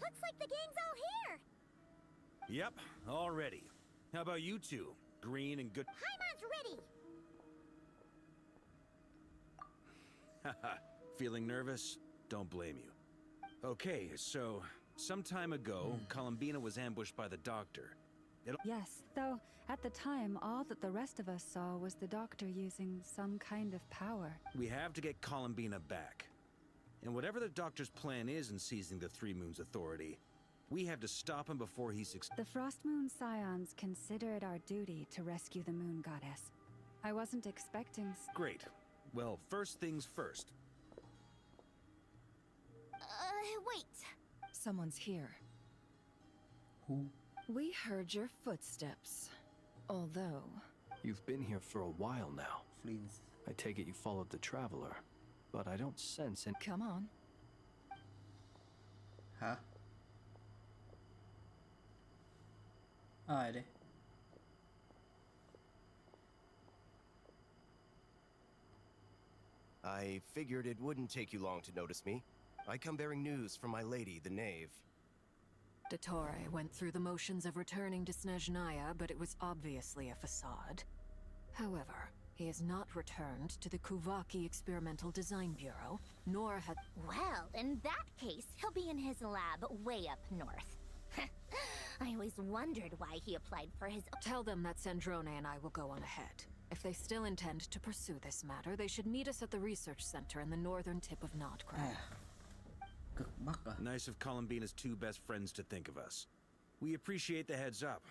Looks like the gang's all here. Yep, all ready. How about you two? Green and good. Paimon's ready. Haha, feeling nervous? Don't blame you. Okay, so some time ago, Columbina was ambushed by the doctor. Yes, though at the time, all that the rest of us saw was the doctor using some kind of power. We have to get Columbina back. And whatever the doctor's plan is in seizing the Three Moons Authority, we have to stop him before he The Frost Moon Scions consider it our duty to rescue the Moon Goddess. I wasn't expecting... Great. Well, first things first. Wait. Someone's here. Who? We heard your footsteps. Although... You've been here for a while now. Flins. I take it you followed the Traveler. But I don't sense any... Come on. Hả? Ai đây? I figured it wouldn't take you long to notice me. I come bearing news from my lady, the Knave. Dottore went through the motions of returning to Snezhnaya, but it was obviously a facade. However, he has not returned to the Kuvaki Experimental Design Bureau, nor had... Well, in that case, he'll be in his lab way up north. I always wondered why he applied for his... Tell them that Sandrone and I will go on ahead. If they still intend to pursue this matter, they should meet us at the research center in the northern tip of Notcry. Cực Bắc à? Nice of Columbina's two best friends to think of us. We appreciate the heads up.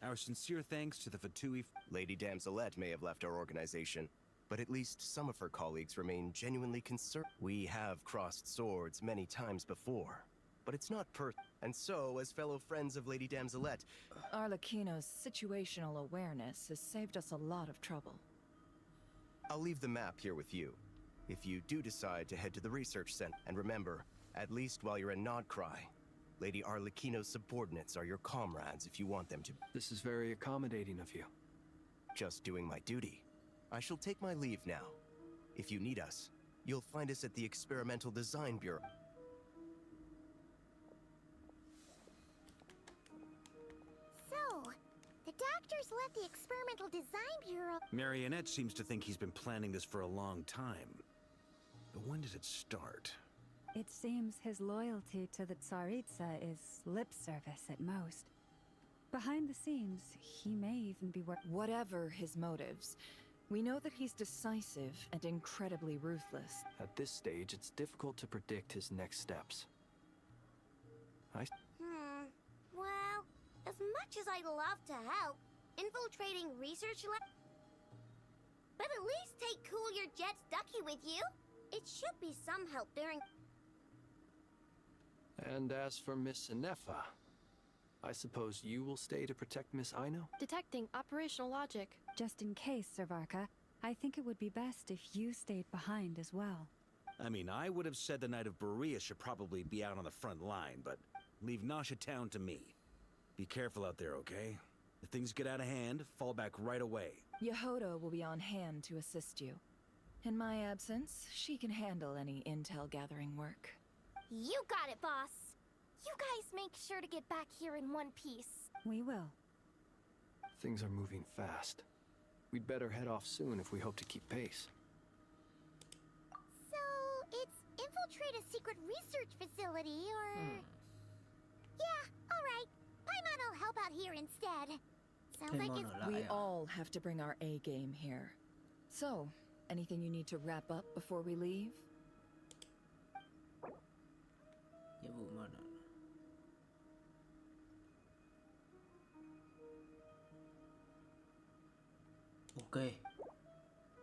Our sincere thanks to the Fatui... Lady Damselette may have left our organization, but at least some of her colleagues remain genuinely concerned. We have crossed swords many times before, but it's not And so, as fellow friends of Lady Damselette... Arlecchino's situational awareness has saved us a lot of trouble. I'll leave the map here with you. If you do decide to head to the research center, and remember, at least while you're in Nodcry, Lady Arlecchino's subordinates are your comrades if you want them to. This is very accommodating of you. Just doing my duty. I shall take my leave now. If you need us, you'll find us at the Experimental Design Bureau. So, the doctors left the Experimental Design Bureau... Marionette seems to think he's been planning this for a long time. But when did it start? It seems his loyalty to the Tsaritsa is lip service at most. Behind the scenes, he may even be Whatever his motives, we know that he's decisive and incredibly ruthless. At this stage, it's difficult to predict his next steps. Well, as much as I'd love to help, infiltrating research lab... But at least take Cool Your Jet's ducky with you. It should be some help during... And as for Miss Inefa, I suppose you will stay to protect Miss Aino? Detecting operational logic. Just in case, Servarka, I think it would be best if you stayed behind as well. I mean, I would have said the Knight of Berea should probably be out on the front line, but leave Nasha Town to me. Be careful out there, okay? If things get out of hand, fall back right away. Yehodo will be on hand to assist you. In my absence, she can handle any intel gathering work. You got it, boss. You guys make sure to get back here in one piece. We will. Things are moving fast. We'd better head off soon if we hope to keep pace. So, it's infiltrate a secret research facility, or... Yeah, alright. Paimon will help out here instead. Sounds like Paimon it's... ở lại We à? all have to bring our A game here. So, anything you need to wrap up before we leave? Nhiệm vụ mà... Ok.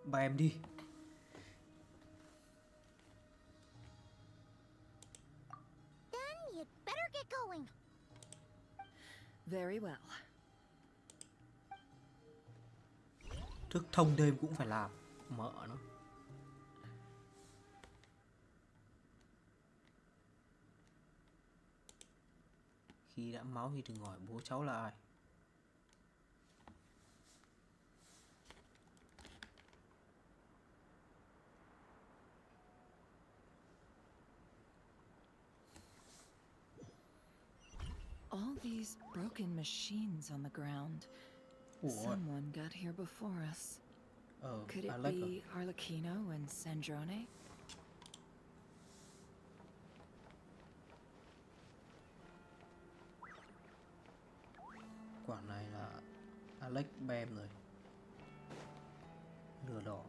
Ba em đi. Then you'd better get going. Very well. Thức thông thêm cũng phải làm. Mợ nó. Khi đã máu thì đừng hỏi bố cháu là ai. these broken machines on the ground. Ủa, Someone got here before us. Could it Alex à? be Arlecchino and Sandrone? Quả này là Alex bem rồi. Lửa đỏ.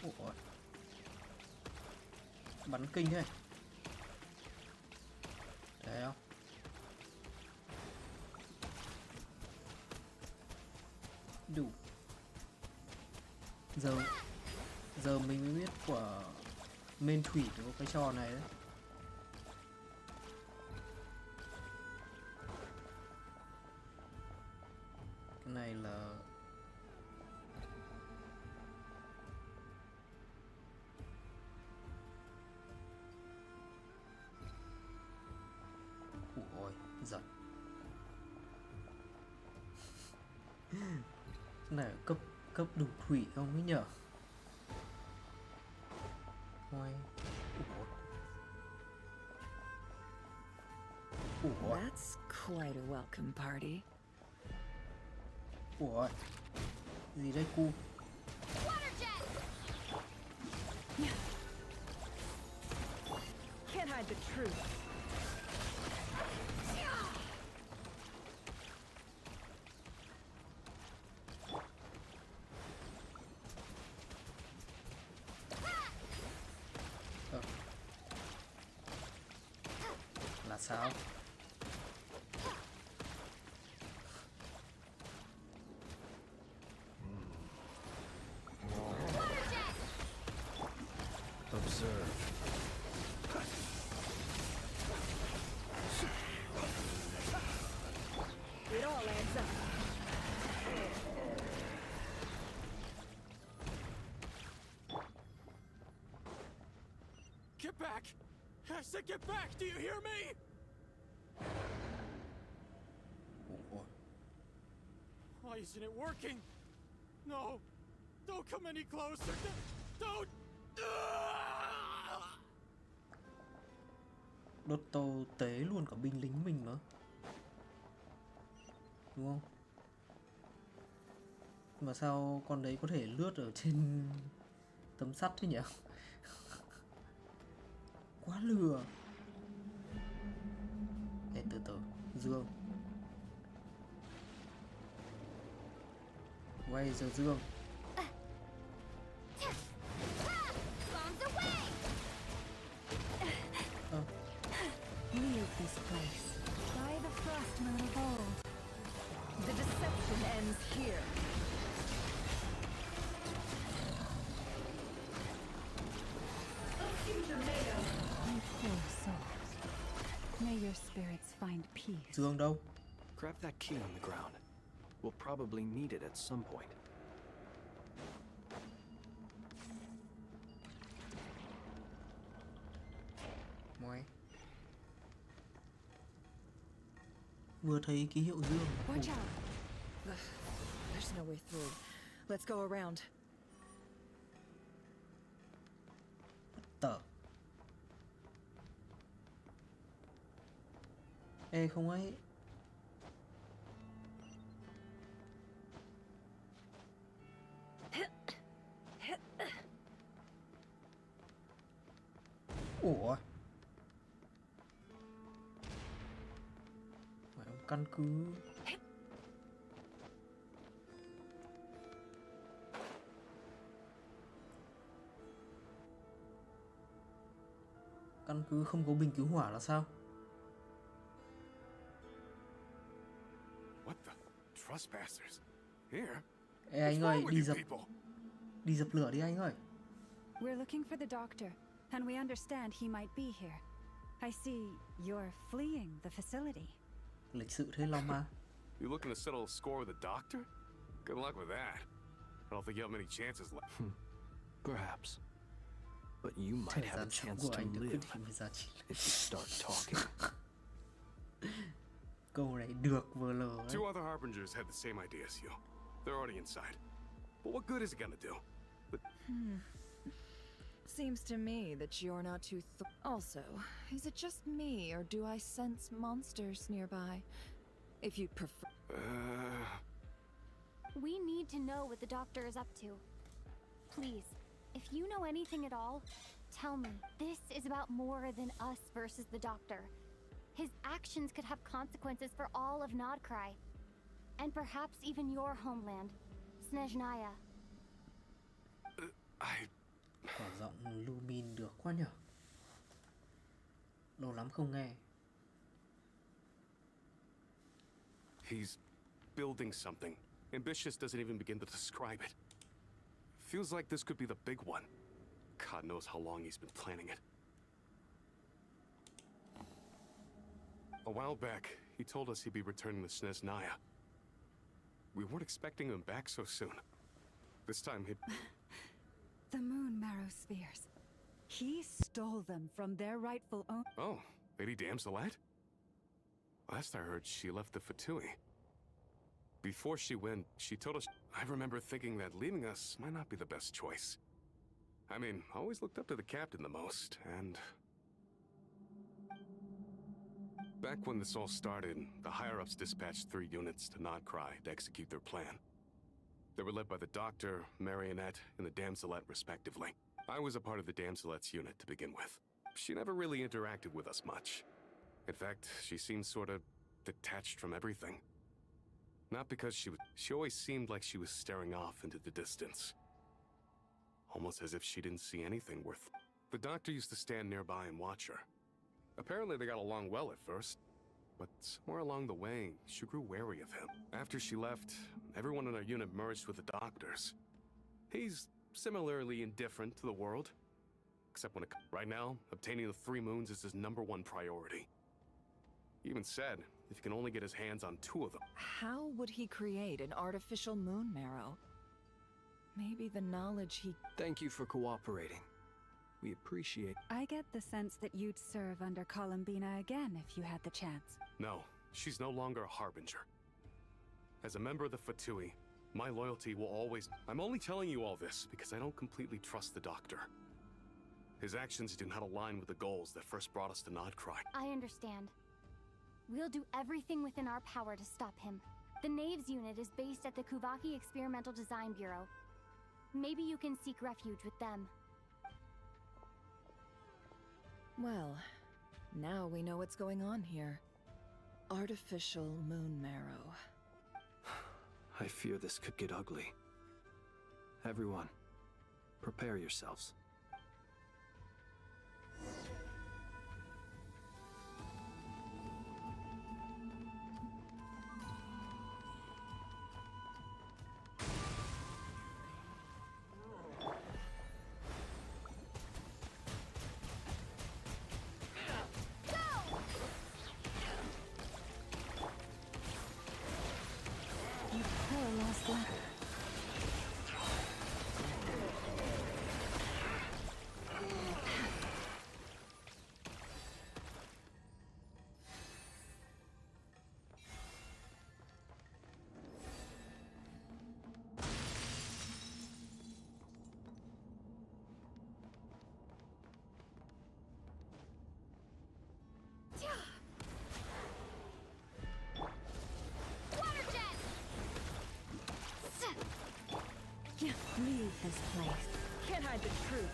Ủa, bắn kinh thế. Thấy không? Đủ. Giờ mình mới biết của main thủy có cái trò này đấy. Cái này là ôi giật. Cái này cấp đủ thủy không ấy nhở? Ôi. Ủa. That's quite a welcome party. Ủa. Gì đây cu? Can't hide the truth. Là sao? Observe. It all adds up. Get back! I said get back! Do you hear me? Ủa. Why isn't it working? No! Don't come any closer! Don't! Đốt tô tế luôn cả binh lính mình mà. Đúng không? Mà sao con đấy có thể lướt ở trên tấm sắt thế nhỉ? Quá lừa. Ê, từ từ, Dương. Quay giờ Dương. Leave this place. By the frost moon of old. The deception ends here. You poor souls. May your spirits find peace. Dương đâu? Grab that key on the ground. We'll probably need it at some point. Ngoài. Vừa thấy ký hiệu Dương. Watch out. There's no way through. Let's go around. Tờ. Ê không ấy. Ủa. Phải không? Căn cứ. Căn cứ không có bình cứu hỏa là sao? What the? Trespassers? Here? Ê anh ơi, đi dập lửa đi anh ơi. We're looking for the doctor. and we understand he might be here. I see you're fleeing the facility. Lịch sự thế Long Ma. You looking to settle a score with the doctor? Good luck with that. I don't think you have many chances left. Perhaps. But you might Thời have a gian sống chance của to anh được quyết live định với giá trị. if you start talking. Câu này được vừa lờ ấy. Two other harbingers had the same idea as you. They're already inside. But what good is it gonna do? Seems to me that you're not too Also, is it just me, or do I sense monsters nearby? If you'd prefer... We need to know what the doctor is up to. Please, if you know anything at all, tell me. This is about more than us versus the doctor. His actions could have consequences for all of Nodcry. And perhaps even your homeland, Snezhnaya. Quả giọng Lumin được quá nhở. Lâu lắm không nghe. He's building something. Ambitious doesn't even begin to describe it. Feels like this could be the big one. God knows how long he's been planning it. A while back, he told us he'd be returning to Snezhnaya. We weren't expecting him back so soon. This time he'd... The moon marrow spheres. He stole them from their rightful owner. Oh, Lady Damselette? Last I heard, she left the Fatui. Before she went, she told us... I remember thinking that leaving us might not be the best choice. I mean, I always looked up to the captain the most, and... Back when this all started, the higher-ups dispatched 3 units to Nodcry to execute their plan. They were led by the Doctor, Marionette, and the Damselette, respectively. I was a part of the Damselette's unit to begin with. She never really interacted with us much. In fact, she seemed sort of detached from everything. Not because she always seemed like she was staring off into the distance. Almost as if she didn't see anything worth... The Doctor used to stand nearby and watch her. Apparently they got along well at first, but somewhere along the way, she grew wary of him. After she left, everyone in our unit merged with the Doctor's. He's similarly indifferent to the world, except when right now, obtaining the 3 moons is his #1 priority. He even said if he can only get his hands on 2 of them. How would he create an artificial moon marrow? Maybe the knowledge he... Thank you for cooperating. We appreciate... I get the sense that you'd serve under Columbina again if you had the chance. No, she's no longer a harbinger. As a member of the Fatui, my loyalty will always... I'm only telling you all this because I don't completely trust the Doctor. His actions do not align with the goals that first brought us to Nodcry. I understand. We'll do everything within our power to stop him. The Knaves unit is based at the Kuvaki Experimental Design Bureau. Maybe you can seek refuge with them. Well, now we know what's going on here. Artificial moon marrow. I fear this could get ugly. Everyone, prepare yourselves. Leave this place. Can't hide the truth.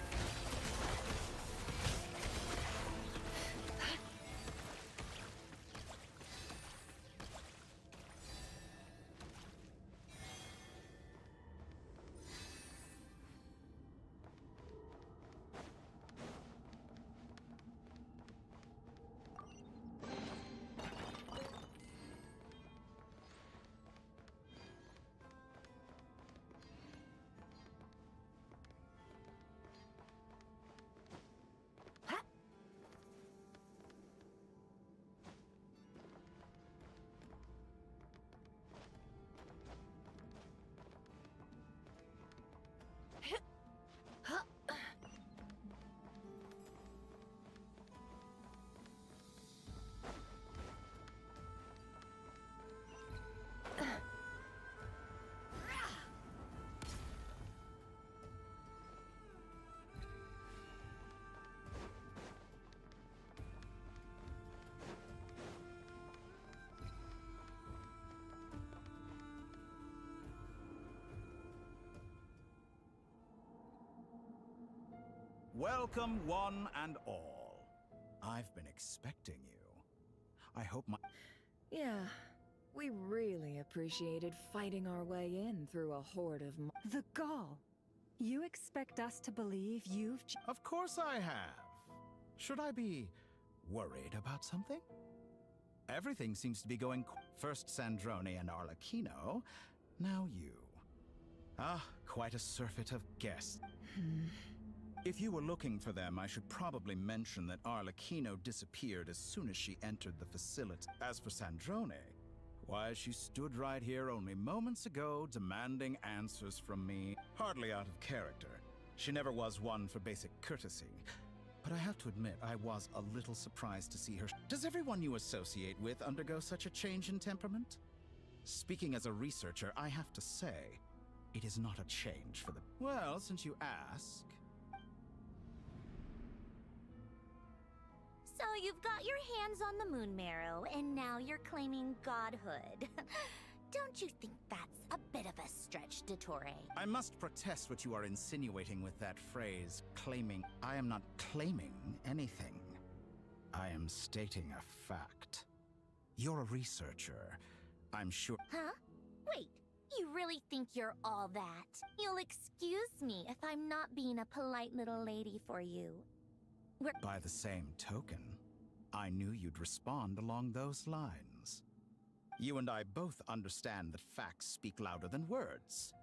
Welcome, one and all. I've been expecting you. I hope my... Yeah, we really appreciated fighting our way in through a horde of The gall. You expect us to believe you've... Of course I have. Should I be worried about something? Everything seems to be going... First Sandrone and Arlecchino, now you. Ah, quite a surfeit of guests. If you were looking for them, I should probably mention that Arlecchino disappeared as soon as she entered the facility. As for Sandrone, why, she stood right here only moments ago demanding answers from me. Hardly out of character. She never was one for basic courtesy. But I have to admit, I was a little surprised to see her. Does everyone you associate with undergo such a change in temperament? Speaking as a researcher, I have to say, it is not a change for the... Well, since you ask... So you've got your hands on the moon marrow, and now you're claiming godhood. Don't you think that's a bit of a stretch, Dottore? I must protest what you are insinuating with that phrase, claiming. I am not claiming anything. I am stating a fact. You're a researcher. I'm sure... Huh? Wait, you really think you're all that? You'll excuse me if I'm not being a polite little lady for you. By the same token, I knew you'd respond along those lines. You and I both understand that facts speak louder than words.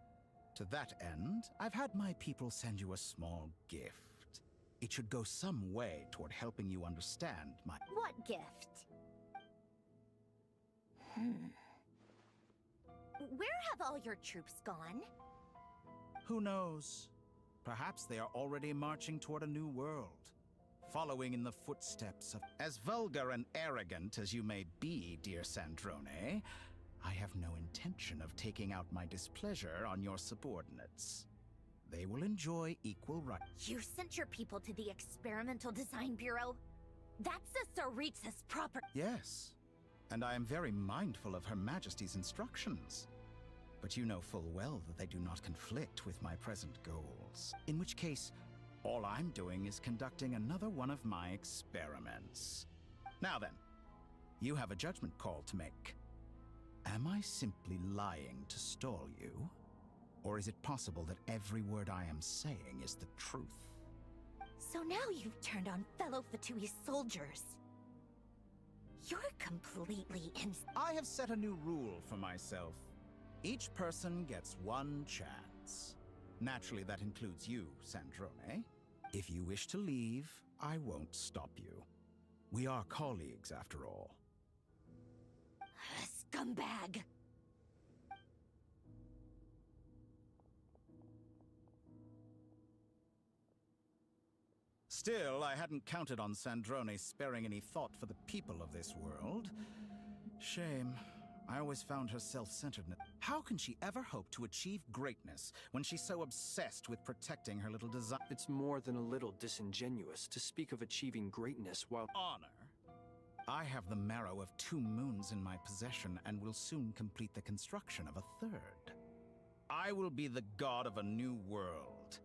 To that end, I've had my people send you a small gift. It should go some way toward helping you understand my... What gift? Where have all your troops gone? Who knows? Perhaps they are already marching toward a new world. Following in the footsteps of... As vulgar and arrogant as you may be, dear Sandrone, I have no intention of taking out my displeasure on your subordinates. They will enjoy equal rights. You sent your people to the Experimental Design Bureau? That's the Tsaritsa's proper... Yes, and I am very mindful of Her Majesty's instructions. But you know full well that they do not conflict with my present goals. In which case... all I'm doing is conducting another one of my experiments. Now then, you have a judgment call to make. Am I simply lying to stall you? Or is it possible that every word I am saying is the truth? So now you've turned on fellow Fatui soldiers. You're completely I have set a new rule for myself. Each person gets one chance. Naturally, that includes you, Sandrone. If you wish to leave, I won't stop you. We are colleagues, after all. Scumbag! Still, I hadn't counted on Sandrone sparing any thought for the people of this world. Shame. I always found her self-centeredness. How can she ever hope to achieve greatness when she's so obsessed with protecting her little design? It's more than a little disingenuous to speak of achieving greatness while... Honor? I have the marrow of 2 moons in my possession and will soon complete the construction of a 3rd. I will be the god of a new world.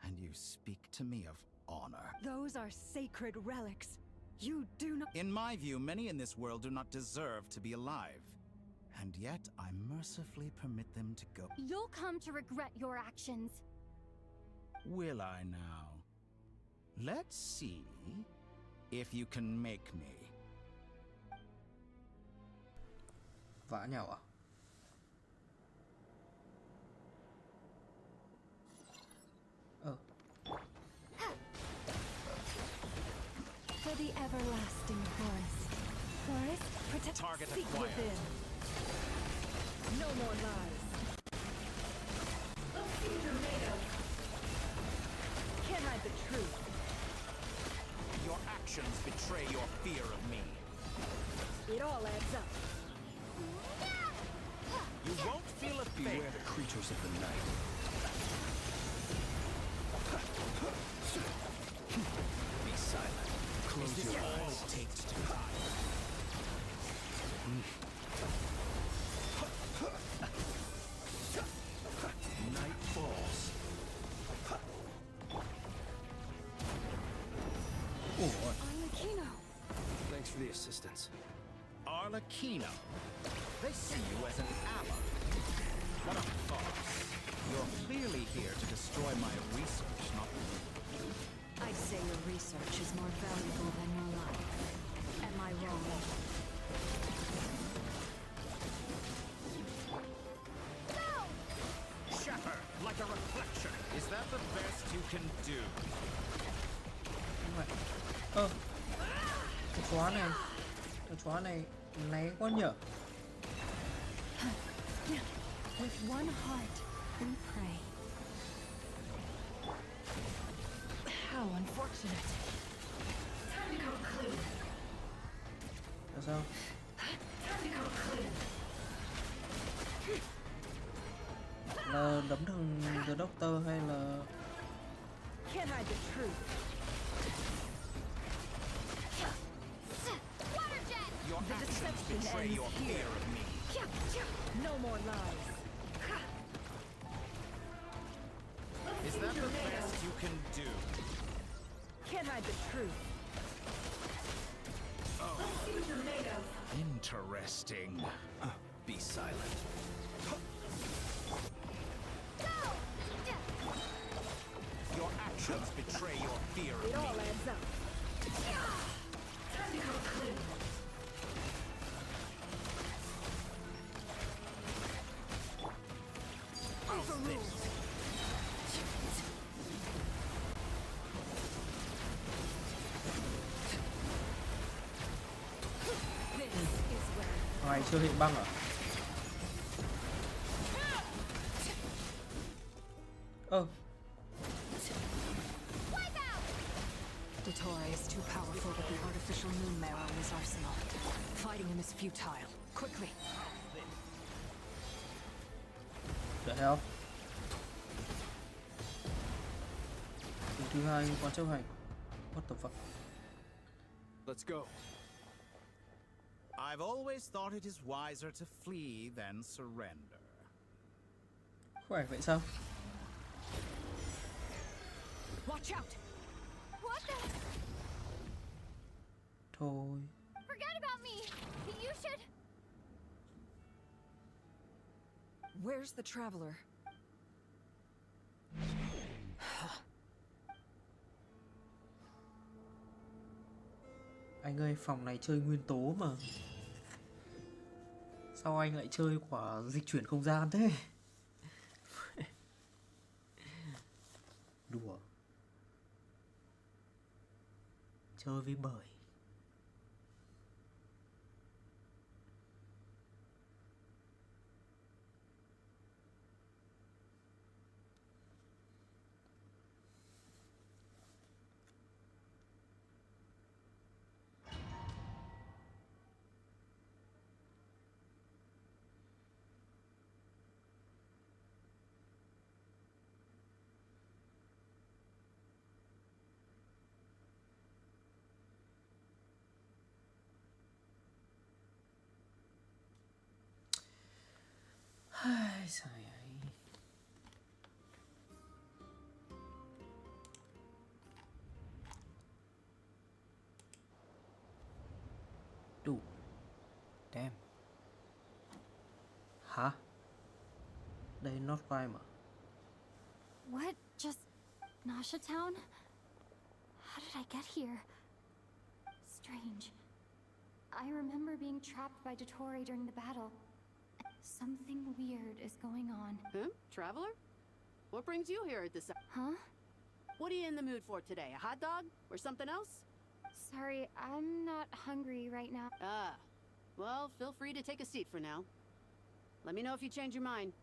And you speak to me of honor. Those are sacred relics. You do not... In my view, many in this world do not deserve to be alive. And yet, I mercifully permit them to go. You'll come to regret your actions. Will I now? Let's see if you can make me. Vã nhau à? For the everlasting forest. Forest, protect... Target seek acquired. within. No more lies. Let's see what you're made of. Can't hide the truth. Your actions betray your fear of me. It all adds up. You won't feel a thing. Beware the creatures of the night. Be silent. Close your eyes. All it takes to hide. Night falls. distance. Arlecchino. They see you as an ally. What a farce. You're clearly here to destroy my research, not I'd say your research is more valuable than your life. Am I wrong? shatter like a reflection. Is that the best you can do? Đúng vậy. Cái chó này né quá nhở. With one heart, we pray. How unfortunate. Là sao? Là đấm thằng The Doctor hay là Can't hide the truth. Your actions betray your fear of me. No more lies. Is that the best you can do? Can't hide the truth. Interesting. Be silent. Your actions betray your fear of It all me. adds up. Hoài chưa hiện băng à? Dottore is too powerful with the artificial moon marrow in his arsenal. Fighting him is futile. Quickly. The hell? Đường thứ hai quán chấp hành. What the fuck? Let's go. I've always thought it is wiser to flee than surrender. Khỏe vậy sao? Watch out! What the? Thôi. Forget about me. You should. Where's the traveler? Anh ơi, phòng này chơi nguyên tố mà. Sao anh lại chơi quả dịch chuyển không gian thế? Đùa. Chơi với bời. Ai trời ơi. Đủ. Damn. Hả? Đây not right mà. What? Just Nasha Town? How did I get here? Strange. I remember being trapped by Dottore during the battle. Something weird is going on. Huh? Traveler? What brings you here at this hour? Huh? What are you in the mood for today? A hot dog? Or something else? Sorry, I'm not hungry right now. Ah. Well, feel free to take a seat for now. Let me know if you change your mind.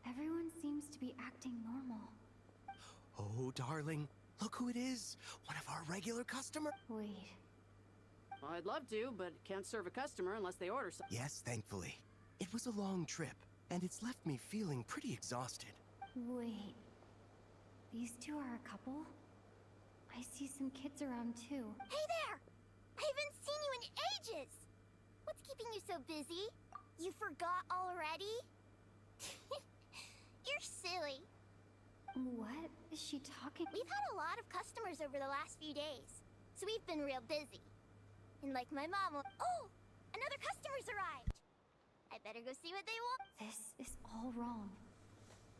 Everyone seems to be acting normal. Oh, darling. Look who it is. One of our regular customers. Wait. Well, I'd love to, but can't serve a customer unless they order something. Yes, thankfully. It was a long trip, and it's left me feeling pretty exhausted. Wait. These two are a couple? I see some kids around too. Hey there! I haven't seen you in ages! What's keeping you so busy? You forgot already? You're silly. What is she talking? We've had a lot of customers over the last few days. so we've been real busy. And like my mom Oh! Another customer's arrived! I better go see what they want. This is all wrong.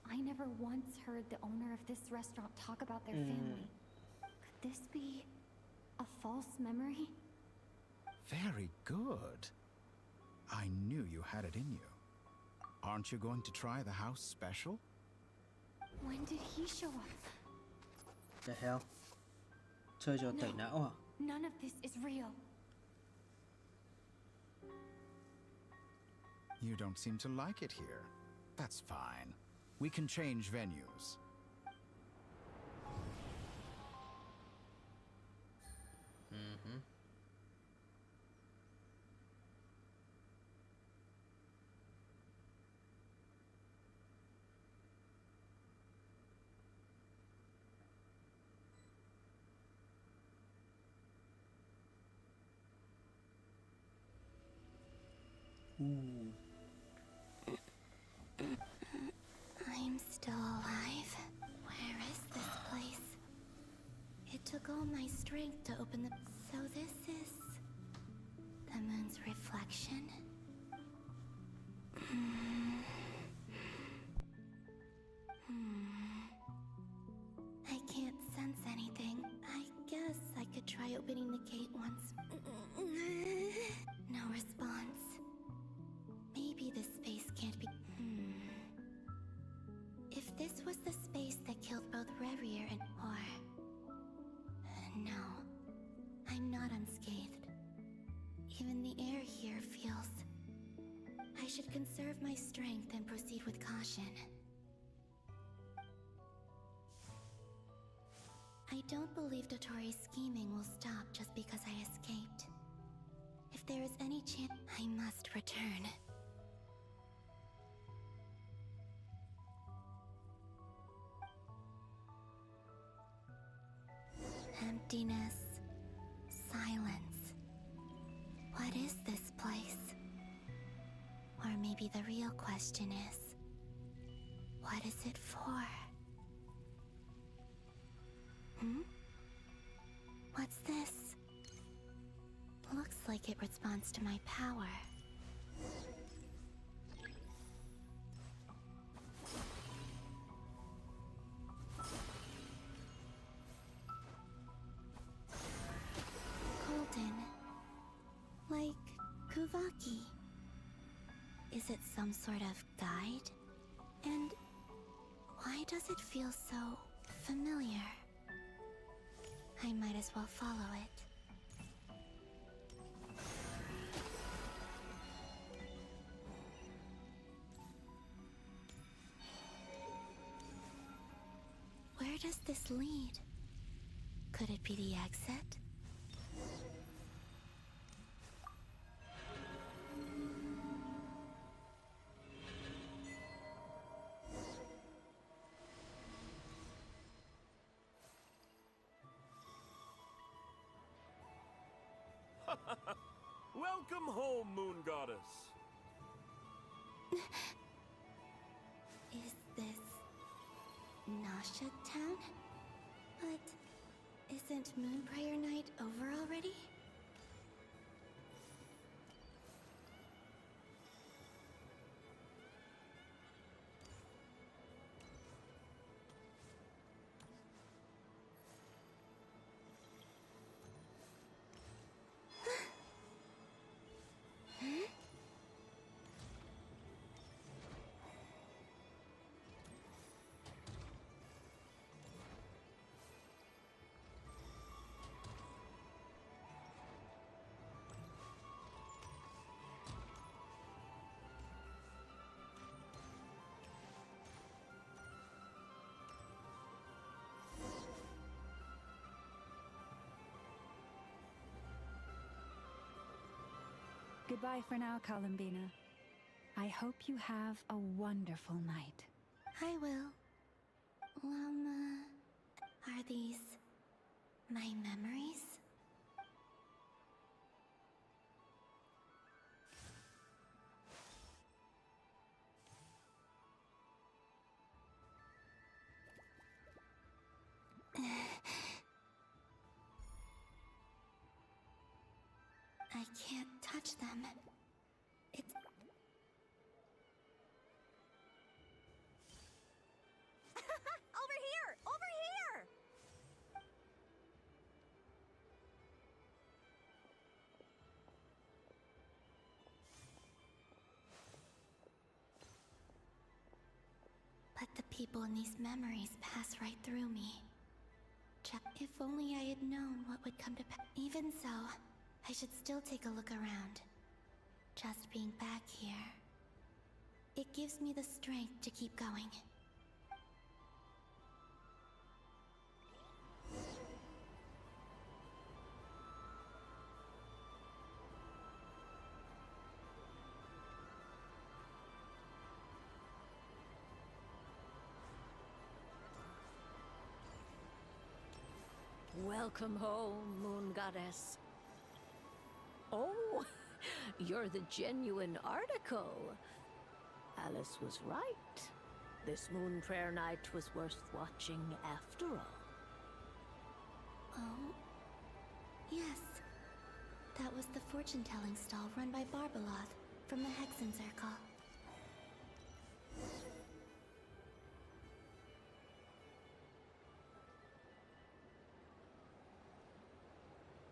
I never once heard the owner of this restaurant talk about their family. Could this be a false memory? Very good. I knew you had it in you. Aren't you going to try the house special? When did he show up? The hell? Chơi trò tẩy não à? None of this is real. You don't seem to like it here. That's fine. We can change venues. Mm-hmm. Ooh. I'm still alive. Where is this place? It took all my strength to open the... So this is... the moon's reflection? I can't sense anything. I guess I could try opening the gate once. No response. Maybe this space can't be... If this was the space that killed both Revier and... No. I'm not unscathed. Even the air here feels... I should conserve my strength and proceed with caution. I don't believe Dotori's scheming will stop just because I escaped. If there is any chance, I must return. Emptiness. Silence. What is this place? Or maybe the real question is, what is it for? What's this? Looks like it responds to my power. Golden. Like Kuvaki. Is it some sort of guide? And why does it feel so familiar? I might as well follow it. Where does this lead? Could it be the exit? Welcome home, Moon Goddess. Is this Nasha Town? But isn't Moonbriar Night over already? Goodbye for now, Columbina. I hope you have a wonderful night. I will. Lama... Are these... my memories? I can't touch them. It's... Over here! Over here! But the people in these memories pass right through me. If only I had known what would come to pass. Even so, I should still take a look around. Just being back here, it gives me the strength to keep going. Welcome home, Moon Goddess. Oh, you're the genuine article. Alice was right. This moon prayer night was worth watching after all. Oh, yes. That was the fortune-telling stall run by Barbaloth from the Hexen Circle.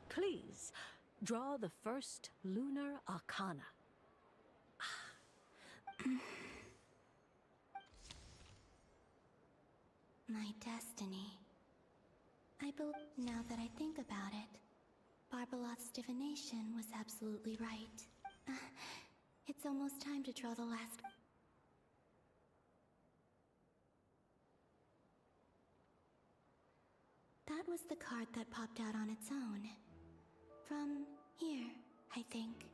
Please, draw the first lunar arcana. My destiny. Now that I think about it, Barbaloth's divination was absolutely right. It's almost time to draw the last... That was the card that popped out on its own. From here, I think.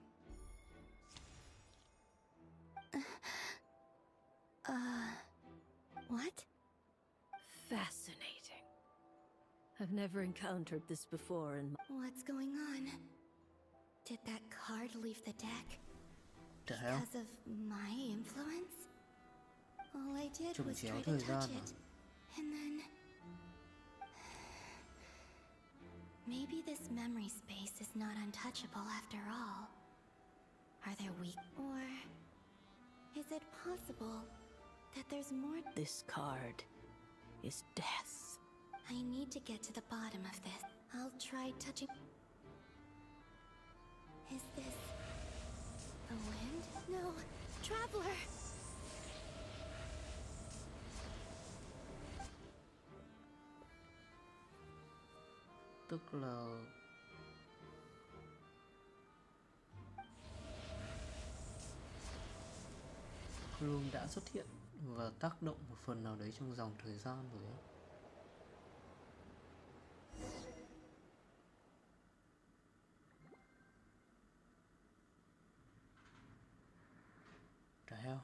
What? Fascinating. I've never encountered this before in What's going on? Did that card leave the deck? The hell? Because of my influence? All I did Trùng was chéo try thời to touch gian mà. it. And then... Maybe this memory space is not untouchable after all. Are there weak... Or... Is it possible that there's more... This card is death. I need to get to the bottom of this. I'll try touching... Is this... the wind? No! Traveler! Tức là Chrome đã xuất hiện và tác động một phần nào đấy trong dòng thời gian rồi ấy. The hell?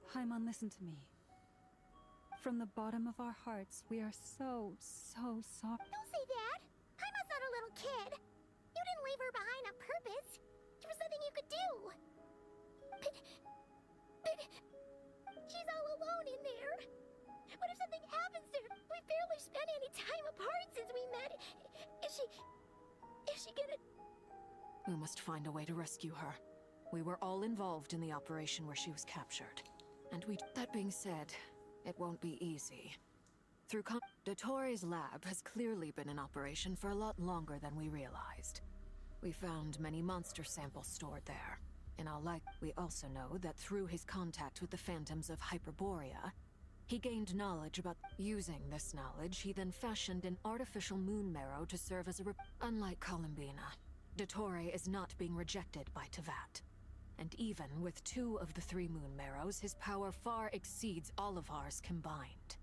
Paimon, listen to me. From the bottom of our hearts, we are so sorry. Don't say that! Paimon's not a little kid! You didn't leave her behind on purpose! There was nothing you could do! But... she's all alone in there! What if something happens to her? We've barely spent any time apart since we met! Is she gonna... We must find a way to rescue her. We were all involved in the operation where she was captured. And that being said, it won't be easy. Dottore's lab has clearly been in operation for a lot longer than we realized. We found many monster samples stored there. We also know that through his contact with the phantoms of Hyperborea, he gained knowledge about... Using this knowledge, he then fashioned an artificial moon marrow to serve as a... Unlike Columbina, Dottore is not being rejected by Tevat. And even with 2 of the 3 moon marrows, his power far exceeds all of ours combined.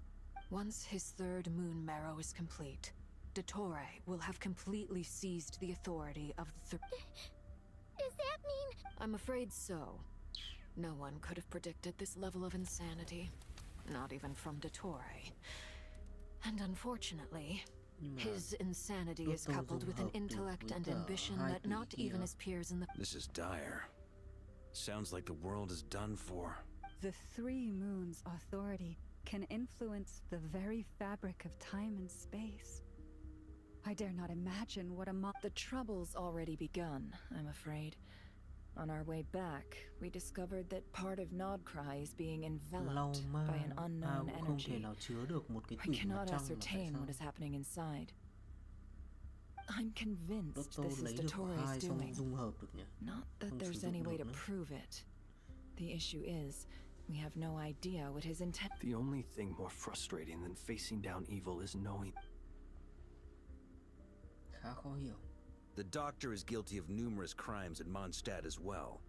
Once his 3rd moon marrow is complete, Dottore will have completely seized the authority of the Does that mean... I'm afraid so. No one could have predicted this level of insanity. Not even from Dottore. And unfortunately, his insanity is coupled with an intellect and ambition that not even his peers in the... This is dire. Sounds like the world is done for. The 3 moons' authority can influence the very fabric of time and space. I dare not imagine what a The trouble's already begun, I'm afraid. On our way back, we discovered that part of Nodcry is being enveloped by an unknown energy. I cannot ascertain what is happening inside. I'm convinced this is Dottore's doing. Not that there's any way to prove it. The issue is, we have no idea what his intent. The only thing more frustrating than facing down evil is knowing. The doctor is guilty of numerous crimes at Mondstadt as well.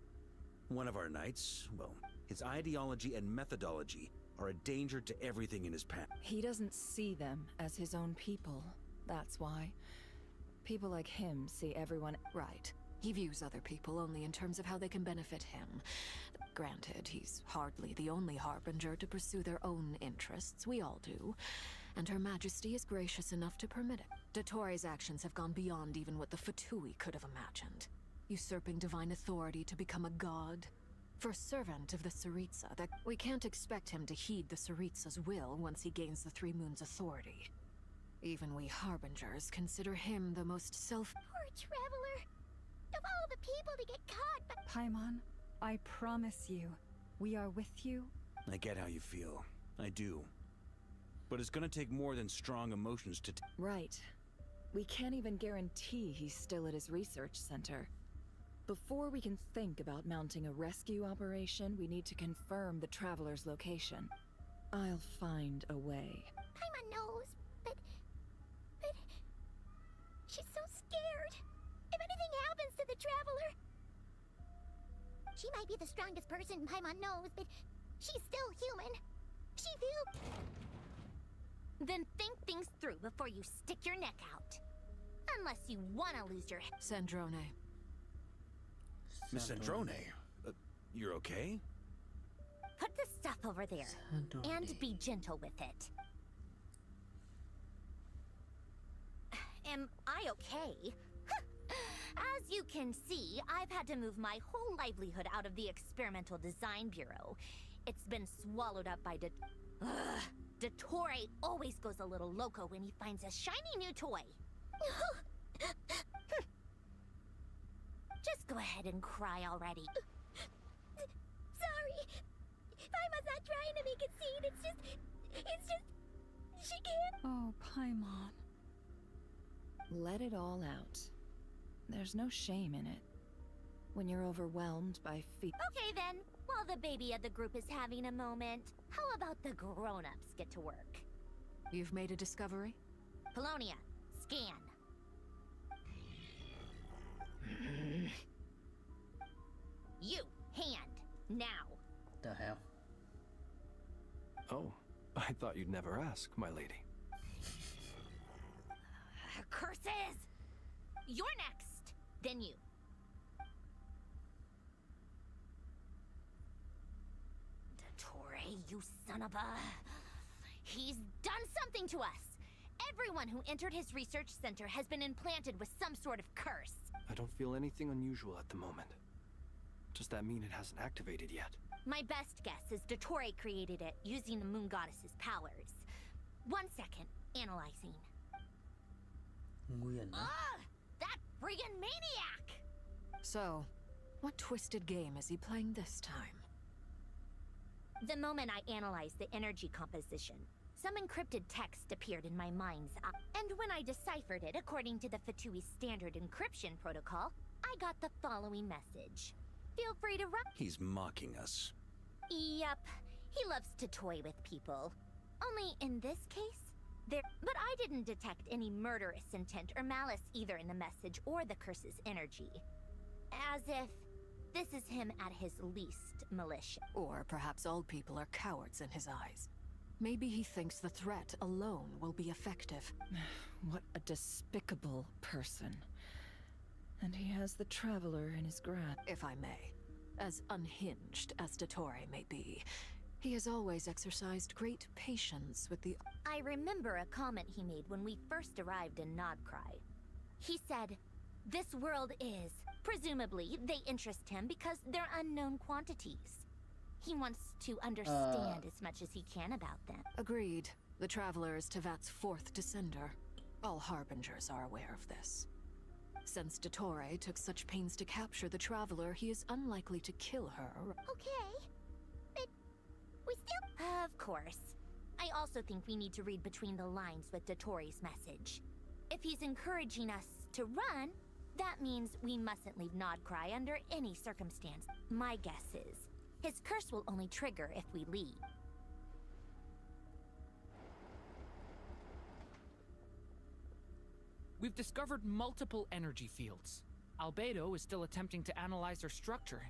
One of our knights, well, his ideology and methodology are a danger to everything in his path. He doesn't see them as his own people. That's why. People like him see everyone... Right. He views other people only in terms of how they can benefit him. Granted, he's hardly the only harbinger to pursue their own interests. We all do. And Her Majesty is gracious enough to permit it. Dottore's actions have gone beyond even what the Fatui could have imagined. Usurping divine authority to become a god. For a servant of the Tsaritsa, that we can't expect him to heed the Tsaritsa's will once he gains the 3 moons' authority. Even we harbingers consider him the most Poor traveler! Of all the people to get caught, but... Paimon, I promise you, we are with you. I get how you feel. I do. But it's gonna take more than strong emotions to... Right. We can't even guarantee he's still at his research center. Before we can think about mounting a rescue operation, we need to confirm the traveler's location. I'll find a way. Paimon knows, but... She's so scared. If anything happens to the traveler... She might be the strongest person Paimon knows, but she's still human. She feels... Then think things through before you stick your neck out. Unless you want to lose your head. Sandrone. Miss Sandrone, you're okay? Put the stuff over there. And be gentle with it. Am I okay? As you can see, I've had to move my whole livelihood out of the Experimental Design Bureau. It's been swallowed up by Dottore always goes a little loco when he finds a shiny new toy. Just go ahead and cry already. Sorry. Paimon's not trying to make it seem. It's just... She can't... Oh, Paimon. Let it all out. There's no shame in it. When you're overwhelmed by Okay then, while the baby of the group is having a moment, how about the grown-ups get to work? You've made a discovery? Polonia, scan. You, hand, now. The hell? Oh, I thought you'd never ask, my lady. Curses! You're next, then you. Dottore, you son of a... He's done something to us! Everyone who entered his research center has been implanted with some sort of curse. I don't feel anything unusual at the moment. Does that mean it hasn't activated yet? My best guess is Dottore created it using the Moon Goddess's powers. 1 second, analyzing. Nguyệt á? Ugh! That friggin' maniac! So, what twisted game is he playing this time? The moment I analyzed the energy composition, some encrypted text appeared in my mind's eye. And when I deciphered it according to the Fatui standard encryption protocol, I got the following message. Feel free to run. He's mocking us. Yep. He loves to toy with people. Only in this case, but I didn't detect any murderous intent or malice either in the message or the curse's energy. As if This is him at his least malicious. Or perhaps all people are cowards in his eyes. Maybe he thinks the threat alone will be effective. What a despicable person. And he has the Traveler in his grasp. If I may, as unhinged as Dottore may be, he has always exercised great patience with the... I remember a comment he made when we first arrived in Nodcry. He said, "This world is..." Presumably, they interest him because they're unknown quantities. He wants to understand as much as he can about them. Agreed. The Traveler is Tevat's fourth descender. All Harbingers are aware of this. Since Dottore took such pains to capture the Traveler, he is unlikely to kill her. Okay, but we still... Of course. I also think we need to read between the lines with Dottore's message. If he's encouraging us to run, that means we mustn't leave Nodcry under any circumstance. My guess is, his curse will only trigger if we leave. We've discovered multiple energy fields. Albedo is still attempting to analyze their structure.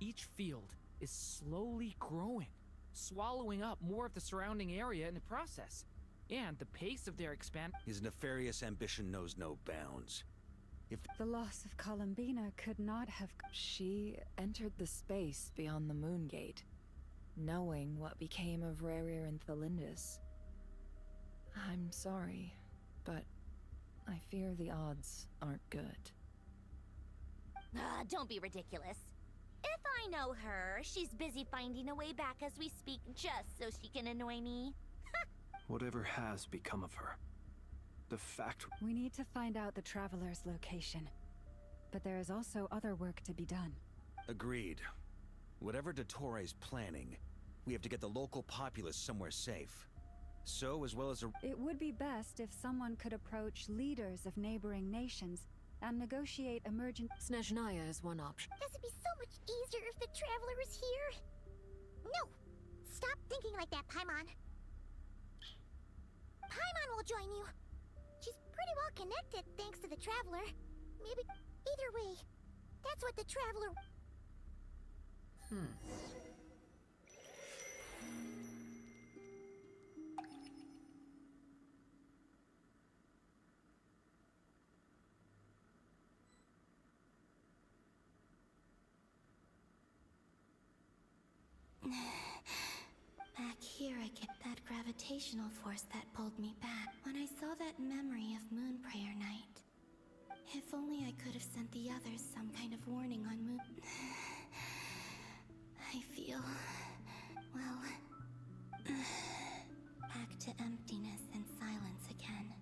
Each field is slowly growing, swallowing up more of the surrounding area in the process. And the pace of their expansion... His nefarious ambition knows no bounds. If the loss of Columbina could not have... She entered the space beyond the Moon Gate, knowing what became of Rerir and Thelindis. I'm sorry, but I fear the odds aren't good. Don't be ridiculous. If I know her, she's busy finding a way back as we speak just so she can annoy me. Whatever has become of her, the fact... We need to find out the Traveler's location. But there is also other work to be done. Agreed. Whatever Dottore's planning, we have to get the local populace somewhere safe. So, as well as a... It would be best if someone could approach leaders of neighboring nations and negotiate emergent... Snezhnaya is one option. Does it be so much easier if the Traveler is here? No! Stop thinking like that, Paimon. Paimon will join you. She's pretty well connected thanks to the Traveler. Maybe... Either way, that's what the Traveler... Back here again, that gravitational force that pulled me back when I saw that memory of Moon Prayer Night. If only I could have sent the others some kind of warning on Moon... I feel... well... back to emptiness and silence again.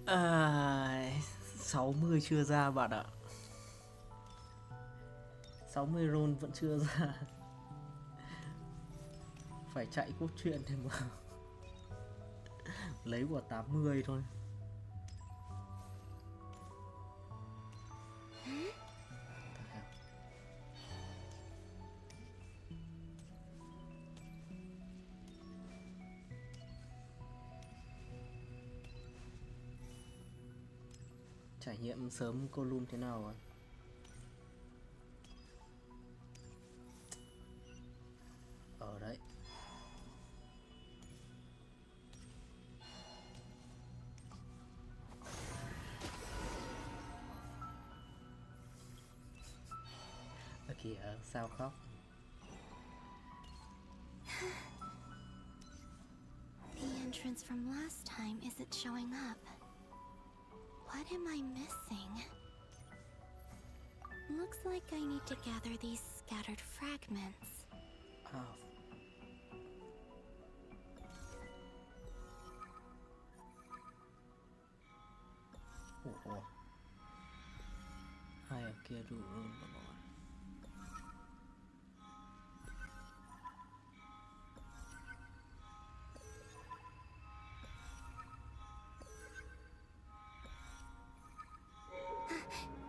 À, 60 chưa ra bạn ạ. 60 roll vẫn chưa ra. Phải chạy cốt truyện thì mà lấy của 80 thôi. Trải nghiệm sớm column thế nào rồi? Ở đấy. Ở kìa, sao khóc? The entrance from last time isn't showing up. What am I missing? Looks like I need to gather these scattered fragments. Oh. Hai ở kia đủ luôn mọi người.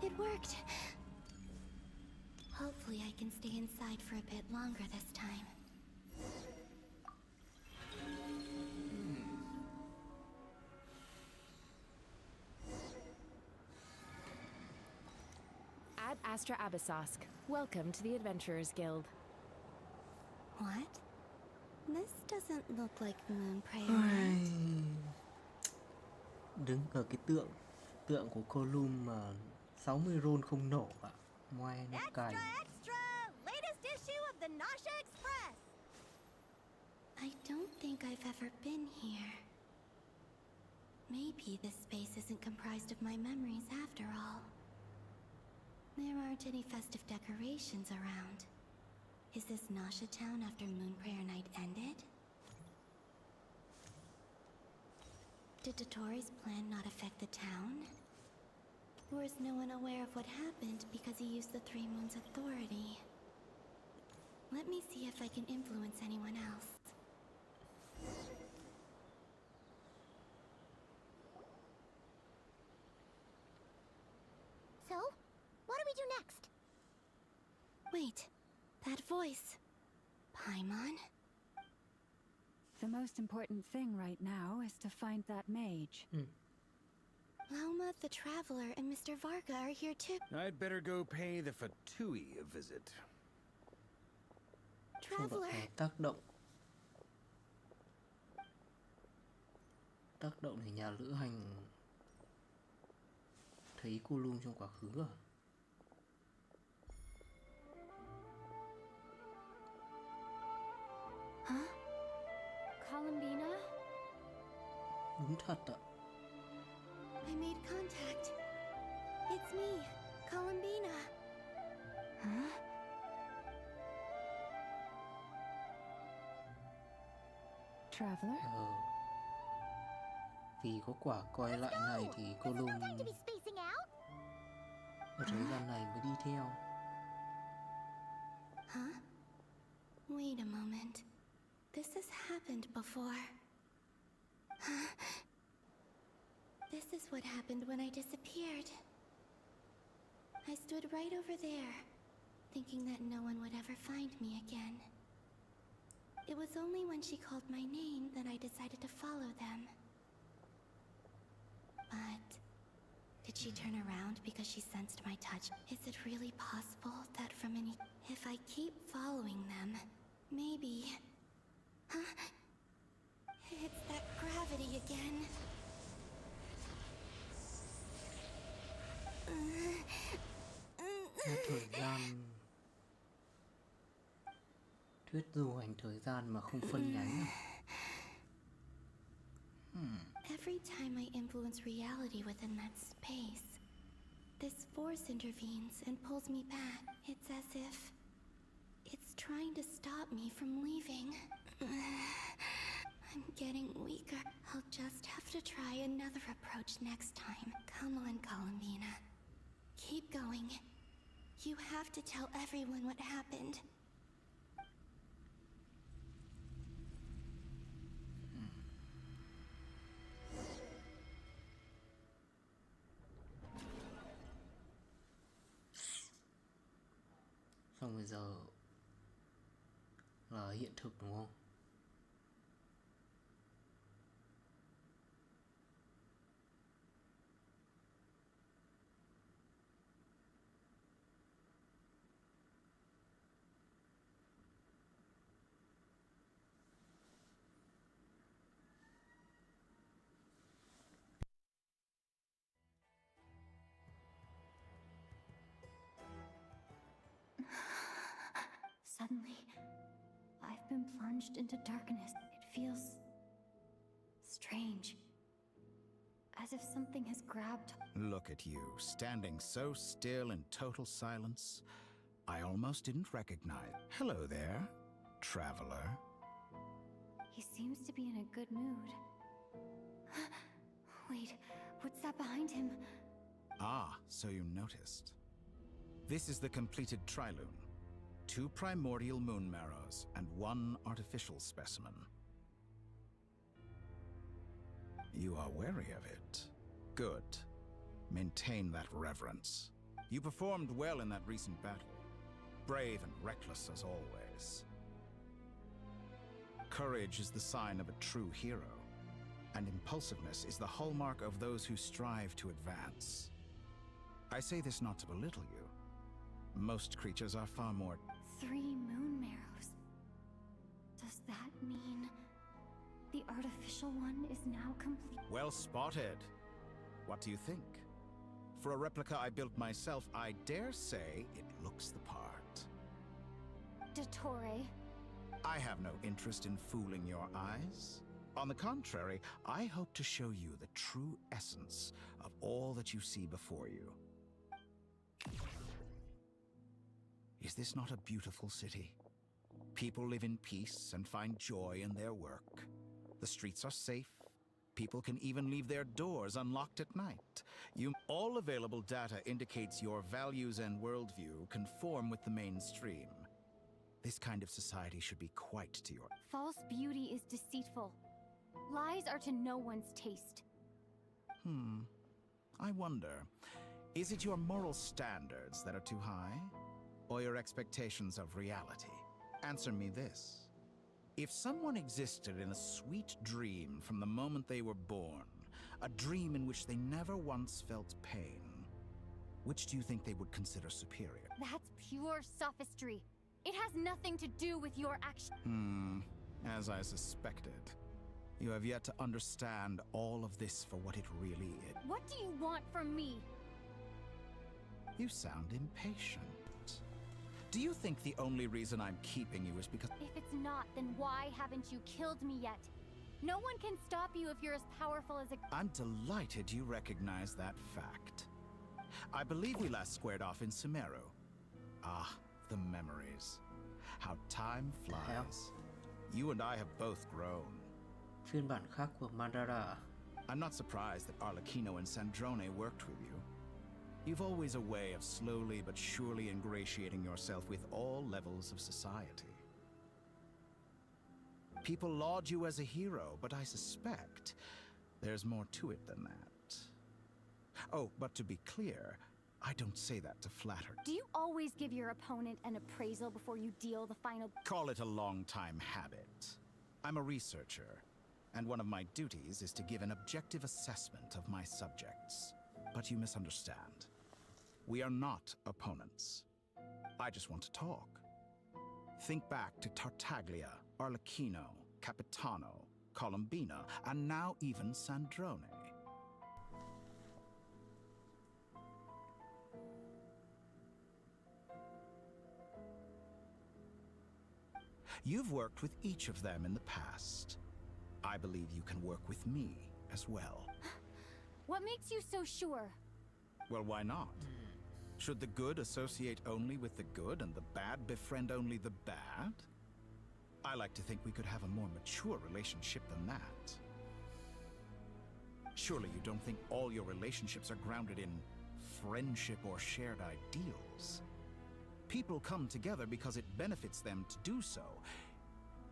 It worked. Hopefully I can stay inside for a bit longer this time. Ad Astra Abyssosk. Welcome to the Adventurers Guild. What? This doesn't look like Moon Prayer. Đứng ở cái tượng của Column mà 60 roll không nổ ạ. Ngoe nó cày. Extra! Latest issue of the Nasha Express! I don't think I've ever been here. Maybe this space isn't comprised of my memories after all. There aren't any festive decorations around. Is this Nasha town after Moon Prayer Night ended? Did Dotori's plan not affect the town? Or is no one aware of what happened because he used the Three Moons' authority? Let me see if I can influence anyone else. So, what do we do next? Wait, that voice. Paimon? The most important thing right now is to find that mage. Lauma, the Traveler, and Mr. Varga are here too. I'd better go pay the Fatui a visit. Traveler. Tác động thì nhà lữ hành thấy cô Lung trong quá khứ à? Huh? Columbina? Đúng thật ạ. I made contact. It's me, Columbina. Huh? Traveler? Vì có quả quay lại này thì cô Lung ở thời gian này mới đi theo. Huh? Wait a moment. This has happened before. This is what happened when I disappeared. I stood right over there, thinking that no one would ever find me again. It was only when she called my name that I decided to follow them. But did she turn around because she sensed my touch? Is it really possible that from any... If I keep following them, maybe... Huh? It's that gravity again. Thời gian... Thuyết du hành thời gian mà không phân nhánh à? Every time I influence reality within that space, this force intervenes and pulls me back. It's as if it's trying to stop me from leaving. I'm getting weaker. I'll just have to try another approach next time. Come on, Columbina. Keep going. You have to tell everyone what happened. Xong bây giờ là hiện thực đúng không? Suddenly, I've been plunged into darkness. It feels strange. As if something has grabbed. Look at you, standing so still in total silence. I almost didn't recognize. Hello there, traveler. He seems to be in a good mood. Wait, what's that behind him? Ah, so you noticed. This is the completed trilune. 2 primordial moon marrows and 1 artificial specimen. You are wary of it. Good. Maintain that reverence. You performed well in that recent battle. Brave and reckless as always. Courage is the sign of a true hero, and impulsiveness is the hallmark of those who strive to advance. I say this not to belittle you. Most creatures are far more... 3 moon marrows. Does that mean the artificial one is now complete? Well spotted. What do you think? For a replica I built myself, I dare say it looks the part. Dottore. I have no interest in fooling your eyes. On the contrary, I hope to show you the true essence of all that you see before you. Is this not a beautiful city? People live in peace and find joy in their work. The streets are safe. People can even leave their doors unlocked at night. All available data indicates your values and worldview conform with the mainstream. This kind of society should be quite to your... False beauty is deceitful. Lies are to no one's taste. I wonder, is it your moral standards that are too high? Or your expectations of reality? Answer me this. If someone existed in a sweet dream from the moment they were born, a dream in which they never once felt pain, which do you think they would consider superior? That's pure sophistry. It has nothing to do with your action. As I suspected. You have yet to understand all of this for what it really is. What do you want from me? You sound impatient. Do you think the only reason I'm keeping you is because... If it's not, then why haven't you killed me yet? No one can stop you if you're as powerful as a... I'm delighted you recognize that fact. I believe we last squared off in Sumeru. Ah, the memories. How time flies. You and I have both grown. Phiên bản khác của Mandara. I'm not surprised that Arlecchino and Sandrone worked with you. You've always a way of slowly but surely ingratiating yourself with all levels of society. People laud you as a hero, but I suspect there's more to it than that. Oh, but to be clear, I don't say that to flatter. Do you always give your opponent an appraisal before you deal the final... Call it a long-time habit. I'm a researcher, and one of my duties is to give an objective assessment of my subjects. But you misunderstand. We are not opponents. I just want to talk. Think back to Tartaglia, Arlecchino, Capitano, Colombina, and now even Sandrone. You've worked with each of them in the past. I believe you can work with me as well. What makes you so sure? Well, why not? Should the good associate only with the good and the bad befriend only the bad? I like to think we could have a more mature relationship than that. Surely you don't think all your relationships are grounded in friendship or shared ideals? People come together because it benefits them to do so.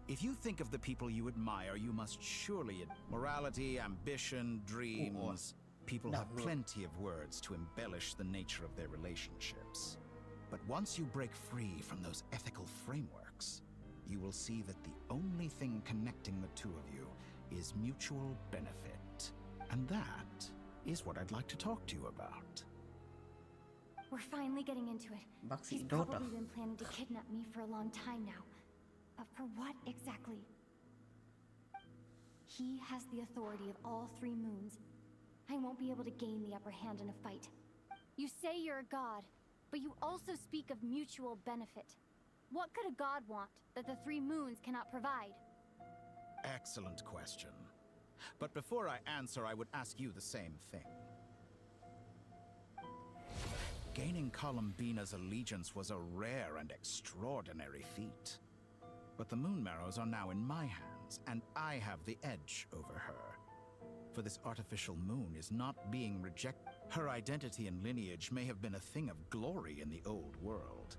If you think of the people you admire, you must surely... Morality, ambition, dreams... People have plenty of words to embellish the nature of their relationships. But once you break free from those ethical frameworks, you will see that the only thing connecting the two of you is mutual benefit. And that is what I'd like to talk to you about. We're finally getting into it. He's probably been planning to kidnap me for a long time now. But for what exactly? He has the authority of all 3 moons. I won't be able to gain the upper hand in a fight. You say you're a god, but you also speak of mutual benefit. What could a god want that the 3 moons cannot provide? Excellent question. But before I answer, I would ask you the same thing. Gaining Colombina's allegiance was a rare and extraordinary feat. But the Moon Marrows are now in my hands, and I have the edge over her. For this artificial moon is not being rejected. Her identity and lineage may have been a thing of glory in the old world,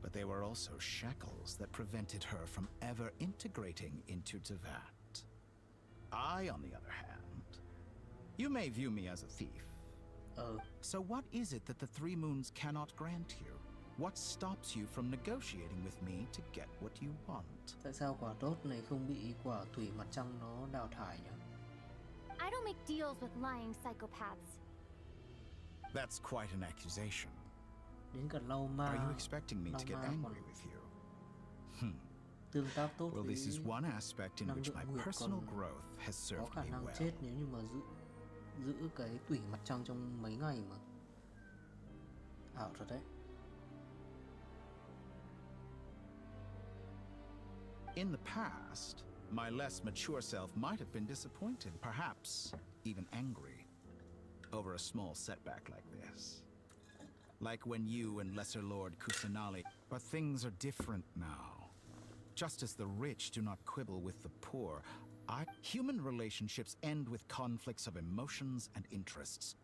but they were also shackles that prevented her from ever integrating into Tevat. I, on the other hand, you may view me as a thief. So what is it that the Three Moons cannot grant you? What stops you from negotiating with me to get what you want? Tại sao quả tốt này không bị quả thủy mặt trăng nó đào thải nhỉ? I don't make deals with lying psychopaths. That's quite an accusation. Đến cả lau ma. Are you expecting me to get angry with you? Tương tác tốt Well, với this is one aspect in which my nguyệt personal còn growth has có served khả me năng well. chết nếu như mà giữ cái tủy mặt trăng trong mấy ngày mà. Ảo thật đấy. In the past, my less mature self might have been disappointed, perhaps even angry, over a small setback like this. Like when you and Lesser Lord Kusanali. But things are different now. Just as the rich do not quibble with the poor, human relationships end with conflicts of emotions and interests.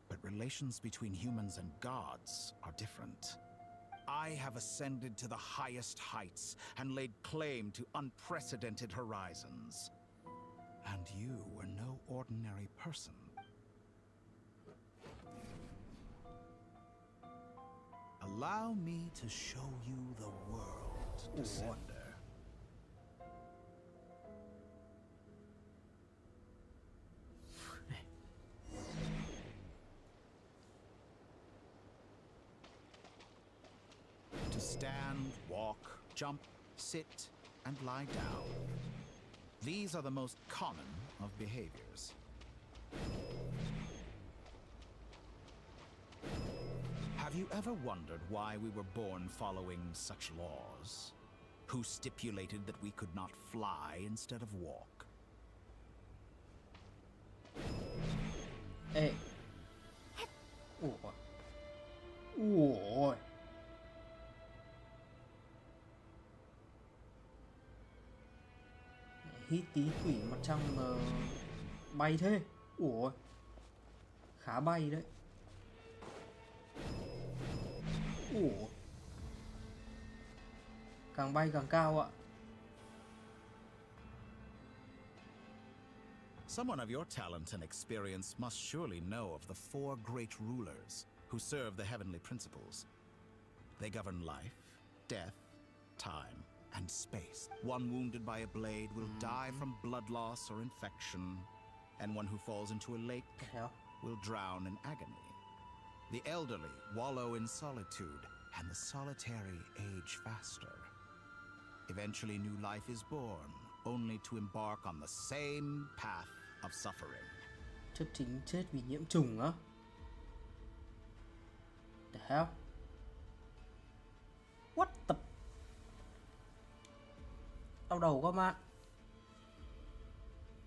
But relations between humans and gods are different. I have ascended to the highest heights and laid claim to unprecedented horizons. And you were no ordinary person. Allow me to show you the world, Descender. To stand, walk, jump, sit, and lie down. These are the most common of behaviors. Have you ever wondered why we were born following such laws? Who stipulated that we could not fly instead of walk? Ê. Ủa. Ủa. Hít tí quỷ mặt trăng mà bay thế. Ủa. Khá bay đấy. Ủa. Càng bay càng cao ạ. Someone of your talent and experience must surely know of the four great rulers who serve the heavenly principles. They govern life, death, time, and space. One wounded by a blade will die from blood loss or infection, and one who falls into a lake will drown in agony. The elderly wallow in solitude, and the solitary age faster. Eventually, new life is born, only to embark on the same path of suffering. Chấp chính chết vì nhiễm trùng á. The hell? What the? Đau đầu quá bạn.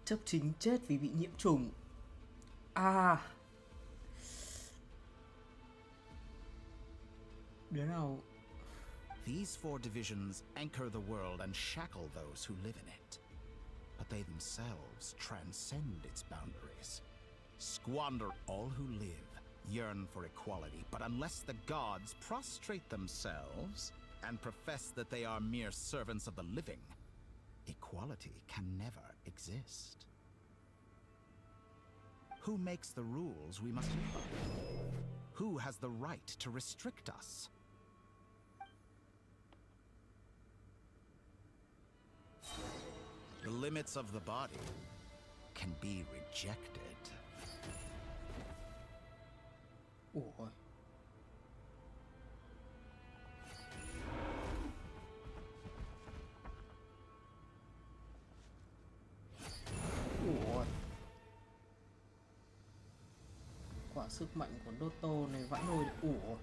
Chấp chính chết vì bị nhiễm trùng. À. Đứa nào? These four divisions anchor the world and shackle those who live in it. But they themselves transcend its boundaries. Squander all who live, yearn for equality, but unless the gods prostrate themselves and profess that they are mere servants of the living, equality can never exist. Who makes the rules we must live by? Who has the right to restrict us? The limits of the body can be rejected. Ủa. Ủa. Quả sức mạnh của Dotto này vãi nồi. Ủa.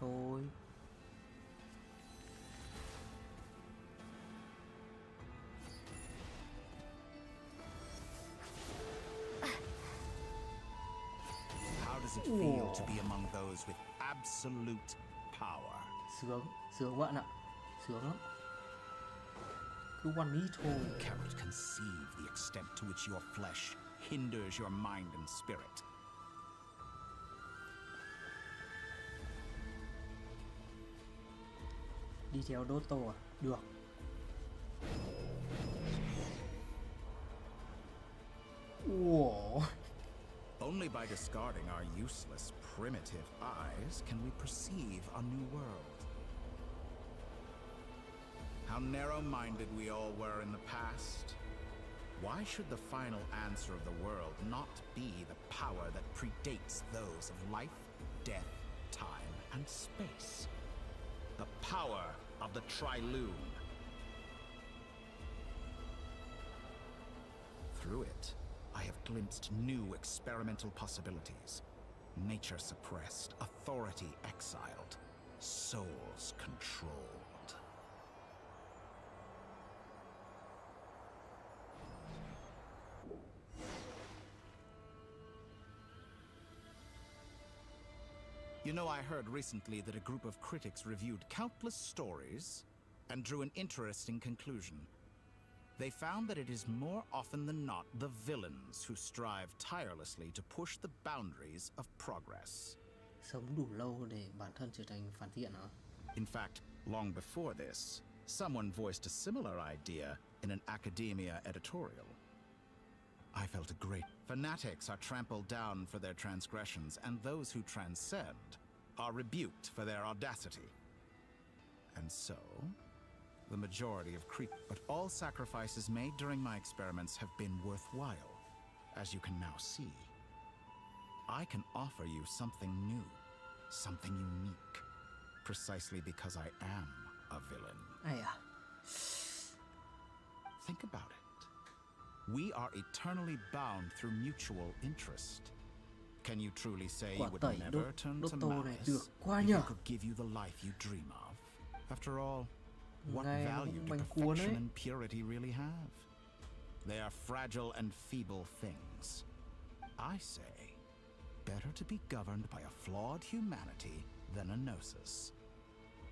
Thôi. How does it feel to be among those with absolute power? Sướng, sướng bạn ạ. sướng lắm. Cứ one hit thôi. You cannot conceive the extent to which your flesh hinders your mind and spirit. Đi theo Doto à? Được. Whoa. Only by discarding our useless, primitive eyes can we perceive a new world. How narrow-minded we all were in the past. Why should the final answer of the world not be the power that predates those of life, death, time, and space? The power of the Triloon. Through it, I have glimpsed new experimental possibilities. Nature suppressed, authority exiled, souls controlled. You know, I heard recently that a group of critics reviewed countless stories and drew an interesting conclusion. They found that it is more often than not the villains who strive tirelessly to push the boundaries of progress. Sống đủ lâu để bản thân trở thành phản diện hả? In fact, long before this, someone voiced a similar idea in an academia editorial. I felt a great... Fanatics are trampled down for their transgressions, and those who transcend are rebuked for their audacity. And so, the majority of but all sacrifices made during my experiments have been worthwhile, as you can now see. I can offer you something new, something unique, precisely because I am a villain. Think about it. We are eternally bound through mutual interest. Can you truly say you would never turn to malice if it could give you the life you dream of? After all, what value do perfection and purity really have? They are fragile and feeble things. I say, better to be governed by a flawed humanity than a gnosis.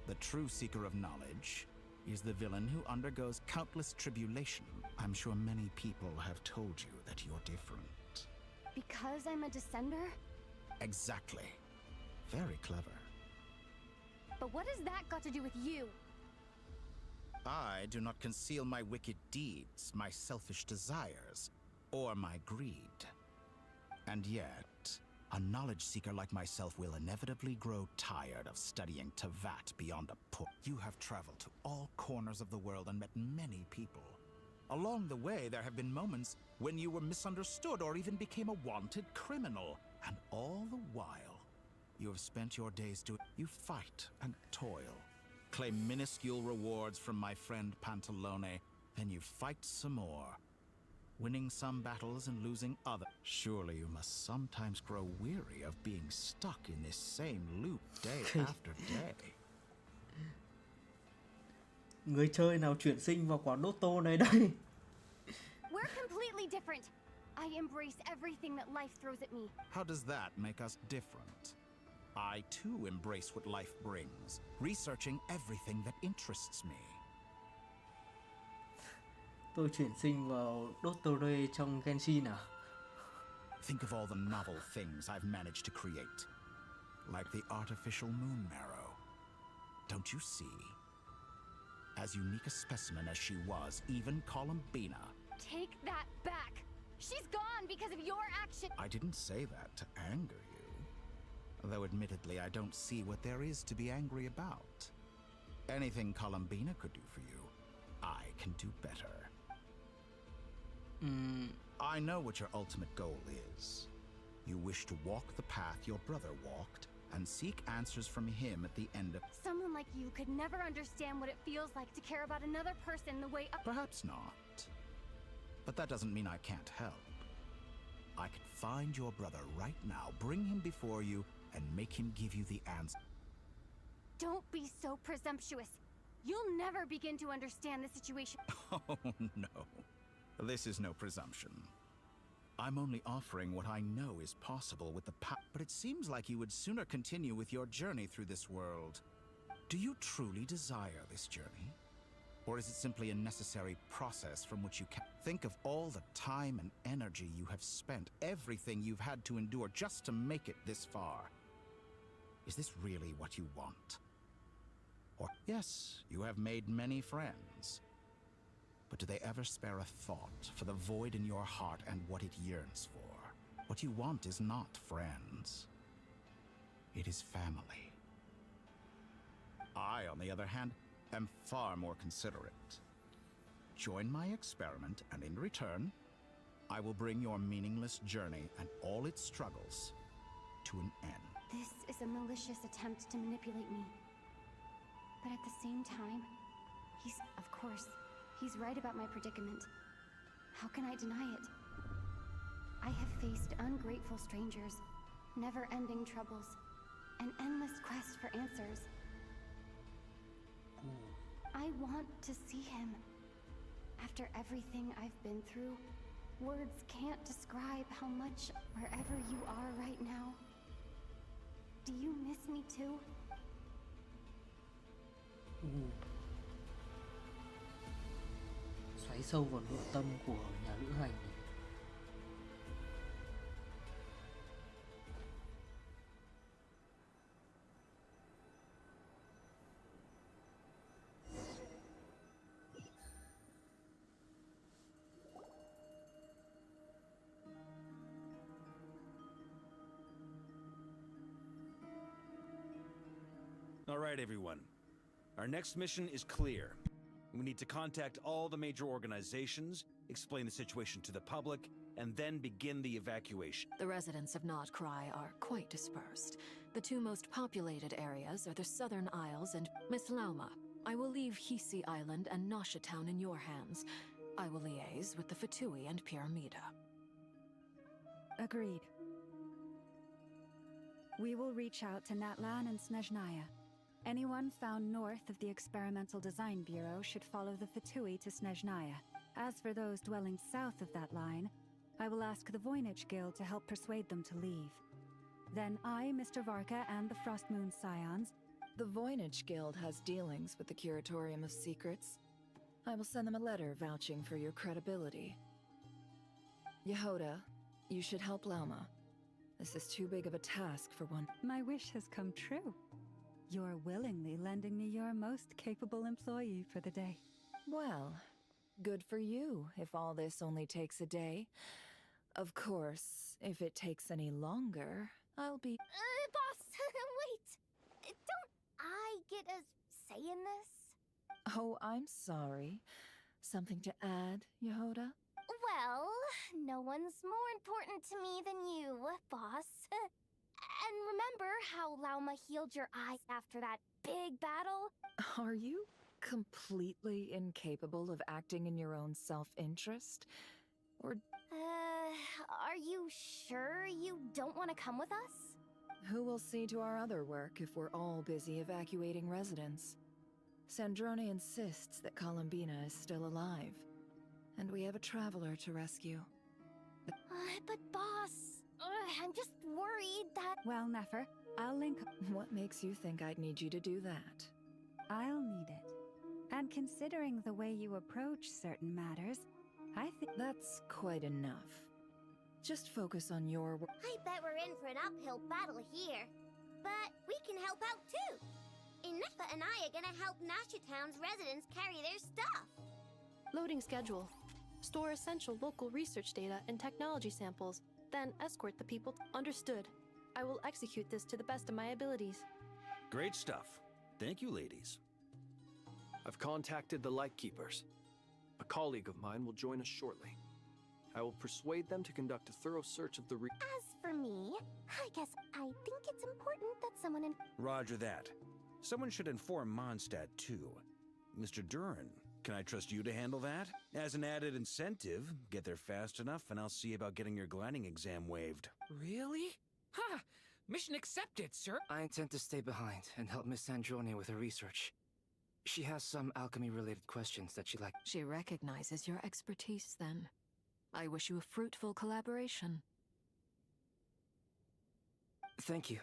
The true seeker of knowledge is the villain who undergoes countless tribulation. I'm sure many people have told you that you're different. Because I'm a descender? Exactly. Very clever. But what has that got to do with you? I do not conceal my wicked deeds, my selfish desires, or my greed. And yet, a knowledge seeker like myself will inevitably grow tired of studying Tevat beyond a put. You have traveled to all corners of the world and met many people. Along the way, there have been moments when you were misunderstood or even became a wanted criminal. And all the while, you have spent your days you fight and toil, claim minuscule rewards from my friend Pantalone, then you fight some more, winning some battles and losing others. Surely you must sometimes grow weary of being stuck in this same loop day after day. Người chơi nào chuyển sinh vào quả Dotto này đây? We're completely different. I embrace everything that life throws at me. How does that make us different? I too embrace what life brings, researching everything that interests me. Tôi chuyển sinh vào Dottore trong Genshin à? Think of all the novel things I've managed to create. Like the artificial moon marrow. Don't you see? As unique a specimen as she was, even Columbina. Take that back! She's gone because of your action! I didn't say that to anger you. Though admittedly, I don't see what there is to be angry about. Anything Columbina could do for you, I can do better. I know what your ultimate goal is. You wish to walk the path your brother walked and seek answers from him at the end of... Someone like you could never understand what it feels like to care about another person the way... Perhaps not. But that doesn't mean I can't help. I can find your brother right now, bring him before you, and make him give you the answer. Don't be so presumptuous. You'll never begin to understand the situation. Oh, no. This is no presumption. I'm only offering what I know is possible with the power. But it seems like you would sooner continue with your journey through this world. Do you truly desire this journey? Or is it simply a necessary process from which you can think of all the time and energy you have spent, everything you've had to endure just to make it this far? Is this really what you want? Or, yes, you have made many friends. But do they ever spare a thought for the void in your heart and what it yearns for? What you want is not friends. It is family. I, on the other hand, am far more considerate. Join my experiment, and in return, I will bring your meaningless journey and all its struggles to an end. This is a malicious attempt to manipulate me. But at the same time, of course, he's right about my predicament. How can I deny it? I have faced ungrateful strangers, never-ending troubles, an endless quest for answers. I want to see him. After everything I've been through, words can't describe how much, wherever you are right now. Do you miss me too? Xoáy sâu vào nội tâm của nhà lữ hành này. All right, everyone. Our next mission is clear. We need to contact all the major organizations, explain the situation to the public, and then begin the evacuation. The residents of Nodcry are quite dispersed. The two most populated areas are the Southern Isles and Miss Lauma. I will leave Hisi Island and Nasha Town in your hands. I will liaise with the Fatui and Pyramida. Agreed. We will reach out to Natlan and Snezhnaya. Anyone found north of the Experimental Design Bureau should follow the Fatui to Snezhnaya. As for those dwelling south of that line, I will ask the Voynich Guild to help persuade them to leave. Then I, Mr. Varka, and the Frostmoon Scions... The Voynich Guild has dealings with the Curatorium of Secrets. I will send them a letter vouching for your credibility. Yehoda, you should help Lauma. This is too big of a task for one. My wish has come true. You're willingly lending me your most capable employee for the day. Well, good for you, if all this only takes a day. Of course, if it takes any longer, I'll be... Boss, wait! Don't I get a say in this? Oh, I'm sorry. Something to add, Yehoda? Well, no one's more important to me than you, boss. And remember how Lauma healed your eyes after that big battle? Are you completely incapable of acting in your own self-interest? Or... are you sure you don't want to come with us? Who will see to our other work if we're all busy evacuating residents? Sandrone insists that Columbina is still alive, and we have a traveler to rescue. But boss... I'm just worried that... Well, Nefer, I'll link... What makes you think I'd need you to do that? I'll need it. And considering the way you approach certain matters, I think... That's quite enough. Just focus on your work. I bet we're in for an uphill battle here. But we can help out too. Inefa and I are gonna help Nasha Town's residents carry their stuff. Loading schedule. Store essential local research data and technology samples. Then escort the people. Understood. I will execute this to the best of my abilities. Great stuff. Thank you, ladies. I've contacted the Lightkeepers. A colleague of mine will join us shortly. I will persuade them to conduct a thorough search of the As for me, I guess I think it's important that someone in... Roger that. Someone should inform Mondstadt, too. Mr. Duran, can I trust you to handle that? As an added incentive, get there fast enough and I'll see about getting your gliding exam waived. Really? Ha! Mission accepted, sir. I intend to stay behind and help Miss Sandrone with her research. She has some alchemy-related questions that she likes. She recognizes your expertise, then. I wish you a fruitful collaboration. Thank you.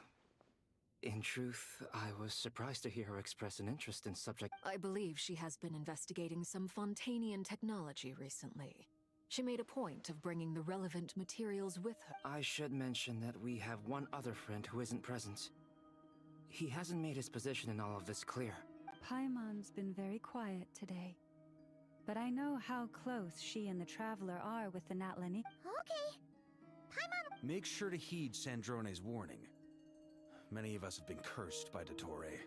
In truth, I was surprised to hear her express an interest in subject. I believe she has been investigating some Fontanian technology recently. She made a point of bringing the relevant materials with her. I should mention that we have one other friend who isn't present. He hasn't made his position in all of this clear. Paimon's been very quiet today. But I know how close she and the Traveler are with the Natlani. Okay. Paimon! Make sure to heed Sandrone's warning. Many of us have been cursed by Dottore.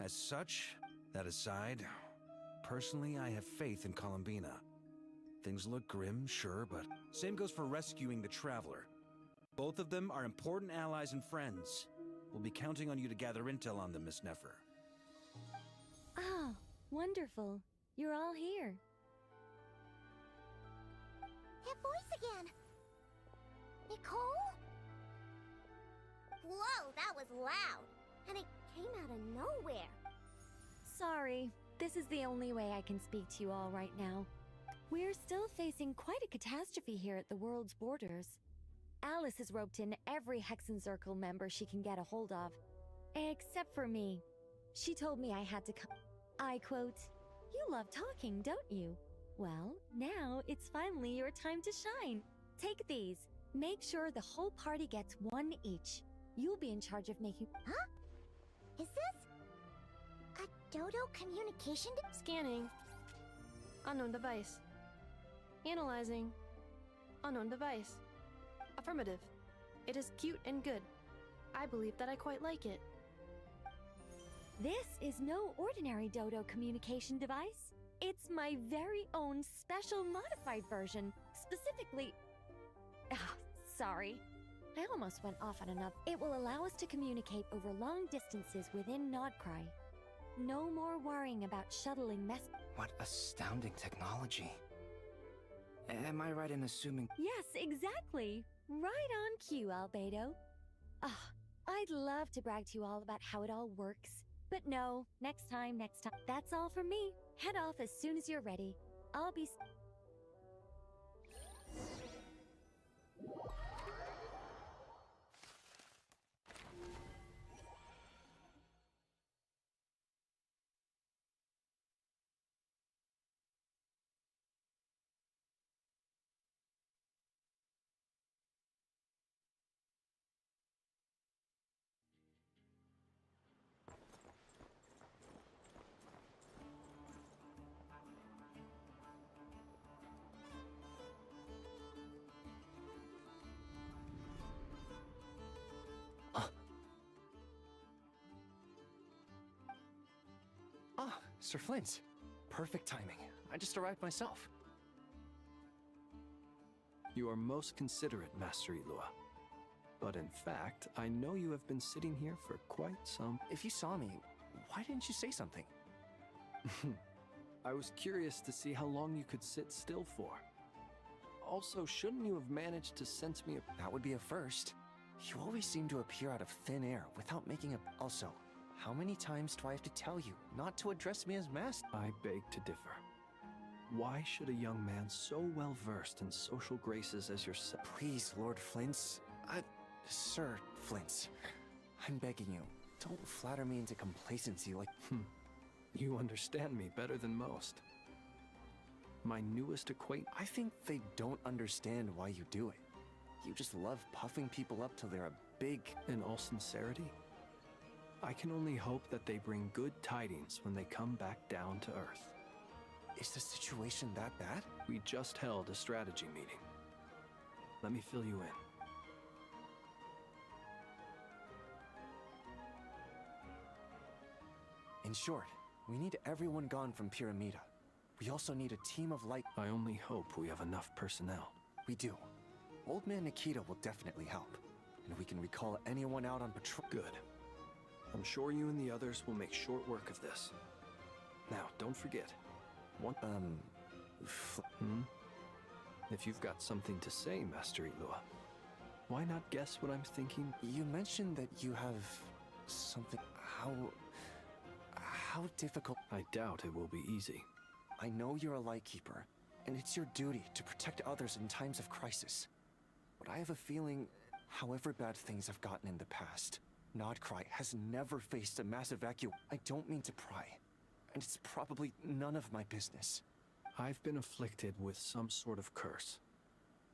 As such, that aside, personally I have faith in Columbina. Things look grim, sure, but same goes for rescuing the Traveler. Both of them are important allies and friends. We'll be counting on you to gather intel on them, Miss Nefer. Oh, wonderful. You're all here. That voice again! Nicole? Whoa, that was loud! And it came out of nowhere. Sorry, this is the only way I can speak to you all right now. We're still facing quite a catastrophe here at the world's borders. Alice has roped in every Hexencircle member she can get a hold of. Except for me. She told me I had to come. I quote, "You love talking, don't you? Well, now it's finally your time to shine. Take these. Make sure the whole party gets one each. You'll be in charge of making..." Huh? Is this a Dodo communication? Scanning. Unknown device. Analyzing. Unknown device. Affirmative. It is cute and good. I believe that I quite like it. This is no ordinary Dodo communication device. It's my very own special modified version, specifically... sorry. I almost went off on another. It will allow us to communicate over long distances within Nodcry. No more worrying about shuttling mess... What astounding technology. Am I right in assuming... Yes, exactly. Right on cue, Albedo. I'd love to brag to you all about how it all works. But no, next time. That's all from me. Head off as soon as you're ready. I'll be... Sir Flint. Perfect timing. I just arrived myself. You are most considerate, Master Ilua. But in fact, I know you have been sitting here for quite some... If you saw me, why didn't you say something? I was curious to see how long you could sit still for. Also, shouldn't you have managed to sense me a... That would be a first. You always seem to appear out of thin air without making a... Also, how many times do I have to tell you not to address me as master? I beg to differ. Why should a young man so well versed in social graces as yourself... Please, Lord Flint. Sir Flint. I'm begging you, don't flatter me into complacency like... You understand me better than most. My newest acquaintance... I think they don't understand why you do it. You just love puffing people up till they're a big... In all sincerity, I can only hope that they bring good tidings when they come back down to Earth. Is the situation that bad? We just held a strategy meeting. Let me fill you in. In short, we need everyone gone from Pyramida. We also need a team of light... I only hope we have enough personnel. We do. Old Man Nikita will definitely help. And we can recall anyone out on patrol... Good. I'm sure you and the others will make short work of this. Now, don't forget. If you've got something to say, Master Ilua, why not guess what I'm thinking? You mentioned that you have something... How difficult... I doubt it will be easy. I know you're a Lightkeeper, and it's your duty to protect others in times of crisis. But I have a feeling, however bad things have gotten in the past, Nodcry has never faced a mass evacuation. I don't mean to pry, and it's probably none of my business. I've been afflicted with some sort of curse,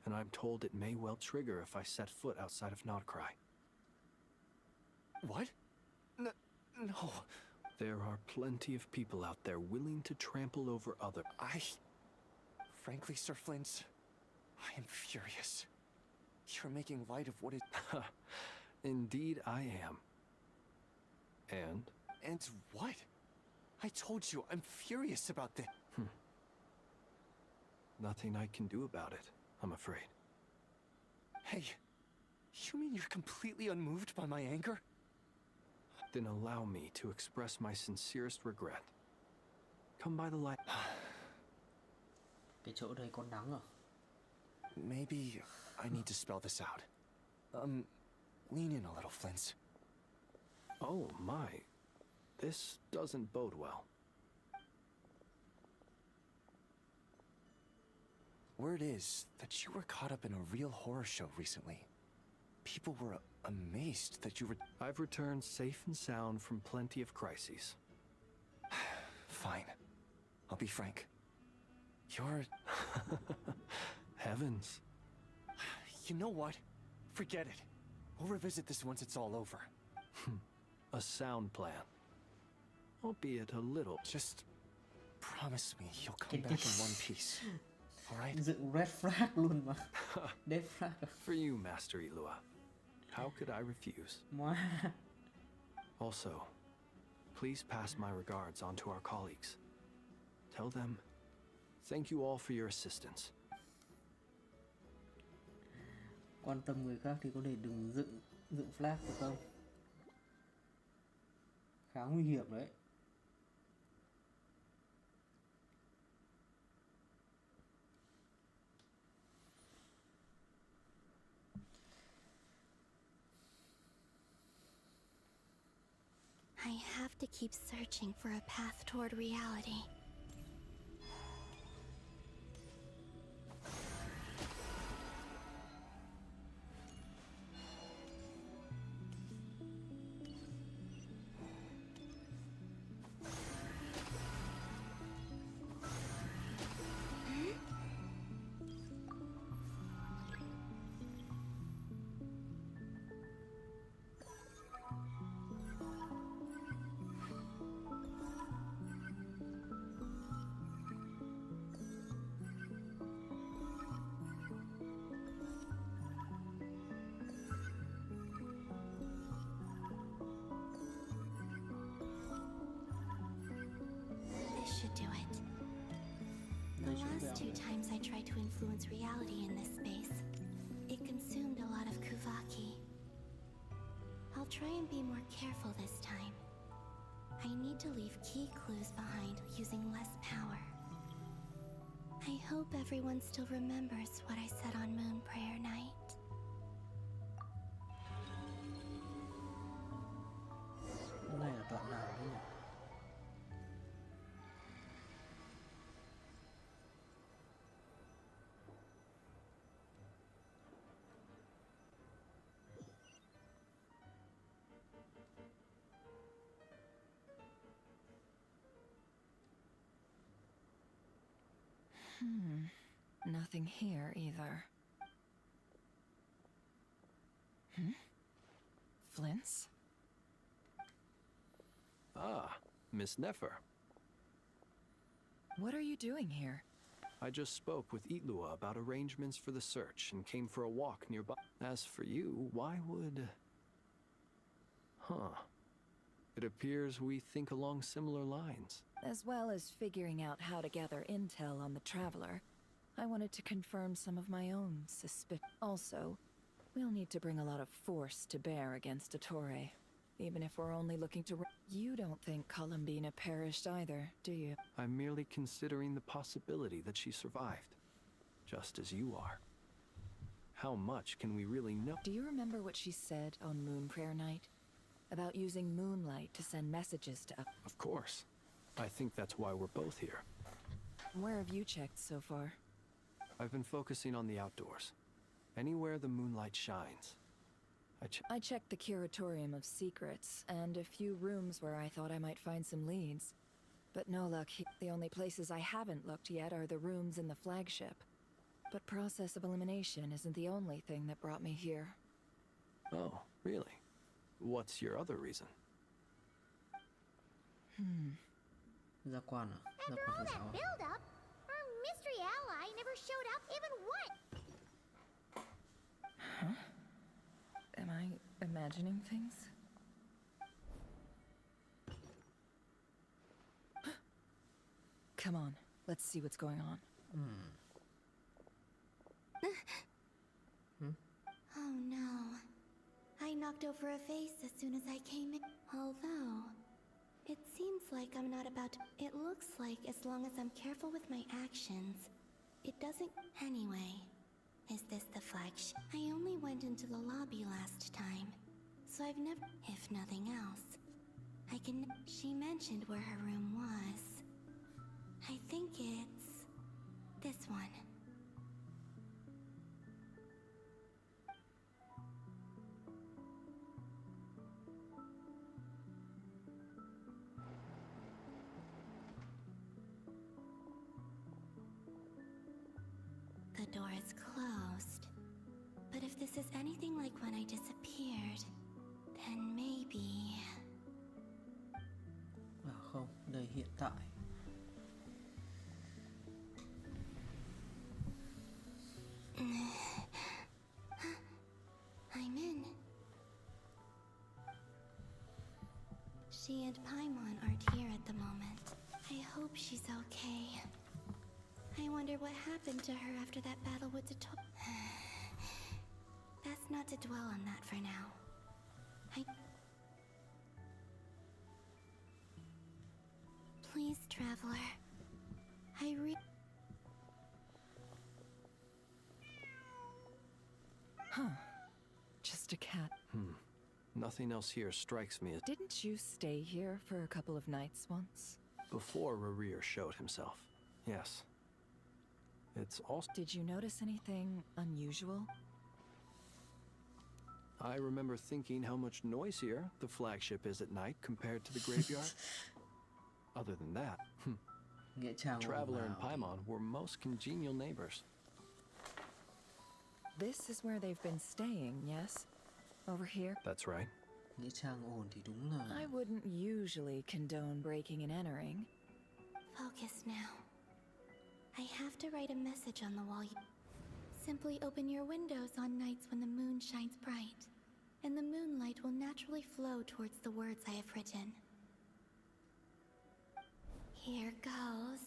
and I'm told it may well trigger if I set foot outside of Nodcry. What? No. There are plenty of people out there willing to trample over other. Frankly, Sir Flint, I am furious. You're making light of what is... Indeed I am. And? And what? I told you, I'm furious about this. Nothing I can do about it, I'm afraid. Hey, you mean you're completely unmoved by my anger? Then allow me to express my sincerest regret. Come by the light. Cái chỗ đây có nắng à? Maybe I need to spell this out. Lean in a little, Flint. Oh my. This doesn't bode well. Word is that you were caught up in a real horror show recently. People were amazed that you were... I've returned safe and sound from plenty of crises. Fine. I'll be frank. You're... Heavens. You know what? Forget it. We'll revisit this once it's all over. A sound plan. Albeit a little. Just promise me you'll come back in one piece. Alright? Dựng red flag luôn mà. Dead flag. For you, Master Ilua. How could I refuse? Also, please pass my regards on to our colleagues. Tell them, thank you all for your assistance. Quan tâm người khác thì có thể đừng dựng flag được không? Khá nguy hiểm đấy. I have to keep searching for a path toward reality. Should do it. The last 2 times I tried to influence reality in this space, it consumed a lot of Kuvaki. I'll try and be more careful this time. I need to leave key clues behind using less power. I hope everyone still remembers what I said on Moon Prayer Night. Cái này là đoạn nào đấy nhỉ? Nothing here either. Flint's? Ah, Miss Nefer. What are you doing here? I just spoke with Itlua about arrangements for the search and came for a walk nearby. As for you, why would... It appears we think along similar lines. As well as figuring out how to gather intel on the Traveler, I wanted to confirm some of my own suspicions. Also, we'll need to bring a lot of force to bear against Dottore, even if we're only looking to... You don't think Columbina perished either, do you? I'm merely considering the possibility that she survived, just as you are. How much can we really know? Do you remember what she said on Moon Prayer Night? About using moonlight to send messages to... Of course. I think that's why we're both here. Where have you checked so far? I've been focusing on the outdoors. Anywhere the moonlight shines. I checked the Curatorium of Secrets, and a few rooms where I thought I might find some leads. But no luck. The only places I haven't looked yet are the rooms in the flagship. But process of elimination isn't the only thing that brought me here. Oh, really? What's your other reason? Gia quan à? Gia After quan all thứ that sáu à? build-up, our mystery ally never showed up even once. Huh? Am I imagining things? Come on, let's see what's going on. Oh no. I knocked over a vase as soon as I came in. Although, it seems like I'm not about to. It looks like as long as I'm careful with my actions, it doesn't. Anyway, is this the flagship? I only went into the lobby last time, so I've never. If nothing else, I can. She mentioned where her room was. I think it's this one. The door is closed. But if this is anything like when I disappeared, then maybe... À không, đây hiện tại. I'm in. She and Paimon aren't here at the moment. I hope she's okay. I wonder what happened to her after that battle with the Best not to dwell on that for now. Please, traveler. Huh. Just a cat. Nothing else here strikes me as... Didn't you stay here for a couple of nights once? Before Reup showed himself, yes. It's also... Did you notice anything unusual? I remember thinking how much noisier the flagship is at night compared to the graveyard. Other than that, Traveler and Paimon were most congenial neighbors. This is where they've been staying, yes? Over here? That's right. Nghĩa trang ổn thì đúng là... I wouldn't usually condone breaking and entering. Focus now. I have to write a message on the wall. Simply open your windows on nights when the moon shines bright, and the moonlight will naturally flow towards the words I have written. Here goes.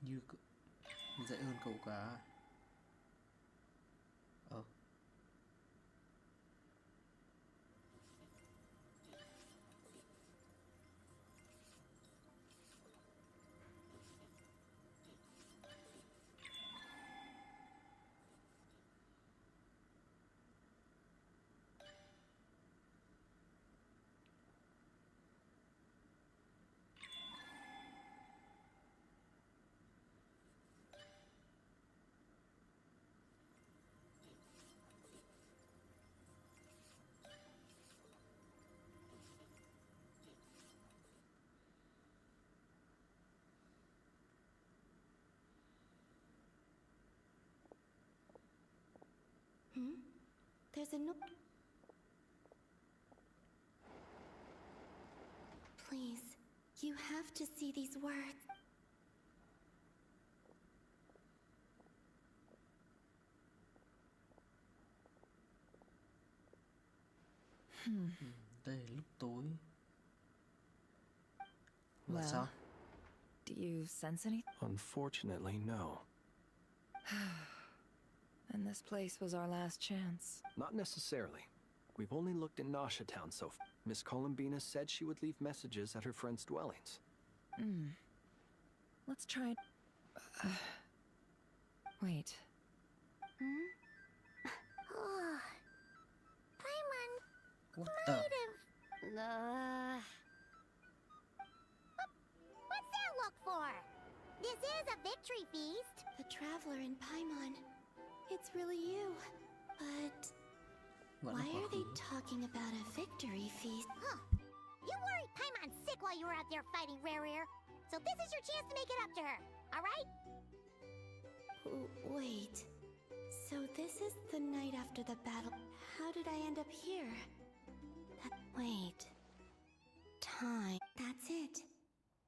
Như dễ hơn cậu cá. There's a note. Please, you have to see these words. Đây là lúc tối. Well, sao? Do you sense anything? Unfortunately, no. And this place was our last chance. Not necessarily. We've only looked in Nasha Town so far. Miss Columbina said she would leave messages at her friends' dwellings. Let's try it. Wait. Paimon, What the? What's that look for? This is a victory feast. The traveler in Paimon. It's really you. But why are they talking about a victory feast? Huh. You worried Paimon sick while you were out there fighting Reup. So this is your chance to make it up to her. All right? Wait. So this is the night after the battle. How did I end up here? Wait. Time. That's it.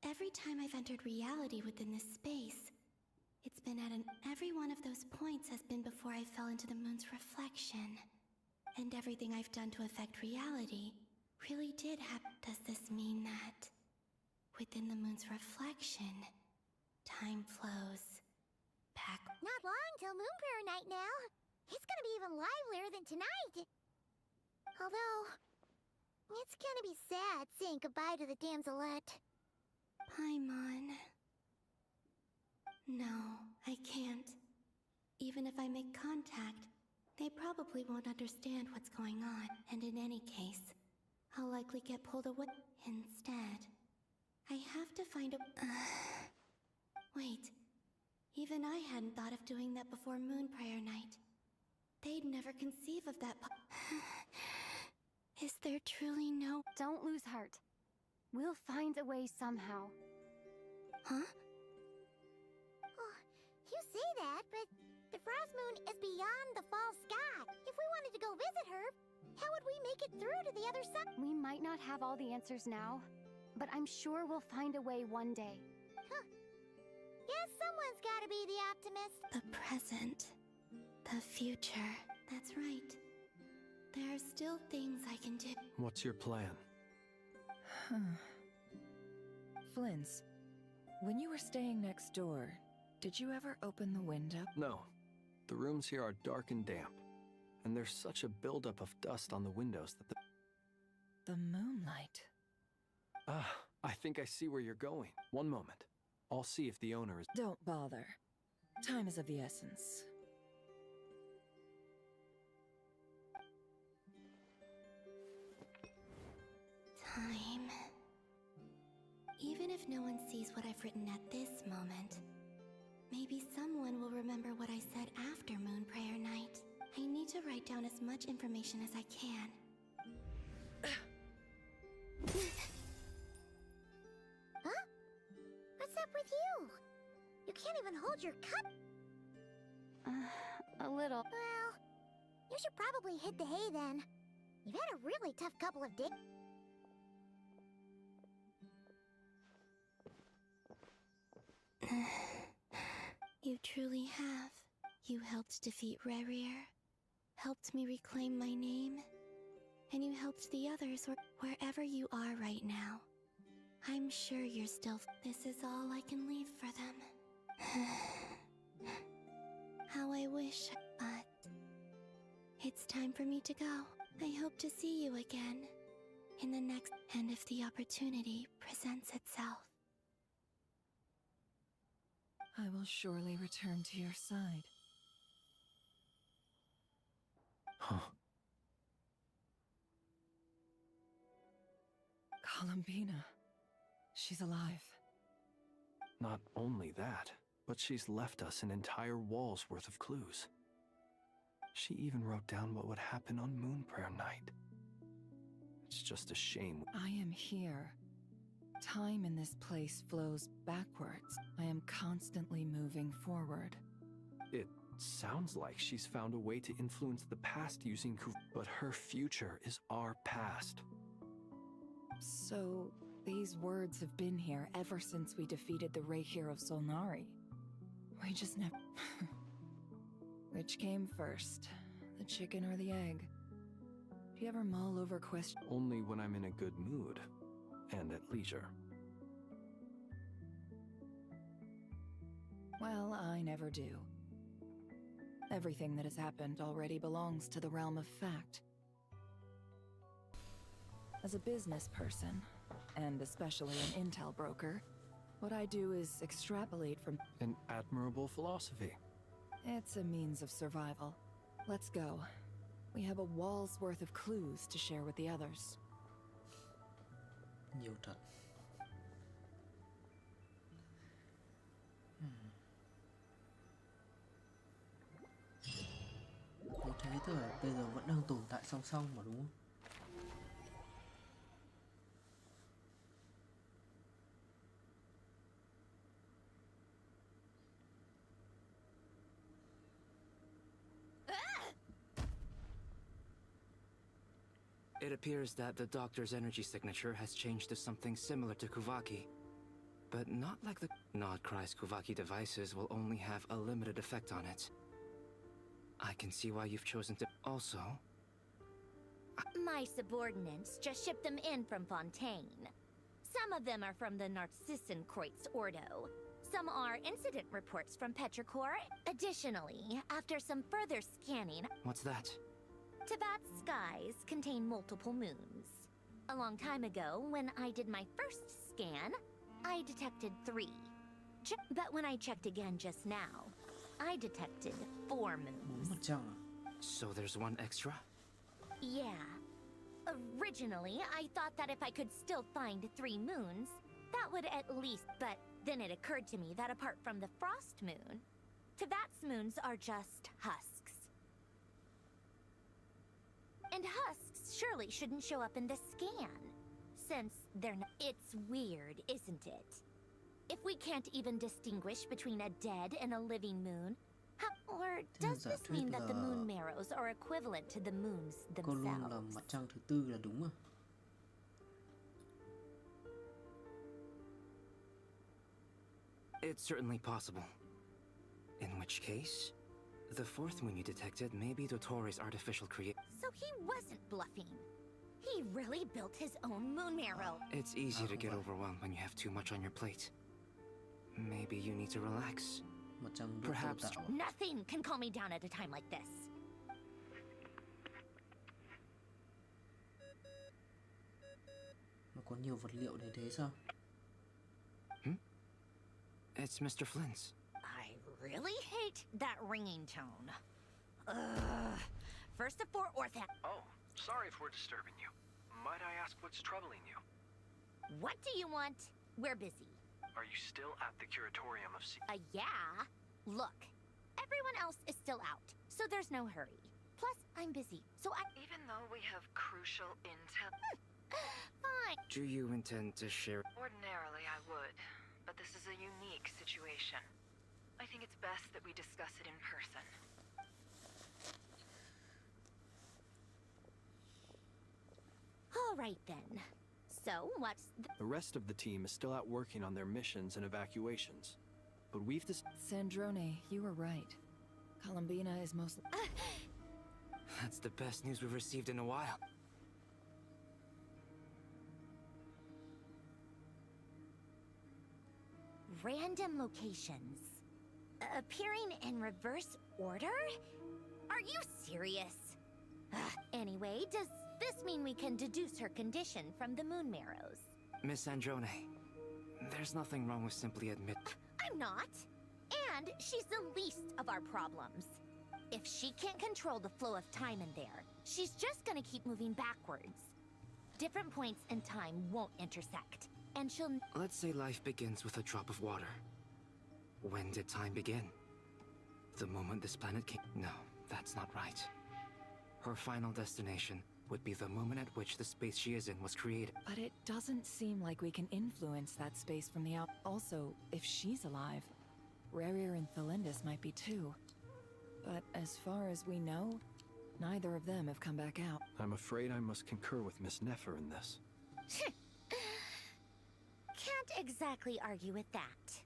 Every time I've entered reality within this space, it's been at every one of those points has been before I fell into the moon's reflection. And everything I've done to affect reality really did happen. Does this mean that within the moon's reflection, time flows back? Not long till Moon Prayer Night now. It's gonna be even livelier than tonight. Although, it's gonna be sad saying goodbye to the damselette. Paimon. No, I can't. Even if I make contact, they probably won't understand what's going on. And in any case, I'll likely get pulled away. Instead, I have to find a... Wait. Even I hadn't thought of doing that before Moon Prayer Night. They'd never conceive of that. Is there truly no... Don't lose heart. We'll find a way somehow. Huh? Oh, you say that, but the Frost Moon is beyond the fall sky. If we wanted to go visit her, how would we make it through to the other side? We might not have all the answers now, but I'm sure we'll find a way one day. Huh. Guess someone's gotta be the optimist. The present. The future. That's right. There are still things I can do. What's your plan? Flins, when you were staying next door, did you ever open the window? No. The rooms here are dark and damp, and there's such a buildup of dust on the windows that the moonlight. I think I see where you're going. One moment. I'll see if the owner is... Don't bother. Time is of the essence. Time. Even if no one sees what I've written at this moment, maybe someone will remember what I said after Moon Prayer Night. I need to write down as much information as I can. Huh? What's up with you? You can't even hold your cup. A little. Well, you should probably hit the hay then. You've had a really tough couple of days. You truly have. You helped defeat Reup, helped me reclaim my name, and you helped the others wherever you are right now. I'm sure you're still... This is all I can leave for them. How I wish, but... It's time for me to go. I hope to see you again in the next... And if the opportunity presents itself. I will surely return to your side. Huh. Columbina. She's alive. Not only that, but she's left us an entire wall's worth of clues. She even wrote down what would happen on Moon Prayer Night. It's just a shame. I am here. Time in this place flows backwards. I am constantly moving forward. It sounds like she's found a way to influence the past using but her future is our past. So, these words have been here ever since we defeated the Reikir of Solnari. We just never... Which came first? The chicken or the egg? Do you ever mull over questions? Only when I'm in a good mood. And at leisure. Well, I never do. Everything that has happened already belongs to the realm of fact. As a business person, and especially an intel broker, what I do is extrapolate from... An admirable philosophy. It's a means of survival. Let's go. We have a wall's worth of clues to share with the others. Nhiều thật. Nếu thế thì bây giờ vẫn đang tồn tại song song mà đúng không? It appears that the doctor's energy signature has changed to something similar to Kuvaki. But not like the Nodcry's Kuvaki devices will only have a limited effect on it. I can see why you've chosen to... Also... My subordinates just shipped them in from Fontaine. Some of them are from the Narcissenkreuz Ordo. Some are incident reports from Petrichor. Additionally, after some further scanning... What's that? Teyvat's skies contain multiple moons. A long time ago, when I did my first scan, I detected 3. But when I checked again just now, I detected 4 moons. So there's one extra? Yeah. Originally, I thought that if I could still find 3 moons, that would at least... But then it occurred to me that apart from the frost moon, Teyvat's moons are just husks. And husks surely shouldn't show up in the scan, since they're not... It's weird, isn't it? If we can't even distinguish between a dead and a living moon, or does this mean that the moon marrows are equivalent to the moons themselves? Là mặt trăng thứ 4 là đúng à? It's certainly possible. In which case, the 4th moon you detected may be Dottore artificial creation. So he wasn't bluffing. He really built his own moon marrow. It's easy to get overwhelmed when you have too much on your plate. Maybe you need to relax. Perhaps... Nothing can calm me down at a time like this. Mà có nhiều vật liệu đến thế sao? It's Mr. Flynn's. I really hate that ringing tone. First of 4 ortho... Oh, sorry if we're disturbing you. Might I ask what's troubling you? What do you want? We're busy. Are you still at the Curatorium of Sea? Yeah. Look, everyone else is still out, so there's no hurry. Plus, I'm busy, so I... Even though we have crucial intel... Fine. Do you intend to share... Ordinarily, I would, but this is a unique situation. I think it's best that we discuss it in person. All right, then. So, what's The rest of the team is still out working on their missions and evacuations. But we've Sandrone, you were right. Columbina is most... That's the best news we've received in a while. Random locations. Appearing in reverse order? Are you serious? Anyway, does this mean we can deduce her condition from the moon marrows? Miss Sandrone, there's nothing wrong with simply admit... I'm not. And she's the least of our problems. If she can't control the flow of time in there, she's just gonna keep moving backwards. Different points in time won't intersect, and she'll... Let's say life begins with a drop of water. When did time begin? The moment this planet came... No, that's not right. Her final destination would be the moment at which the space she is in was created. But it doesn't seem like we can influence that space from the out... Also, if she's alive, Rerir and Thelindis might be too. But as far as we know, neither of them have come back out. I'm afraid I must concur with Miss Nefer in this. Can't exactly argue with that.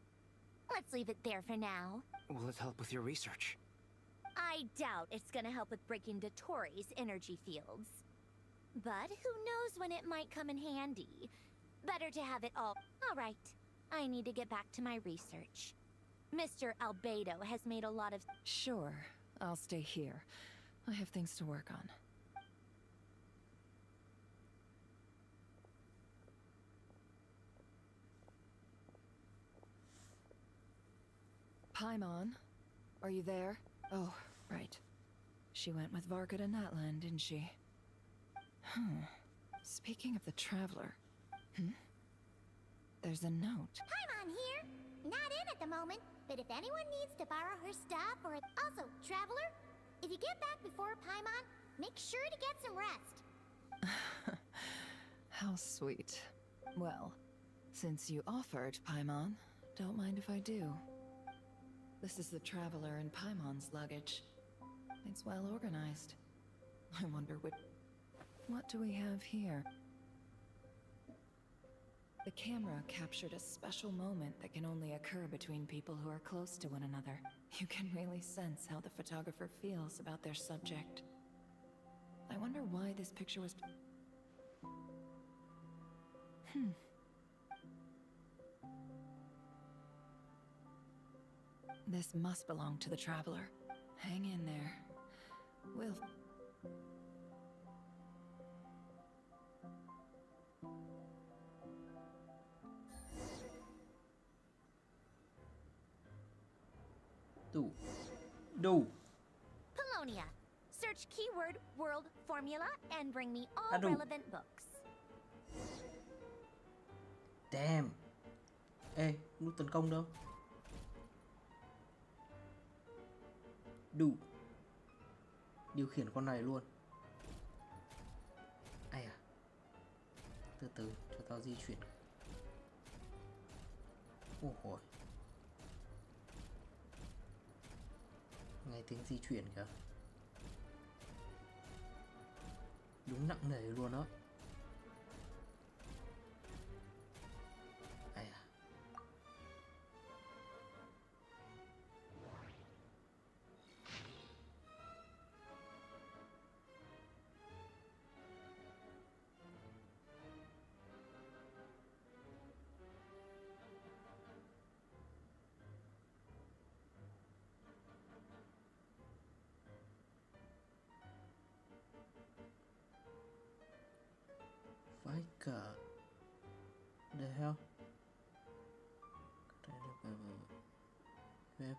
Let's leave it there for now. Will it help with your research? I doubt it's gonna help with breaking Dottori's energy fields. But who knows when it might come in handy. Better to have it all... Alright, I need to get back to my research. Mr. Albedo has made a lot of... Sure, I'll stay here. I have things to work on. Paimon, are you there? Oh, right. She went with Varka to Natlan, didn't she? Speaking of the Traveler... There's a note. Paimon here. Not in at the moment, but if anyone needs to borrow her stuff or... Also, Traveler, if you get back before Paimon, make sure to get some rest. How sweet. Well, since you offered, Paimon, don't mind if I do. This is the Traveler and Paimon's luggage. It's well organized. I wonder what do we have here? The camera captured a special moment that can only occur between people who are close to one another. You can really sense how the photographer feels about their subject. I wonder why this picture was... This must belong to the Traveler. Hang in there. We'll... Đủ. Polonia. Search keyword world formula and bring me all relevant books. Damn. Ê, nút tấn công đâu? Đủ. Điều khiển con này luôn. Ai à? Từ từ cho tao di chuyển. Ôi hồi. Nghe tiếng di chuyển kìa. Đúng nặng nề luôn đó. Ai à. Vãi cả. The hell? Web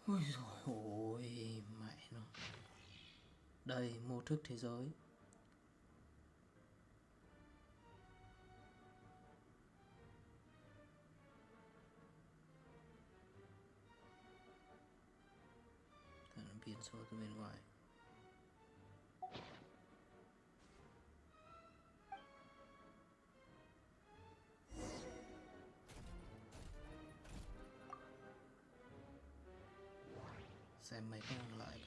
Ôi dồi ôi, mẹ nó. Đây, mô thức thế giới. Biển số từ bên ngoài. Xem mấy con còn lại.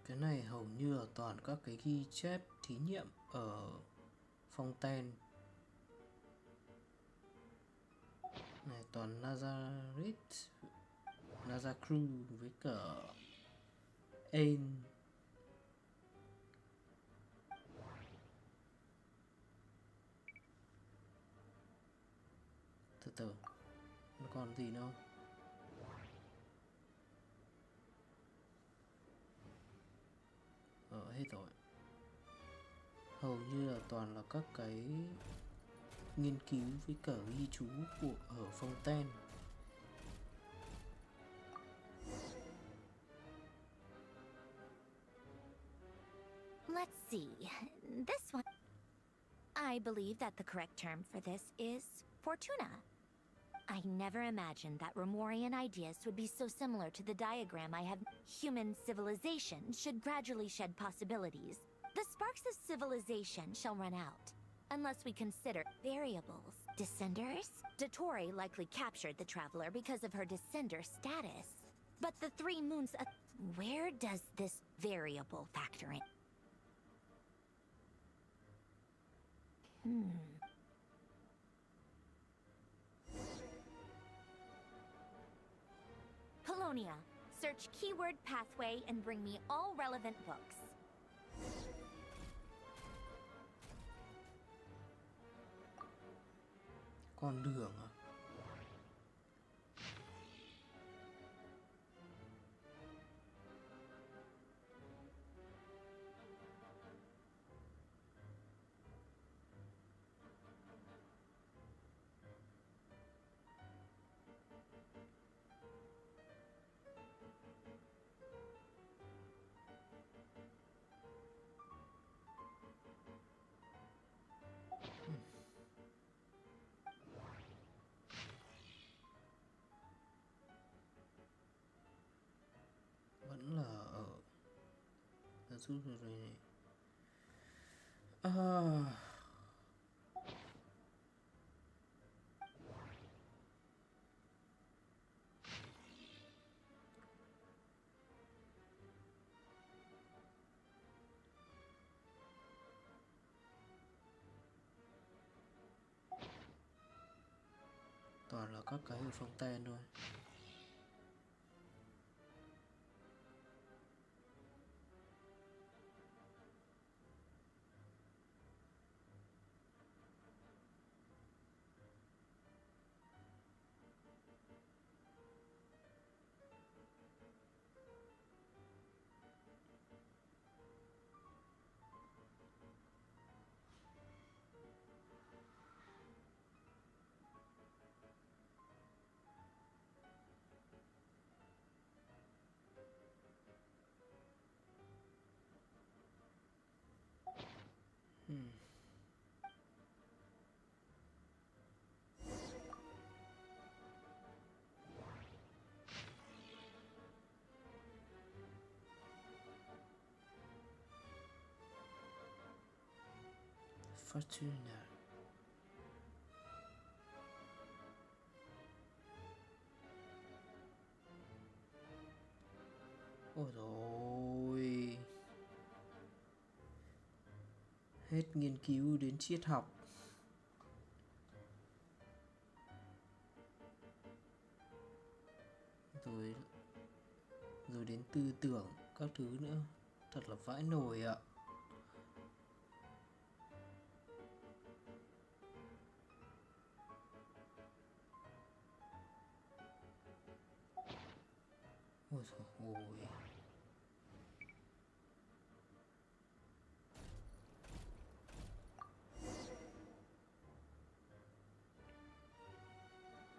Cái này hầu như là toàn các cái ghi chép thí nghiệm ở Fontaine. Này toàn Nazareth, Nazacru với cả Ain. Từ từ, nó còn gì nữa không? Hết rồi. Hầu như là toàn là các cái nghiên cứu với cả ghi chú của ở Fontaine. Let's see. This one. I believe that the correct term for this is Fortuna. I never imagined that Remorian ideas would be so similar to the diagram I have. Human civilization should gradually shed possibilities. The sparks of civilization shall run out, unless we consider variables. Descenders? Dottore likely captured the traveler because of her descender status. But the 3 moons... where does this variable factor in? Colonia. Search keyword pathway and bring me all relevant books. Con đường à? Vẫn là ở rút rồi này. Toàn là các cái ở Fontaine thôi. Fortuna. Ôi rồi. hết nghiên cứu đến triết học. Rồi đến tư tưởng các thứ nữa. Thật là vãi nồi ạ. Ôi trời ơi.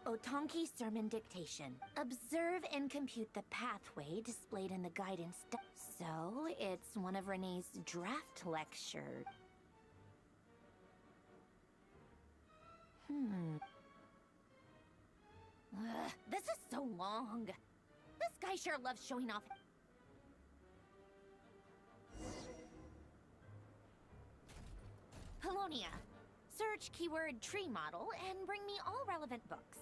Otonki Sermon Dictation. Observe and compute the pathway displayed in the guidance. So, it's one of Renee's draft lectures. This is so long. This guy sure loves showing off. Polonia. Search keyword tree model and bring me all relevant books.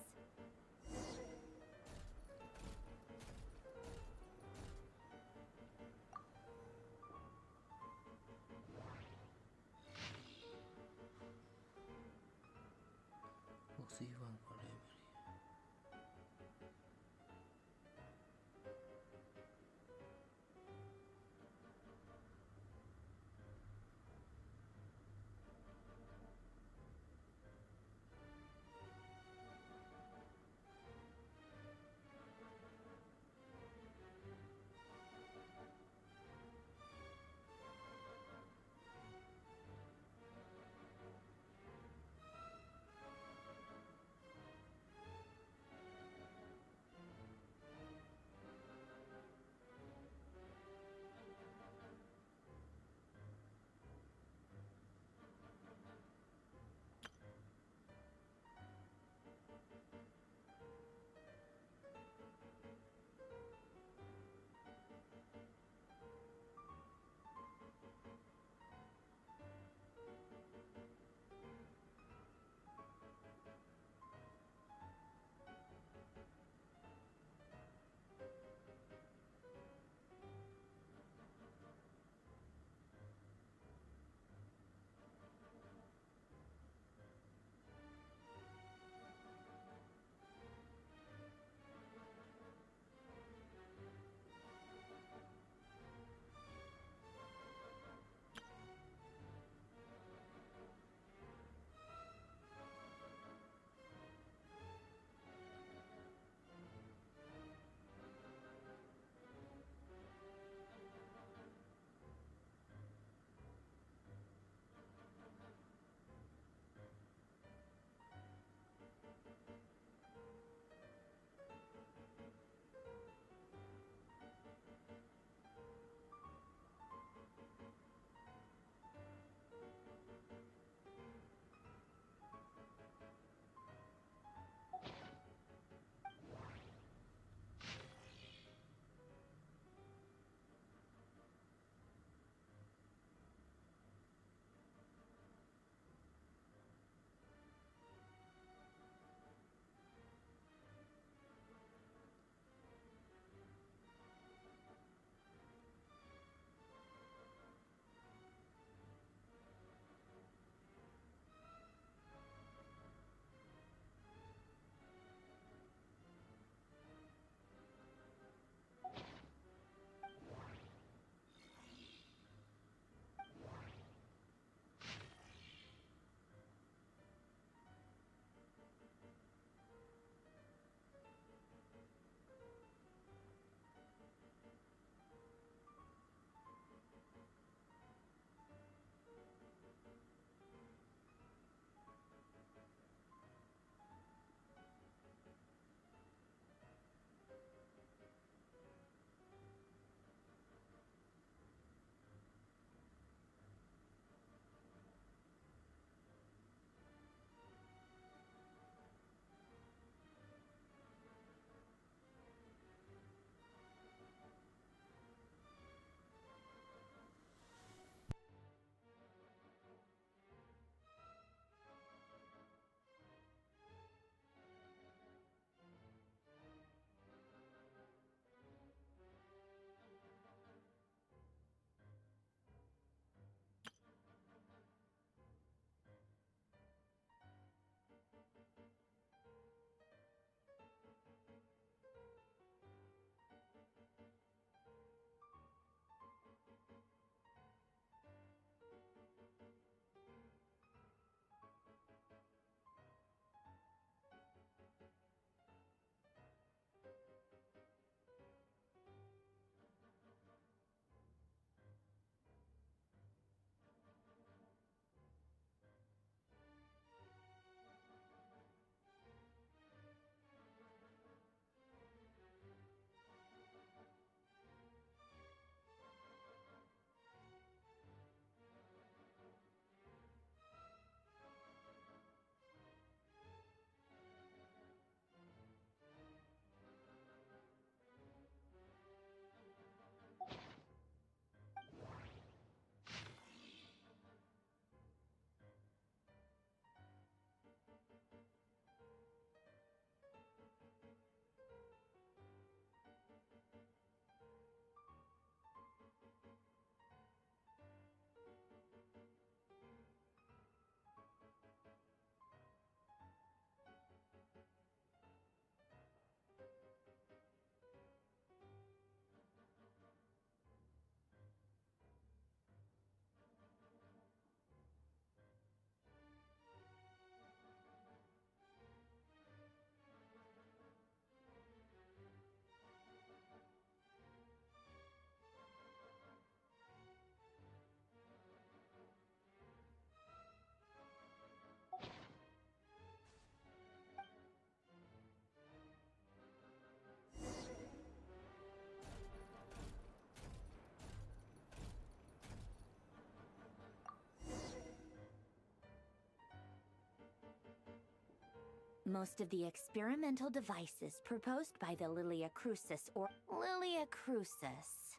most of the experimental devices proposed by the Lilia Crucis or Lilia Crucis.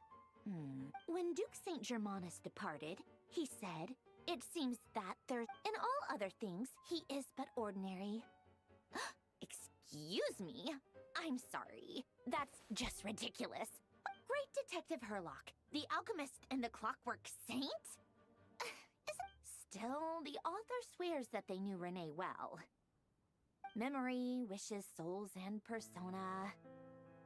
When Duke St. Germanus departed, he said, "It seems that there, in all other things, he is but ordinary." Excuse me? I'm sorry. That's just ridiculous. Great Detective Herlock, the alchemist and the clockwork saint? Still, the author swears that they knew Renee well. Memory, wishes, souls, and persona.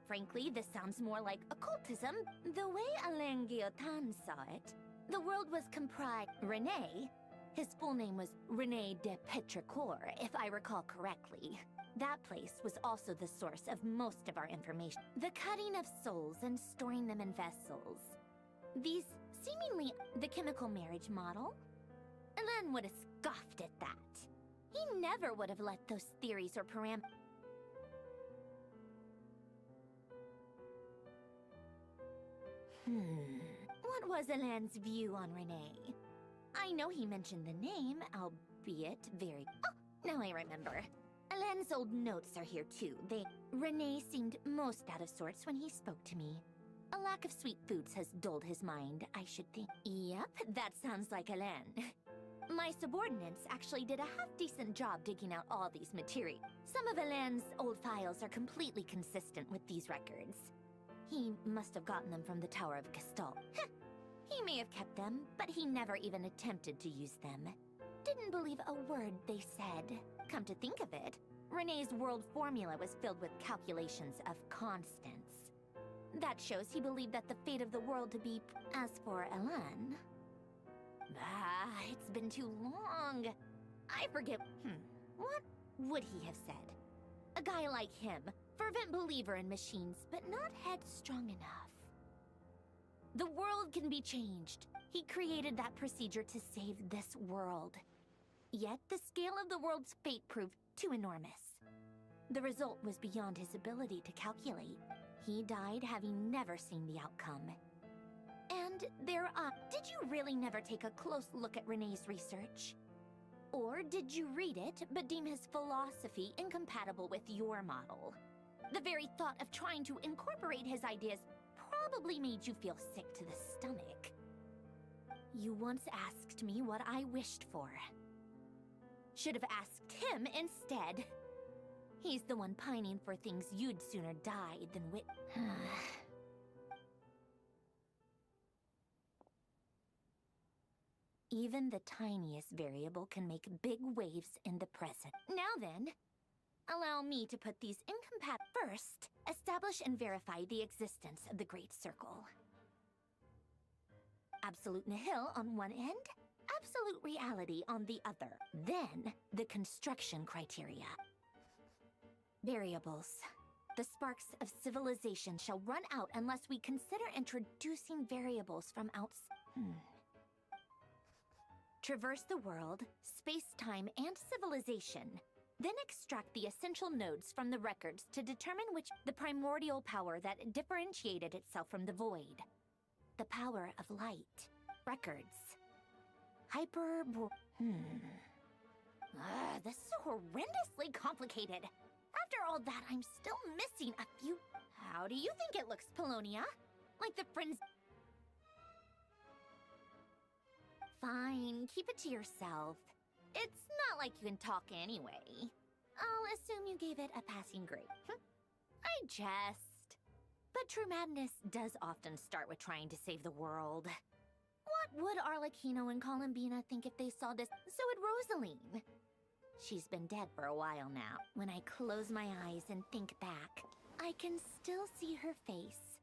Frankly, this sounds more like occultism. The way Alain Guillotin saw it, the world was comprised. Renee, his full name was Renee de Petrichor, if I recall correctly. That place was also the source of most of our information. The cutting of souls and storing them in vessels. These seemingly the chemical marriage model. Alain would have scoffed at that. He never would have let those theories or parameters. What was Alain's view on Renee? I know he mentioned the name, albeit very... Oh, now I remember. Alain's old notes are here too. Renee seemed most out of sorts when he spoke to me. A lack of sweet foods has dulled his mind, I should think. Yep, that sounds like Alain. My subordinates actually did a half-decent job digging out all these materials. Some of Alain's old files are completely consistent with these records. He must have gotten them from the Tower of Gestalt. He may have kept them, but he never even attempted to use them. Didn't believe a word they said. Come to think of it, Renee's world formula was filled with calculations of constants. That shows he believed that the fate of the world to be... As for Alain... it's been too long. I forget... What would he have said? A guy like him, fervent believer in machines, but not headstrong enough. The world can be changed. He created that procedure to save this world. Yet the scale of the world's fate proved too enormous. The result was beyond his ability to calculate. He died having never seen the outcome. And there are... Did you really never take a close look at Renee's research? Or did you read it, but deem his philosophy incompatible with your model? The very thought of trying to incorporate his ideas probably made you feel sick to the stomach. You once asked me what I wished for. Should have asked him instead. He's the one pining for things you'd sooner die than wit... Even the tiniest variable can make big waves in the present. Now then, allow me to put these incompatible... First, establish and verify the existence of the Great Circle. Absolute nihil on one end, absolute reality on the other. Then, the construction criteria. Variables. The sparks of civilization shall run out unless we consider introducing variables from outside. Traverse the world, space-time, and civilization. Then extract the essential nodes from the records to determine which the primordial power that differentiated itself from the void. The power of light. Records. This is horrendously complicated. After all that, I'm still missing a few... How do you think it looks, Polonia? Like the friends... Fine, keep it to yourself. It's not like you can talk anyway. I'll assume you gave it a passing grade. I jest. But true madness does often start with trying to save the world. What would Arlecchino and Columbina think if they saw this? So would Rosaline. She's been dead for a while now. When I close my eyes and think back, I can still see her face.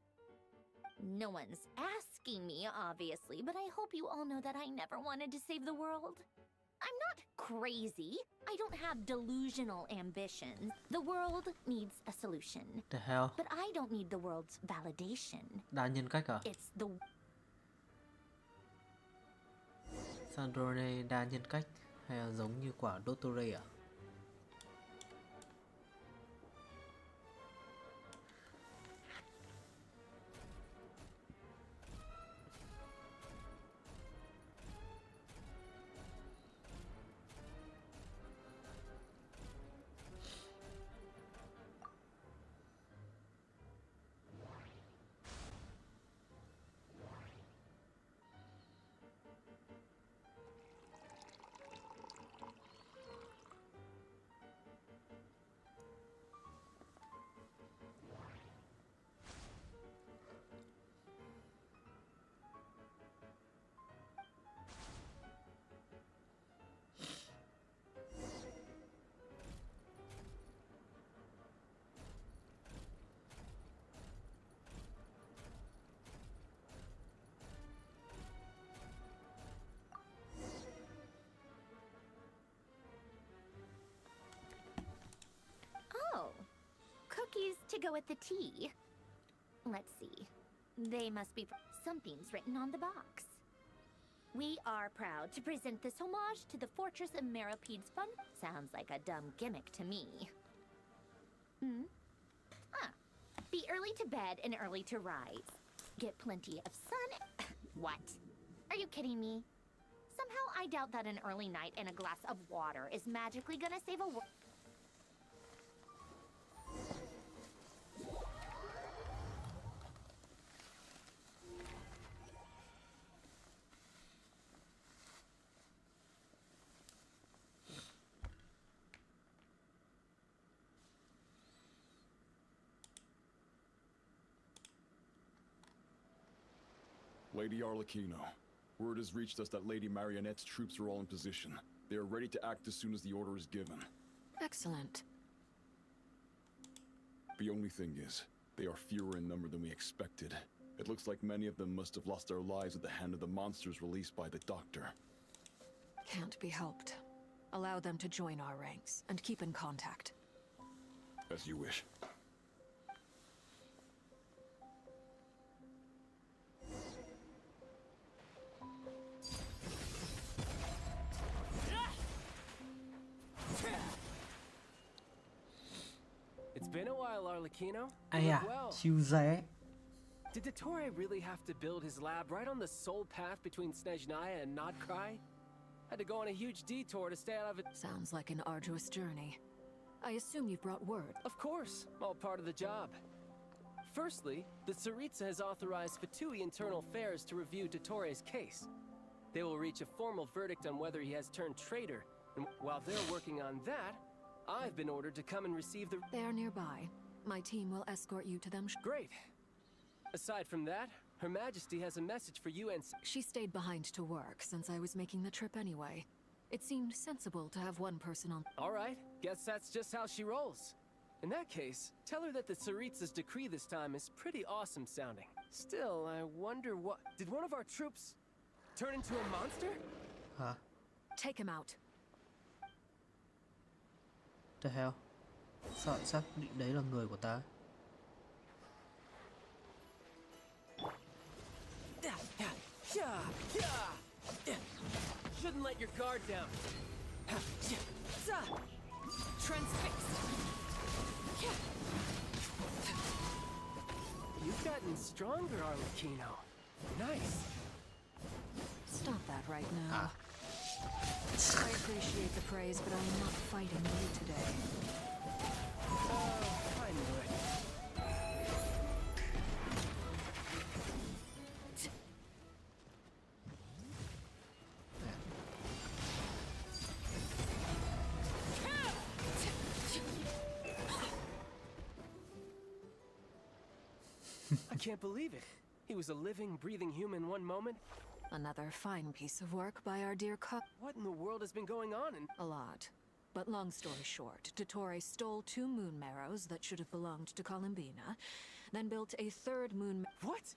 No one's asking me, obviously, but I hope you all know that I never wanted to save the world. I'm not crazy. I don't have delusional ambitions. The world needs a solution. The hell? But I don't need the world's validation. Đa nhân cách à? It's the... Sandrone đa nhân cách hay là giống như quả Dottore à? go with the tea. Let's see. They must be... Something's written on the box. We are proud to present this homage to the Fortress of Meropede's fun. Sounds like a dumb gimmick to me. Be early to bed and early to rise. Get plenty of sun. What? Are you kidding me? Somehow I doubt that an early night and a glass of water is magically gonna save a world. Lady Arlecchino, word has reached us that Lady Marionette's troops are all in position. They are ready to act as soon as the order is given. Excellent. The only thing is, they are fewer in number than we expected. It looks like many of them must have lost their lives at the hand of the monsters released by the Doctor. Can't be helped. Allow them to join our ranks, and keep in contact. As you wish. It's been a while, Arlecchino. Ai à, siêu ré. Did Dottore really have to build his lab right on the sole path between Snezhnaya and Nodcry? Had to go on a huge detour to stay out of it. Sounds like an arduous journey. I assume you've brought word. Of course, all part of the job. Firstly, the Tsaritsa has authorized Fatui Internal Affairs to review Dottore's case. They will reach a formal verdict on whether he has turned traitor, and while they're working on that, I've been ordered to come and receive the... They are nearby. My team will escort you to them. Great. Aside from that, Her Majesty has a message for you and... She stayed behind to work since I was making the trip anyway. It seemed sensible to have one person on... All right, guess that's just how she rolls. In that case, tell her that the Tsaritsa's decree this time is pretty awesome sounding. Still, I wonder what... Did one of our troops turn into a monster? Hả? Take him out. The hell? Sao lại xác định đấy là người của ta? Shouldn't let your guard down. Transfixed. You've gotten stronger, Arlecchino. Nice. Stop that right now. I appreciate the praise, but I am not fighting you today. Oh, I knew it. I can't believe it. He was a living, breathing human one moment. Another fine piece of work by our dear cook. What in the world has been going on in... A lot. But long story short, Dottore stole 2 moon marrows that should have belonged to Columbina, then built a 3rd moon... What?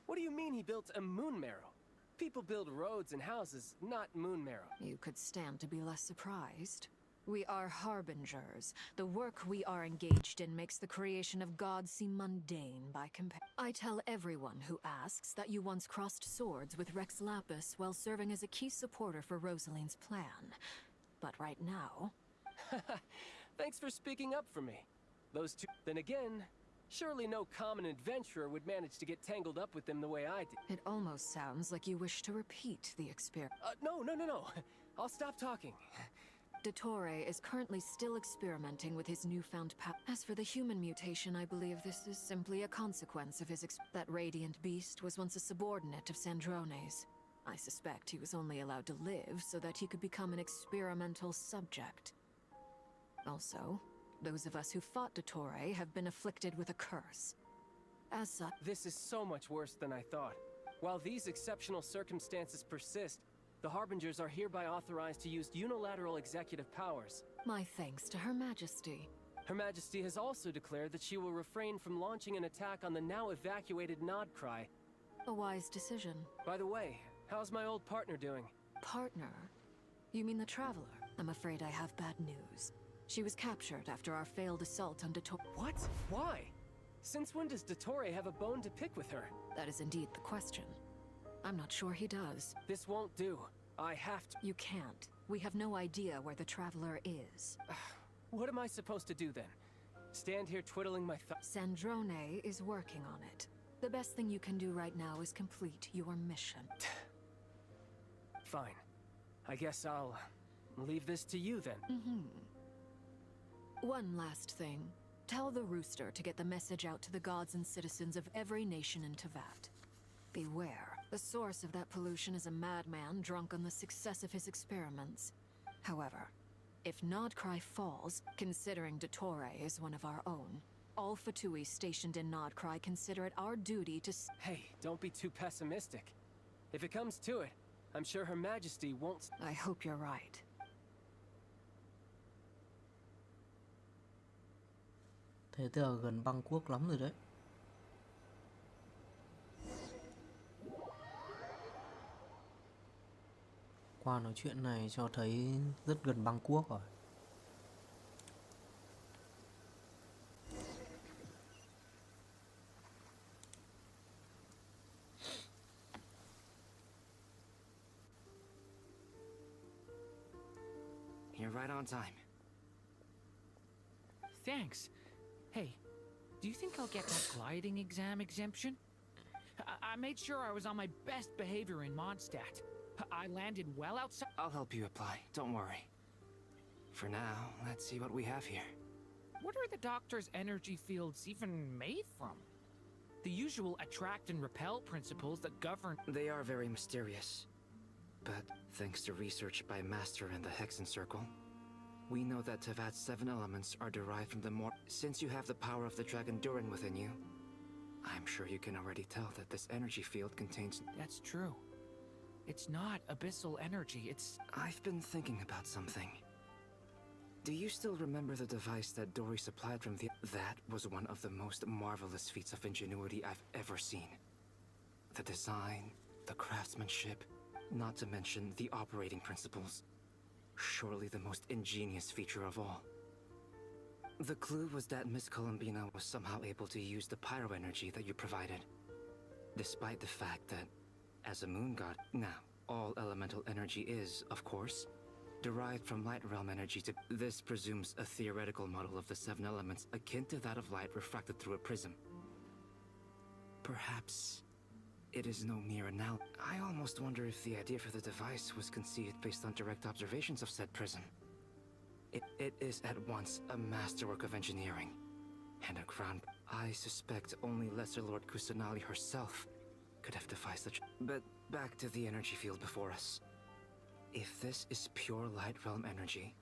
What do you mean he built a moon marrow? People build roads and houses, not moon marrow. You could stand to be less surprised. We are harbingers. The work we are engaged in makes the creation of gods seem mundane by comparison. I tell everyone who asks that you once crossed swords with Rex Lapis while serving as a key supporter for Rosaline's plan. But right now... Thanks for speaking up for me. Those two... Then again, surely no common adventurer would manage to get tangled up with them the way I did. It almost sounds like you wish to repeat the experience. No. I'll stop talking. Dottore is currently still experimenting with his newfound power. As for the human mutation, I believe this is simply a consequence of his That radiant beast was once a subordinate of Sandrone's. I suspect he was only allowed to live so that he could become an experimental subject. Also, those of us who fought Dottore have been afflicted with a curse. As such... This is so much worse than I thought. While these exceptional circumstances persist, the Harbingers are hereby authorized to use unilateral executive powers. My thanks to Her Majesty. Her Majesty has also declared that she will refrain from launching an attack on the now evacuated Nodcry. A wise decision. By the way, how's my old partner doing? Partner? You mean the Traveler? I'm afraid I have bad news. She was captured after our failed assault on Dottore. What? Why? Since when does Dottore have a bone to pick with her? That is indeed the question. I'm not sure he does. This won't do. I have to. You can't. We have no idea where the Traveler is. What am I supposed to do then? Stand here twiddling my thumbs? Sandrone is working on it. The best thing you can do right now is complete your mission. Fine. I guess I'll leave this to you then. One last thing. Tell the Rooster to get the message out to the gods and citizens of every nation in Tevat. Beware. The source of that pollution is a madman drunk on the success of his experiments. However, if Nodcry falls, considering Dottore is one of our own, all Fatui stationed in Nodcry consider it our duty to Hey, don't be too pessimistic. If it comes to it, I'm sure Her Majesty won't. I hope you're right. Thế tức là gần băng quốc lắm rồi đấy. Qua nói chuyện này cho thấy rất gần băng quốc rồi. You're right on time. Thanks. Hey, do you think I'll get that gliding exam exemption? I made sure I was on my best behavior in Mondstadt. I landed well outside. I'll help you apply, don't worry. For now, let's see what we have here. What are the doctor's energy fields even made from? The usual attract and repel principles that govern... They are very mysterious. But thanks to research by Master in the Hexen Circle, we know that Tevat's 7 elements are derived from the more... Since you have the power of the Dragon Durin within you, I'm sure you can already tell that this energy field contains... That's true. It's not abyssal energy, it's... I've been thinking about something. Do you still remember the device that Dory supplied from the... That was one of the most marvelous feats of ingenuity I've ever seen. The design, the craftsmanship, not to mention the operating principles. Surely the most ingenious feature of all. The clue was that Miss Columbina was somehow able to use the pyro energy that you provided. Despite the fact that, as a moon god, now, all elemental energy is, of course, derived from light realm energy to... This presumes a theoretical model of the 7 elements akin to that of light refracted through a prism. Perhaps it is no mere analogy. I almost wonder if the idea for the device was conceived based on direct observations of said prism. It is at once a masterwork of engineering and a ground. I suspect only Lesser Lord Kusanali herself could have devised such. But back to the energy field before us. If this is pure light realm energy,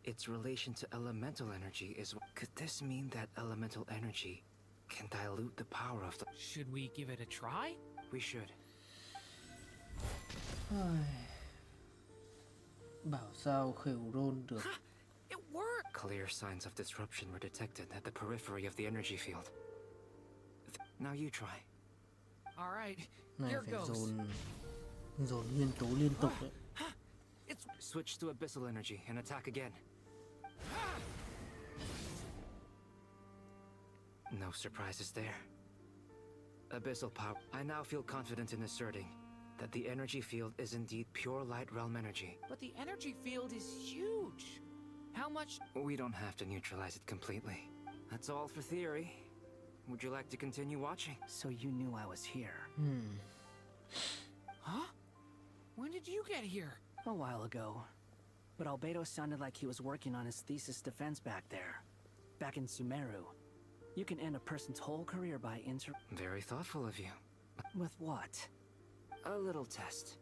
its relation to elemental energy is... Could this mean that elemental energy can dilute the power of the... Should we give it a try? We should. Bảo sao khều rôn được. It worked! Clear signs of disruption were detected at the periphery of the energy field. Now you try. All right, Này here phải goes. dồn nguyên tố liên tục đấy. Switch to abyssal energy and attack again. No surprises there. Abyssal power. I now feel confident in asserting that the energy field is indeed pure light realm energy. But the energy field is huge. How much? We don't have to neutralize it completely. That's all for theory. Would you like to continue watching? So you knew I was here. Huh? When did you get here? A while ago. But Albedo sounded like he was working on his thesis defense back there. Back in Sumeru. You can end a person's whole career by Very thoughtful of you. With what? A little test.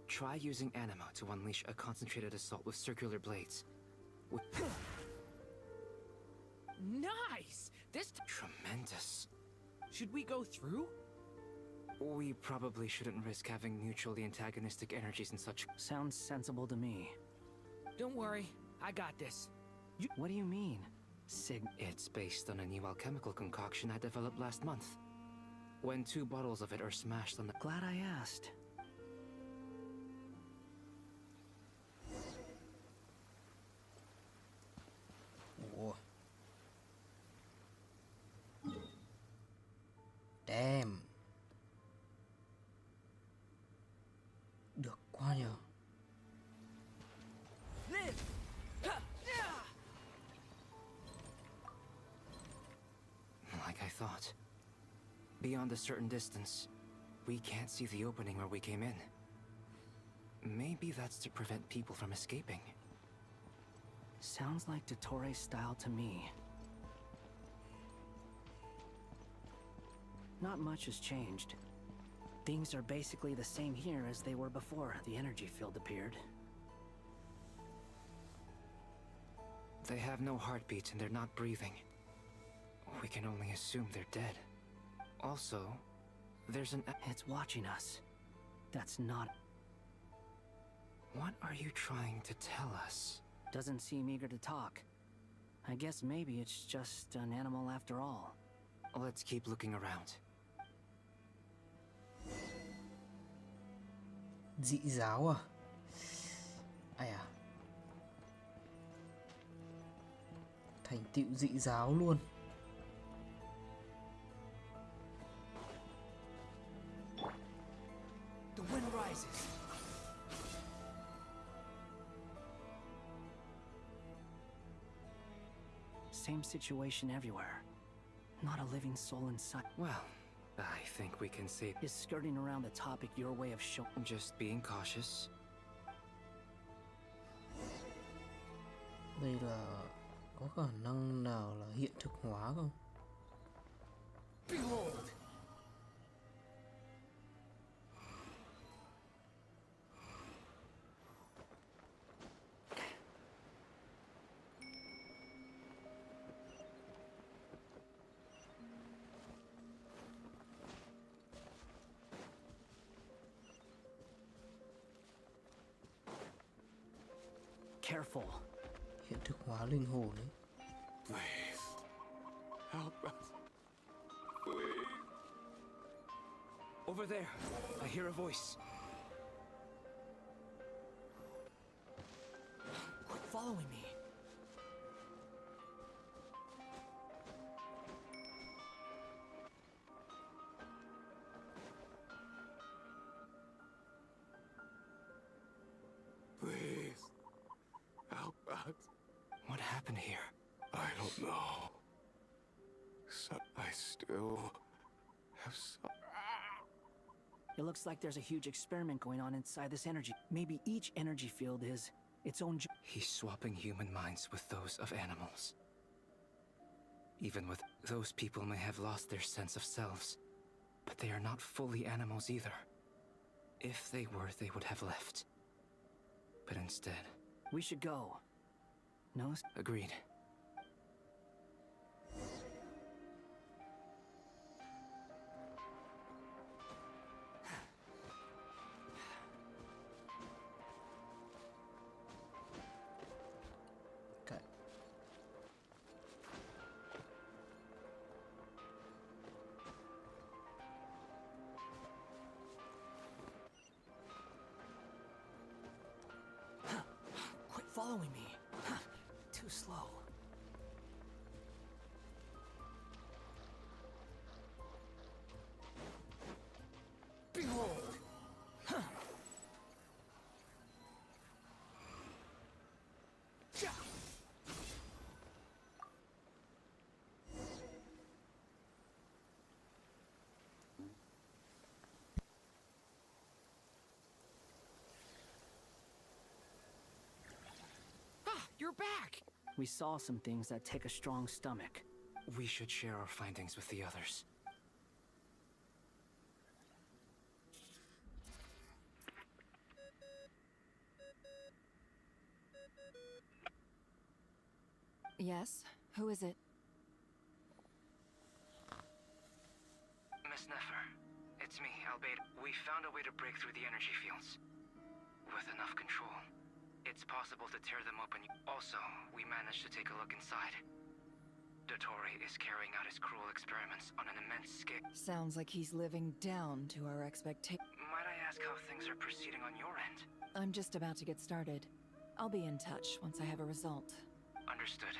Try using Animo to unleash a concentrated assault with circular blades. Nice! This... Tremendous. Should we go through? We probably shouldn't risk having mutually antagonistic energies in such... Sounds sensible to me. Don't worry, I got this. What do you mean? It's based on a new alchemical concoction I developed last month. When 2 bottles of it are smashed on the... Glad I asked. thought. Beyond a certain distance, we can't see the opening where we came in. Maybe that's to prevent people from escaping. Sounds like Dottore style to me. Not much has changed. Things are basically the same here as they were before the energy field appeared. They have no heartbeats and they're not breathing. We can only assume they're dead. Also, there's an... It's watching us. That's not... What are you trying to tell us? Doesn't seem eager to talk. I guess maybe it's just an animal after all. Let's keep looking around. Dị giáo à? Ai à? Thành tựu dị giáo luôn. The wind rises. Same situation everywhere. Not a living soul in sight. Well, I think we can say... Is skirting around the topic your way of showing... Just being cautious. Đây là... có khả năng nào là hiện thực hóa không? Behold! Careful. Hiện thực hóa linh hồn ấy. Please. Help us. Please. Over there, I hear a voice. Quit following me. Please. Help us. What happened here? I don't know. So I still have some... It looks like there's a huge experiment going on inside this energy. Maybe each energy field is its own... He's swapping human minds with those of animals. Even with those people may have lost their sense of selves, but they are not fully animals either. If they were, they would have left. But instead... We should go. No? Agreed. Okay. Quit following me. Too slow. Behold! You're back! We saw some things that take a strong stomach. We should share our findings with the others. Yes? Who is it? Miss Nefer, it's me, Albedo. We found a way to break through the energy fields. With enough control, it's possible to tear them open. Also, we managed to take a look inside. Dottore is carrying out his cruel experiments on an immense scale. Sounds like he's living down to our expectations. Might I ask how things are proceeding on your end? I'm just about to get started. I'll be in touch once I have a result. Understood.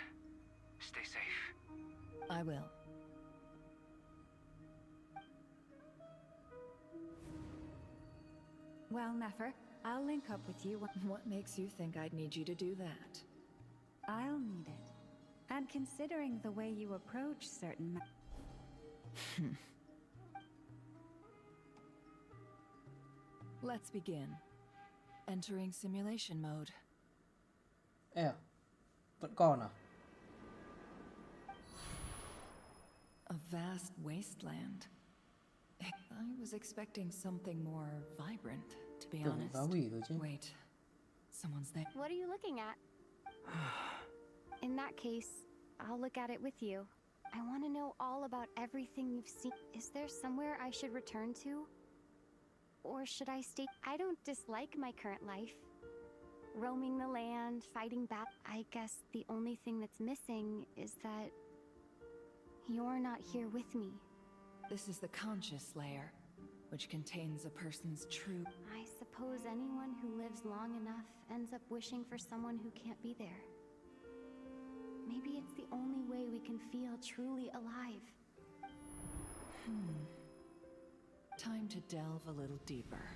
Stay safe. I will. Well, Nefer, I'll link up with you. What makes you think I'd need you to do that? I'll need it. And considering the way you approach certain Let's begin. Entering simulation mode. Vẫn còn à? A vast wasteland. I was expecting something more vibrant, to be Tưởng phá honest. hủy rồi chứ. Wait, someone's there. What are you looking at? In that case, I'll look at it with you. I want to know all about everything you've seen. Is there somewhere I should return to? Or should I stay? I don't dislike my current life. Roaming the land, fighting back. I guess the only thing that's missing is that you're not here with me. This is the conscious layer, which contains a person's true... I suppose anyone who lives long enough ends up wishing for someone who can't be there. Maybe it's the only way we can feel truly alive. Time to delve a little deeper.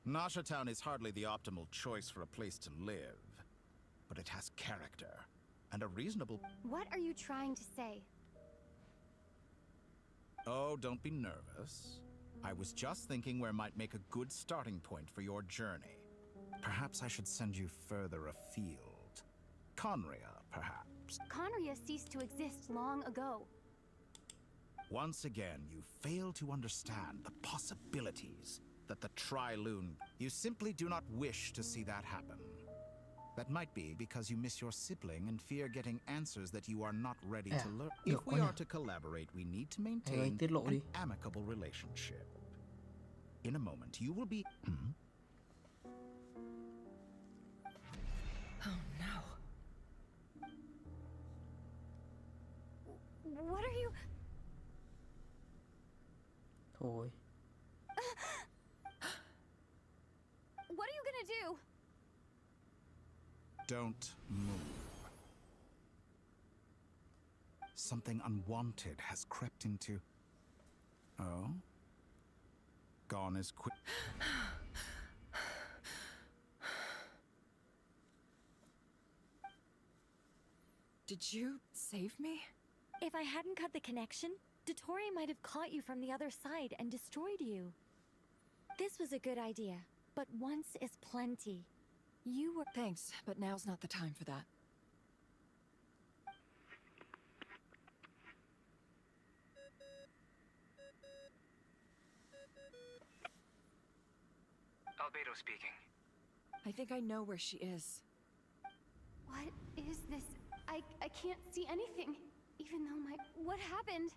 Nasha Town is hardly the optimal choice for a place to live, but it has character and a reasonable... What are you trying to say? Oh, don't be nervous. I was just thinking where might make a good starting point for your journey. Perhaps I should send you further afield. Conria, perhaps. Conria ceased to exist long ago. Once again, you fail to understand the possibilities that the Tri-Lune... You simply do not wish to see that happen. That might be because you miss your sibling and fear getting answers that you are not ready to learn. If we are to collaborate, we need to maintain an amicable relationship. In a moment, you will be... Oh no. What are you... Thôi. What are you gonna do? Don't move. Something unwanted has crept into... Oh? Gone as quick... Did you save me? If I hadn't cut the connection, Dottore might have caught you from the other side and destroyed you. This was a good idea, but once is plenty. You were... Thanks, but now's not the time for that. Albedo speaking. I think I know where she is. What is this? I can't see anything. Even though my... What happened?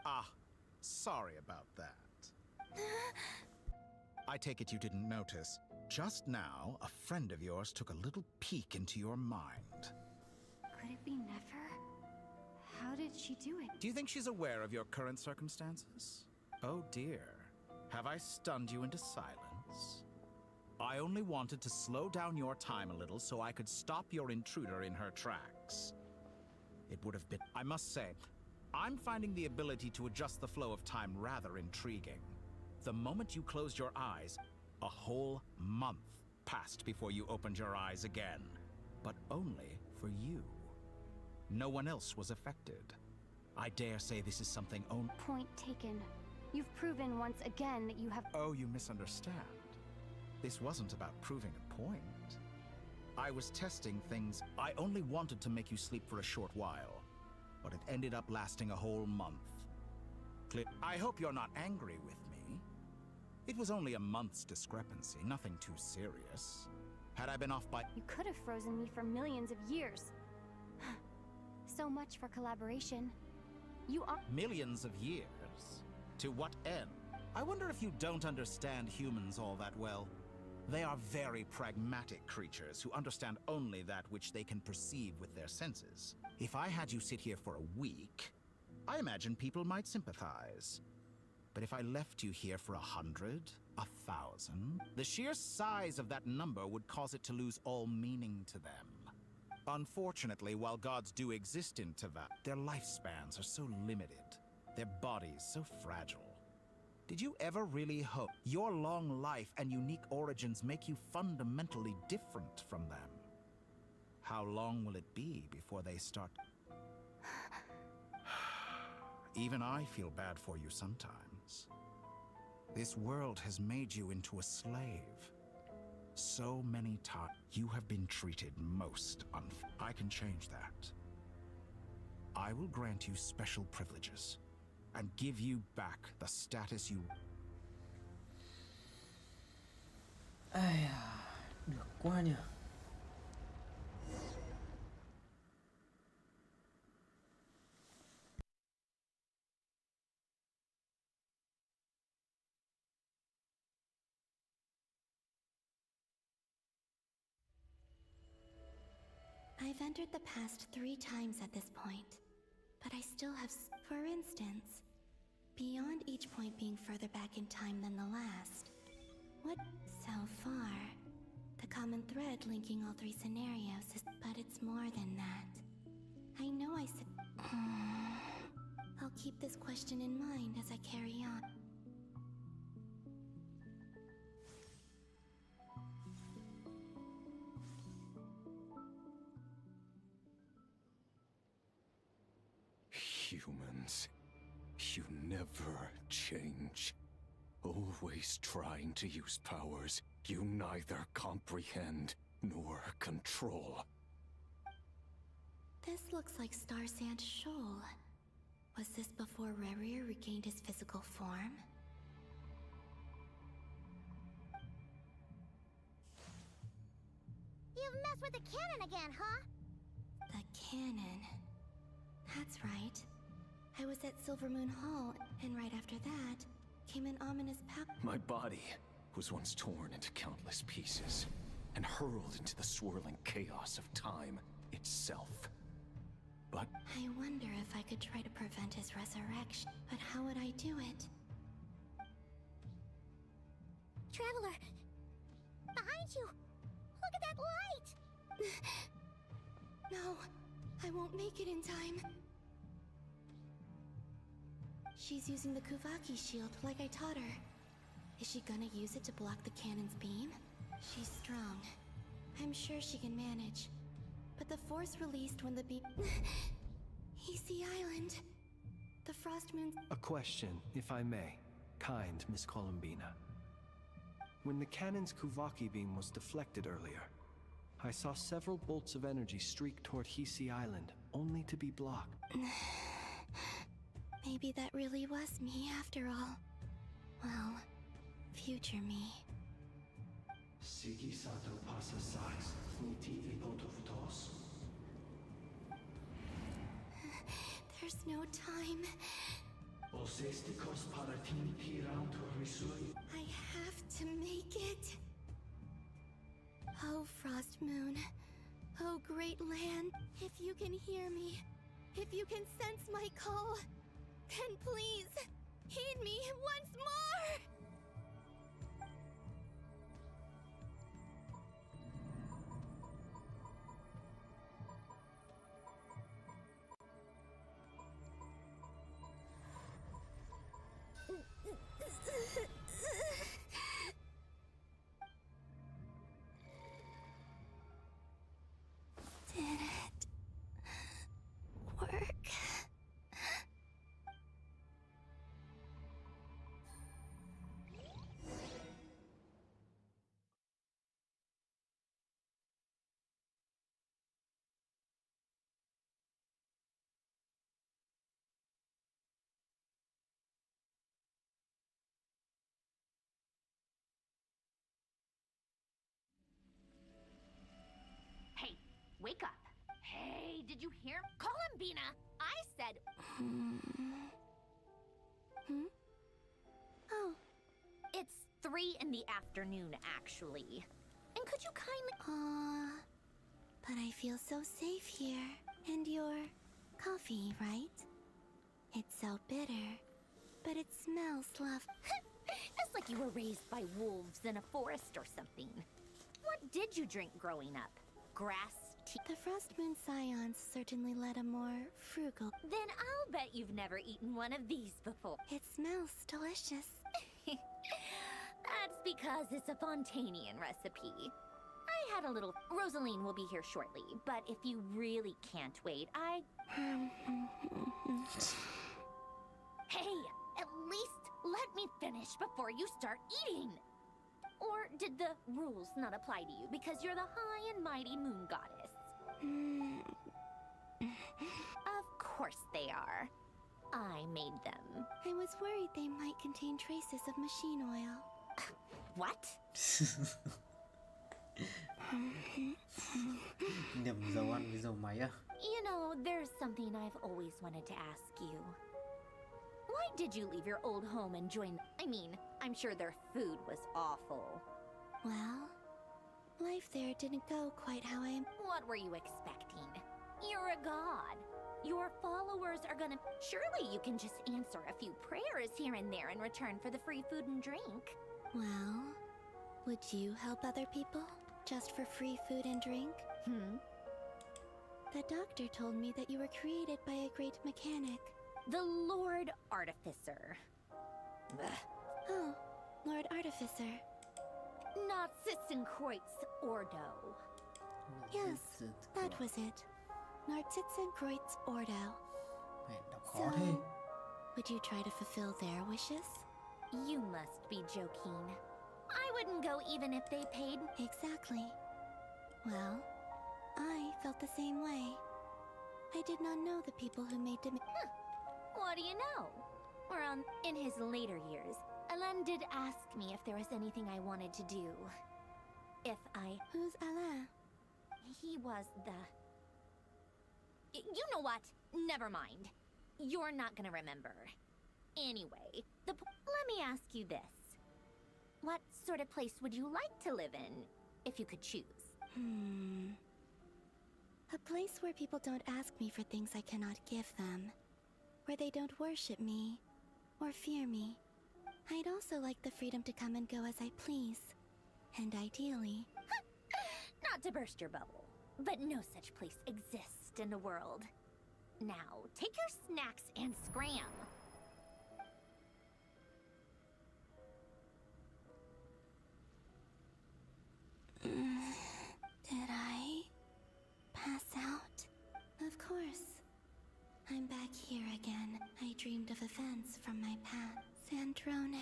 Ah, sorry about that. I take it you didn't notice. Just now, a friend of yours took a little peek into your mind. Could it be Nefer? How did she do it? Do you think she's aware of your current circumstances? Oh dear. Have I stunned you into silence? I only wanted to slow down your time a little so I could stop your intruder in her tracks. It would have been... I must say, I'm finding the ability to adjust the flow of time rather intriguing. The moment you closed your eyes, a whole month passed before you opened your eyes again. But only for you. No one else was affected. I dare say this is something own... Point taken. You've proven once again that you have... Oh, you misunderstand. This wasn't about proving a point. I was testing things. I only wanted to make you sleep for a short while, but it ended up lasting a whole month. I hope you're not angry with me. It was only a month's discrepancy, nothing too serious. Had I been off by... You could have frozen me for millions of years. So much for collaboration. You are... Millions of years? To what end? I wonder if you don't understand humans all that well. They are very pragmatic creatures who understand only that which they can perceive with their senses. If I had you sit here for a week, I imagine people might sympathize. But if I left you here for 100, 1,000, the sheer size of that number would cause it to lose all meaning to them. Unfortunately, while gods do exist in Teyvat, their lifespans are so limited, their bodies so fragile. Did you ever really hope your long life and unique origins make you fundamentally different from them? How long will it be before they start? Even I feel bad for you sometimes. This world has made you into a slave. So many times you have been treated most unfair. I can change that. I will grant you special privileges and give you back the status you... Ai à, được quá nhỉ. I've entered the past 3 times at this point, but I still have... For instance, beyond each point being further back in time than the last, what... So far, the common thread linking all 3 scenarios is... But it's more than that. I know I said... I'll keep this question in mind as I carry on. Humans, you never change. Always trying to use powers you neither comprehend nor control. This looks like Star Sand Shoal. Was this before Reup regained his physical form? You've messed with the cannon again, huh? The cannon. That's right. I was at Silvermoon Hall, and right after that, came an ominous My body was once torn into countless pieces and hurled into the swirling chaos of time itself. But I wonder if I could try to prevent his resurrection. But how would I do it? Traveler! Behind you! Look at that light! No, I won't make it in time. She's using the Kuvaki shield like I taught her. Is she gonna use it to block the cannon's beam? She's strong. I'm sure she can manage. But the force released when the beam... Easy Island. The Frost Moon... A question, if I may. Kind Miss Columbina. When the cannon's Kuvaki beam was deflected earlier, I saw several bolts of energy streak toward Hisi Island, only to be blocked. Maybe that really was me after all. Well, future me. Sigi Sato pasa sais, niti ipotovtos. There's no time. Osestikos paratini piranto risui. I have to make it. Oh, Frost Moon. Oh, great land. If you can hear me, if you can sense my call, then please, heed me once more! Did it work? Hey, wake up. Hey, did you hear? Columbina! I said... Hmm? Oh. It's 3 3 in the afternoon, actually. And could you kindly... Aw, but I feel so safe here. And your coffee, right? It's so bitter, but it smells It's like you were raised by wolves in a forest or something. What did you drink growing up? Grass tea? The Frost Moon Scions certainly led a more frugal... Then I'll bet you've never eaten one of these before. It smells delicious. That's because it's a Fontanian recipe. I had a little... Rosaline will be here shortly, but if you really can't wait, Hey, at least let me finish before you start eating! Or did the rules not apply to you because you're the high and mighty moon goddess? Of course they are. I made them. I was worried they might contain traces of machine oil. What? Nhầm dầu ăn với dầu máy à? You know, there's something I've always wanted to ask you. Why did you leave your old home and join... I mean, I'm sure their food was awful. Well, life there didn't go quite how I... What were you expecting? You're a god. Your followers are gonna... Surely you can just answer a few prayers here and there in return for the free food and drink. Well, would you help other people just for free food and drink? The doctor told me that you were created by a great mechanic. The Lord Artificer. Oh, Lord Artificer. Not Sitzenkreuz Ordo. Yes, that was it. Nartsitzenkreuz Ordo. So, would you try to fulfill their wishes? You must be joking. I wouldn't go even if they paid. Exactly. Well, I felt the same way. I did not know the people who made them. What do you know? Well, in his later years, Alain did ask me if there was anything I wanted to do. If I... Who's Alain? He was the... You know what? Never mind. You're not gonna remember. Anyway, let me ask you this. What sort of place would you like to live in, if you could choose? A place where people don't ask me for things I cannot give them. Where they don't worship me, or fear me. I'd also like the freedom to come and go as I please. And ideally... Not to burst your bubble, but no such place exists in the world. Now, take your snacks and scram. Did I pass out? Of course. I'm back here again. I dreamed of events from my past. Sandrone.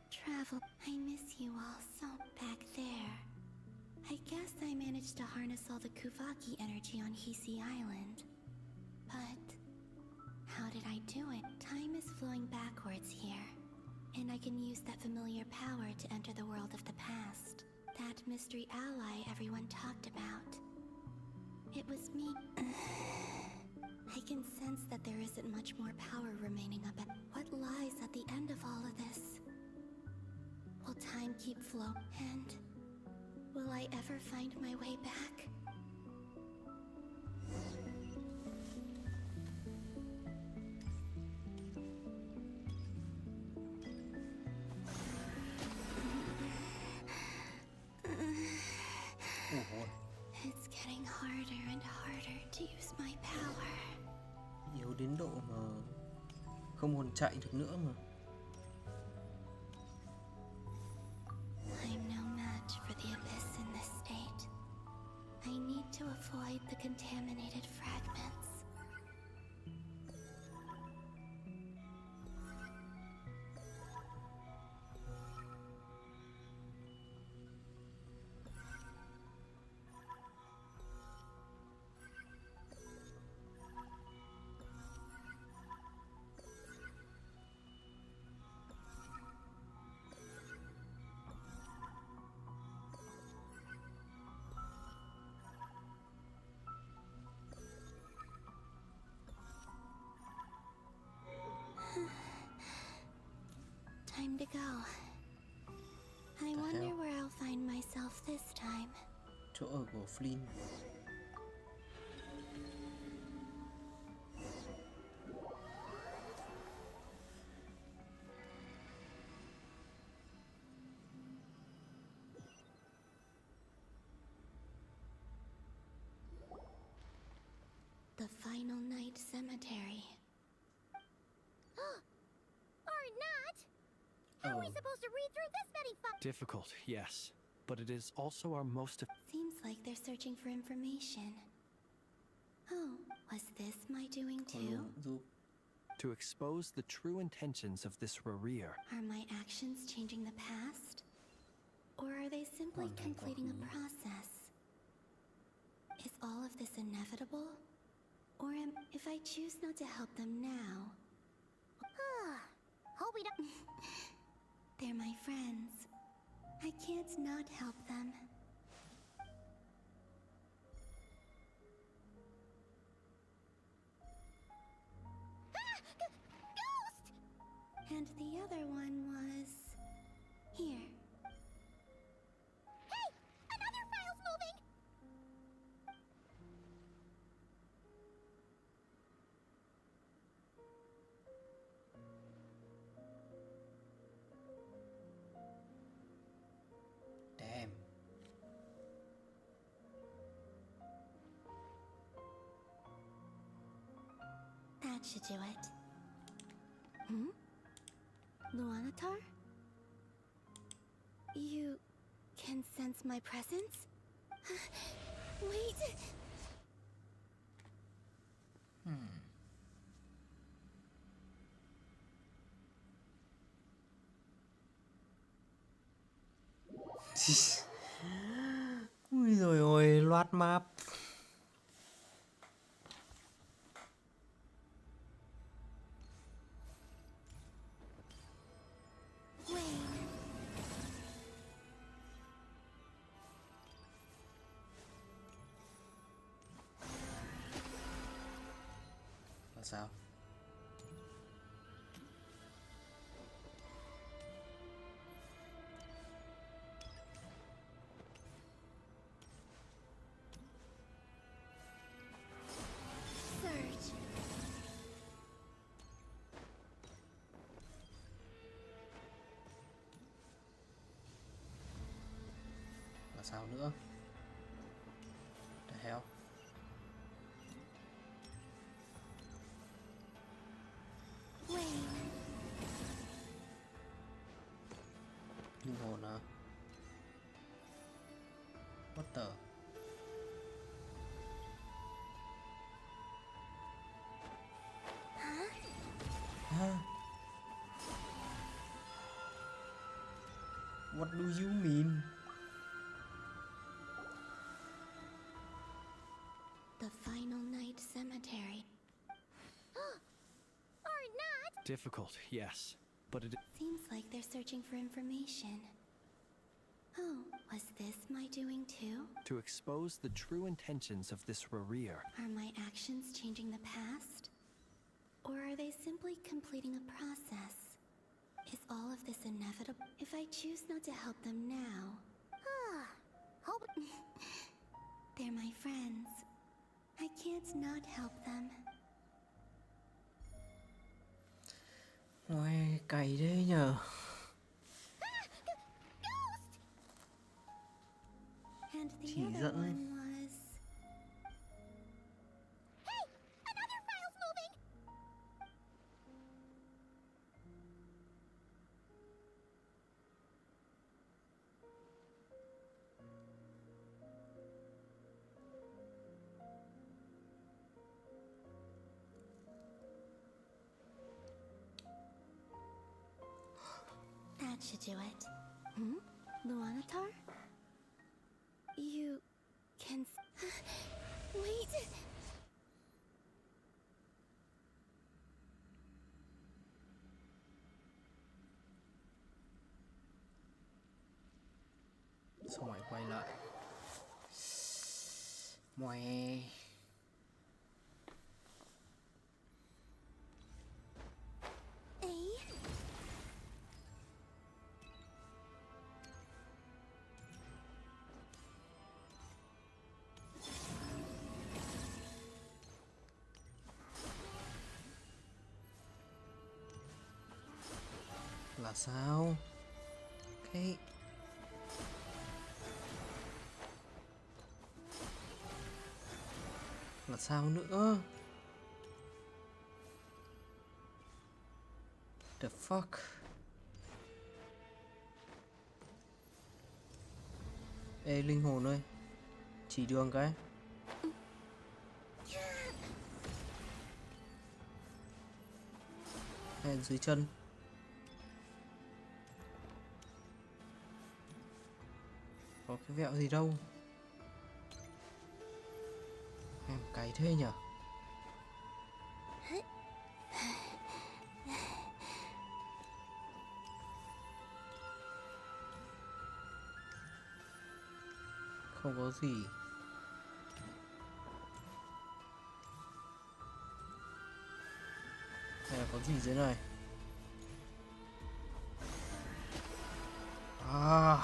Travel. I miss you all so back there. I guess I managed to harness all the Kuvaki energy on Hisi Island. But how did I do it? Time is flowing backwards here. And I can use that familiar power to enter the world of the past. That mystery ally everyone talked about. It was me. I can sense that there isn't much more power remaining up at... What lies at the end of all of this? Will time keep flowing? And will I ever find my way back? It's getting harder and harder to use my power. Yếu đến độ mà không còn chạy được nữa mà. I'm no match for the abyss in this state. I need to avoid the contaminated fragments. chỗ ở của Flynn. The final night cemetery. Or not? How are we supposed to read through this many Difficult, yes. But it is also our most... Seems like they're searching for information. Oh, was this my doing too? To expose the true intentions of this Rerir. Are my actions changing the past? Or are they simply completing a process? Is all of this inevitable? Or if I choose not to help them now... Hope we don't... They're my friends. I can't not help them. Ghost! And the other one was... here. Hey! Another file's moving! Damn. That should do it. Hmm? Luanatar? You can sense my presence? Wait! Ui rồi ôi, loát map. Là sao? Surge. Là sao nữa? The hell? Linh hồn à? What the? Hả? What do you mean? The final night cemetery. Or not? Difficult, yes. But it... Seems like they're searching for information. Oh, was this my doing too? To expose the true intentions of this Rerir. Are my actions changing the past? Or are they simply completing a process? Is all of this inevitable? If I choose not to help them now... Hope... They're my friends. I can't not help them. Ôi, cày thế nhờ. And the Chỉ other dẫn. one was... Hey! Another file's moving! That should do it. Hmm? Luanatar? You can... Wait! Xong rồi quay lại. Ngoe. Là sao? Cái là sao nữa? The fuck? Ê linh hồn ơi, chỉ đường cái. Hay dưới chân. Có cái vẹo gì đâu. Em cày thế nhở? Không có gì. Hay là có gì dưới này? À.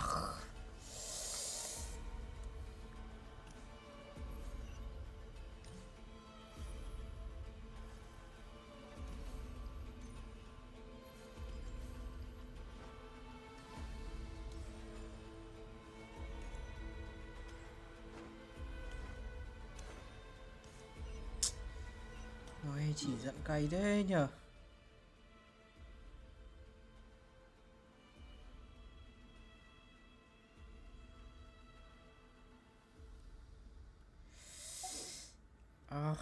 Nói chỉ dẫn cay thế nhở? À.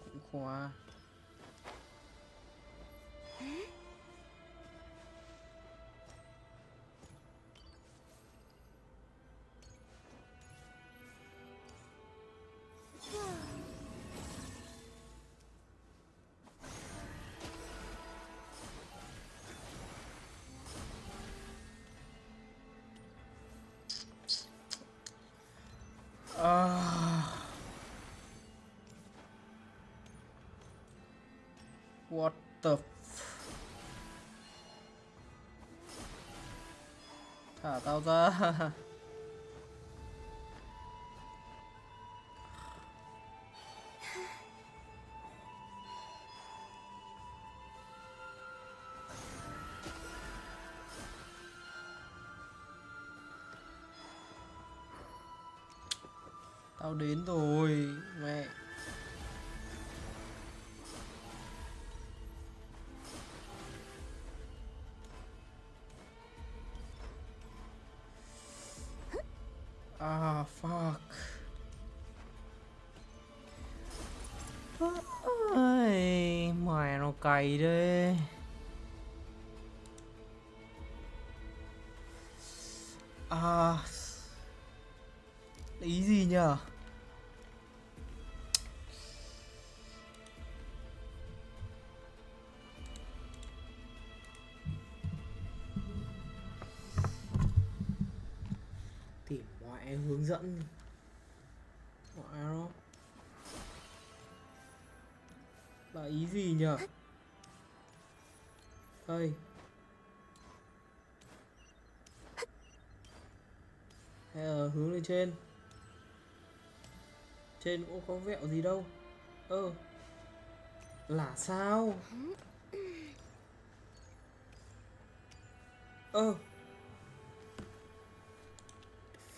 Cũng khoa. What the thả tao ra. Tao đến rồi mẹ. Ah, fuck. Ôi, mày nó cày đấy. À, ý gì nhở? Tìm ngoại hướng dẫn. Ngoại nó là ý gì nhở? Đây. Hay là hướng lên trên. Trên cũng có vẹo gì đâu. Là sao?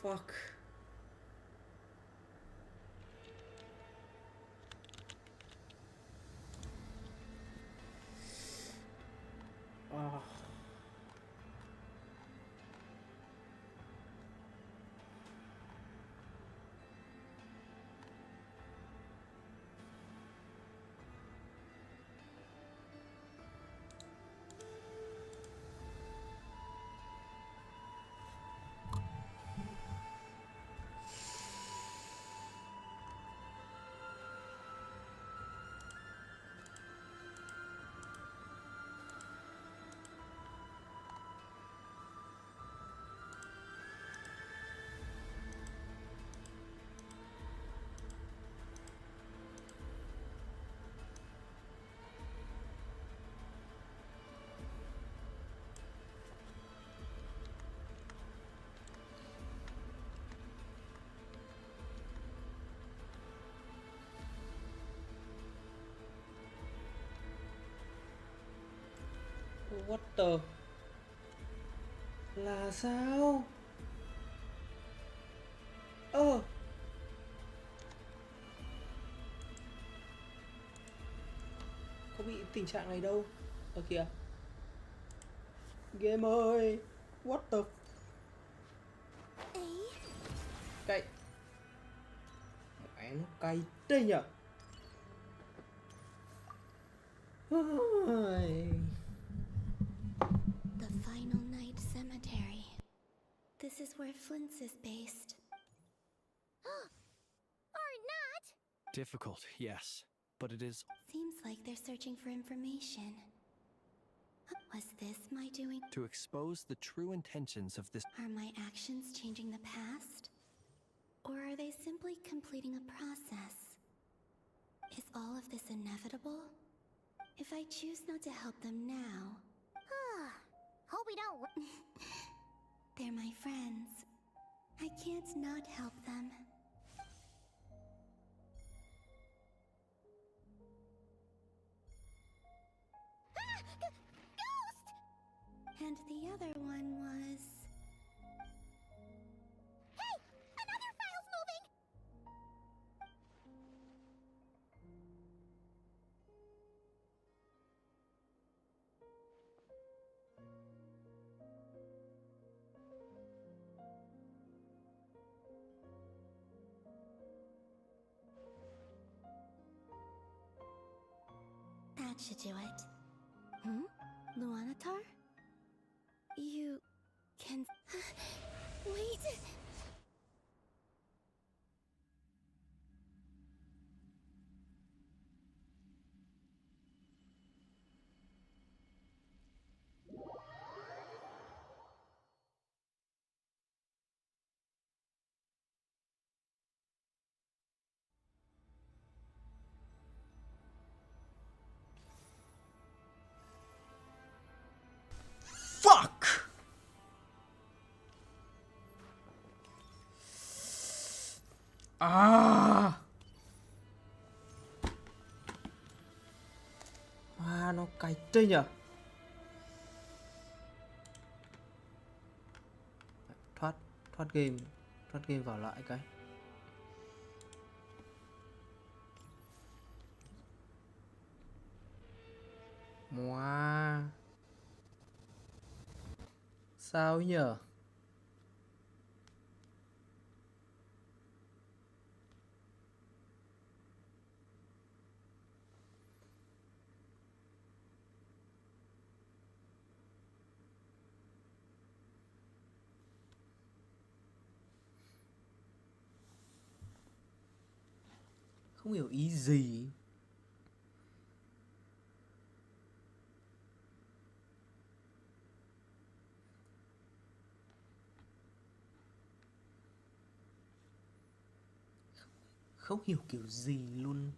Fuck. What the? Là sao? Có bị tình trạng này đâu. Kìa. Game ơi. What the? Cay. Mẹ nó cay tê nhở. The final night cemetery. This is where Flint's is based. Or not! Difficult, yes, but it is. Seems like they're searching for information. Was this my doing? To expose the true intentions of this. Are my actions changing the past? Or are they simply completing a process? Is all of this inevitable? If I choose not to help them now... Hope we don't... They're my friends. I can't not help them. Ghost! And the other one was... Hey! Another file's moving! That should do it. Luanatar? You can... Wait! Fuck! Nó cay tê nhở. Thoát game vào lại cái. Wow. Sao nhở? Không hiểu ý gì. Không hiểu kiểu gì luôn.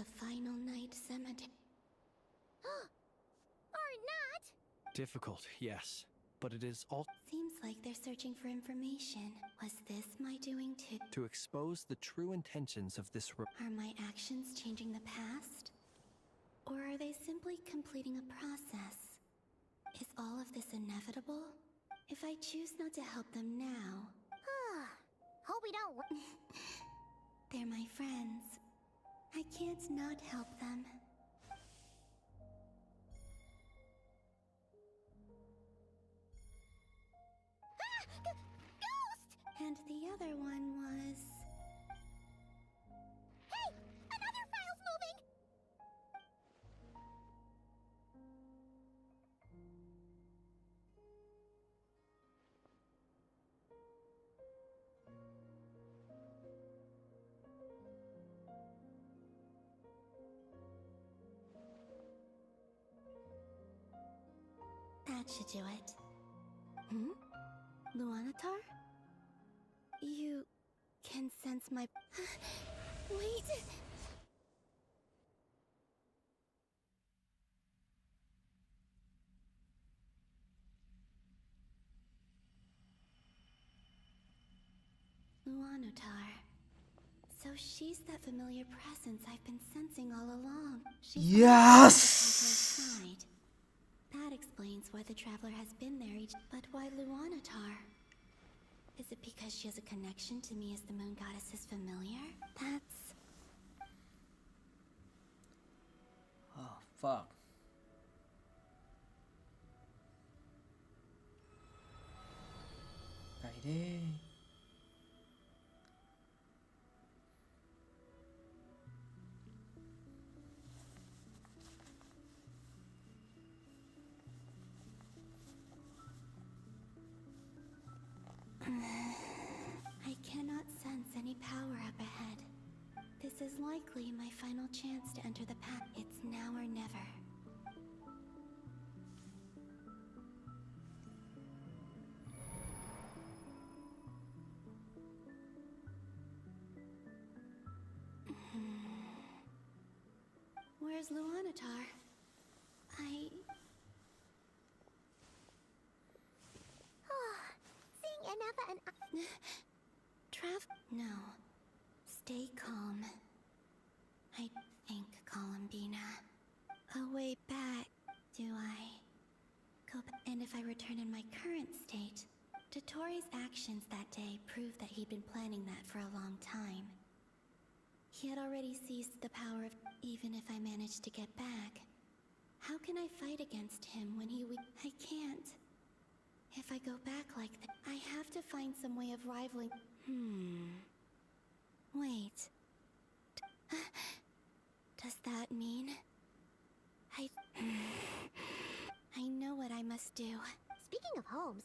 The final night cemetery. Or not. Difficult, yes. But it is all Seems like they're searching for information. Was this my doing too? to expose the true intentions of this Are my actions changing the past? Or are they simply completing a process? Is all of this inevitable? If I choose not to help them now... Hope we don't... They're my friends. I can't not help them. Ghost! And the other one was... Hey! Another file's moving! That should do it. Luanatar? You can sense my... Wait! Luanatar. So she's that familiar presence I've been sensing all along. She's Yes! on my side. That explains why the Traveler has been there but why Luanatar? Is it because she has a connection to me as the Moon Goddess's familiar? That's... Oh, fuck. Cày đi. I cannot sense any power up ahead. This is likely my final chance to enter the path. It's now or never. Where's Luanatar? Seeing Aneva and No. Stay calm. I think, Columbina. A way back, do I? Go back. And if I return in my current state, Dottoro's actions that day proved that he'd been planning that for a long time. He had already seized the power of... Even if I managed to get back, how can I fight against him when he... I can't. If I go back like that, I have to find some way of rivaling... Wait. Does that mean... I know what I must do. Speaking of homes,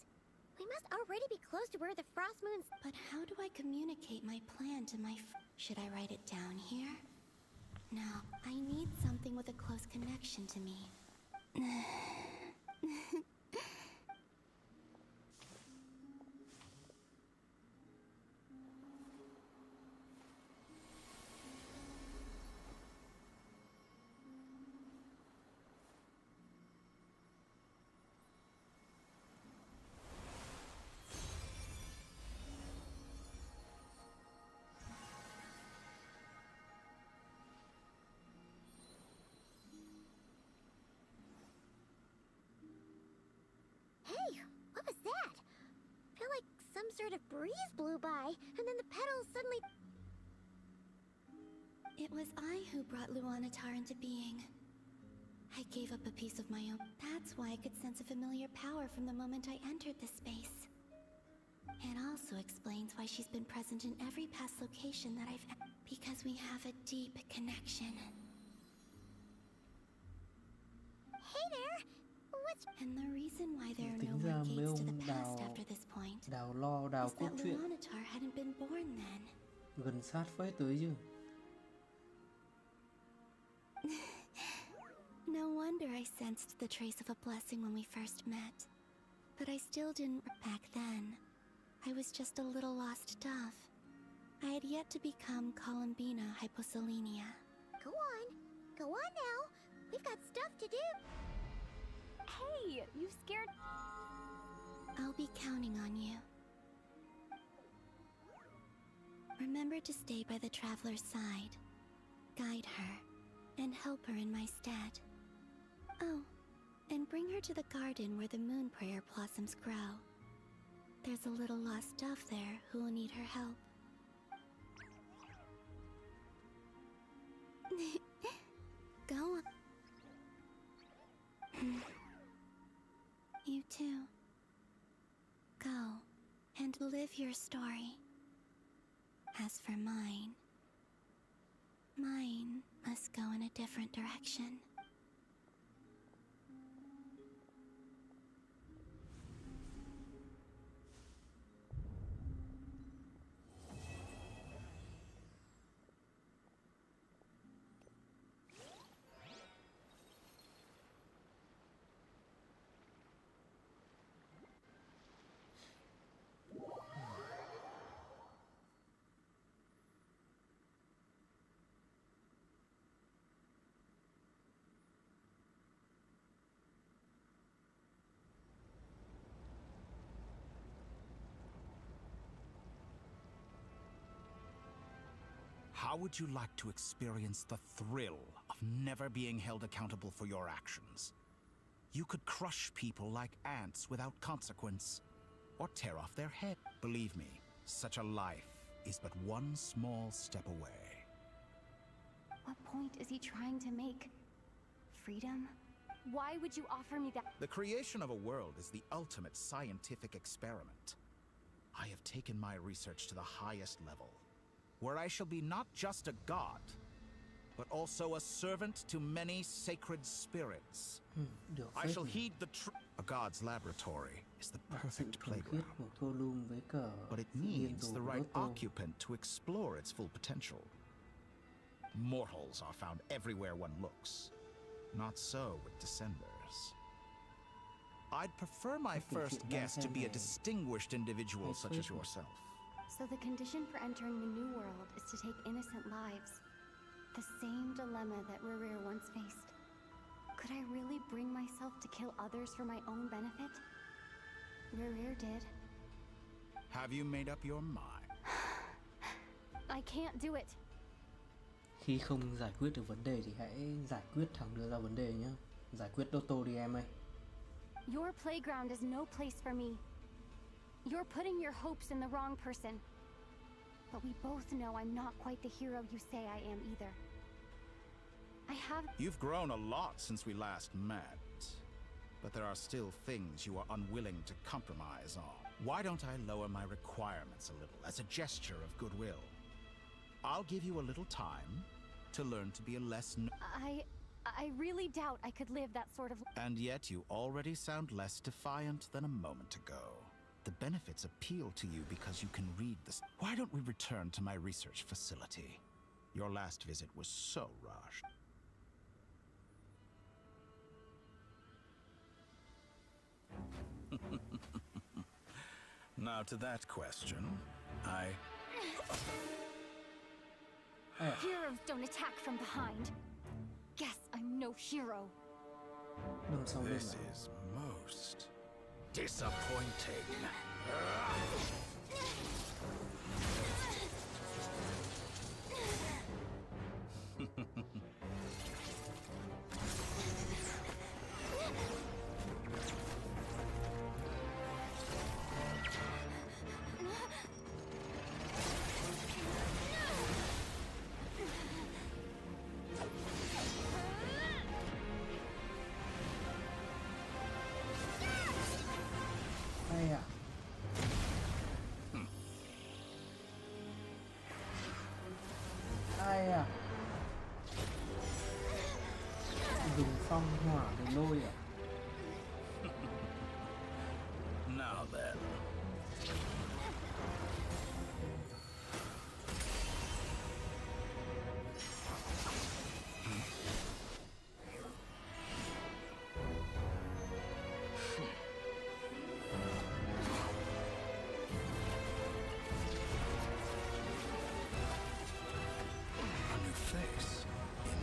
we must already be close to where the Frost Moon's... But how do I communicate my plan to my... Should I write it down here? No, I need something with a close connection to me. Hey, what was that? I feel like some sort of breeze blew by, and then the petals suddenly... It was I who brought Luanatar into being. I gave up a piece of my own. That's why I could sense a familiar power from the moment I entered this space. It also explains why she's been present in every past location that I've... Because we have a deep connection. Hey there! What's... And the reason why there are no Tính ra more mấy gates to the ông past đào after this point đào lo đào is cốt that truyện Luanatar hadn't been born then. gần sát phết tới chứ. No wonder I sensed the trace of a blessing when we first met. But I still didn't... Back then, I was just a little lost dove. I had yet to become Columbina Hyposelenia. Go on. Go on now. We've got stuff to do. Hey, you scared... I'll be counting on you. Remember to stay by the traveler's side. Guide her, and help her in my stead. Oh, and bring her to the garden where the moon prayer blossoms grow. There's a little lost dove there who will need her help. Go on. You too. Go and live your story. As for mine must go in a different direction. How would you like to experience the thrill of never being held accountable for your actions? You could crush people like ants without consequence, or tear off their head. Believe me, such a life is but one small step away. What point is he trying to make? Freedom? Why would you offer me that? The creation of a world is the ultimate scientific experiment. I have taken my research to the highest level, where I shall be not just a god, but also a servant to many sacred spirits. I shall heed the A god's laboratory is the perfect playground, but it needs the right occupant to explore its full potential. Mortals are found everywhere one looks. Not so with Descenders. I'd prefer my first guest to be a distinguished individual such as yourself. So the condition for entering the new world is to take innocent lives. The same dilemma that Reup once faced. Could I really bring myself to kill others for my own benefit? Reup did. Have you made up your mind? I can't do it. Khi không giải quyết được vấn đề thì hãy giải quyết thẳng đưa ra vấn đề nhé. Giải quyết Toto đi em ơi. Your playground is no place for me. You're putting your hopes in the wrong person. But we both know I'm not quite the hero you say I am either. You've grown a lot since we last met, but there are still things you are unwilling to compromise on. Why don't I lower my requirements a little as a gesture of goodwill? I'll give you a little time to learn to be a less... I really doubt I could live that sort of... And yet you already sound less defiant than a moment ago. The benefits appeal to you because you can read this. Why don't we return to my research facility? Your last visit was so rushed. Now to that question, Heroes don't attack from behind. Guess I'm no hero. This is most disappointing. Dùng phong hỏa để lôi à? Now then. A new face in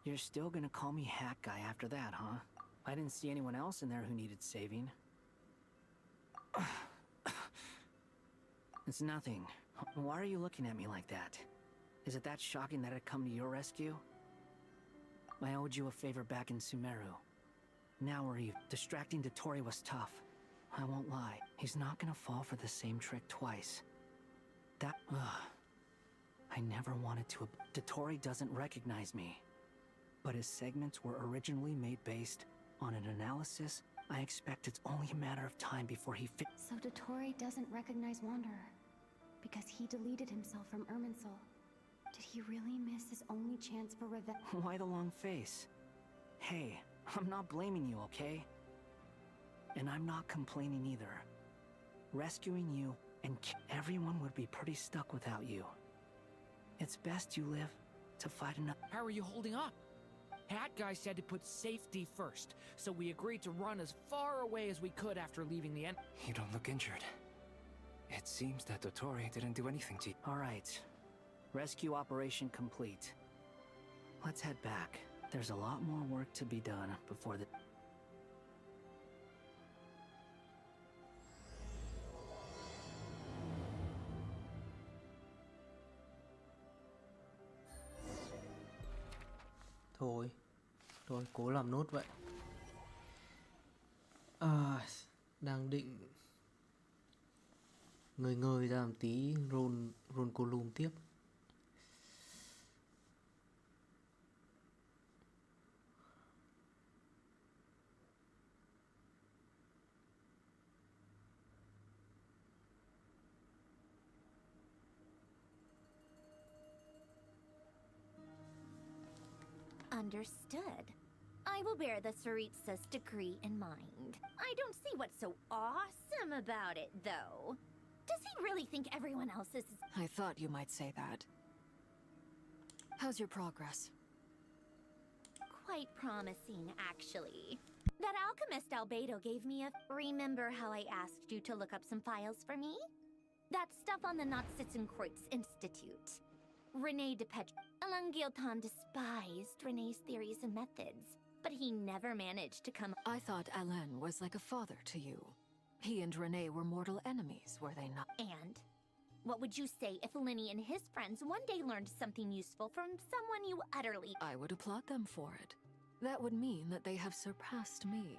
You're still gonna call me Hat Guy after that, huh? I didn't see anyone else in there who needed saving. It's nothing. Why are you looking at me like that? Is it that shocking that I'd come to your rescue? I owed you a favor back in Sumeru. Now we're even. Distracting Dottore was tough. I won't lie. He's not gonna fall for the same trick twice. That... I never wanted to... Dottore doesn't recognize me. But his segments were originally made based on an analysis. I expect it's only a matter of time before he fit. So Dottore doesn't recognize Wanderer because he deleted himself from Irminsul. Did he really miss his only chance for revenge? Why the long face? Hey, I'm not blaming you, okay? And I'm not complaining either. Rescuing you and everyone would be pretty stuck without you. It's best you live to fight another. How are you holding up? Hat Guy said to put safety first, so we agreed to run as far away as we could after leaving the end. You don't look injured. It seems that Dottore didn't do anything to you. All right. Rescue operation complete. Let's head back. There's a lot more work to be done before the... Thôi, tôi cố làm nốt vậy. À, đang định ngời ra một tí roll column tiếp. Understood. I will bear the Tsaritsa's decree in mind. I don't see what's so awesome about it, though. Does he really think everyone else is... I thought you might say that. How's your progress? Quite promising, actually. That alchemist Albedo gave me a... Remember how I asked you to look up some files for me? That stuff on the Nachtschitzenkreuz Institute. Rene de Petr... Alain Guilton despised Rene's theories and methods, but he never managed to come... I thought Alain was like a father to you. He and Rene were mortal enemies, were they not? And? What would you say if Lenny and his friends one day learned something useful from someone you utterly... I would applaud them for it. That would mean that they have surpassed me.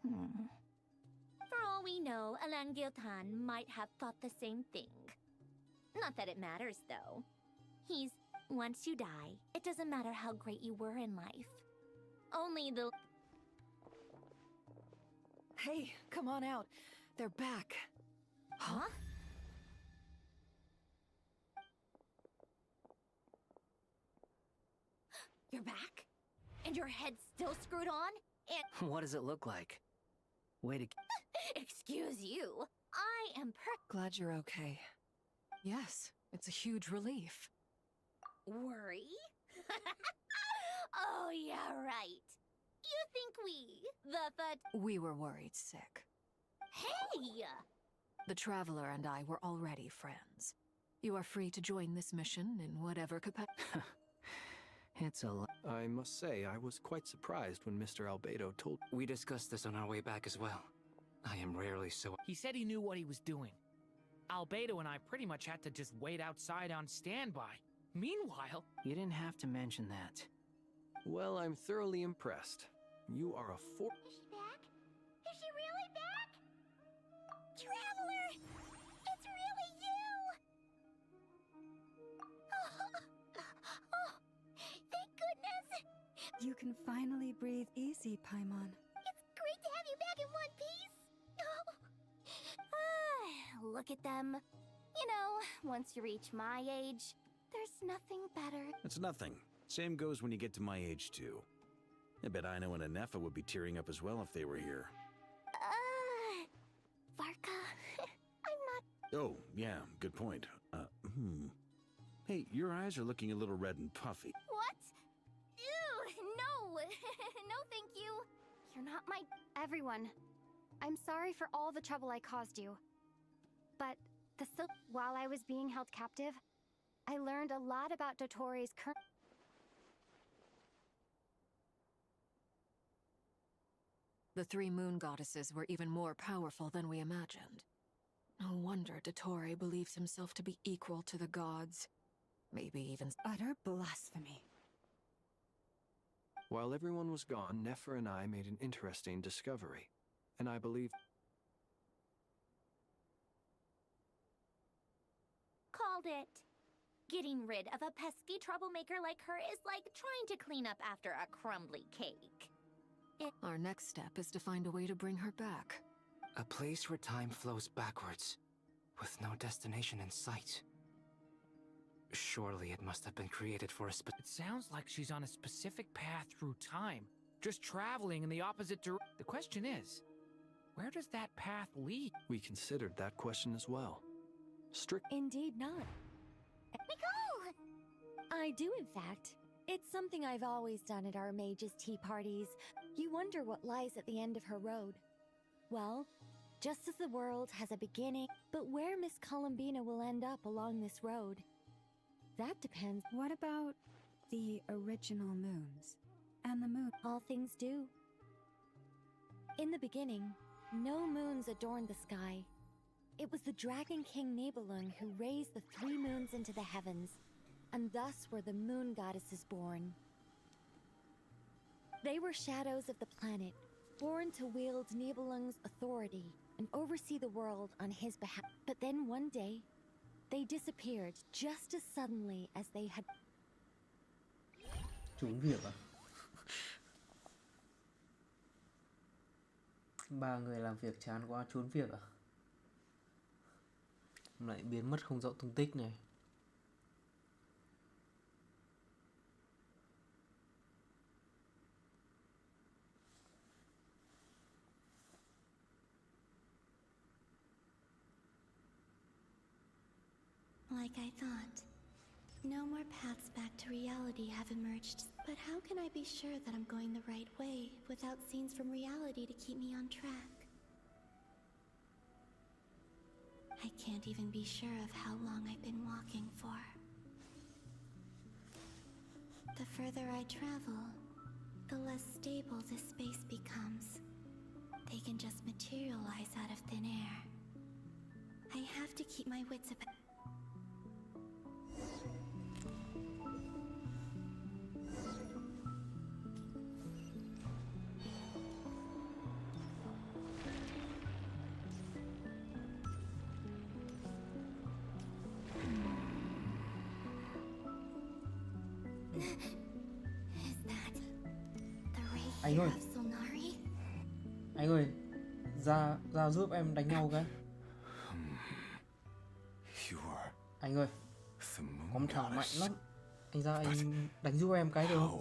For all we know, Alain Guilton might have thought the same thing. Not that it matters, though. He's... Once you die, it doesn't matter how great you were in life. Only the... Hey, come on out. They're back. Huh? You're back? And your head's still screwed on? And... What does it look like? Way to... Excuse you. I am Glad you're okay. Yes, it's a huge relief. Worry? Oh, yeah, right. You think We were worried sick. Hey! The Traveler and I were already friends. You are free to join this mission in whatever capacity. It's a lot. I must say, I was quite surprised when Mr. Albedo told... We discussed this on our way back as well. I am rarely so... He said he knew what he was doing. Albedo and I pretty much had to just wait outside on standby. Meanwhile... You didn't have to mention that. Well, I'm thoroughly impressed. You are a Is she back? Is she really back? Traveler! It's really you! Oh, thank goodness! You can finally breathe easy, Paimon. It's great to have you back in one piece! Look at them. You know, once you reach my age, there's nothing better. It's nothing. Same goes when you get to my age, too. I bet Ino and Anefa would be tearing up as well if they were here. Varka, I'm not... Oh, yeah, good point. Hey, your eyes are looking a little red and puffy. What? Ew, no! No, thank you. You're not my... Everyone, I'm sorry for all the trouble I caused you. But while I was being held captive, I learned a lot about Dottore's current... The 3 moon goddesses were even more powerful than we imagined. No wonder Dottore believes himself to be equal to the gods. Maybe even utter blasphemy. While everyone was gone, Nefer and I made an interesting discovery. And I believe... Called it. Getting rid of a pesky troublemaker like her is like trying to clean up after a crumbly cake. Our next step is to find a way to bring her back. A place where time flows backwards, with no destination in sight. Surely it must have been created for a It sounds like she's on a specific path through time, just traveling in the opposite direction. The question is, where does that path lead? We considered that question as well. Indeed not. Nicole! I do, in fact. It's something I've always done at our mages' tea parties. You wonder what lies at the end of her road. Well, just as the world has a beginning, but where Miss Columbina will end up along this road, that depends. What about the original moons? And the moon? All things do. In the beginning, no moons adorned the sky. It was the Dragon King Nibelung who raised the 3 moons into the heavens, and thus were the moon goddesses born. They were shadows of the planet, born to wield Nibelung's authority and oversee the world on his behalf. But then one day, they disappeared just as suddenly as they had... Trúng việc à? 3 người làm việc chán quá trốn việc à? Lại biến mất không rõ tung tích này. Like I thought. No more paths back to reality have emerged. But how can I be sure that I'm going the right way without scenes from reality to keep me on track? I can't even be sure of how long I've been walking for. The further I travel, the less stable this space becomes. They can just materialize out of thin air. I have to keep my wits about. Anh ơi, anh ơi, ra giúp em đánh nhau cái. Anh ơi, có một thằng mạnh lắm. Anh ra anh đánh giúp em cái được không?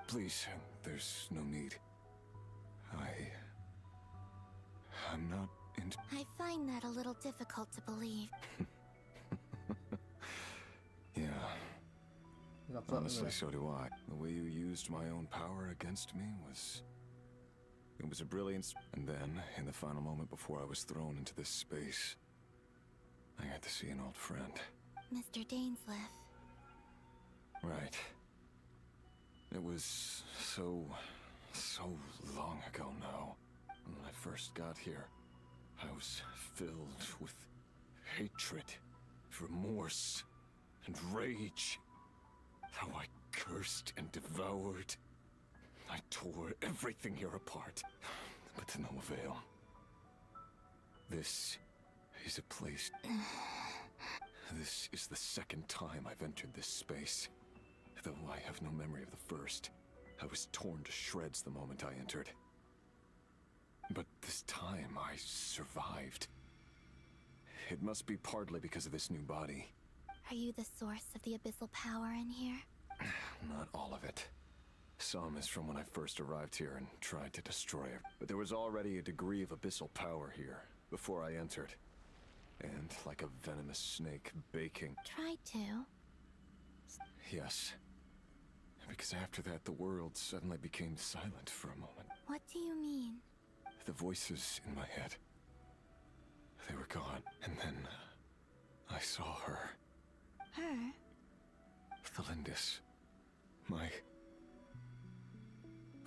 Please, there's no need. I'm not into... I find that a little difficult to believe. Yeah. Honestly, so do I. The way you used my own power against me was... It was a brilliant... And then, in the final moment before I was thrown into this space, I got to see an old friend. Mr. Dainsleif. Right. It was so long ago now. When I first got here, I was filled with hatred, remorse, and rage. How I cursed and devoured. I tore everything here apart, but to no avail. This is a place... This is the second time I've entered this space. Though I have no memory of the first. I was torn to shreds the moment I entered. But this time I survived. It must be partly because of this new body. Are you the source of the abyssal power in here? Not all of it. Some is from when I first arrived here and tried to destroy it. But there was already a degree of abyssal power here before I entered. And like a venomous snake baking. Tried to? Yes. Because after that, the world suddenly became silent for a moment. What do you mean? The voices in my head. They were gone. And then I saw her. Her? Thelindis. My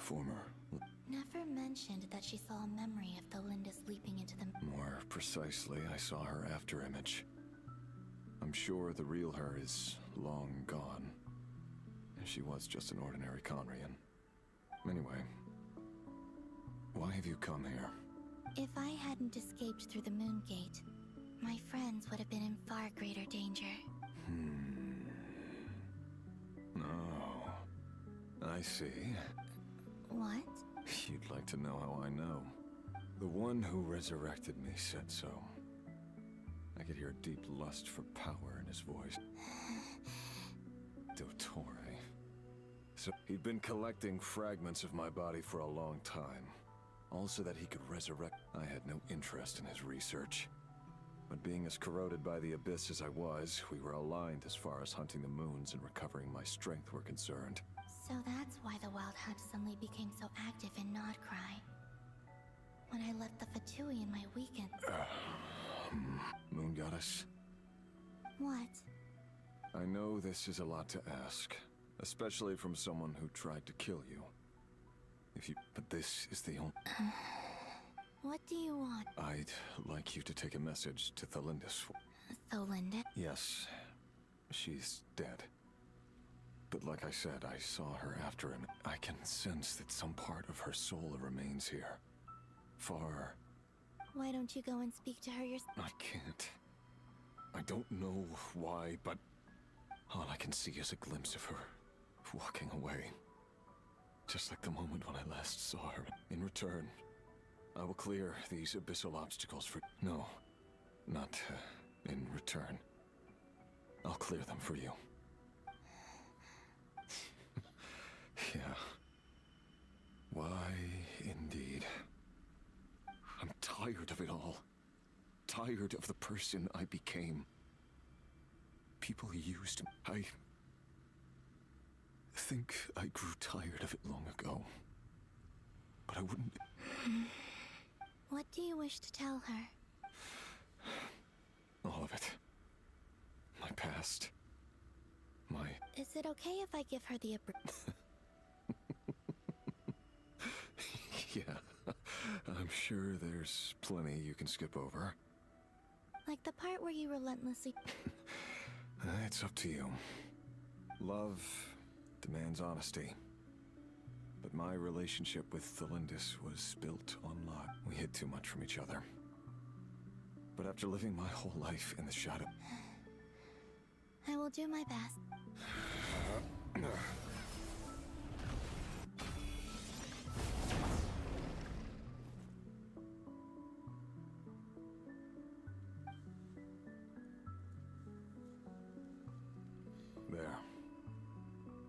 former... Never mentioned that she saw a memory of Tholindis leaping into the... More precisely, I saw her after image. I'm sure the real her is long gone. She was just an ordinary Conrian. Anyway, why have you come here? If I hadn't escaped through the Moon Gate, my friends would have been in far greater danger. Oh, I see. What? You'd like to know how I know. The one who resurrected me said so. I could hear deep lust for power in his voice. Dottore. So he'd been collecting fragments of my body for a long time. All so that he could resurrect. I had no interest in his research. But being as corroded by the abyss as I was, we were aligned as far as hunting the moons and recovering my strength were concerned. So that's why the Wild Hunt suddenly became so active in Nodcry. When I left the Fatui in my weekend... Moon Goddess? What? I know this is a lot to ask, especially from someone who tried to kill you. But this is the only... What do you want? I'd like you to take a message to Tholindis. Tholindis? Yes, she's dead. But like I said, I saw her after him. I can sense that some part of her soul remains here. Far... Why don't you go and speak to her yourself? I can't. I don't know why, but all I can see is a glimpse of her walking away. Just like the moment when I last saw her. In return, I will clear these abyssal obstacles for... No, not in return. I'll clear them for you. Yeah. Why, indeed. I'm tired of it all. Tired of the person I became. People used me. I think I grew tired of it long ago. But I wouldn't... What do you wish to tell her? All of it. My past. My... Is it okay if I give her the... Yeah. I'm sure there's plenty you can skip over. Like the part where you relentlessly... It's up to you. Love demands honesty. But my relationship with Tholindis was built on lie. We hid too much from each other. But after living my whole life in the shadow... I will do my best. There.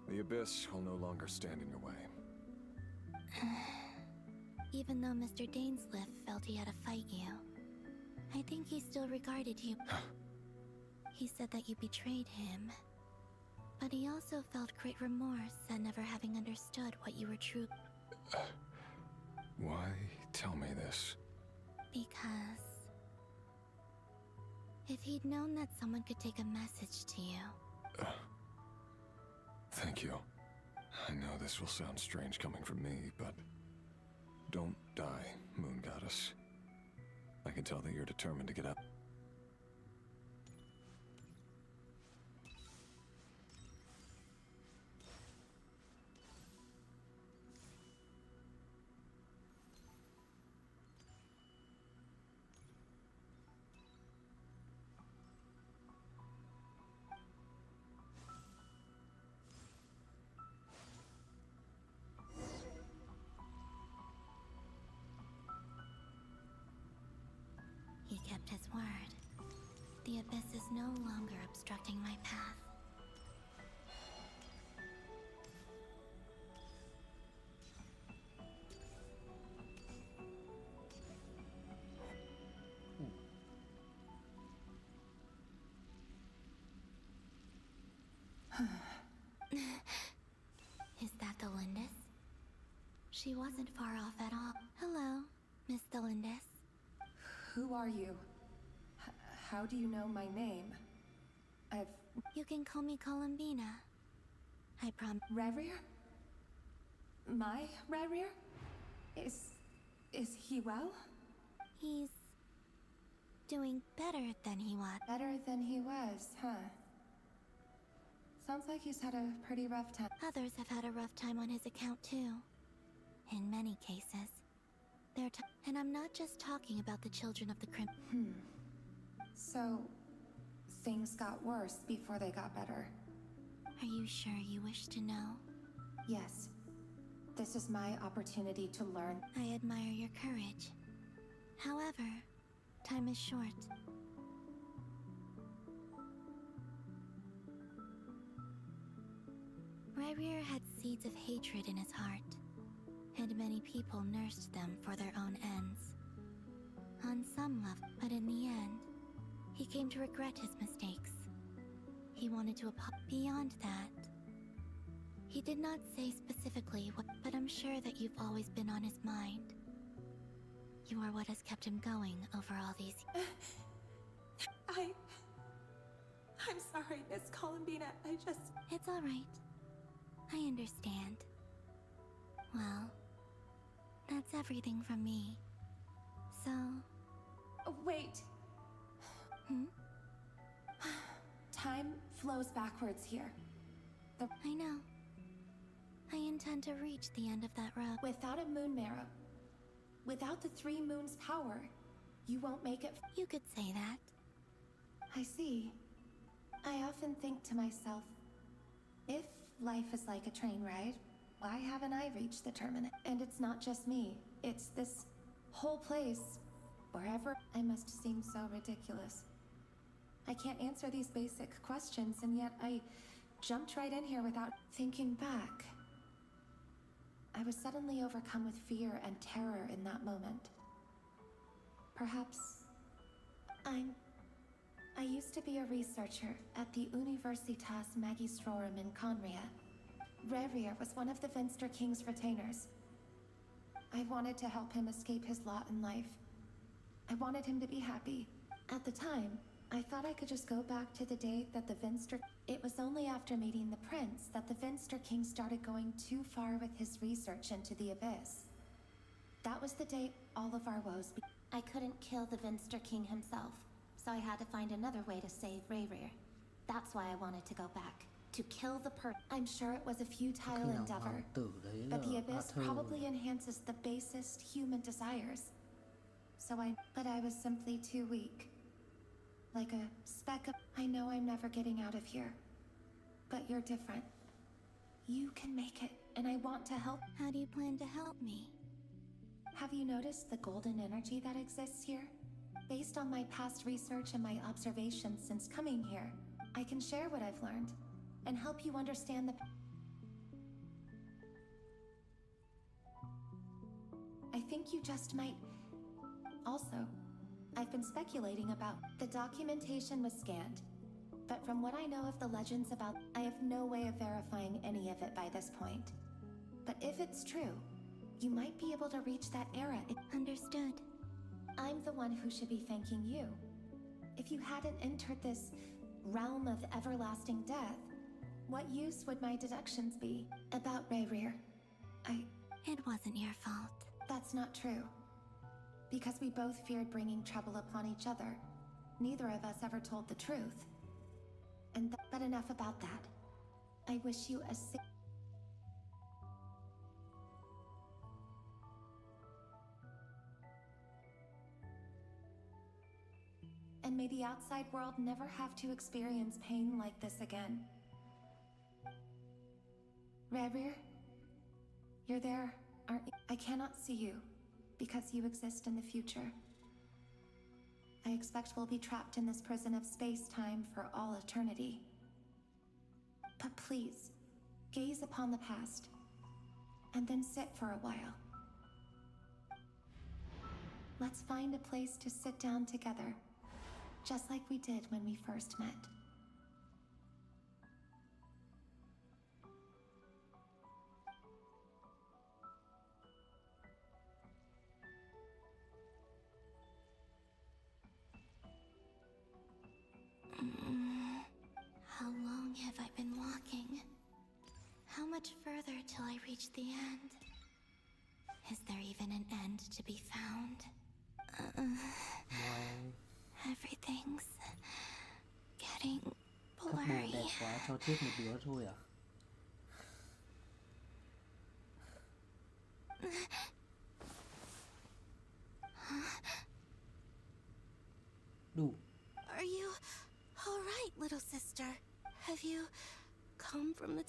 The abyss will no longer stand in your way. Even though Mr. Dainsliff felt he had to fight you, I think he still regarded you. He said that you betrayed him, but he also felt great remorse at never having understood what you were true. Why tell me this? Because if he'd known that someone could take a message to you... Thank you. I know this will sound strange coming from me, but don't die, Moon Goddess. I can tell that you're determined to get up. He kept his word. The abyss is no longer obstructing my path. Is that Tholindis? She wasn't far off at all. Hello, Miss Tholindis. Who are you? How do you know my name? You can call me Columbina. I promise. Revere? My Rerir? Is he well? He's doing better than he was. Better than he was, huh? Sounds like he's had a pretty rough time. Others have had a rough time on his account too. In many cases. And I'm not just talking about the children of the Crim. So, things got worse before they got better. Are you sure you wish to know? Yes. This is my opportunity to learn. I admire your courage. However, time is short. Rerir had seeds of hatred in his heart, and many people nursed them for their own ends. On some level, but in the end, he came to regret his mistakes. He wanted to apologize. Beyond that, he did not say specifically what, but I'm sure that you've always been on his mind. You are what has kept him going over all these years. I'm sorry, Miss Columbina. It's all right. I understand. Well, that's everything from me. So... Wait. Time flows backwards here. I know. I intend to reach the end of that road. Without a moon marrow, without the 3 moons' power, you won't make it. You could say that. I see. I often think to myself, if life is like a train ride, why haven't I reached the terminus? And it's not just me. It's this whole place. Wherever I must seem so ridiculous. I can't answer these basic questions, and yet I jumped right in here without thinking back. I was suddenly overcome with fear and terror in that moment. Perhaps I used to be a researcher at the Universitas Magistrorum in Conria. Rerir was one of the Venster King's retainers. I wanted to help him escape his lot in life. I wanted him to be happy. At the time, I thought I could just go back to the day that the Venster... It was only after meeting the prince that the Venster King started going too far with his research into the abyss. That was the day all of our woes began. I couldn't kill the Venster King himself, so I had to find another way to save Rerir. That's why I wanted to go back. To kill the I'm sure it was a futile endeavor, but the abyss probably enhances the basest human desires. But I was simply too weak. Like a speck of... I know I'm never getting out of here. But you're different. You can make it, and I want to help. How do you plan to help me? Have you noticed the golden energy that exists here? Based on my past research and my observations since coming here, I can share what I've learned, and help you understand the... I think you just might... Also, I've been speculating about... The documentation was scanned, but from what I know of the legends about... I have no way of verifying any of it by this point. But if it's true, you might be able to reach that era. Understood. I'm the one who should be thanking you. If you hadn't entered this realm of everlasting death, what use would my deductions be about Rerir? It wasn't your fault. That's not true. Because we both feared bringing trouble upon each other. Neither of us ever told the truth. But enough about that. I wish you a safe... And may the outside world never have to experience pain like this again. Rerir? You're there, aren't you? I cannot see you, because you exist in the future. I expect we'll be trapped in this prison of space-time for all eternity. But please, gaze upon the past, and then sit for a while. Let's find a place to sit down together, just like we did when we first met. How long have I been walking? How much further till I reach the end? even an end to be found? Everything's getting Các bồ blurry. đẹp quá cho chết một đứa thôi à? Đủ. Are you all right, little sister? Have you come from the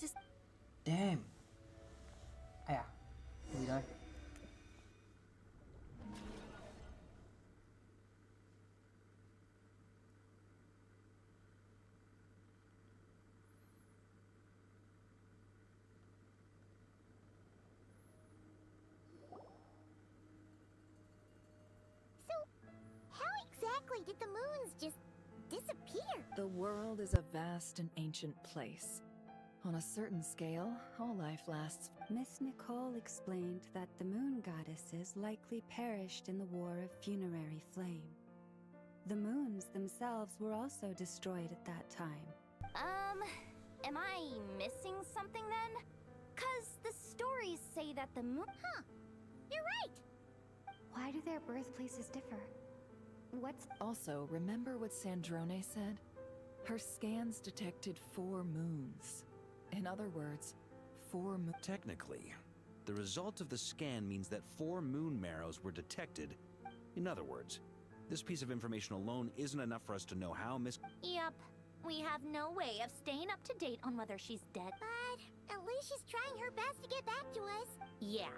Damn. Ai à? Gì đây? Exactly, did the moons just disappear? The world is a vast and ancient place. On a certain scale, all life lasts. Miss Nicole explained that the moon goddesses likely perished in the War of Funerary Flame. The moons themselves were also destroyed at that time. Am I missing something then? 'Cause the stories say that the moon... Huh, you're right! Why do their birthplaces differ? What's... Also, remember what Sandrone said? Her scans detected 4 moons. In other words, 4 moons. Technically, the result of the scan means that 4 moon marrows were detected. In other words, this piece of information alone isn't enough for us to know how Miss... Yep. We have no way of staying up to date on whether she's dead. But at least she's trying her best to get back to us. Yeah.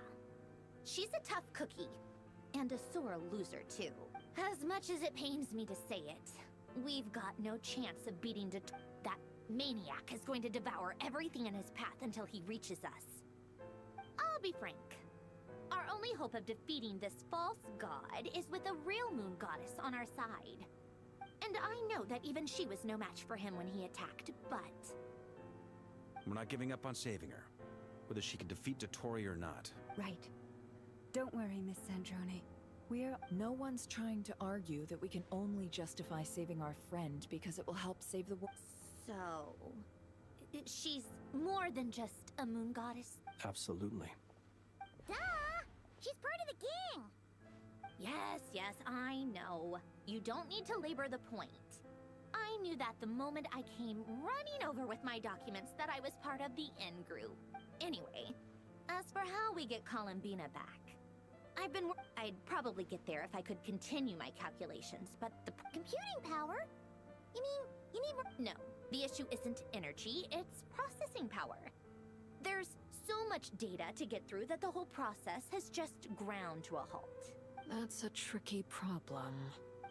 She's a tough cookie. And a sore loser, too. As much as it pains me to say it, we've got no chance of beating that maniac is going to devour everything in his path until he reaches us. I'll be frank. Our only hope of defeating this false god is with a real moon goddess on our side. And I know that even she was no match for him when he attacked, but... We're not giving up on saving her, whether she can defeat Dottore or not. Right. Don't worry, Miss Sandrone. No one's trying to argue that we can only justify saving our friend because it will help save the world. So... she's more than just a moon goddess? Absolutely. Duh! She's part of the gang! Yes, I know. You don't need to labor the point. I knew that the moment I came running over with my documents that I was part of the in group. Anyway, as for how we get Columbina back, I'd probably get there if I could continue my calculations, but the computing power? You mean, you need more? No, the issue isn't energy, it's processing power. There's so much data to get through that the whole process has just ground to a halt. That's a tricky problem.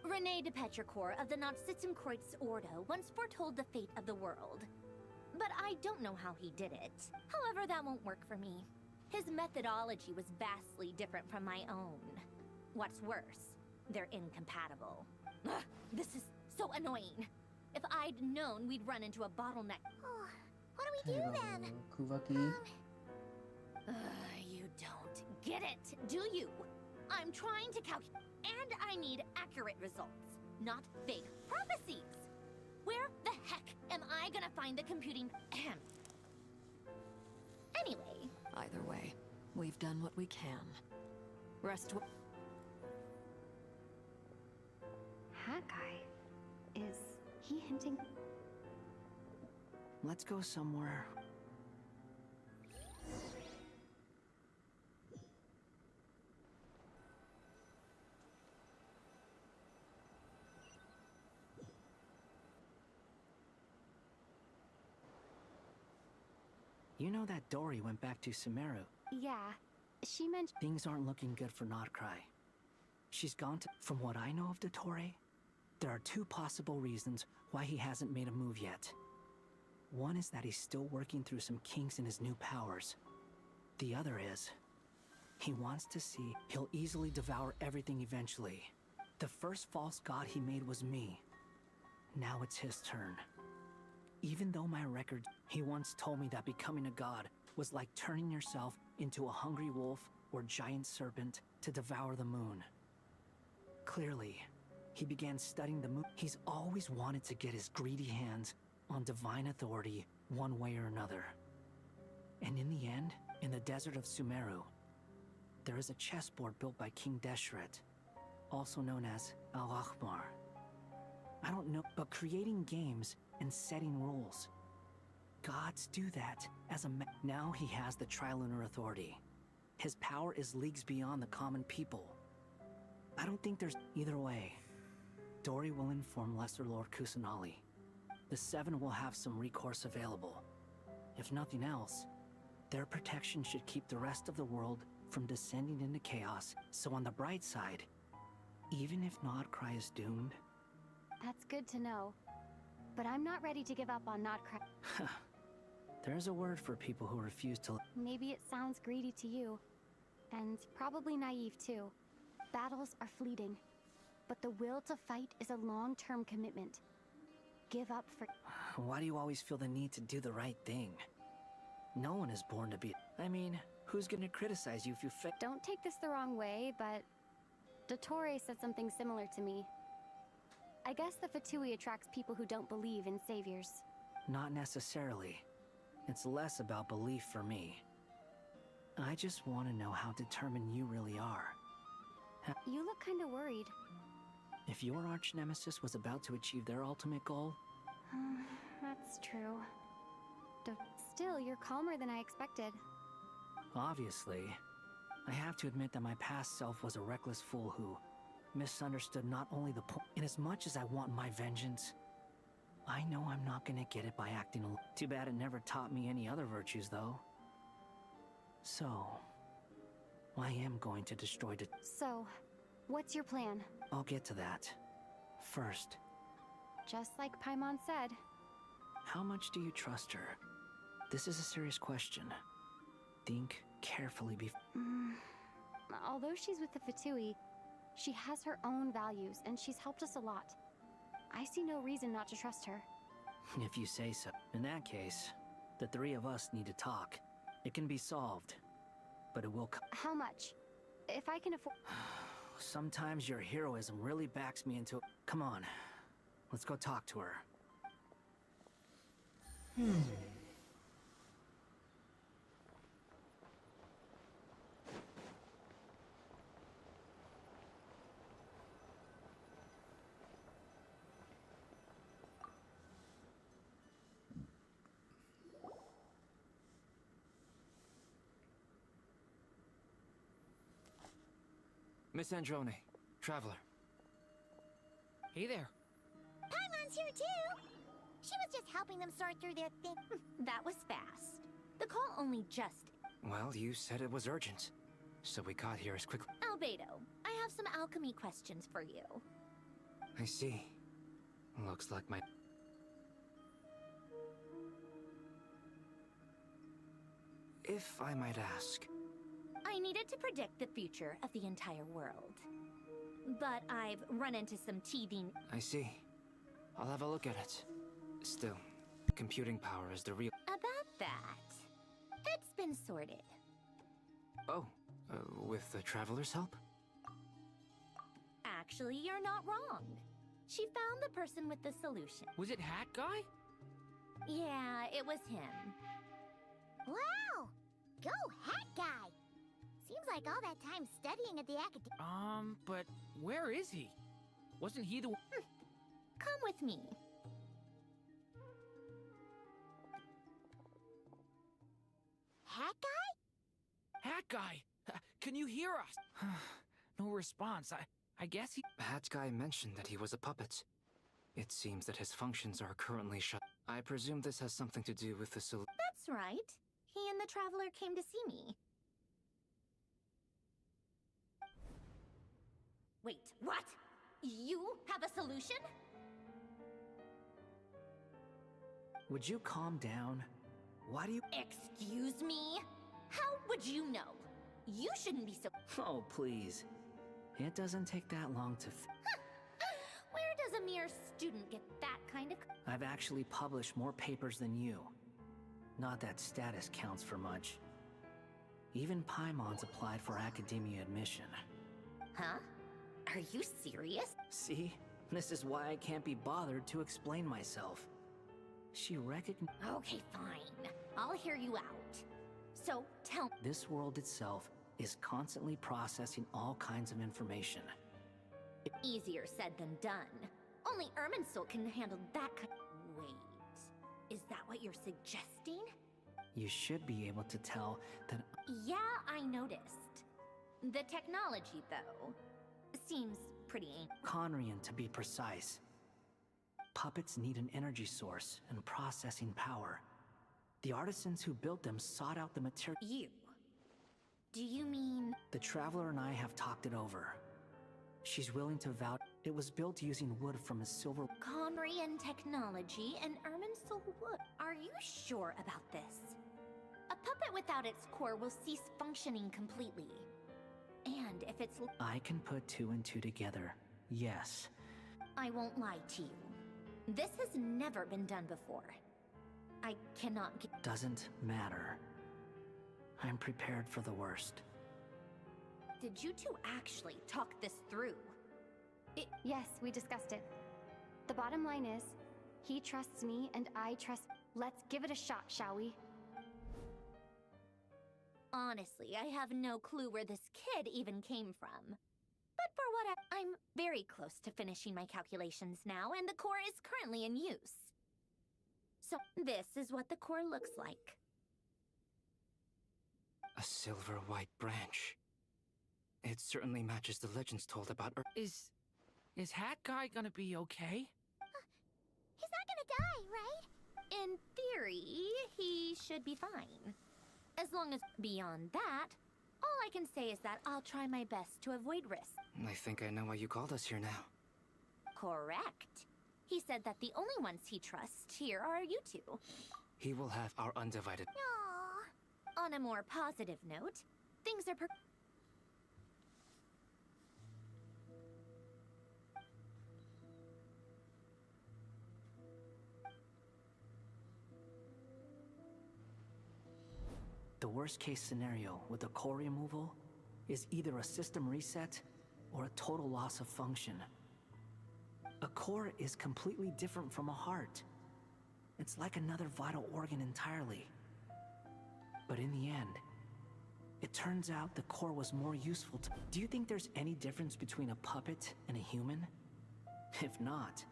René de Petrichor of the Nazissenkreuz Ordo once foretold the fate of the world. But I don't know how he did it. However, that won't work for me. His methodology was vastly different from my own. What's worse, they're incompatible. Ugh, this is so annoying. If I'd known we'd run into a bottleneck... Oh, what do we do then? Kuvaki. You don't get it, do you? I'm trying to calculate, and I need accurate results, not fake prophecies. Where the heck am I gonna find the computing... Anyway... Either way, we've done what we can. Rest Haggai? Is he hinting? Let's go somewhere. You know that Dory went back to Sumeru. Yeah, she mentioned... Things aren't looking good for Nodcry. She's gone to... From what I know of Dottore, there are 2 possible reasons why he hasn't made a move yet. One is that he's still working through some kinks in his new powers. The other is, he wants to see he'll easily devour everything eventually. The first false god he made was me. Now it's his turn. Even though my record, he once told me that becoming a god was like turning yourself into a hungry wolf or giant serpent to devour the moon. Clearly, he began studying the moon. He's always wanted to get his greedy hands on divine authority one way or another. And in the end, in the desert of Sumeru, There is a chessboard built by King Deshret, also known as Al-Akhmar. I don't know, but creating games and setting rules. Gods do that as a now he has the Trilunar Authority. His power is leagues beyond the common people. I don't think there's either way. Dori will inform Lesser Lord Kusanali. The Seven will have some recourse available. If nothing else, their protection should keep the rest of the world from descending into chaos. So on the bright side, even if Nodcry is doomed... That's good to know. But I'm not ready to give up on Nodcry. There's a word for people who refuse to... Maybe it sounds greedy to you. And probably naive too. Battles are fleeting. But the will to fight is a long-term commitment. Give up for... Why do you always feel the need to do the right thing? No one is born to be... I mean, who's gonna criticize you if you fail? Don't take this the wrong way, but... Dottore said something similar to me. I guess the Fatui attracts people who don't believe in saviors. Not necessarily. It's less about belief for me. I just want to know how determined you really are. You look kinda worried. If your arch-nemesis was about to achieve their ultimate goal... That's true. Still, you're calmer than I expected. Obviously. I have to admit that my past self was a reckless fool who misunderstood not only the point... And as much as I want my vengeance, I know I'm not gonna get it by acting alone. Too bad it never taught me any other virtues, though. So... I am going to destroy it. So, what's your plan? I'll get to that. First... Just like Paimon said. How much do you trust her? This is a serious question. Think carefully before... Although she's with the Fatui, she has her own values, and she's helped us a lot. I see no reason not to trust her. If you say so. In that case, the three of us need to talk. It can be solved, but it will come. How much? If I can afford... Sometimes your heroism really backs me into... Come on, let's go talk to her. Miss Androne, traveler. Hey there. Paimon's here too! She was just helping them sort through their thing. That was fast. The call only just... Well, you said it was urgent, so we got here as quickly... Albedo, I have some alchemy questions for you. I see. Looks like my... If I might ask... I needed to predict the future of the entire world. But I've run into some teething... I see. I'll have a look at it. Still, computing power is the real... About that, it's been sorted. Oh, with the Traveler's help? Actually, you're not wrong. She found the person with the solution. Was it Hat Guy? Yeah, it was him. Wow! Go Hat Guy! Seems like all that time studying at the academy. But where is he? Wasn't he the one? Come with me. Hat Guy? Hat Guy! Can you hear us? No response. I guess he... Hat Guy mentioned that he was a puppet. It seems that his functions are currently shut. I presume this has something to do with the That's right. He and the Traveler came to see me. Wait, what? You have a solution? Would you calm down? Why do you... Excuse me? How would you know? You shouldn't be so... Oh, please. It doesn't take that long to... Where does a mere student get that kind of... I've actually published more papers than you. Not that status counts for much. Even Paimon's applied for academia admission. Huh? Are you serious? See? This is why I can't be bothered to explain myself. She recognized... Okay, fine. I'll hear you out. So, tell me... This world itself is constantly processing all kinds of information. Easier said than done. Only Irminsul can handle that kind. Wait, is that what you're suggesting? You should be able to tell that. Yeah, I noticed. The technology, though, seems pretty ancient. Conrian, to be precise. Puppets need an energy source and processing power. The artisans who built them sought out the material. You? Do you mean? The Traveler and I have talked it over. She's willing to vow it was built using wood from a silver. Conrian technology and Irminsul wood. Are you sure about this? A puppet without its core will cease functioning completely. And if it's... I can put 2 and 2 together, yes. I won't lie to you. This has never been done before. I cannot get... Doesn't matter. I'm prepared for the worst. Did you two actually talk this through? Yes, we discussed it. The bottom line is, he trusts me and I trust... Let's give it a shot, shall we? Honestly, I have no clue where this kid even came from. But for what I'm very close to finishing my calculations now, and the core is currently in use. So, this is what the core looks like. A silver white branch. It certainly matches the legends told about Earth. Is Hat Guy gonna be okay? He's not gonna die, right? In theory, he should be fine. As long as beyond that, all I can say is that I'll try my best to avoid risk. I think I know why you called us here now. Correct. He said that the only ones he trusts here are you two. He will have our undivided... Aww. On a more positive note, things are The worst-case scenario with the core removal is either a system reset or a total loss of function. A core is completely different from a heart. It's like another vital organ entirely. But in the end, it turns out the core was more useful to... Do you think there's any difference between a puppet and a human? If not,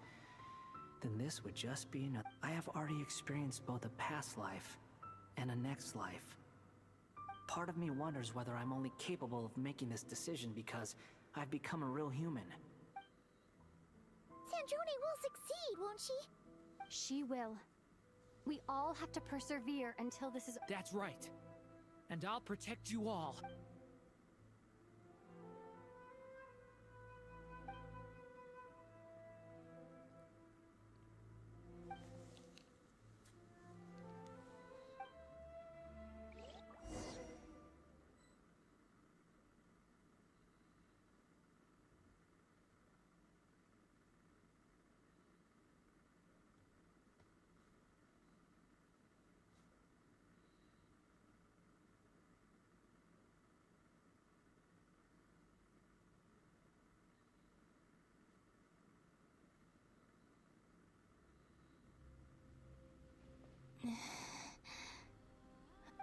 then this would just be another... I have already experienced both a past life and a next life. Part of me wonders whether I'm only capable of making this decision because I've become a real human. Sandrone will succeed, won't she? She will. We all have to persevere until this is... That's right. And I'll protect you all.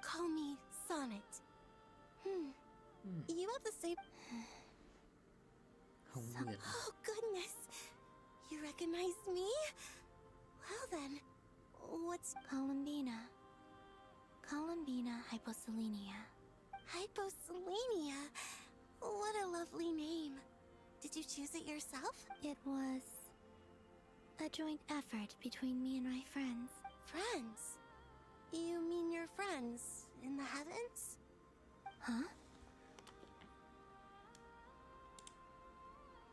Call me Sonnet. You have the same... Nguyệt. Oh, goodness. You recognize me? Well then, what's... Columbina. Columbina hyposelenia. Hyposelenia? What a lovely name. Did you choose it yourself? It was a joint effort between me and my friends. Friends? You mean your friends in the heavens? Huh?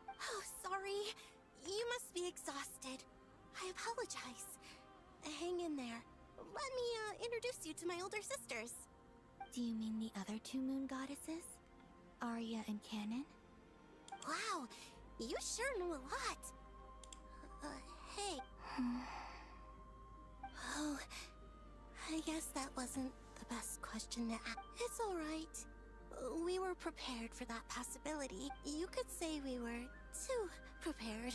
Oh, sorry. You must be exhausted. I apologize. Hang in there. Let me introduce you to my older sisters. Do you mean the other 2 moon goddesses? Arya and Canon? Wow, you sure know a lot. Hey. Oh, I guess that wasn't the best question to ask. It's alright. We were prepared for that possibility. You could say we were too prepared.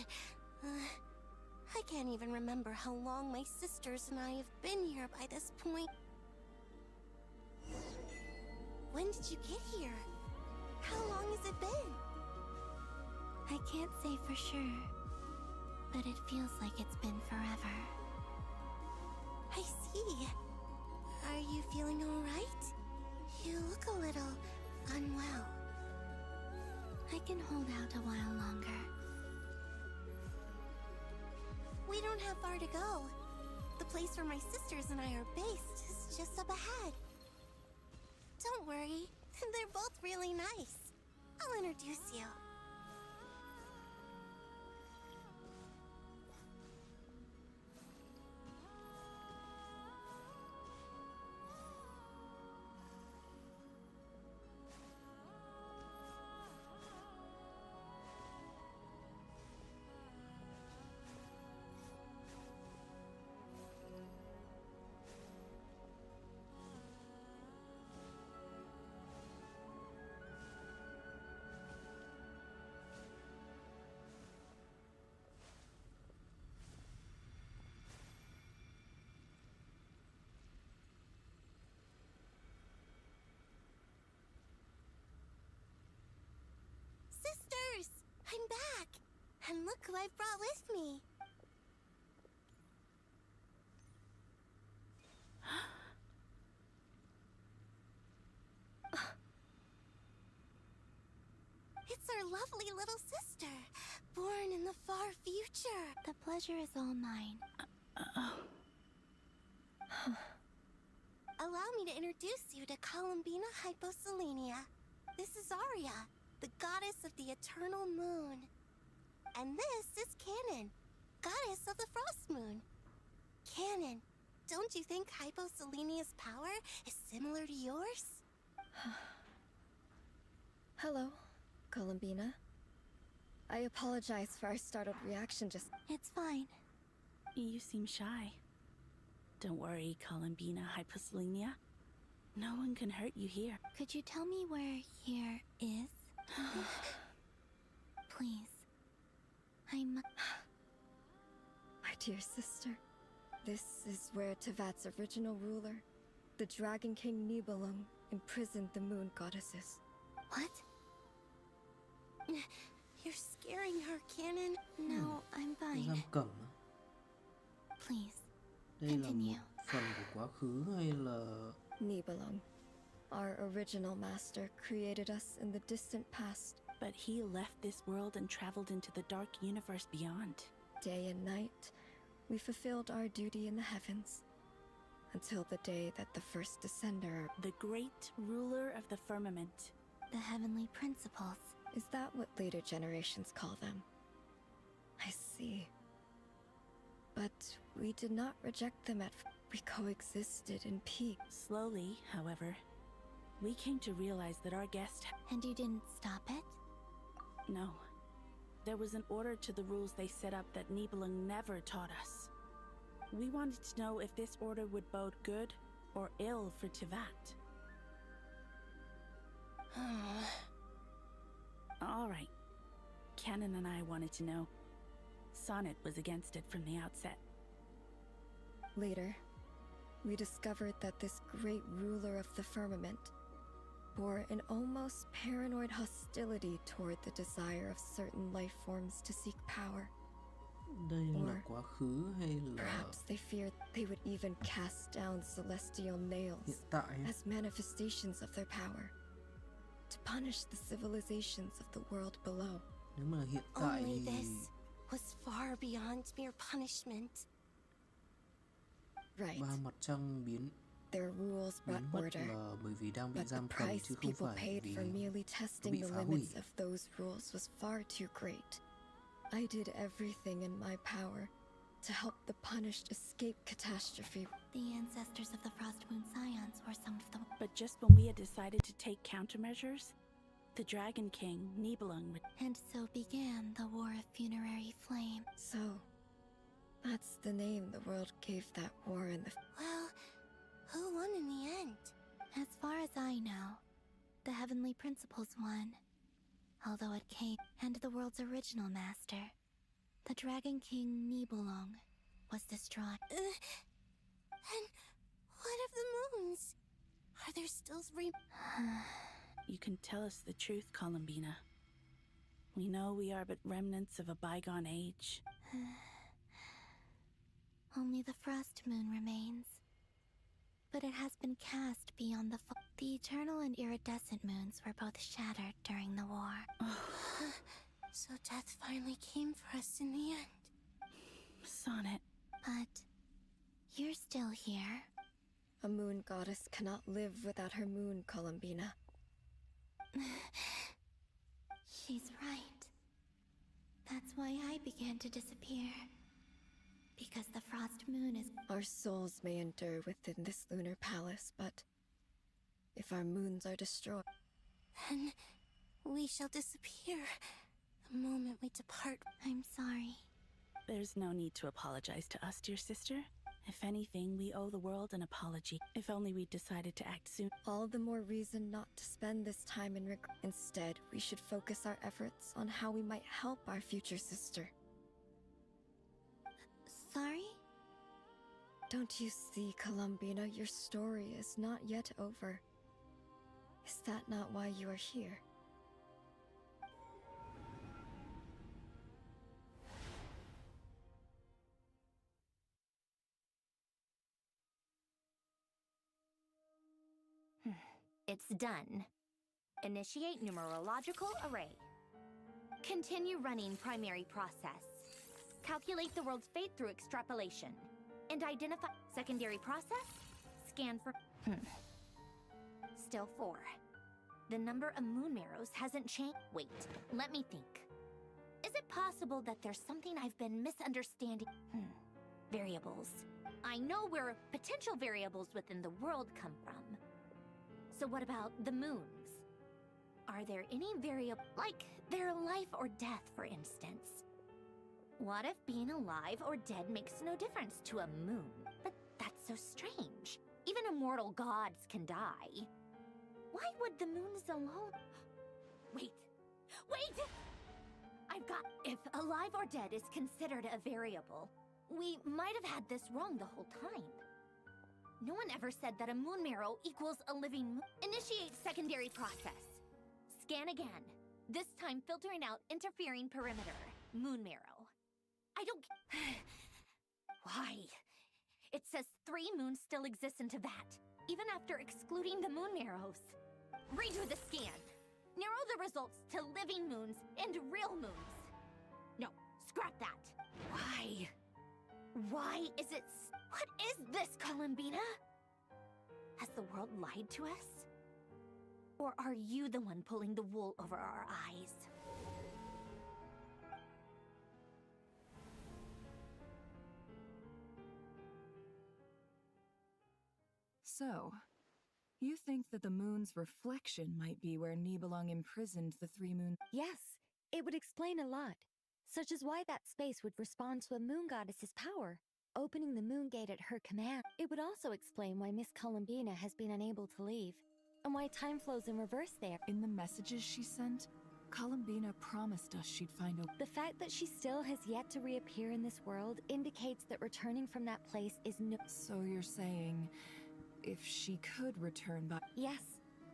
I can't even remember how long my sisters and I have been here by this point. When did you get here? How long has it been? I can't say for sure, but it feels like it's been forever. I see. Are you feeling all right? You look a little unwell. I can hold out a while longer. We don't have far to go. The place where my sisters and I are based is just up ahead. Don't worry, they're both really nice. I'll introduce you. Sisters! I'm back! And look who I've brought with me! It's our lovely little sister, born in the far future. The pleasure is all mine. Allow me to introduce you to Columbina Hyposelenia. This is Arya, the goddess of the eternal moon. And this is Canon, goddess of the frost moon. Canon, don't you think Hyposelenia's power is similar to yours? Hello, Columbina. I apologize for our startled reaction just... It's fine. You seem shy. Don't worry, Columbina Hyposelenia. No one can hurt you here. Could you tell me where here is? Please. My dear sister, this is where Tevat's original ruler, the Dragon King Nibelung, imprisoned the moon goddesses. What? You're scaring her, Canon. No, I'm fine. Giam cầm á. Please, Đây là continue. một phần của quá khứ hay là... Nibelung, our original master, created us in the distant past. But he left this world and traveled into the dark universe beyond. Day and night, we fulfilled our duty in the heavens. Until the day that the first descender... The great ruler of the firmament. The heavenly principles. Is that what later generations call them? I see. But we did not reject them at first. We coexisted in peace. Slowly, however, we came to realize that our guest... And you didn't stop it? No. There was an order to the rules they set up that Nibelung never taught us. We wanted to know if this order would bode good or ill for Tevat. All right. Canon and I wanted to know. Sonnet was against it from the outset. Later, we discovered that this great ruler of the firmament bore an almost paranoid hostility toward the desire of certain life forms to seek power. Đây là quá khứ hay là... Perhaps they feared they would even cast down celestial nails hiện tại as manifestations of their power, to punish the civilizations of the world below. Nếu mà hiện tại Only thì... this was far beyond mere punishment. Right. Ba mặt trăng biến... Their rules brought mất order, là bởi vì đang bị but the giam cầm price chứ không people phải paid vì for merely nó testing bị the phá hủy. limits of those rules was far too great. I did everything in my power to help the punished escape catastrophe. The ancestors of the Frost Moon Scions were some of them. But just when we had decided to take countermeasures, the Dragon King, Nibelung... And so began the War of Funerary Flame. So, that's the name the world gave that war in the... Well, who won in the end? As far as I know, the Heavenly Principles won. Although it came, and the world's original master, the Dragon King Nibelung, was destroyed. And what of the moons? Are there still You can tell us the truth, Columbina. We know we are but remnants of a bygone age. Only the frost moon remains. But it has been cast beyond the eternal and iridescent moons were both shattered during the war. So death finally came for us in the end. Sonnet. But you're still here. A moon goddess cannot live without her moon, Columbina. She's right. That's why I began to disappear. Because the frost moon is... Our souls may endure within this lunar palace, but if our moons are destroyed... Then we shall disappear the moment we depart. I'm sorry. There's no need to apologize to us, dear sister. If anything, we owe the world an apology. If only we'd decided to act soon. All the more reason not to spend this time in regret. Instead, we should focus our efforts on how we might help our future sister. Sorry? Don't you see, Columbina, your story is not yet over. Is that not why you are here? It's done. Initiate numerological array. Continue running primary process. Calculate the world's fate through extrapolation. And identify secondary process. Scan for... Still 4. The number of moon marrows hasn't changed. Wait, let me think. Is it possible that there's something I've been misunderstanding? Variables. I know where potential variables within the world come from. So what about the moons? Are there any variable, like their life or death, for instance? What if being alive or dead makes no difference to a moon? But that's so strange. Even immortal gods can die. Why would the moons alone? Wait! I've got... If alive or dead is considered a variable, we might have had this wrong the whole time. No one ever said that a moon marrow equals a living moon. Initiate secondary process. Scan again. This time filtering out interfering perimeter. Moon marrow. I don't... Why? It says 3 moons still exist into that, even after excluding the moon marrows. Redo the scan. Narrow the results to living moons and real moons. No, scrap that. Why? Why is it... What is this, Columbina? Has the world lied to us? Or are you the one pulling the wool over our eyes? So, you think that the moon's reflection might be where Nibelung imprisoned the 3 moon... Yes, it would explain a lot, such as why that space would respond to a moon goddess's power, opening the moon gate at her command. It would also explain why Miss Columbina has been unable to leave, and why time flows in reverse there. In the messages she sent, Columbina promised us she'd find a... The fact that she still has yet to reappear in this world indicates that returning from that place is no... So you're saying, if she could return by... Yes,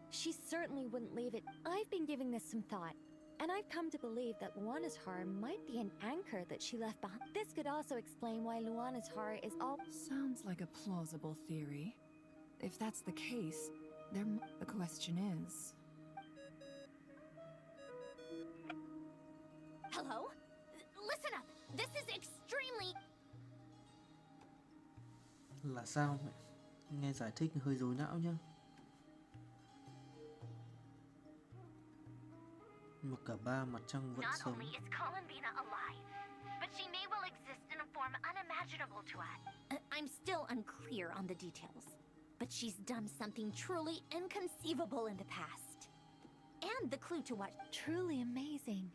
she certainly wouldn't leave it. I've been giving this some thought, and I've come to believe that Luana's Horror might be an anchor that she left behind. This could also explain why Luana's Horror is all... Sounds like a plausible theory. If that's the case, the question is... Hello? Listen up! This is extremely... Là sao mẹ? Nghe giải thích hơi rối não nhá. Mà cả 3 mặt trăng vẫn Not sống. only is Columbina alive, but she may well exist in a form unimaginable to us. I'm still unclear on the details, but she's done something truly inconceivable in the past. And the clue to what... Truly amazing.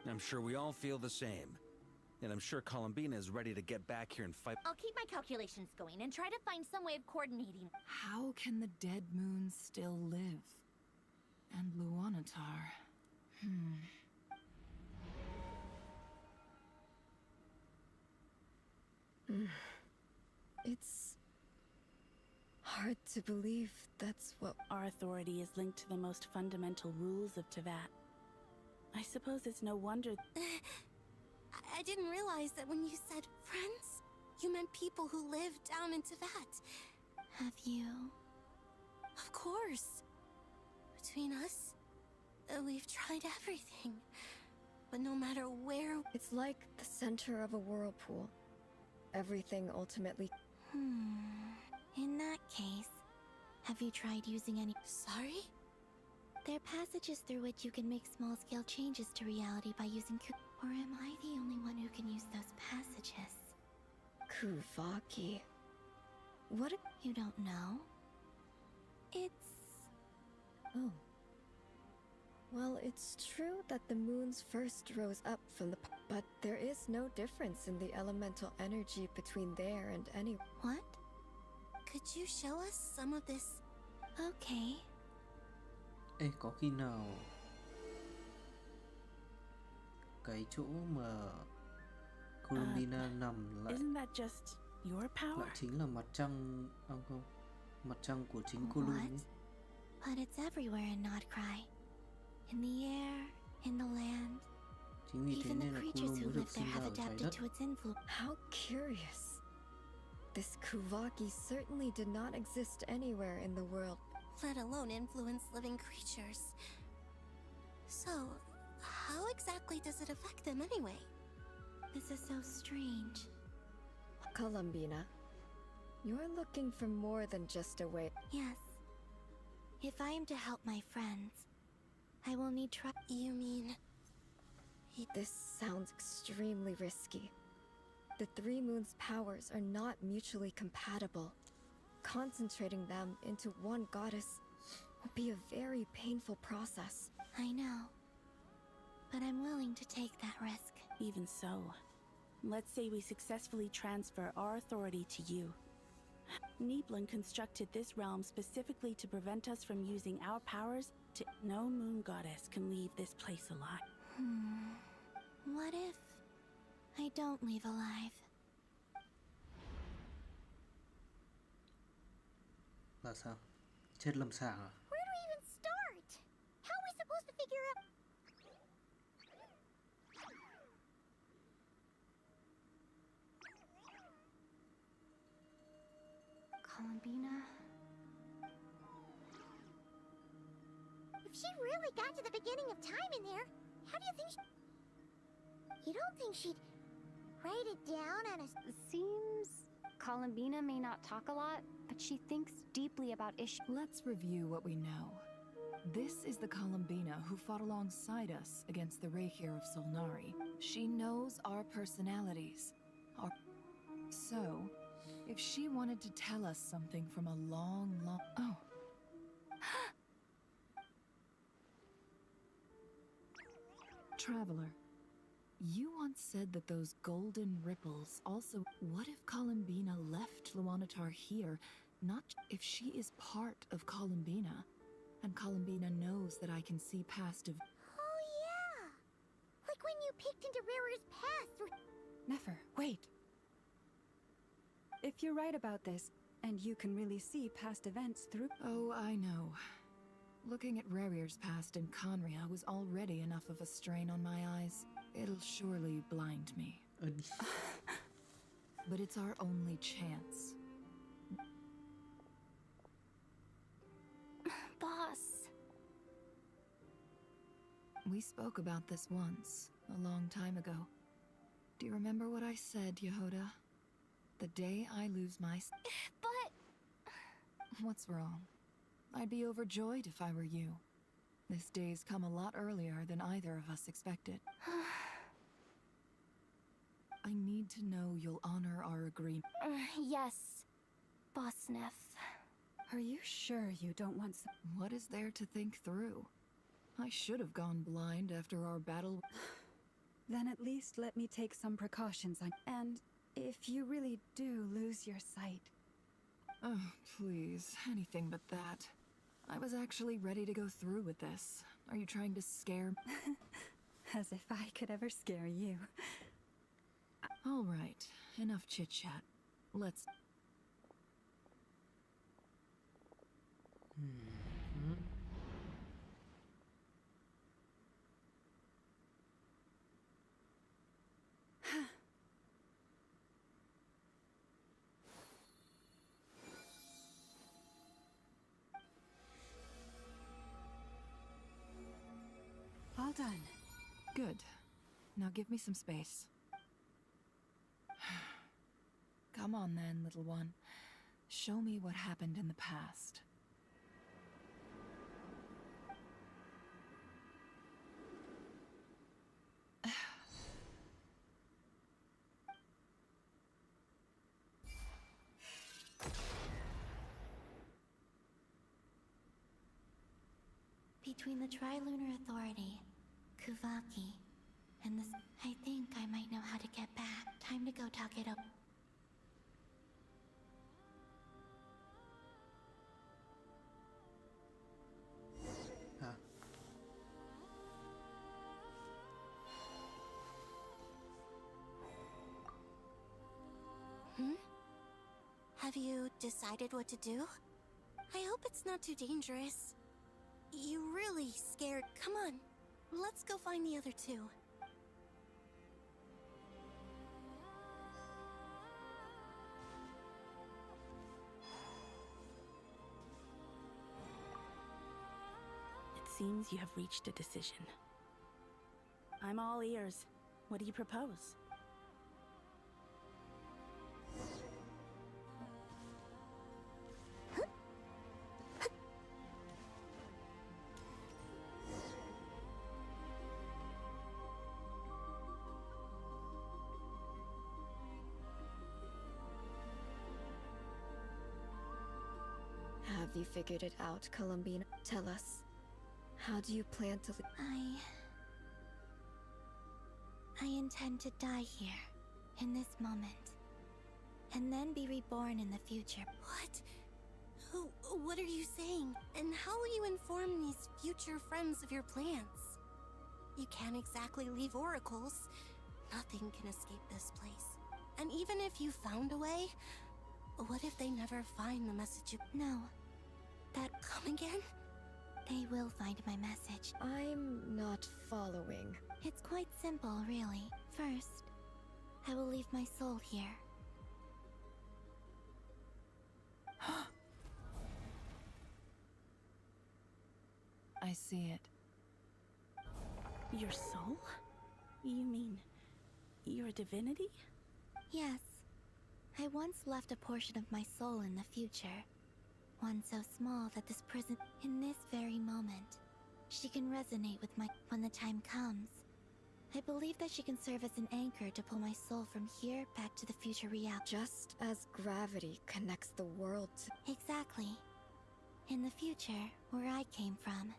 I'm sure we all feel the same. And I'm sure Columbina is ready to get back here and fight. I'll keep my calculations going and try to find some way of coordinating. How can the dead moons still live? And Luanatar... It's... hard hard to believe that's what... Our authority is linked to the most fundamental rules of Teyvat. I suppose it's no wonder... I didn't realize that when you said friends, you meant people who live down in Teyvat. Have you? Of course. Between us, we've tried everything. But no matter where... It's like the center of a whirlpool. Everything ultimately... In that case, have you tried using any... Sorry? There are passages through which you can make small-scale changes to reality by using... Or am I the only one who can use those passages? Kuvaki. What if... You don't know? It's... Oh. Well, it's true that the moons first rose up from the... But there is no difference in the elemental energy between there and any... What? Could you show us some of this? Okay. Ê, có khi nào cái chỗ mà Columbina nằm lại Isn't that just your power? lại chính là mặt trăng, không, mặt trăng của chính Colum. But it's everywhere in Nodcry. In the air, in the land. Chính vì thế Even the nên là creatures Colum who mới live được there sinh ra have ở trái adapted đất. to its influence. How curious. This Kuvaki certainly did not exist anywhere in the world. Let alone influence living creatures. So, how exactly does it affect them anyway? This is so strange. Columbina, you're looking for more than just a way. Yes. If I am to help my friends, I will need You mean... This sounds extremely risky. The Three Moons' powers are not mutually compatible. Concentrating them into one goddess will be a very painful process. I know. But I'm willing to take that risk. Even so, let's say we successfully transfer our authority to you. Nibelung constructed this realm specifically to prevent us from using our powers to... No moon goddess can leave this place alive. What if I don't leave alive? Là sao? Chết lâm sàng à? Where do we even start? How are we supposed to figure out... Columbina? If she really got to the beginning of time in there, how do you think You don't think she'd write it down on a... Seems Columbina may not talk a lot, but she thinks deeply about issues. Let's review what we know. This is the Columbina who fought alongside us against the Reikir of Solnari. She knows our personalities. So, if she wanted to tell us something from a long... Oh. Traveler, you once said that those golden ripples also... What if Columbina left Luanatar here? Not if she is part of Columbina, and Columbina knows that I can see past of... Oh yeah! Like when you peeked into Rarer's past. Nefer, wait. If you're right about this, and you can really see past events through... Oh, I know. Looking at Rerir's past in Conria was already enough of a strain on my eyes. It'll surely blind me. But it's our only chance. Boss. We spoke about this once, a long time ago. Do you remember what I said, Yehoda? The day I lose my... But... What's wrong? I'd be overjoyed if I were you. This day's come a lot earlier than either of us expected. I need to know you'll honor our agreement. Yes, Boss Neff. Are you sure you don't want some... What is there to think through? I should have gone blind after our battle. Then at least let me take some precautions on... And if you really do lose your sight... Oh, please, anything but that. I was actually ready to go through with this. Are you trying to scare me? As if I could ever scare you. All right, enough chit-chat. Let's... All done. Good. Now give me some space. Come on then, little one. Show me what happened in the past. Between the Trilunar Authority, Kuvaki, and this, I think I might know how to get back. Time to go talk it up. Have you decided what to do? I hope it's not too dangerous. You really scared. Come on, let's go find the other two. It seems you have reached a decision. I'm all ears. What do you propose? Have you figured it out, Columbine? Tell us. How do you plan to I intend to die here, in this moment, and then be reborn in the future. What? What are you saying? And how will you inform these future friends of your plans? You can't exactly leave oracles. Nothing can escape this place. And even if you found a way, what if they never find the message you... No. Come again? They will find my message. I'm not following. It's quite simple, really. First, I will leave my soul here. I see it. Your soul? You mean you're a divinity? Yes. I once left a portion of my soul in the future. One so small that this prison, in this very moment, she can resonate with my... When the time comes, I believe that she can serve as an anchor to pull my soul from here back to the future reality. Just as gravity connects the world to... Exactly. In the future, where I came from,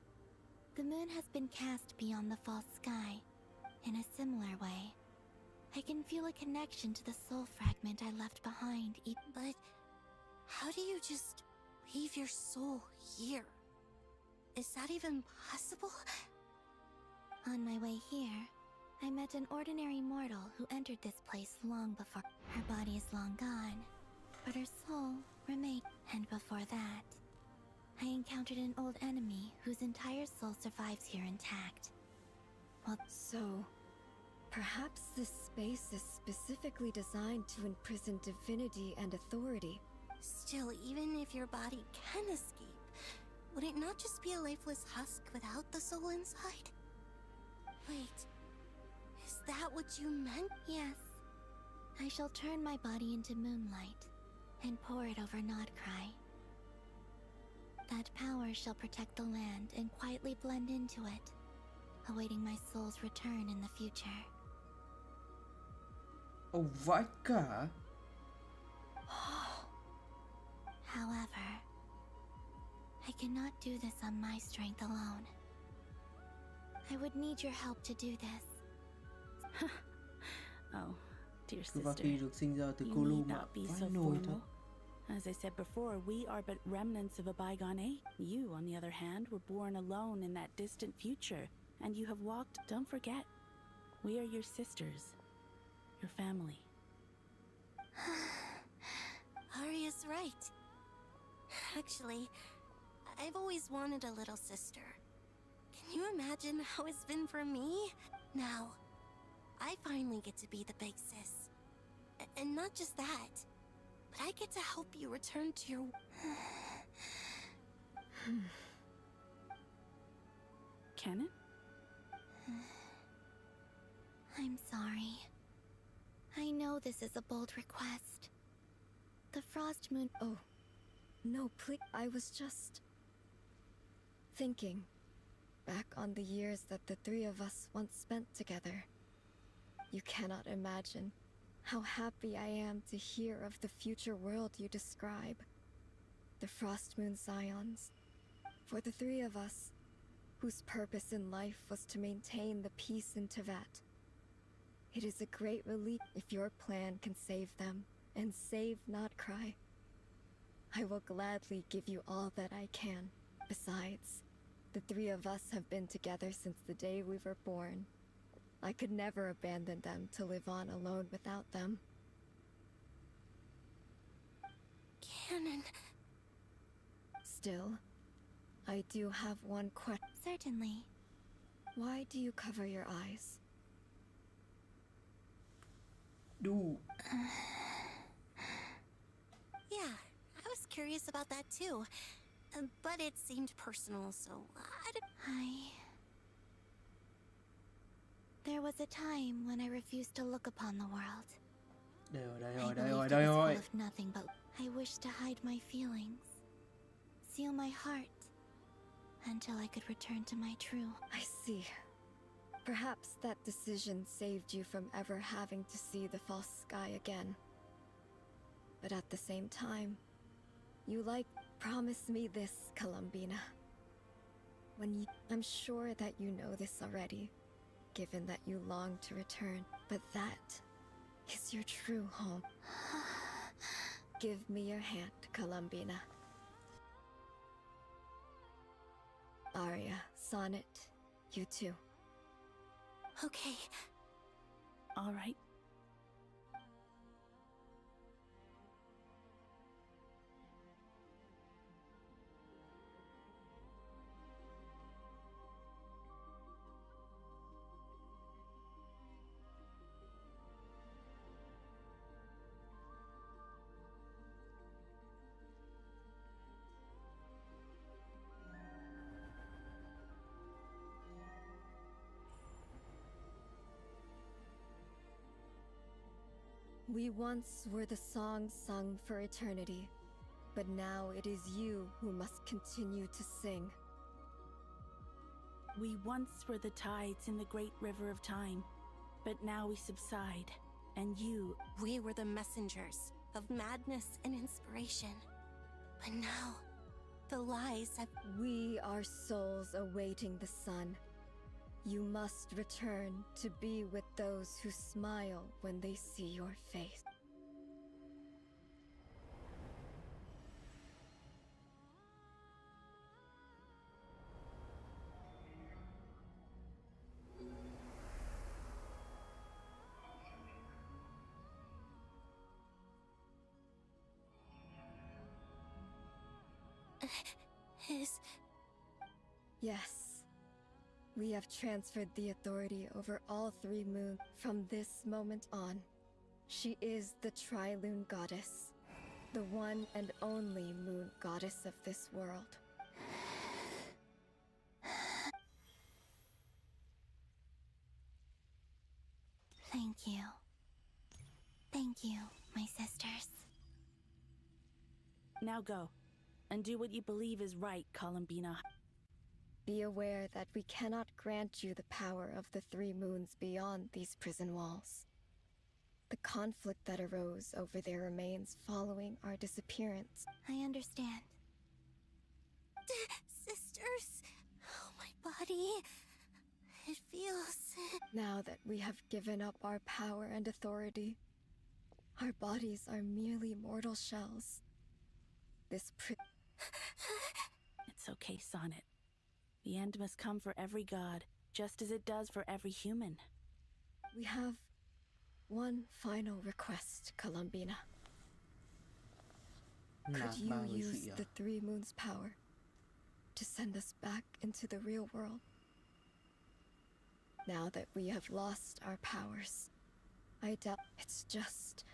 the moon has been cast beyond the false sky. In a similar way, I can feel a connection to the soul fragment I left behind. But how do you just leave your soul here? Is that even possible? On my way here, I met an ordinary mortal who entered this place long before. Her body is long gone, but her soul remained. And before that, I encountered an old enemy whose entire soul survives here intact. So, perhaps this space is specifically designed to imprison divinity and authority. Still, even if your body can escape, would it not just be a lifeless husk without the soul inside? Wait, is that what you meant? Yes. I shall turn my body into moonlight and pour it over Nodcry. That power shall protect the land and quietly blend into it, awaiting my soul's return in the future. Oh, vãi cả. However, I cannot do this on my strength alone. I would need your help to do this. Oh, dear sister, Kuvaki được sinh ra từ you cô Lu need mà not be vãi so nồi thôi. formal. As I said before, we are but remnants of a bygone age. You, on the other hand, were born alone in that distant future, and you have walked... Don't forget, we are your sisters, your family. Arya's right. Actually, I've always wanted a little sister. Can you imagine how it's been for me? Now, I finally get to be the big sis. And not just that, but I get to help you return to your... Can it? I'm sorry. I know this is a bold request. The Frost Moon... Oh, no, please. I was just... thinking back on the years that the three of us once spent together. You cannot imagine how happy I am to hear of the future world you describe. The Frost Moon Scions. For the three of us, whose purpose in life was to maintain the peace in Teyvat. It is a great relief if your plan can save them and save Notcry. I will gladly give you all that I can. Besides, the three of us have been together since the day we were born. I could never abandon them to live on alone without them. Canon. Still, I do have one question. Certainly. Why do you cover your eyes? Yeah, I was curious about that too. But it seemed personal, so There was a time when I refused to look upon the world. I believed it was full of nothing but... I wished to hide my feelings. Seal my heart. Until I could return to my true... I see. Perhaps that decision saved you from ever having to see the false sky again. But at the same time, you promise me this, Columbina. I'm sure that you know this already, given that you long to return, but that is your true home. Give me your hand, Columbina. Aria, Sonnet, you too. Okay. All right. We once were the songs sung for eternity, but now it is you who must continue to sing. We once were the tides in the great river of time, but now we subside, and you... We were the messengers of madness and inspiration, but now the lies have... We are souls awaiting the sun. You must return to be with those who smile when they see your face. Yes. We have transferred the authority over all three moons. From this moment on, she is the Tri-Lune Goddess, the one and only moon goddess of this world. Thank you. Thank you, my sisters. Now go, and do what you believe is right, Columbina. Be aware that we cannot grant you the power of the three moons beyond these prison walls. The conflict that arose over their remains following our disappearance. I understand. Sisters, oh, my body. It feels... Now that we have given up our power and authority, our bodies are merely mortal shells. This It's okay, Sonnet. The end must come for every god, just as it does for every human. We have one final request, Columbina. Could you use the three moons' power to send us back into the real world. Now that we have lost our powers, I doubt it's just...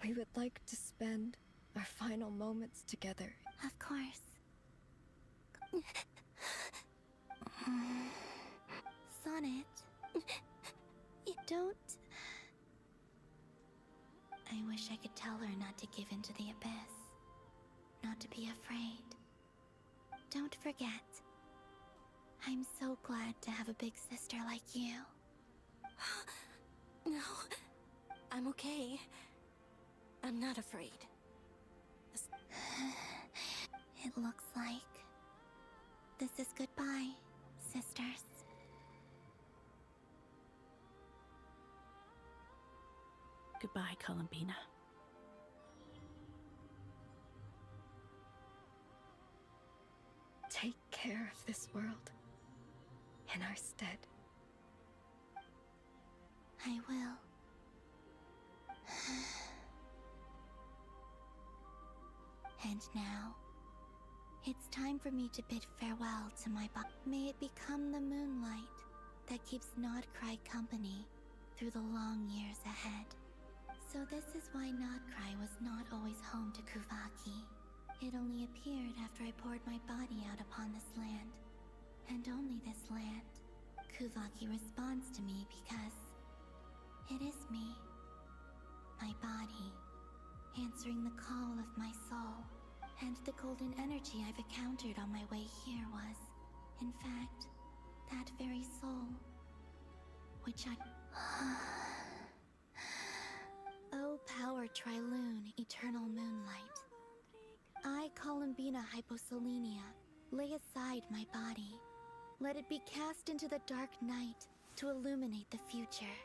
We would like to spend our final moments together. Of course. Sonnet, you don't... I wish I could tell her not to give in to the abyss. Not to be afraid. Don't forget. I'm so glad to have a big sister like you. No, I'm okay. I'm not afraid. It looks like this is goodbye, sisters. Goodbye, Columbina. Take care of this world in our stead. I will. And now, it's time for me to bid farewell to my body. May it become the moonlight that keeps Nodcry company through the long years ahead. So this is why Nodcry was not always home to Kuvaki. It only appeared after I poured my body out upon this land. And only this land. Kuvaki responds to me because it is me. My body, answering the call of my soul. And the golden energy I've encountered on my way here was, in fact, that very soul. Which I... Oh, power Triloon, eternal moonlight. I, Columbina Hyposelenia, lay aside my body. Let it be cast into the dark night to illuminate the future.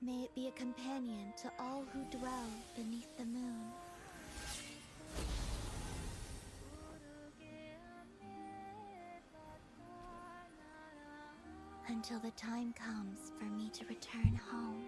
May it be a companion to all who dwell beneath the moon. Until the time comes for me to return home.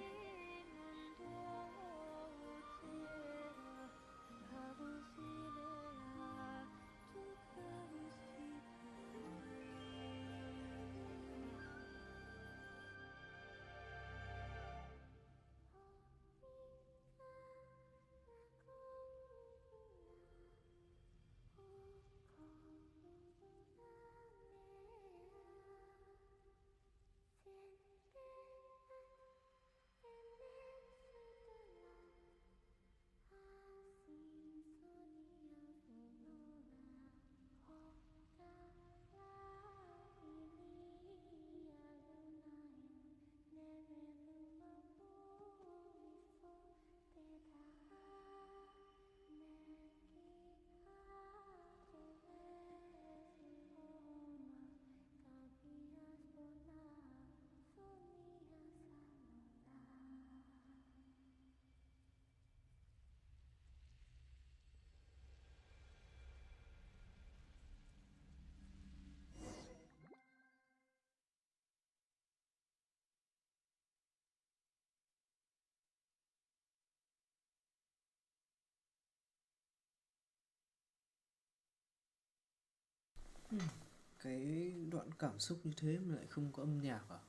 Cái đoạn cảm xúc như thế mà lại không có âm nhạc à?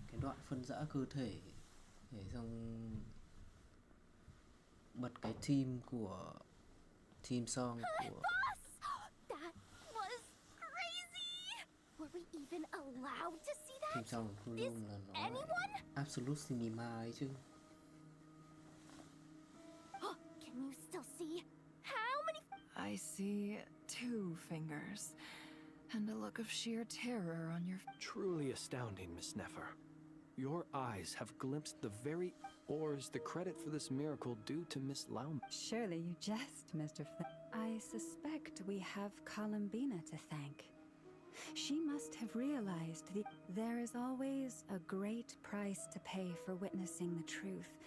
Cái đoạn phân rã cơ thể để xong bật cái theme của theme song của That was crazy! Were we even allowed to see that? theme song của Hulu là nó Anyone? Absolute Cinema ấy chứ. Can you still see? How many? I see 2 fingers, and a look of sheer terror on your... Truly astounding, Miss Nefer. Your eyes have glimpsed the very... Or is the credit for this miracle due to Miss Laum? Surely you jest, Mr. I suspect we have Columbina to thank. She must have realized there is always a great price to pay for witnessing the truth.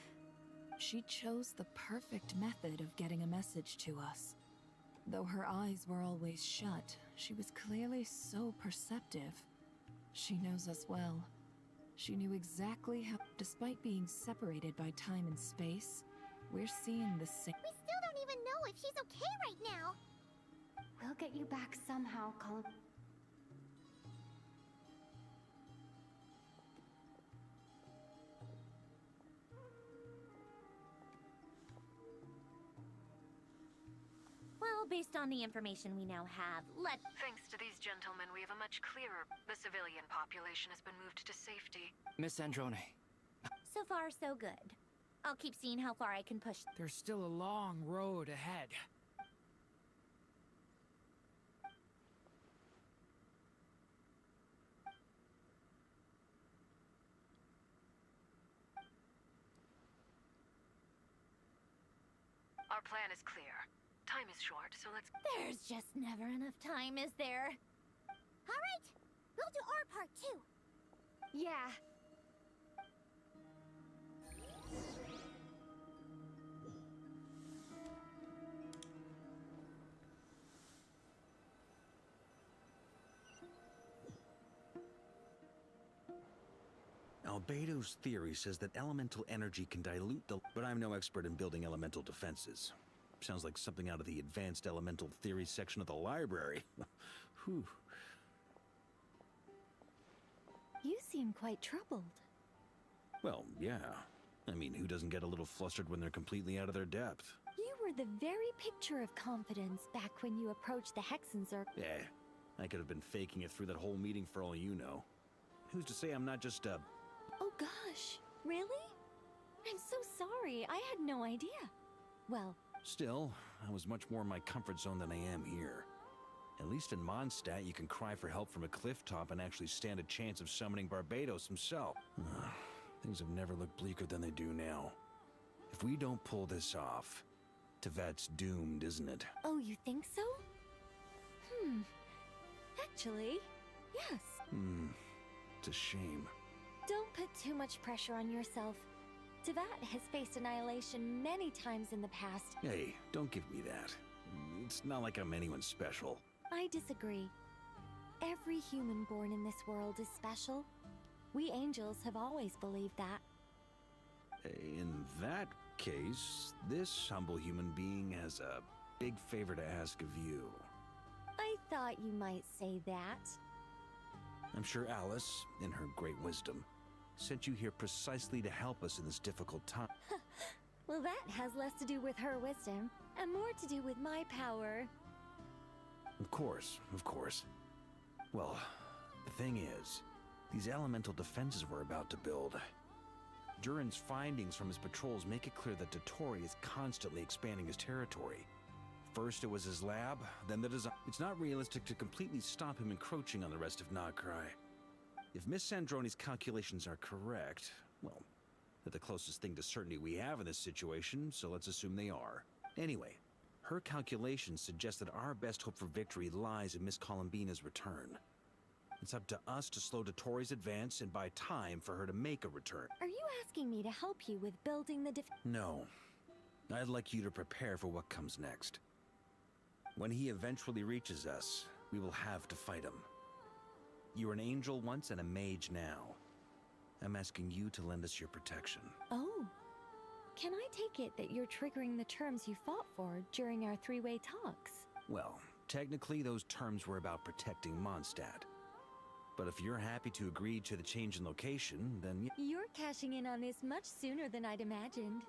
She chose the perfect method of getting a message to us. Though her eyes were always shut, she was clearly so perceptive. She knows us well. She knew exactly how, despite being separated by time and space, we're seeing the same. We still don't even know if she's okay right now. We'll get you back somehow, Colin. Well, based on the information we now have, Thanks to these gentlemen, we have a much clearer... The civilian population has been moved to safety. Miss Androne. So far, so good. I'll keep seeing how far I can push. There's still a long road ahead. Our plan is clear. Time is short, so let's... There's just never enough time, is there? All right, we'll do our part too. Yeah. Albedo's theory says that elemental energy can dilute the... But I'm no expert in building elemental defenses. Sounds like something out of the advanced elemental theory section of the library. Whew. You seem quite troubled. Well, yeah. I mean, who doesn't get a little flustered when they're completely out of their depth? You were the very picture of confidence back when you approached the Hexenzerk. Yeah, I could have been faking it through that whole meeting for all you know. Who's to say I'm not just a... Oh gosh, really? I'm so sorry, I had no idea. Well... Still, I was much more in my comfort zone than I am here. At least in Mondstadt, you can cry for help from a cliff top and actually stand a chance of summoning Barbados himself. Things have never looked bleaker than they do now. If we don't pull this off, Tevat's doomed, isn't it? Oh, you think so? Actually, yes. It's a shame. Don't put too much pressure on yourself. Tevat has faced annihilation many times in the past. Hey, don't give me that. It's not like I'm anyone special. I disagree. Every human born in this world is special. We angels have always believed that. In that case, this humble human being has a big favor to ask of you. I thought you might say that. I'm sure Alice, in her great wisdom, sent you here precisely to help us in this difficult time. Well, that has less to do with her wisdom, and more to do with my power. Of course, of course. Well, the thing is, these elemental defenses we're about to build... Durin's findings from his patrols make it clear that Dottore is constantly expanding his territory. First it was his lab, then the design. It's not realistic to completely stop him encroaching on the rest of Nodcry. If Miss Sandroni's calculations are correct, well, they're the closest thing to certainty we have in this situation, so let's assume they are. Anyway, her calculations suggest that our best hope for victory lies in Miss Columbina's return. It's up to us to slow Dottore's advance and buy time for her to make a return. Are you asking me to help you with building the No. I'd like you to prepare for what comes next. When he eventually reaches us, we will have to fight him. You were an angel once and a mage now. I'm asking you to lend us your protection. Oh. Can I take it that you're triggering the terms you fought for during our three-way talks? Well, technically those terms were about protecting Mondstadt. But if you're happy to agree to the change in location, then... You're cashing in on this much sooner than I'd imagined.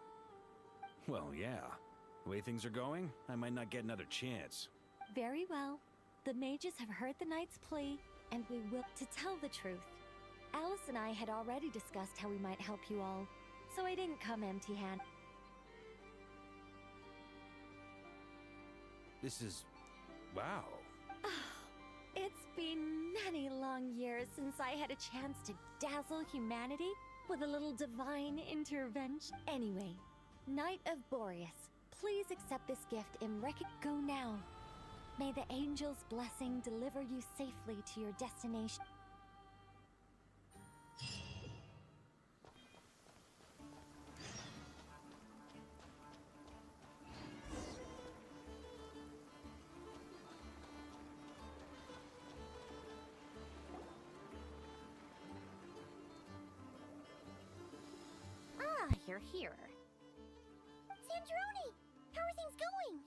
Well, yeah. The way things are going, I might not get another chance. Very well. The mages have heard the knight's plea, and we will... To tell the truth, Alice and I had already discussed how we might help you all, so I didn't come empty-handed. This is... wow. It's been many long years since I had a chance to dazzle humanity with a little divine intervention. Anyway, Knight of Boreas, please accept this gift in Go now. May the angel's blessing deliver you safely to your destination. you're here. Sandrone! How are things going?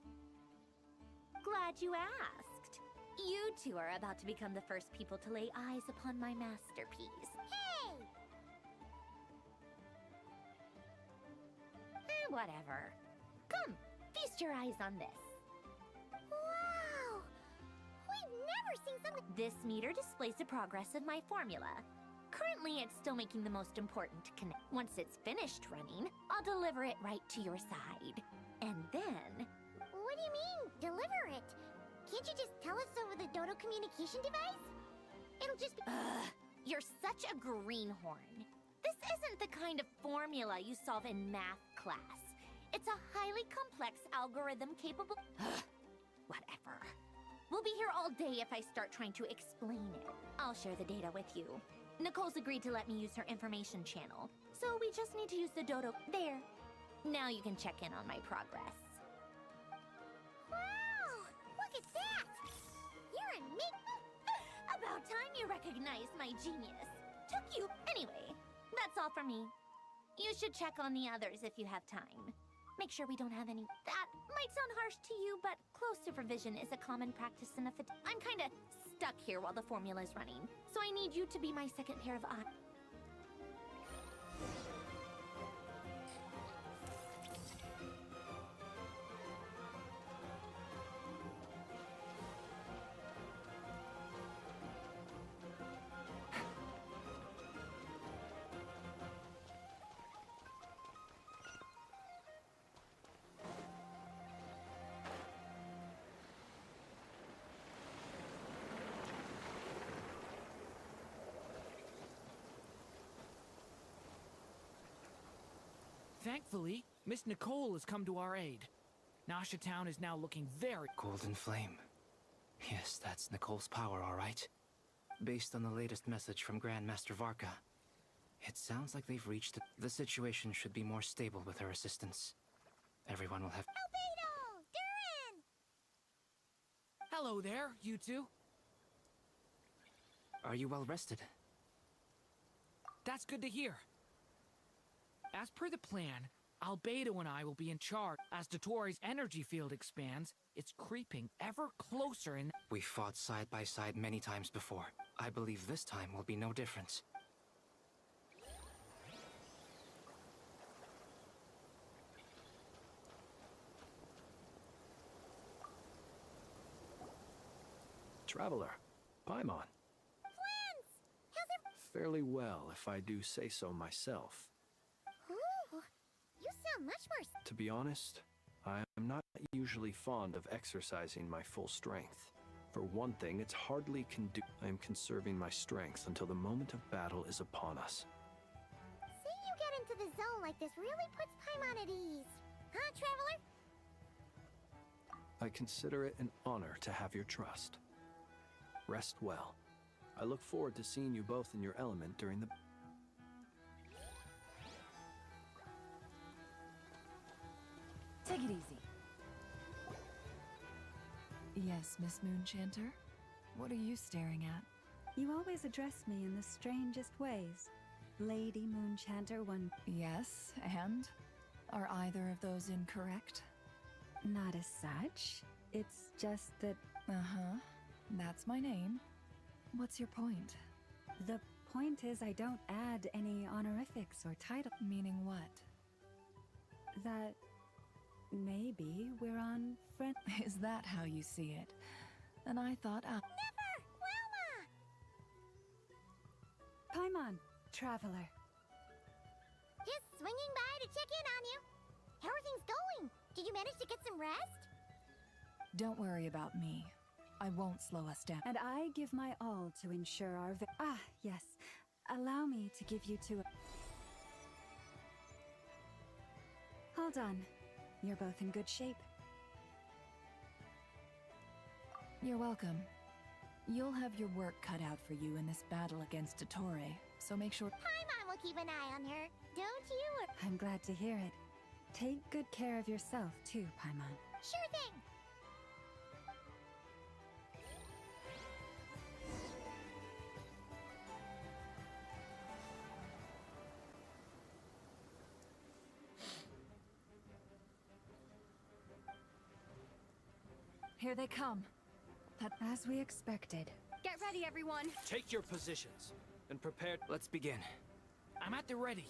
Glad you asked. You two are about to become the first people to lay eyes upon my masterpiece. Hey! Whatever. Come, feast your eyes on this. Wow! We've never seen something... This meter displays the progress of my formula. Currently, it's still making the most important connect. Once it's finished running, I'll deliver it right to your side. And then... What do you mean, deliver it? Can't you just tell us over the Dodo communication device? It'll just be... You're such a greenhorn. This isn't the kind of formula you solve in math class. It's a highly complex algorithm capable... Whatever. We'll be here all day if I start trying to explain it. I'll share the data with you. Nicole's agreed to let me use her information channel, so we just need to use the Dodo... There. Now you can check in on my progress. Wow! Look at that! You're a mid... About time you recognized my genius. Took you... Anyway, that's all for me. You should check on the others if you have time. Make sure we don't have any... That might sound harsh to you, but close supervision is a common practice in the... I'm kinda stuck here while the formula is running, so I need you to be my second pair of eyes. Thankfully, Miss Nicole has come to our aid. Nasha Town is now looking very... Golden Flame. Yes, that's Nicole's power, all right. Based on the latest message from Grandmaster Varka, it sounds like they've reached... The situation should be more stable with her assistance. Everyone will have... Albedo! Duran! Hello there, you two. Are you well rested? That's good to hear. As per the plan, Albedo and I will be in charge. As Dottoro's energy field expands, it's creeping ever closer and... We fought side by side many times before. I believe this time will be no different. Traveler, Paimon. Plans! How's it... Fairly well, if I do say so myself. Ooh, you sound much more... To be honest, I am not usually fond of exercising my full strength. For one thing, it's hardly I am conserving my strength until the moment of battle is upon us. Seeing you get into the zone like this really puts Paimon at ease. Huh, Traveler? I consider it an honor to have your trust. Rest well. I look forward to seeing you both in your element during the... Take it easy. Yes, Miss Moonchanter? What are you staring at? You always address me in the strangest ways. Lady Moonchanter one... Yes, and? Are either of those incorrect? Not as such. It's just that... Uh-huh. That's my name. What's your point? The point is I don't add any honorifics or title. Meaning what? That... maybe we're on friend... Is that how you see it? And I thought... Never! Wilma! Paimon, Traveler. Just swinging by to check in on you. How are things going? Did you manage to get some rest? Don't worry about me. I won't slow us down. And I give my all to ensure our yes. Allow me to give you to... Hold on. You're both in good shape. You're welcome. You'll have your work cut out for you in this battle against Dottore, so make sure... Paimon will keep an eye on her, don't you? I'm glad to hear it. Take good care of yourself, too, Paimon. Sure thing! Here they come. As we expected. Get ready, everyone. Take your positions and prepare. Let's begin. I'm at the ready.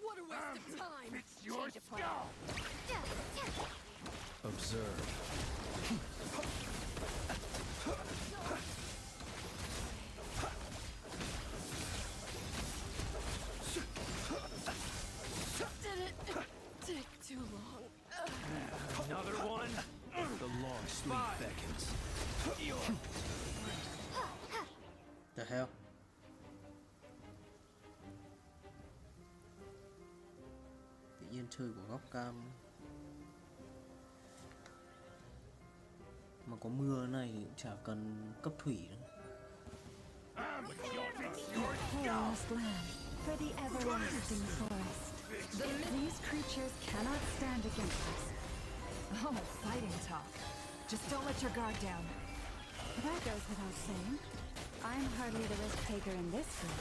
What a waste of time! It's your Change of plan. Observe. Did it take too long? Another one. The long sleep beckons. The hell? Tự nhiên chơi của góc cam mà có mưa này thì cũng chả cần cấp thủy nữa. Lost land for the everlasting forest. These creatures cannot stand against us. Oh, fighting talk. Just don't let your guard down. That goes without saying. I'm hardly the risk taker in this group.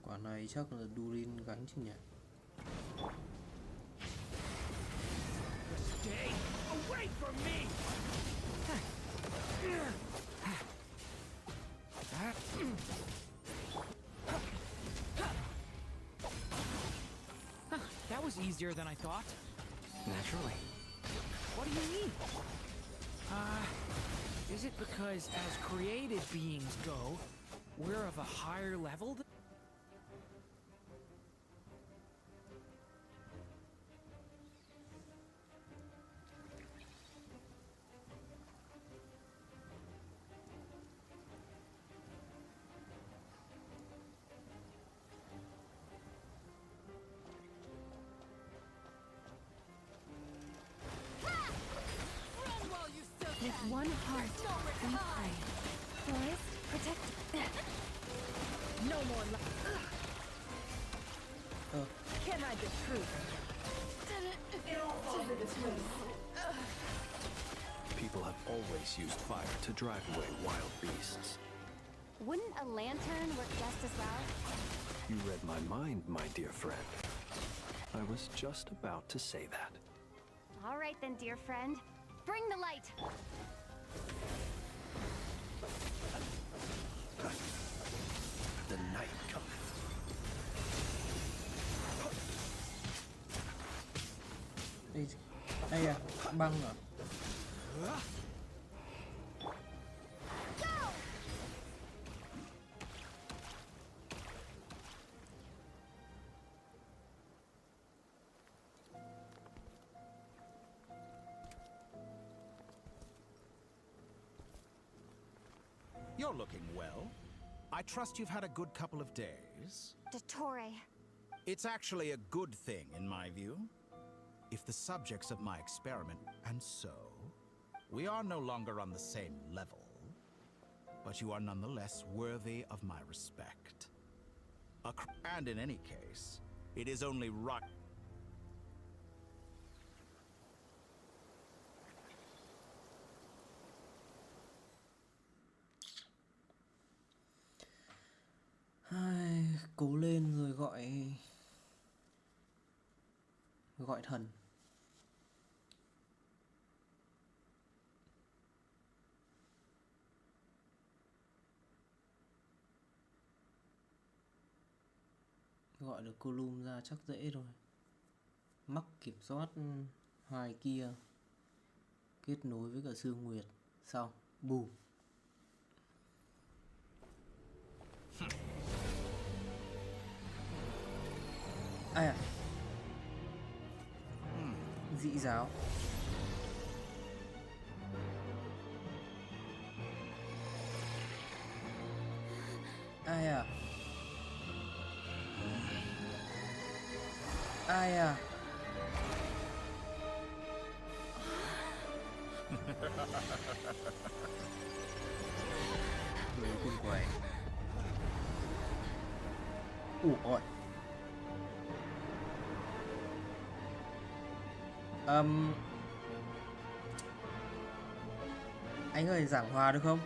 Quả này chắc là Durin gánh chứ nhỉ? Stay away from me. That was easier than I thought. Naturally. What do you mean? Is it because as created beings go, we're of a higher level? With one heart, we pray. Forest, protect. No more Can't hide the truth. People have always used fire to drive away wild beasts. Wouldn't a lantern work just as well? You read my mind, my dear friend. I was just about to say that. All right then, dear friend. Bring the light. The night cometh. Đây à, băng à? You're looking well. I trust you've had a good couple of days. Dottore. It's actually a good thing, in my view. If the subjects of my experiment, and so, we are no longer on the same level, but you are nonetheless worthy of my respect. And in any case, it is only right. Cố lên rồi gọi thần. Gọi được column ra chắc dễ rồi. Mắc kiểm soát hai kia kết nối với cả xương nguyệt. Xong, bù. Ai à? Dị giáo. Ai à? Ai à? Người cùng quầy. Ôi. Anh ơi, giảng hòa được không?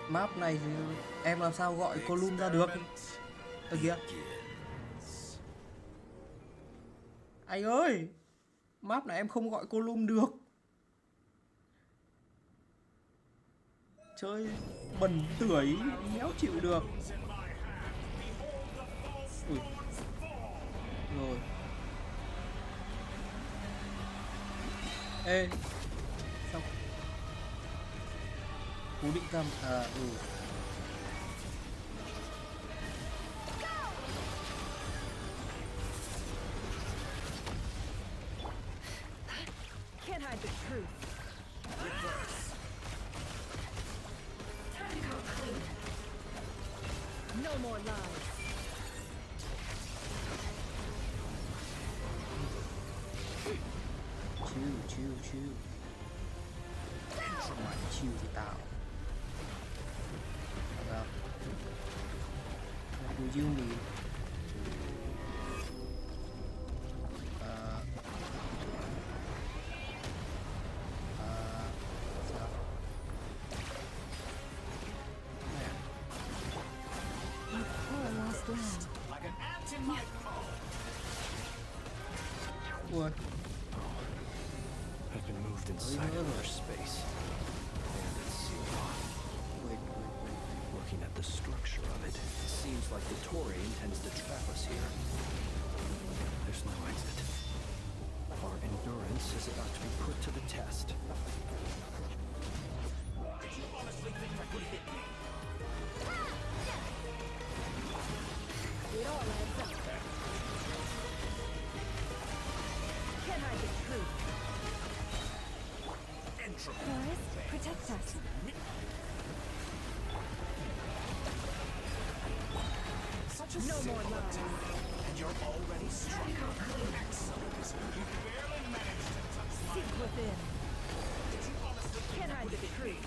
Map này thì em làm sao gọi column ra được? Ơ kìa. Anh ơi, map này em không gọi column được. Chơi bẩn tưởi, đéo chịu được. Ui. Rồi. Ê. Sao? Cú định tâm. Can't hide the truth. No more lies. Chill. Mày chill thì tao. Được. Would you need? Like an ant in my paw. What? I've been moved inside another space. And it's sealed off. Wait. Looking at the structure of it, it seems like the Tory intends to trap us here. There's no exit. Our endurance is about to be put to the test. Did you honestly think that would hit me? It all adds up. Can't hide the truth. Forest, protect us. Such a No more simple lies. attack, and you're already struck. Excellent. You barely managed to touch my Seek within. Did you honestly think Can't that hide would the hit truth. me?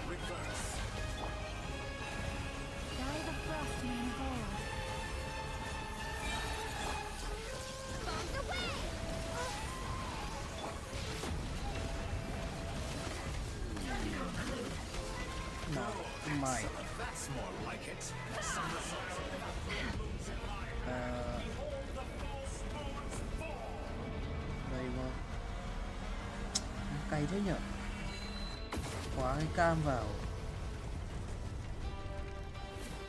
Reverse. Guy the Frostman of old. Bombs away! No, mày. That's more like it. Some results. Đây mà. Cay thế nhở? Khóa cái cam vào.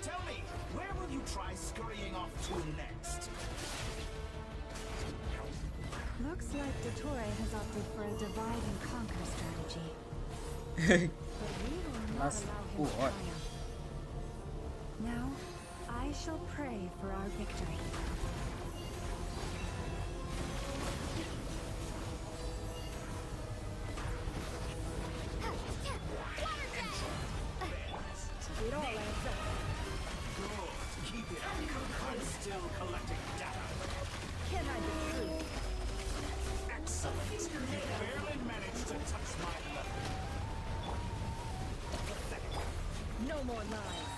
Tell me, where will you try scurrying off to next? Looks like Dottore has opted for a divide and conquer strategy. But we will not That's allow him to cool. triumph. Now, I shall pray for our victory. It all adds up. Good. Keep it up. I'm still collecting data. Can't hide the truth. Excellent. You barely managed to touch my level. Pathetic. No more lies.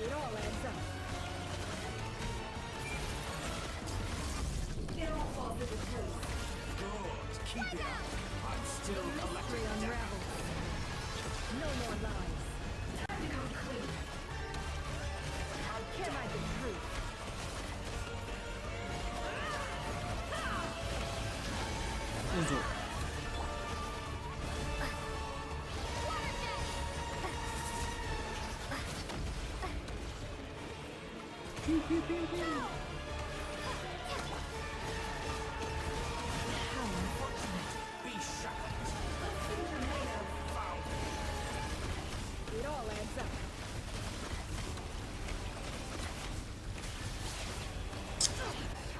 It all adds up. It all falls into place. Good. Keep it up. I'm still collecting data. Unravel. No more lies. Can't hide the truth. Ôi dồi. Be shackled. Found. It all adds up.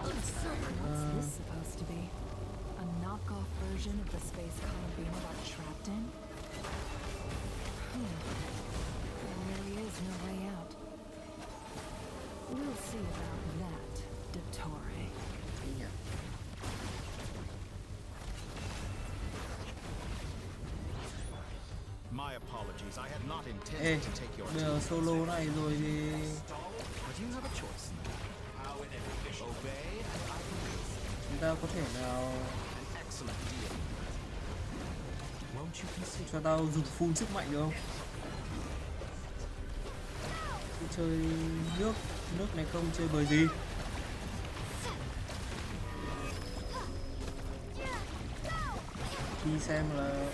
What's this supposed to be? A knockoff version of the space column beam I got trapped in? about that, Dottore? Yeah. My apologies. I had not intended to take your bây giờ solo này rồi thì But you have a choice now. Obey and chúng ta có thể nào an excellent deal. Won't you consider cho tao dùng full sức mạnh được không? Đi chơi nước này không chơi bời gì? Đi xem là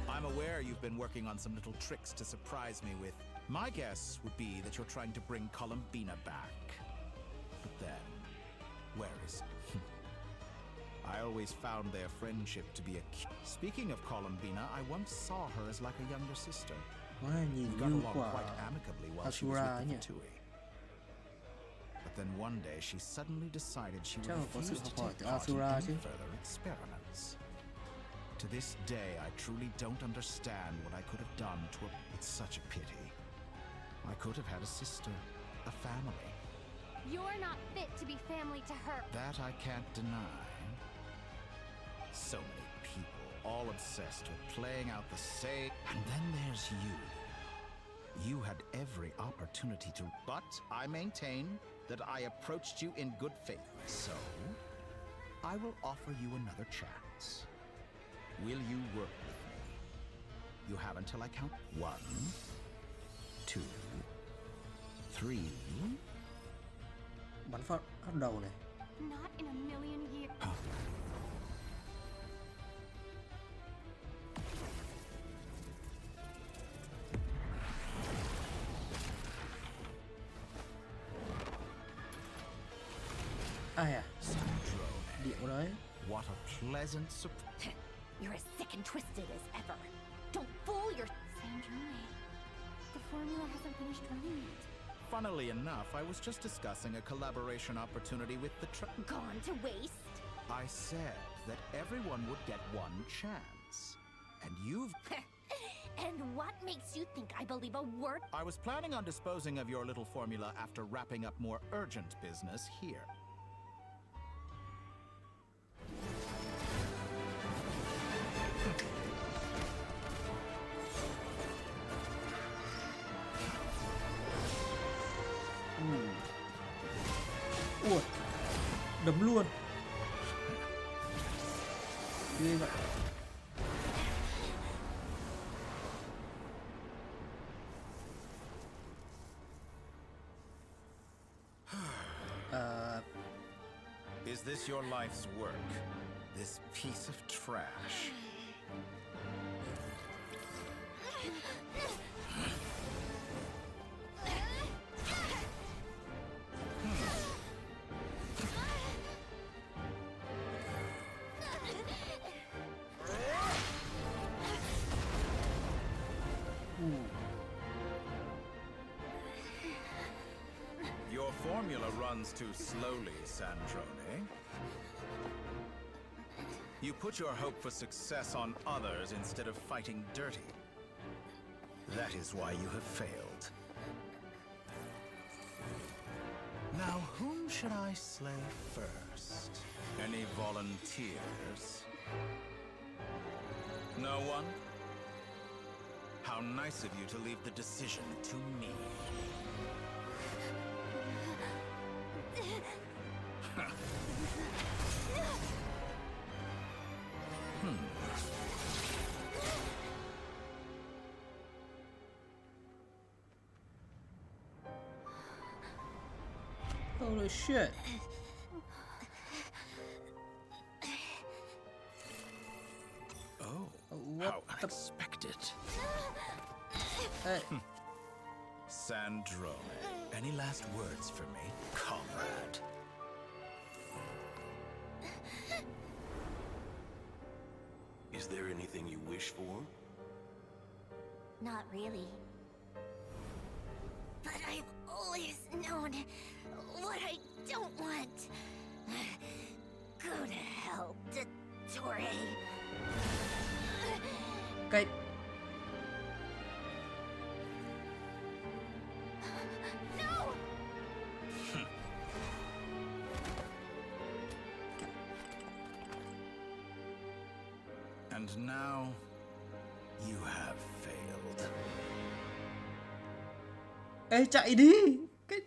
I'm aware you've been working on some little tricks to surprise me with. My guess would be that you're trying to bring Columbina back. But then, where is I always found their friendship to be a Speaking of Columbina, I once saw her as like a younger sister. nhìn We got như along quả quite amicably while she was Asura with nhỉ? the Fatui. But then one day she suddenly decided she Chắc là would có sự refuse to học hỏi take từ part in Asura any chứ. further experiments. To this day, I truly don't understand what I could have done to her. It's such a pity. I could have had a sister, a family. You're not fit to be family to her. That I can't deny. So many people, all obsessed with playing out the same. And then there's you. You had every opportunity to. But I maintain that I approached you in good faith. So, I will offer you another chance. Will you work with me? You have until I count 1, 2, 3. Bắn phát đầu này. Not in a million years. Ai à? Điệu đấy. What a pleasant surprise. You're as sick and twisted as ever. Don't fool your... Sandrone, the formula hasn't finished running yet. Funnily enough, I was just discussing a collaboration opportunity with the Gone to waste? I said that everyone would get one chance. And you've... And what makes you think I believe a word? I was planning on disposing of your little formula after wrapping up more urgent business here. Ui, đấm luôn. Ghê vậy. Is this your life's work? This piece of trash? Your formula runs too slowly, Sandrone. You put your hope for success on others instead of fighting dirty. That is why you have failed. Now, whom should I slay first? Any volunteers? No one? How nice of you to leave the decision to me. Holy shit. Oh, what how unexpected. Hey. Sandrone, any last words for me, comrade? Is there anything you wish for? Not really. But I've always known what I don't want. Go to hell, Dottore. Cái No! And now, you have failed. Ê chạy đi. Cái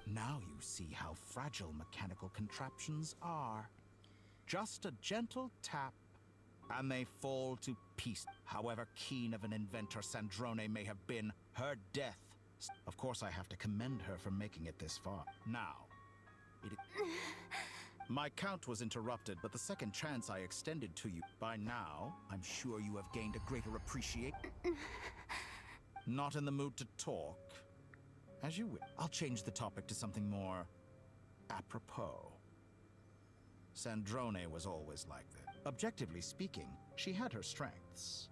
Now you see how fragile mechanical contraptions are. Just a gentle tap, and they fall to pieces. However keen of an inventor Sandrone may have been, her death... Of course, I have to commend her for making it this far. Now, my count was interrupted, but the second chance I extended to you... By now, I'm sure you have gained a greater appreciation. Not in the mood to talk? As you will. I'll change the topic to something more apropos. Sandrone was always like that. Objectively speaking, she had her strengths.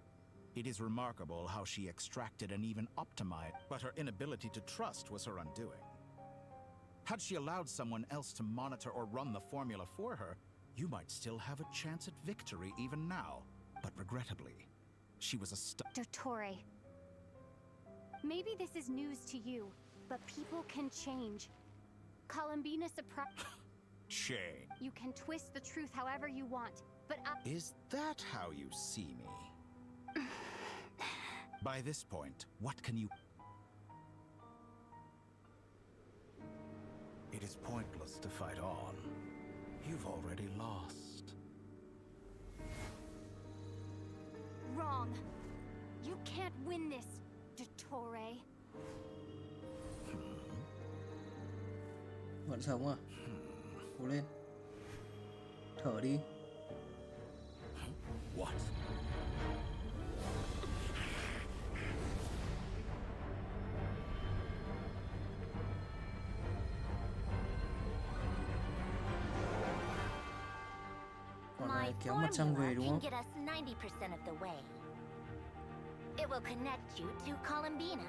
It is remarkable how she extracted and even optimized, but her inability to trust was her undoing. Had she allowed someone else to monitor or run the formula for her, you might still have a chance at victory even now. But regrettably, she was a Dottore. Maybe this is news to you, but people can change. Columbina surprised. Shame. You can twist the truth however you want, but Is that how you see me? By this point, what can you... It is pointless to fight on. You've already lost. Wrong. You can't win this, Dottore. Vẫn sống à? Cố lên. Thở đi. What? Còn My này kéo mặt trăng về formula đúng can không? get us 90% of the way. It will connect you to Columbina.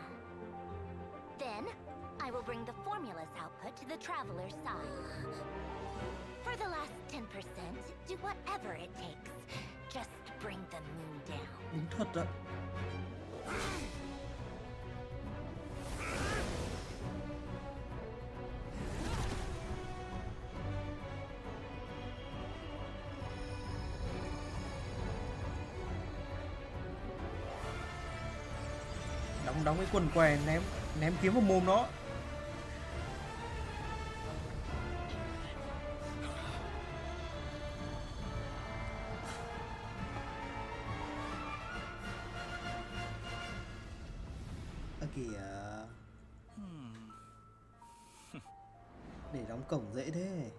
Then, I will bring the formula's output to the Traveler's side. For the last 10%, do whatever it takes. Just bring the moon down. Đúng thật ạ. Đóng cái quần què, ném kiếm vào mồm nó. Kìa. Để đóng cổng dễ thế.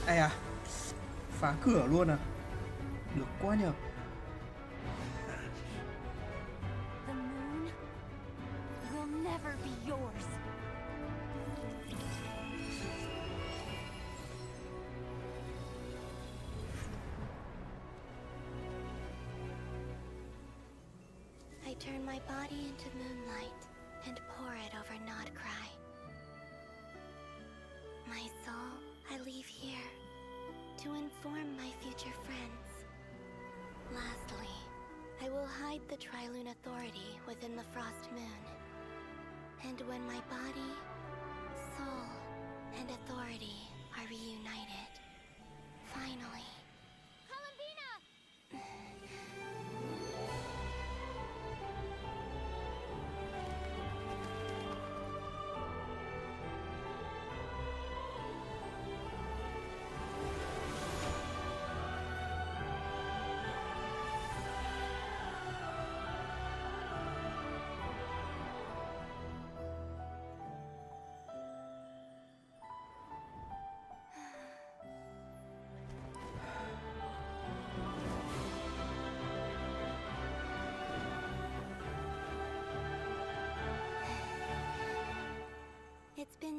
Ai à? Phá cửa luôn à? Được quá nhờ. The moon will never be yours. I turn my body into moonlight and pour it over Nodcry. My soul I leave here to inform my future friends. Lastly, I will hide the Trilune Authority within the Frost Moon. And when my body, soul, and authority are reunited, finally...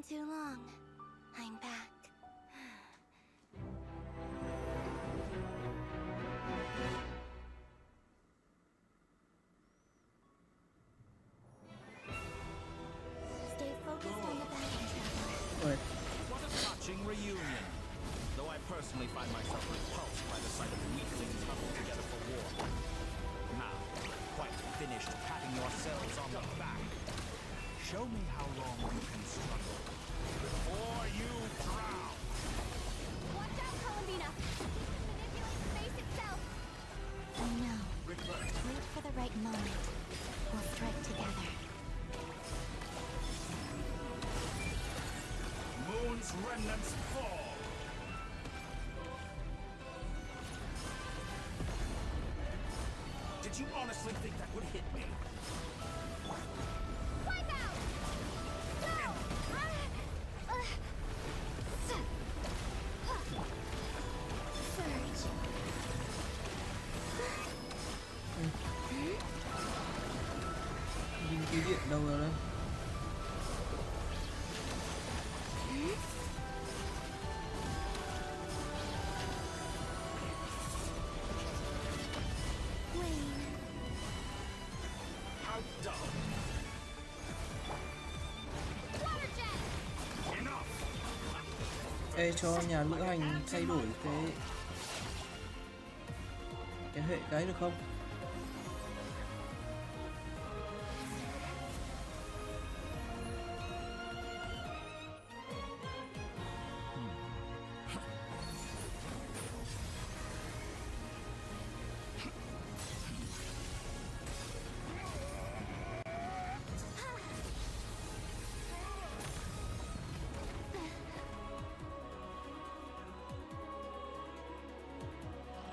been too long. I'm back. Stay focused on the battle, traveler. What a touching reunion. Though I personally find myself repulsed by the sight of weaklings huddled together for war. Now, quite finished patting yourselves on the back. Show me how long you can struggle before you drown. Watch out, Columbina! Manipulate space itself! I know. Wait for the right moment. We'll strike together. Moon's remnants fall. Did you honestly think that would hit me? Wipe out! Go! Surge. Viên kia điện đâu rồi đây? How dumb. Ê, cho nhà lữ hành thay đổi cái hệ cái được không?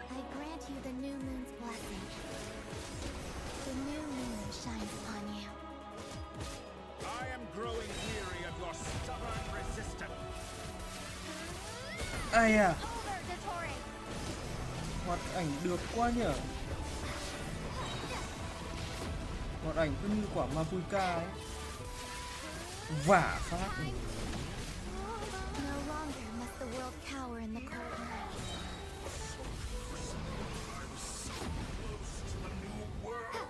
I grant you the new moon's blessing. The new moon shines upon you. I am growing weary of your stubborn resistance. Ai à? Over, Dottore! Hoạt ảnh được quá nhở. Hoạt ảnh cứ như quả Mafuika ấy. Vả phát. No longer must the world cower in the cold night.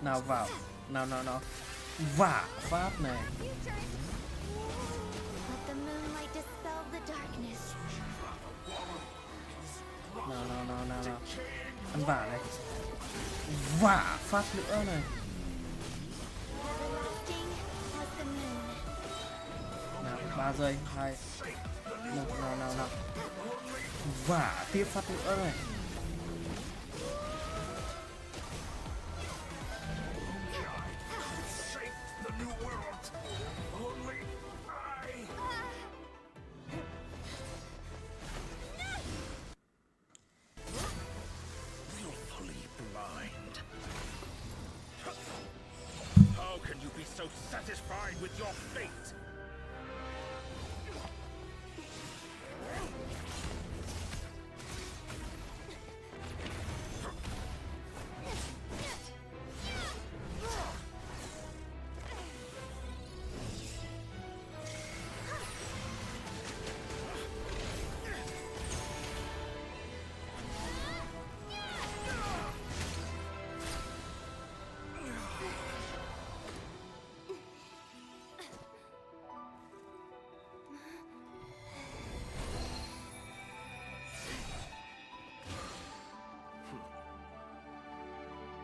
Nào vào. Nào. Vả phát này. Let the moonlight dispel the darkness. Nào. Ăn vả này. Vả phát nữa này. Everlasting as the moon. Nào, 3 giây, 2. Nào. Vả tiếp phát nữa này. How can you be so satisfied with your fate?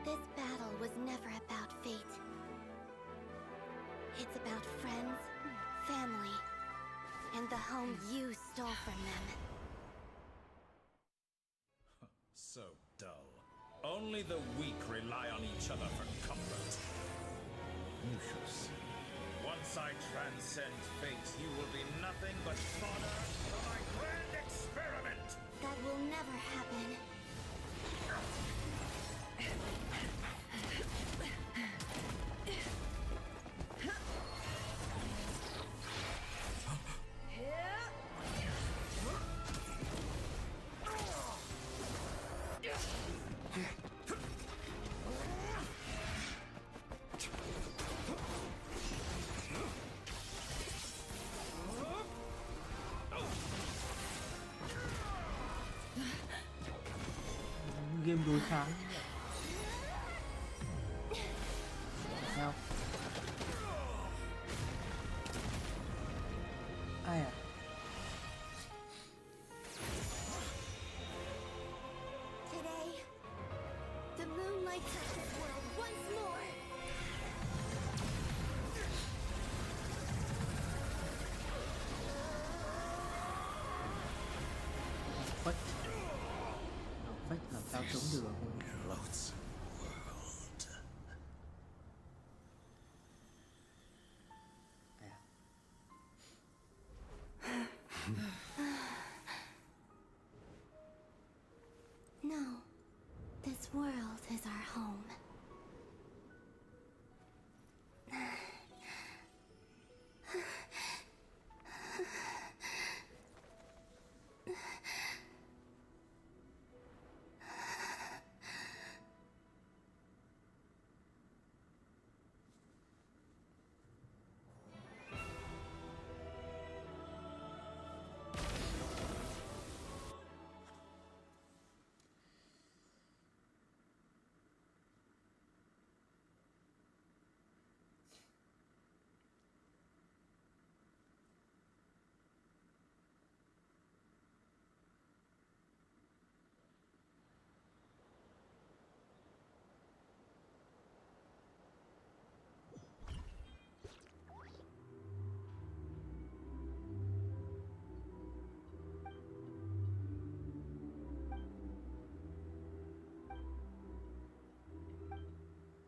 This battle was never about fate. It's about friends, family, and the home you stole from them. So dull. Only the weak rely on each other for comfort. You shall see. Once I transcend fate, you will be nothing but fodder for my grand experiment. That will never happen. game đối kháng. Sao? Ai à? Today, the moon lights up this world once more. Phách. Phách làm sao chống được? No, this world is our home.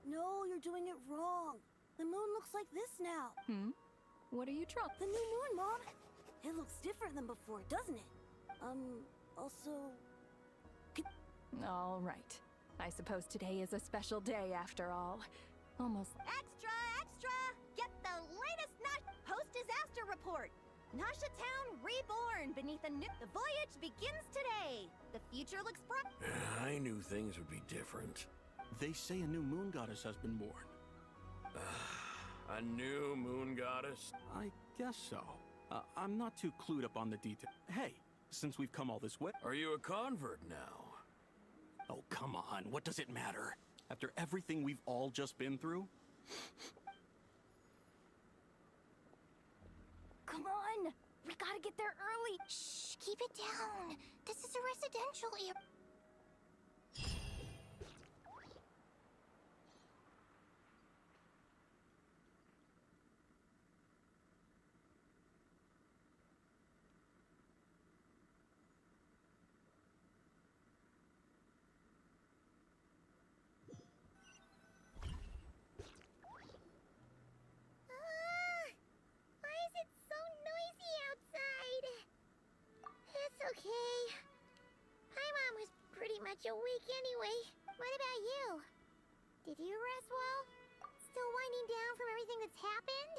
No, you're doing it wrong. The moon looks like this now. What are you trying? The new moon, Mom. It looks different than before, doesn't it? Also... All right. I suppose today is a special day after all. Almost... Extra, extra! Get the latest post-disaster report! Nasha Town reborn beneath a new... The voyage begins today! The future looks bright. I knew things would be different. They say a new moon goddess has been born. A new moon goddess? I guess so. I'm not too clued up on the detail. Hey, since we've come all this way... Are you a convert now? Oh, come on. What does it matter? After everything we've all just been through? Come on! We gotta get there early! Shh, keep it down. This is a residential area. Okay. Paimon was pretty much awake anyway. What about you? Did you rest well? Still winding down from everything that's happened?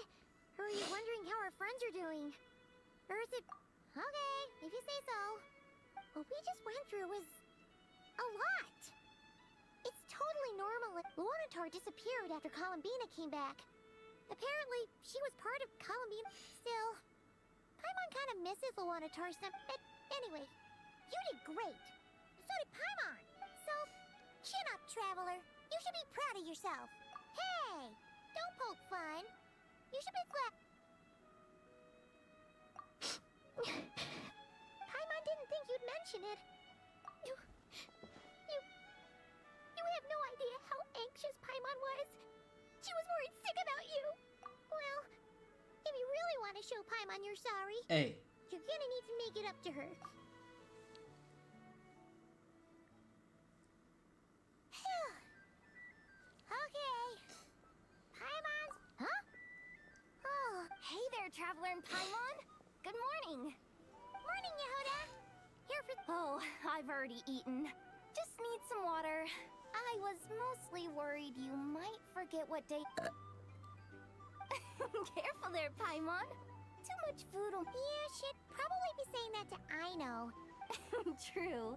Or are you wondering how our friends are doing? Or is it... Okay, if you say so. What we just went through was... a lot. It's totally normal. Luanatar disappeared after Columbina came back. Apparently, she was part of Columbina. Still, Paimon kind of misses Luanatar some... But anyway, you did great. So did Paimon. So, chin up, Traveler. You should be proud of yourself. Hey, don't poke fun. You should be glad... Paimon didn't think you'd mention it. You have no idea how anxious Paimon was. She was worried sick about you. Well, if you really want to show Paimon you're sorry, you're gonna need to make it up to her. Okay. Paimon. Huh? Oh, Hey there, Traveler and Paimon. Good morning. Morning, Yehuda. Here for... Oh, I've already eaten. Just need some water. I was mostly worried you might forget what day... Careful there, Paimon. Too much food will... Yeah, she'd probably be saying that to Aino. True.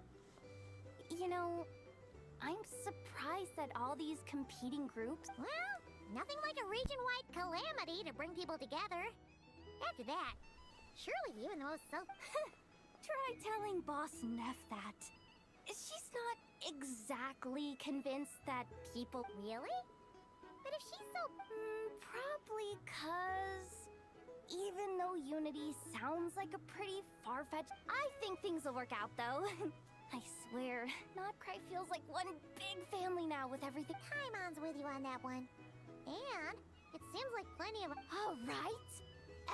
You know, I'm surprised that all these competing groups... Well, nothing like a region-wide calamity to bring people together. After that, surely even the most self... Try telling Boss Neff that. She's not exactly convinced that people... Really? But if she's so... Probably 'cause... Even though Unity sounds like a pretty far-fetched... I think things will work out, though. I swear, Nodcry feels like one big family now with everything. Paimon's with you on that one. And it seems like plenty of... Oh, right?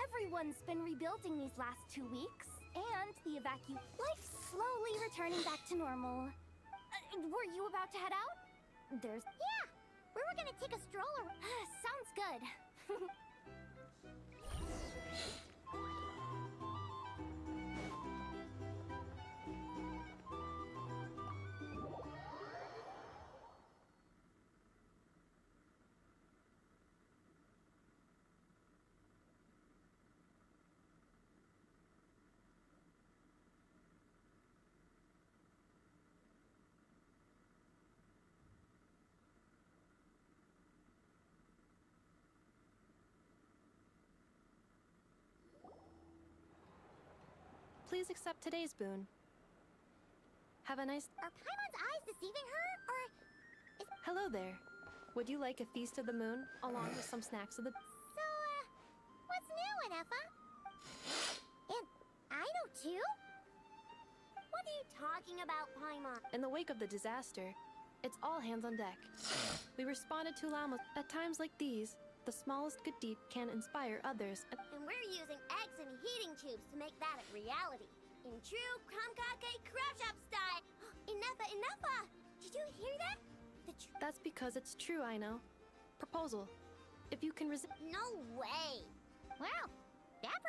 Everyone's been rebuilding these last 2 weeks. And the life's slowly returning back to normal. Were you about to head out? Yeah! We were gonna take a stroll. Sounds good. Please accept today's boon. Have a nice... Are Paimon's eyes deceiving her, or... Hello there. Would you like a feast of the moon, along with some snacks of the... So, what's new, Anefa? And I know too? What are you talking about, Paimon? In the wake of the disaster, it's all hands on deck. We responded to llamas. At times like these, the smallest good deed can inspire others. And we're using eggs and heating tubes to make that a reality. In true Kromkake Crash Up style. Anefa! Did you hear that? That's because it's true, I know. Proposal. If you can resist... No way! Well, that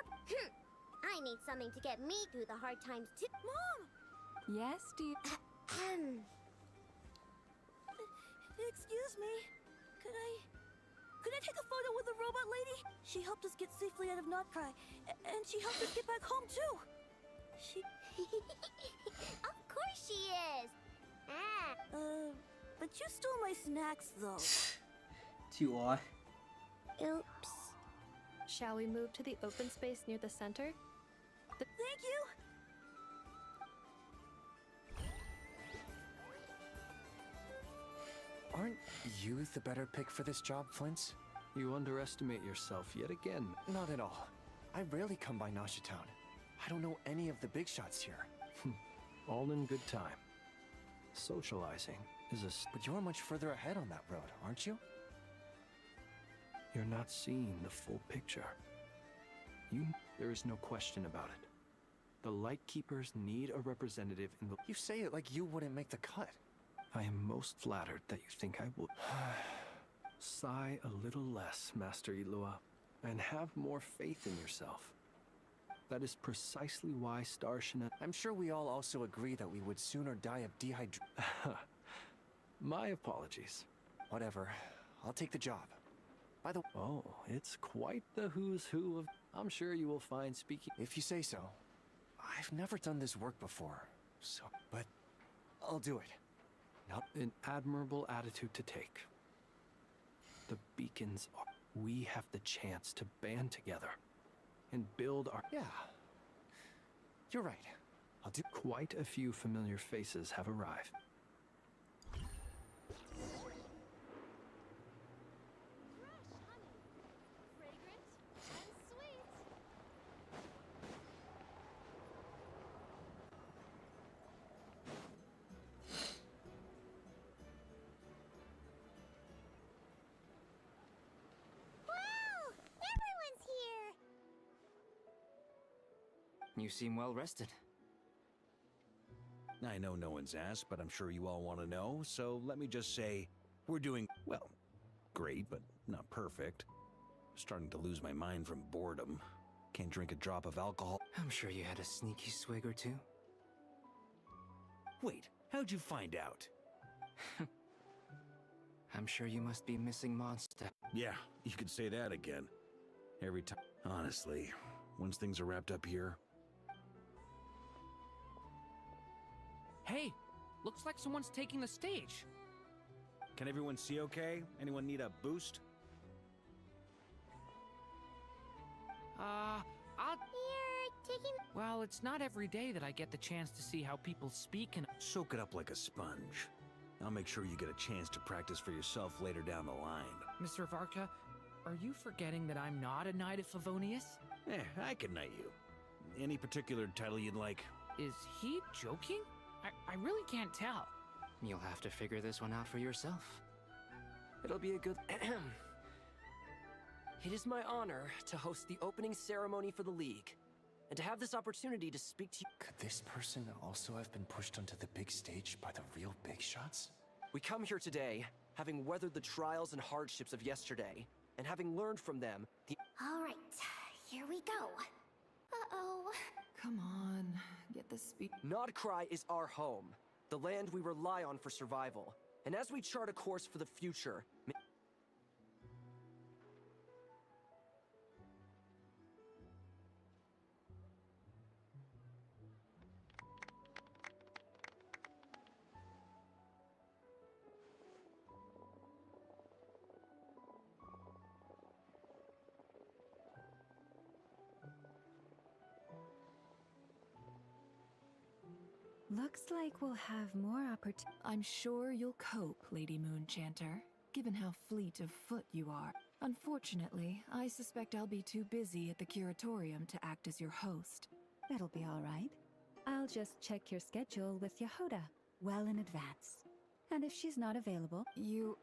I need something to get me through the hard times too. Mom! Yes, dear? Excuse me. Could I take a photo with the robot lady? She helped us get safely out of Nodcry, and she helped us get back home too. She... Of course she is! But you stole my snacks though. Chịu rồi. Oops. Shall we move to the open space near the center? Thank you! Aren't you the better pick for this job, Flint's? You underestimate yourself yet again. Not at all. I rarely come by Nasha Town. I don't know any of the big shots here. All in good time. Socializing is a... But you're much further ahead on that road, aren't you? You're not seeing the full picture. There is no question about it. The Lightkeepers need a representative in the... You say it like you wouldn't make the cut. I am most flattered that you think I would. Sigh a little less, Master Ilua, and have more faith in yourself. That is precisely why Starshina... I'm sure we all also agree that we would sooner die of dehydration. My apologies. Whatever. I'll take the job. By the... Oh, it's quite the who's who of... I'm sure you will find speaking... If you say so. I've never done this work before, so... But I'll do it. Not an admirable attitude to take. The beacons are... We have the chance to band together and build our... Yeah. You're right. I'll do... Quite a few familiar faces have arrived. You seem well rested. I know no one's asked, but I'm sure you all want to know, so let me just say, we're doing, well, great, but not perfect. Starting to lose my mind from boredom. Can't drink a drop of alcohol. I'm sure you had a sneaky swig or two. Wait, how'd you find out? I'm sure you must be missing Mondstadt. Yeah, you could say that again. Every time. Honestly, once things are wrapped up here... Hey, looks like someone's taking the stage. Can everyone see okay? Anyone need a boost? I'll... You're taking... Well, it's not every day that I get the chance to see how people speak and... Soak it up like a sponge. I'll make sure you get a chance to practice for yourself later down the line. Mr. Varka, are you forgetting that I'm not a Knight of Favonius? I can knight you. Any particular title you'd like? Is he joking? I really can't tell. You'll have to figure this one out for yourself. It'll be a good... It is my honor to host the opening ceremony for the League, and to have this opportunity to speak to you. Could this person also have been pushed onto the big stage by the real big shots? We come here today, having weathered the trials and hardships of yesterday, and having learned from them, All right, here we go. Uh-oh. Come on, get the speed. Nodcry is our home, the land we rely on for survival. And as we chart a course for the future... Looks like we'll have more opportunities. I'm sure you'll cope, Lady Moonchanter, given how fleet of foot you are. Unfortunately, I suspect I'll be too busy at the curatorium to act as your host. That'll be all right. I'll just check your schedule with Yehoda well in advance. And if she's not available... You...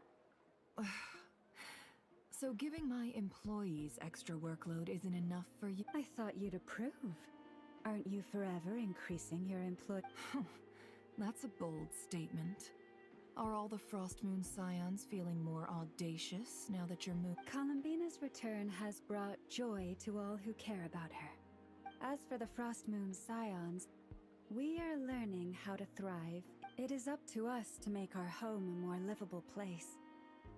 So giving my employees extra workload isn't enough for you? I thought you'd approve. Aren't you forever increasing your employ... That's a bold statement. Are all the Frost Moon Scions feeling more audacious now that you're moved? Columbina's return has brought joy to all who care about her. As for the Frost Moon Scions, we are learning how to thrive. It is up to us to make our home a more livable place.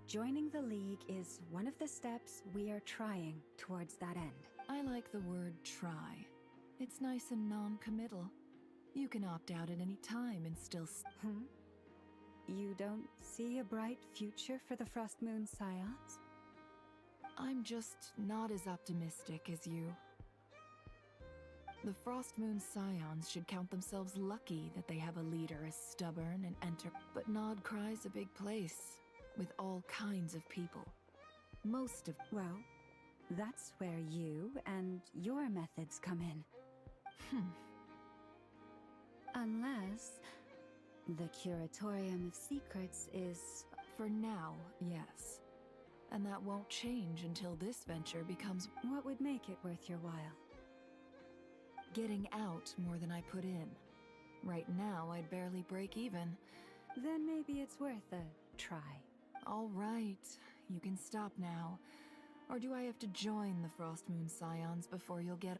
Joining the League is one of the steps we are trying towards that end. I like the word try. It's nice and non-committal. You can opt out at any time and still... You don't see a bright future for the Frost Moon Scions? I'm just not as optimistic as you. The Frost Moon Scions should count themselves lucky that they have a leader as stubborn and But Nodcry's a big place, with all kinds of people. Most of... Well, that's where you and your methods come in. Unless the Curatorium of Secrets is... For now, yes. And that won't change until this venture becomes... What would make it worth your while? Getting out more than I put in. Right now, I'd barely break even. Then maybe it's worth a try. All right, you can stop now. Or do I have to join the Frost Moon Scions before you'll get...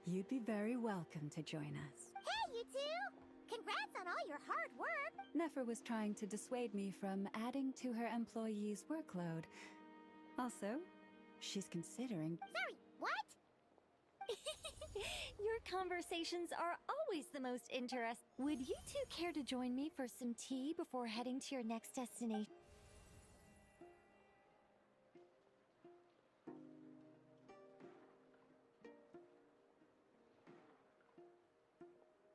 You'd be very welcome to join us. Hey, you two! Congrats on all your hard work! Nefer was trying to dissuade me from adding to her employees' workload. Also, she's considering... Sorry, what? Your conversations are always the most interesting. Would you two care to join me for some tea before heading to your next destination?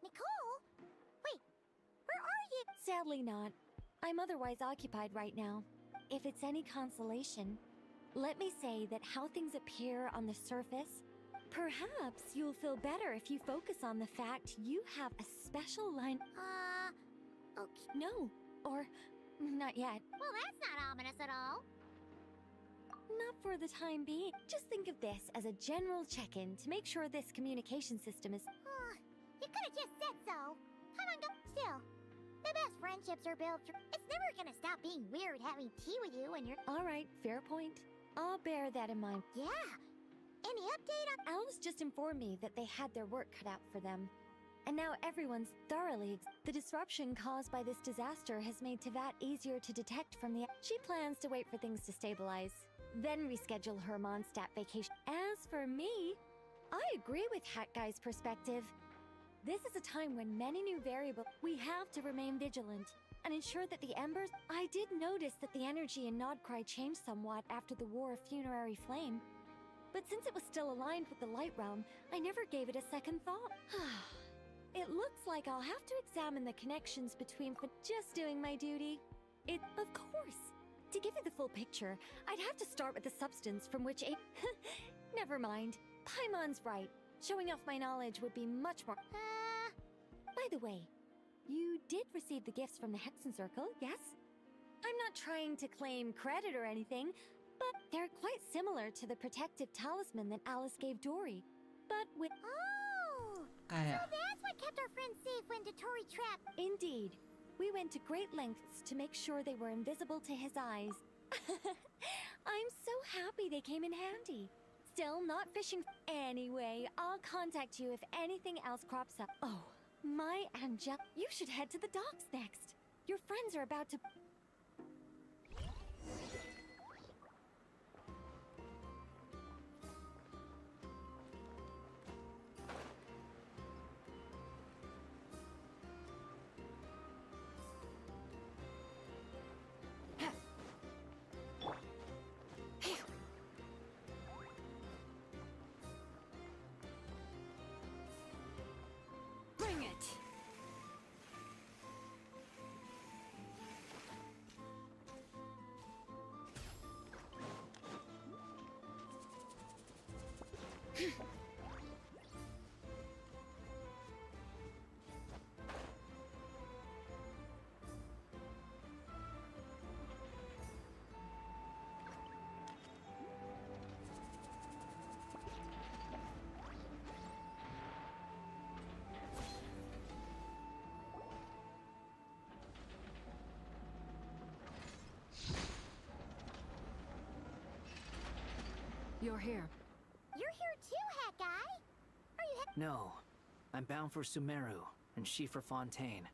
Nicole? Wait, where are you? Sadly not. I'm otherwise occupied right now. If it's any consolation, let me say that how things appear on the surface, perhaps you'll feel better if you focus on the fact you have a special line. Okay. No, or not yet. Well, that's not ominous at all. Not for the time being. Just think of this as a general check-in to make sure this communication system is... You could have just said so. Come on, go. Still, the best friendships are built through... It's never gonna stop being weird having tea with you and your... All right, fair point. I'll bear that in mind. Yeah. Any update on... Alice just informed me that they had their work cut out for them. And now everyone's thoroughly... The disruption caused by this disaster has made Tevat easier to detect from the... She plans to wait for things to stabilize, then reschedule her Mondstadt vacation. As for me, I agree with Hat Guy's perspective. This is a time when many new variables... We have to remain vigilant and ensure that the embers... I did notice that the energy in Nodcry changed somewhat after the War of Funerary Flame. But since it was still aligned with the light realm, I never gave it a second thought. It looks like I'll have to examine the connections between just doing my duty. Of course. To give you the full picture, I'd have to start with the substance from which a... Never mind. Paimon's right. Showing off my knowledge would be much more... By the way, you did receive the gifts from the Hexen Circle, yes? I'm not trying to claim credit or anything, but they're quite similar to the protective talisman that Alice gave Dory. But with... Oh! So that's what kept our friends safe when Dotori trapped... Indeed. We went to great lengths to make sure they were invisible to his eyes. I'm so happy they came in handy. Still not fishing... Anyway, I'll contact you if anything else crops up. Oh, my Angel... You should head to the docks next. Your friends are about to... Bring it! You're here. You're here too, Hat Guy! Are you No, I'm bound for Sumeru, and she for Fontaine.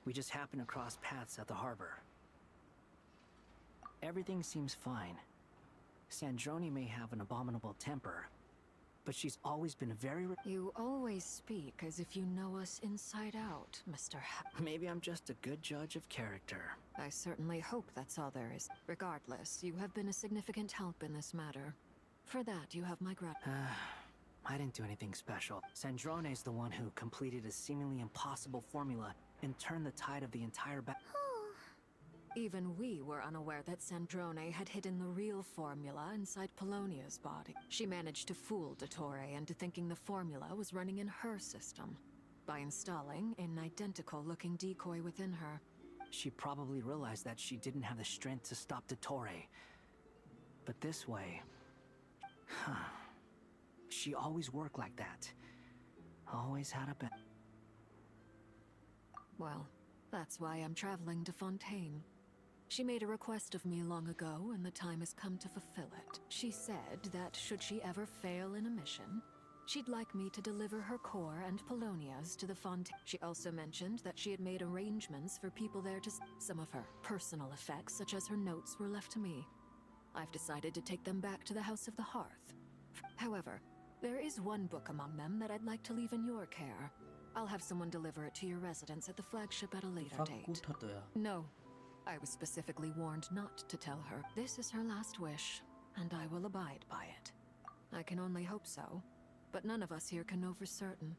We just happened to cross paths at the harbor. Everything seems fine. Sandrone may have an abominable temper, but she's always been very... You always speak as if you know us inside out, Mr. Maybe I'm just a good judge of character. I certainly hope that's all there is. Regardless, you have been a significant help in this matter. For that, you have my I didn't do anything special. Sandrone's the one who completed a seemingly impossible formula and turned the tide of the entire Even we were unaware that Sandrone had hidden the real formula inside Polonia's body. She managed to fool Dottore into thinking the formula was running in her system by installing an identical-looking decoy within her. She probably realized that she didn't have the strength to stop Dottore. But this way... She always worked like that. Always had a bet. Well, that's why I'm traveling to Fontaine. She made a request of me long ago, and the time has come to fulfill it. She said that should she ever fail in a mission, she'd like me to deliver her core and Polonia's to the Fontaine. She also mentioned that she had made arrangements for people there to... Some of her personal effects, such as her notes, were left to me. I've decided to take them back to the House of the Hearth. However, there is one book among them that I'd like to leave in your care. I'll have someone deliver it to your residence at the flagship at a later date. No. I was specifically warned not to tell her. This is her last wish, and I will abide by it. I can only hope so, but none of us here can know for certain.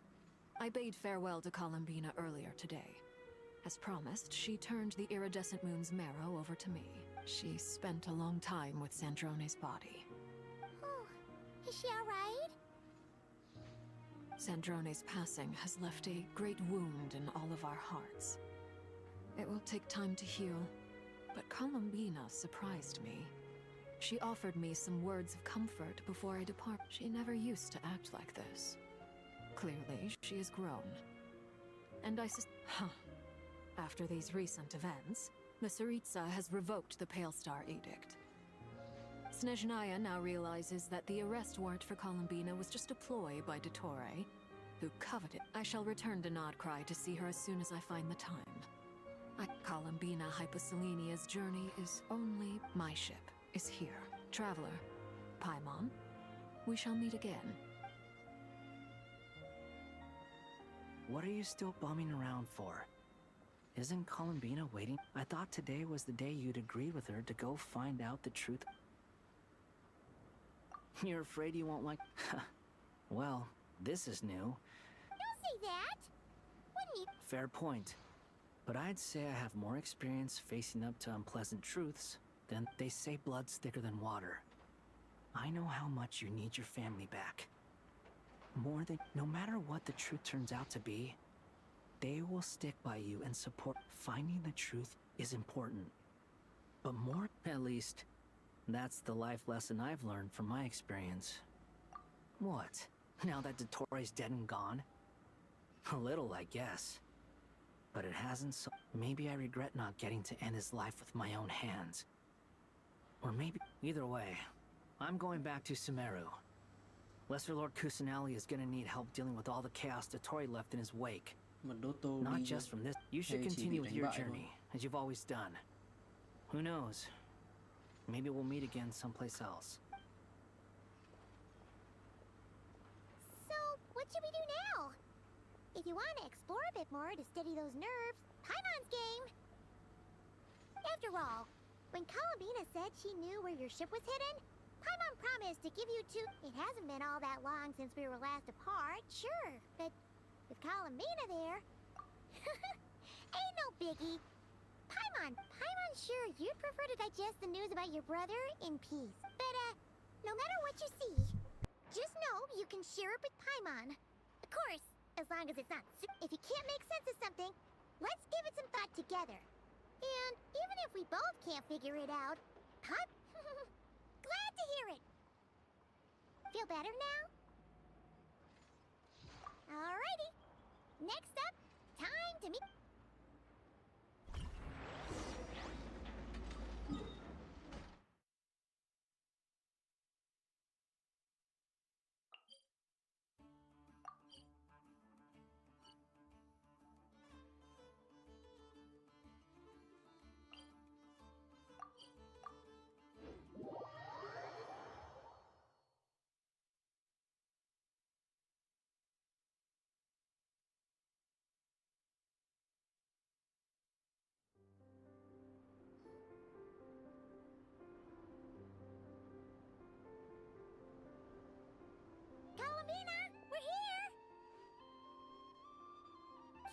I bade farewell to Columbina earlier today. As promised, she turned the iridescent moon's marrow over to me. She spent a long time with Sandrone's body. Oh, is she alright? Sandrone's passing has left a great wound in all of our hearts. It will take time to heal, but Columbina surprised me. She offered me some words of comfort before I depart. She never used to act like this. Clearly, she has grown. And after these recent events, the Tsaritsa has revoked the Pale Star Edict. Snezhnaya now realizes that the arrest warrant for Columbina was just a ploy by Dottore, who coveted. I shall return to Nodcry to see her as soon as I find the time. Columbina Hyposelenia's journey is only... My ship is here. Traveler, Paimon, we shall meet again. What are you still bumming around for? Isn't Columbina waiting? I thought today was the day you'd agreed with her to go find out the truth. You're afraid you won't like... Well, this is new. Don't say that! Wouldn't you? Fair point. But I'd say I have more experience facing up to unpleasant truths than they say blood's thicker than water. I know how much you need your family back. More than... No matter what the truth turns out to be, they will stick by you and support. Finding the truth is important. But more... At least, that's the life lesson I've learned from my experience. What? Now that Dottoro's dead and gone? A little, I guess. But it hasn't so... Maybe I regret not getting to end his life with my own hands. Or maybe... Either way, I'm going back to Sumeru. Lesser Lord Kusanali is gonna need help dealing with all the chaos Dottori left in his wake. Not just from this. You should continue with your journey, as you've always done. Who knows? Maybe we'll meet again someplace else. So, what should we do now? If you want to explore a bit more to steady those nerves, Paimon's game! After all, when Columbina said she knew where your ship was hidden, Paimon promised to give you two... It hasn't been all that long since we were last apart, sure, but with Columbina there... Ain't no biggie. Paimon's sure you'd prefer to digest the news about your brother in peace. But, no matter what you see, just know you can share it with Paimon. Of course, as long as it's not... If you can't make sense of something, let's give it some thought together. And even if we both can't figure it out, glad to hear it. Feel better now? Alrighty. Next up, time to meet...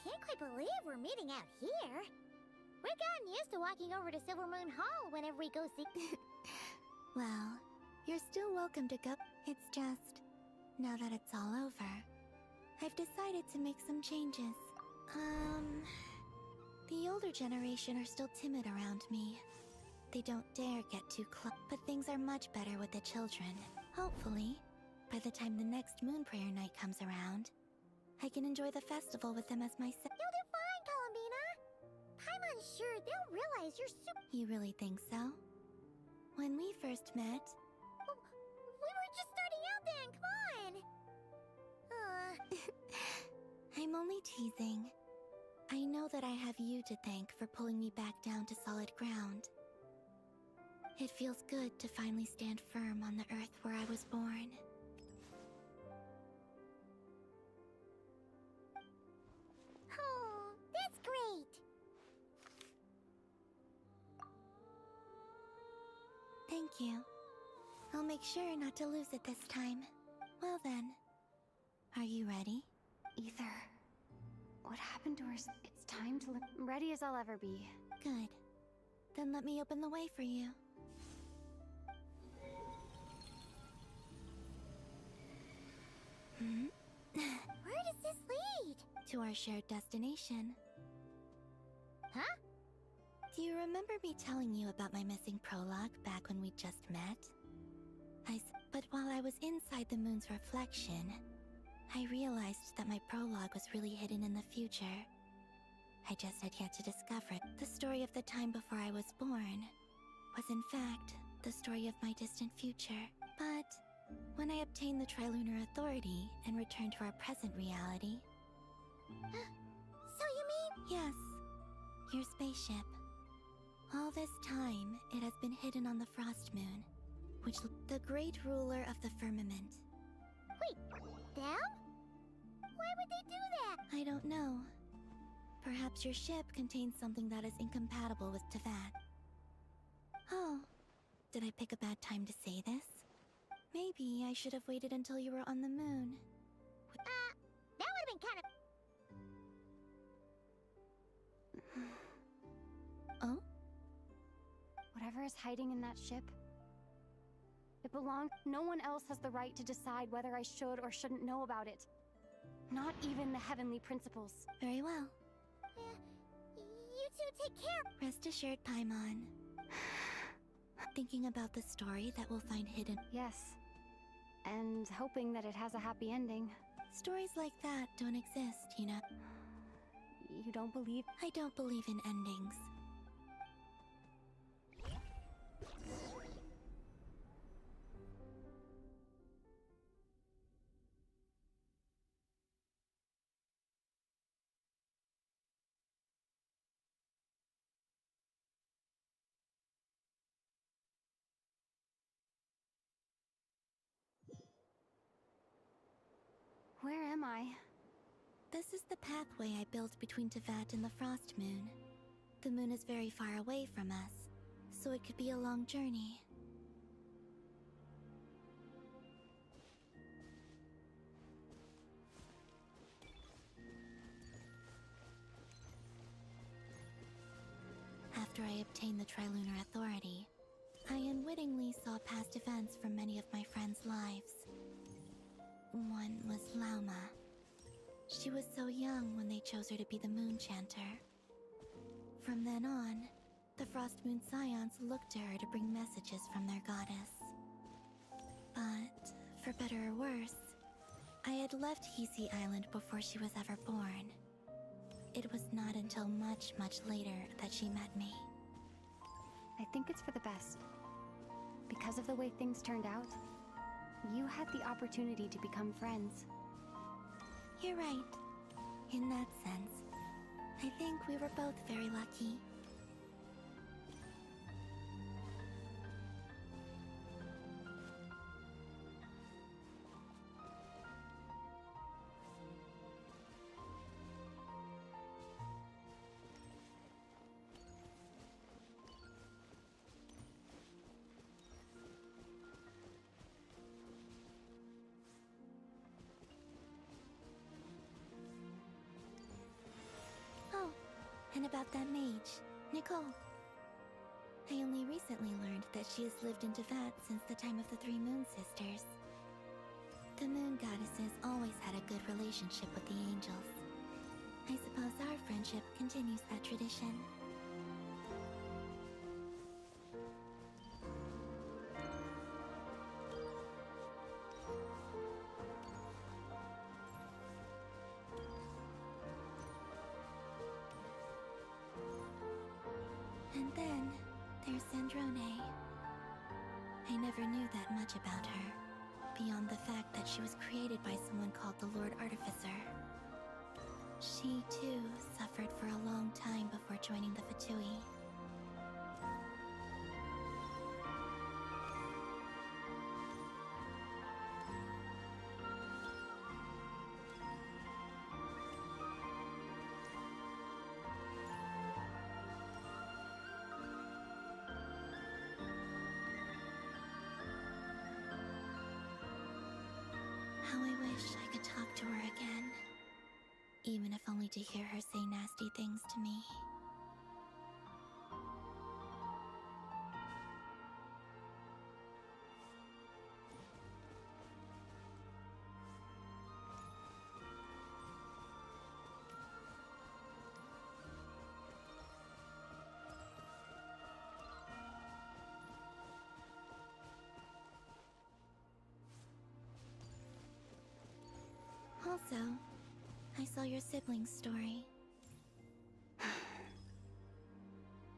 Can't quite believe we're meeting out here. We've gotten used to walking over to Silver Moon Hall whenever we go see... Well, you're still welcome to go. It's just, now that it's all over, I've decided to make some changes. The older generation are still timid around me. They don't dare get too close, but things are much better with the children. Hopefully, by the time the next Moon Prayer night comes around, I can enjoy the festival with them as myself. You'll do fine, Columbina. Paimon's sure they'll realize you're super... You really think so? When we first met... Oh, we were just starting out then, come on! I'm only teasing. I know that I have you to thank for pulling me back down to solid ground. It feels good to finally stand firm on the earth where I was born. Oh, that's great! Thank you. I'll make sure not to lose it this time. Well then, are you ready? Ether. What happened to her? It's time to... Ready as I'll ever be. Good. Then let me open the way for you. Where does this lead? To our shared destination. Huh? Do you remember me telling you about my missing prologue back when we just met? But while I was inside the moon's reflection, I realized that my prologue was really hidden in the future. I just had yet to discover it. The story of the time before I was born was in fact the story of my distant future. But when I obtained the Trilunar Authority and returned to our present reality... So you mean... Yes, your spaceship. All this time, it has been hidden on the Frost Moon, which... the great ruler of the firmament. Wait, them? Why would they do that? I don't know. Perhaps your ship contains something that is incompatible with Teyvat. Oh, did I pick a bad time to say this? Maybe I should have waited until you were on the moon. That would have been kind of... Oh? Whatever is hiding in that ship, it belongs. No one else has the right to decide whether I should or shouldn't know about it. Not even the heavenly principles. Very well. You two take care. Rest assured, Paimon. Thinking about the story that we'll find hidden. Yes. And hoping that it has a happy ending. Stories like that don't exist, you know. You don't believe? I don't believe in endings. Where am I? This is the pathway I built between Teyvat and the Frost Moon. The moon is very far away from us, so it could be a long journey. After I obtained the Trilunar Authority, I unwittingly saw past events from many of my friends' lives. One was Lauma. She was so young when they chose her to be the Moon Chanter. From then on, the Frost Moon Scions looked to her to bring messages from their goddess. But, for better or worse, I had left Hisi Island before she was ever born. It was not until much, much later that she met me. I think it's for the best. Because of the way things turned out, you had the opportunity to become friends. You're right. In that sense, I think we were both very lucky. And about that mage, Nicole. I only recently learned that she has lived in Teyvat since the time of the Three Moon Sisters. The Moon Goddesses always had a good relationship with the angels. I suppose our friendship continues that tradition. And then, there's Sandrone. I never knew that much about her, beyond the fact that she was created by someone called the Lord Artificer. She, too, suffered for a long time before joining the Fatui. How I wish I could talk to her again. Even if only to hear her say nasty things to me. Also, I saw your sibling's story.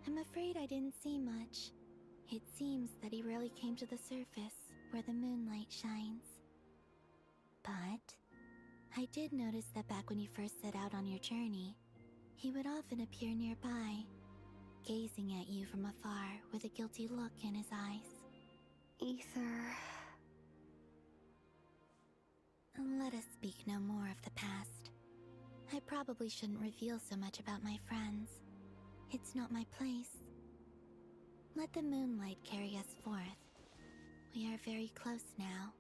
I'm afraid I didn't see much. It seems that he rarely came to the surface, where the moonlight shines. But I did notice that back when you first set out on your journey, he would often appear nearby, gazing at you from afar with a guilty look in his eyes. Ether... Let us speak no more of the past. I probably shouldn't reveal so much about my friends. It's not my place. Let the moonlight carry us forth. We are very close now.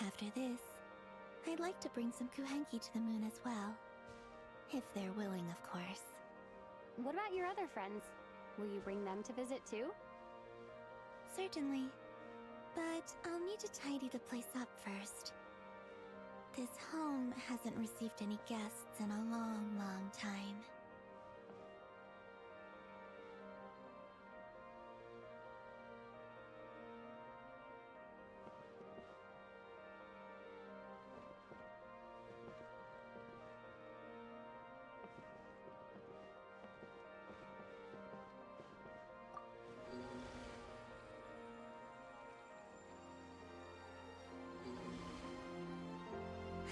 After this, I'd like to bring some kuhenki to the moon as well. If they're willing, of course. What about your other friends? Will you bring them to visit too? Certainly. But I'll need to tidy the place up first. This home hasn't received any guests in a long, long time.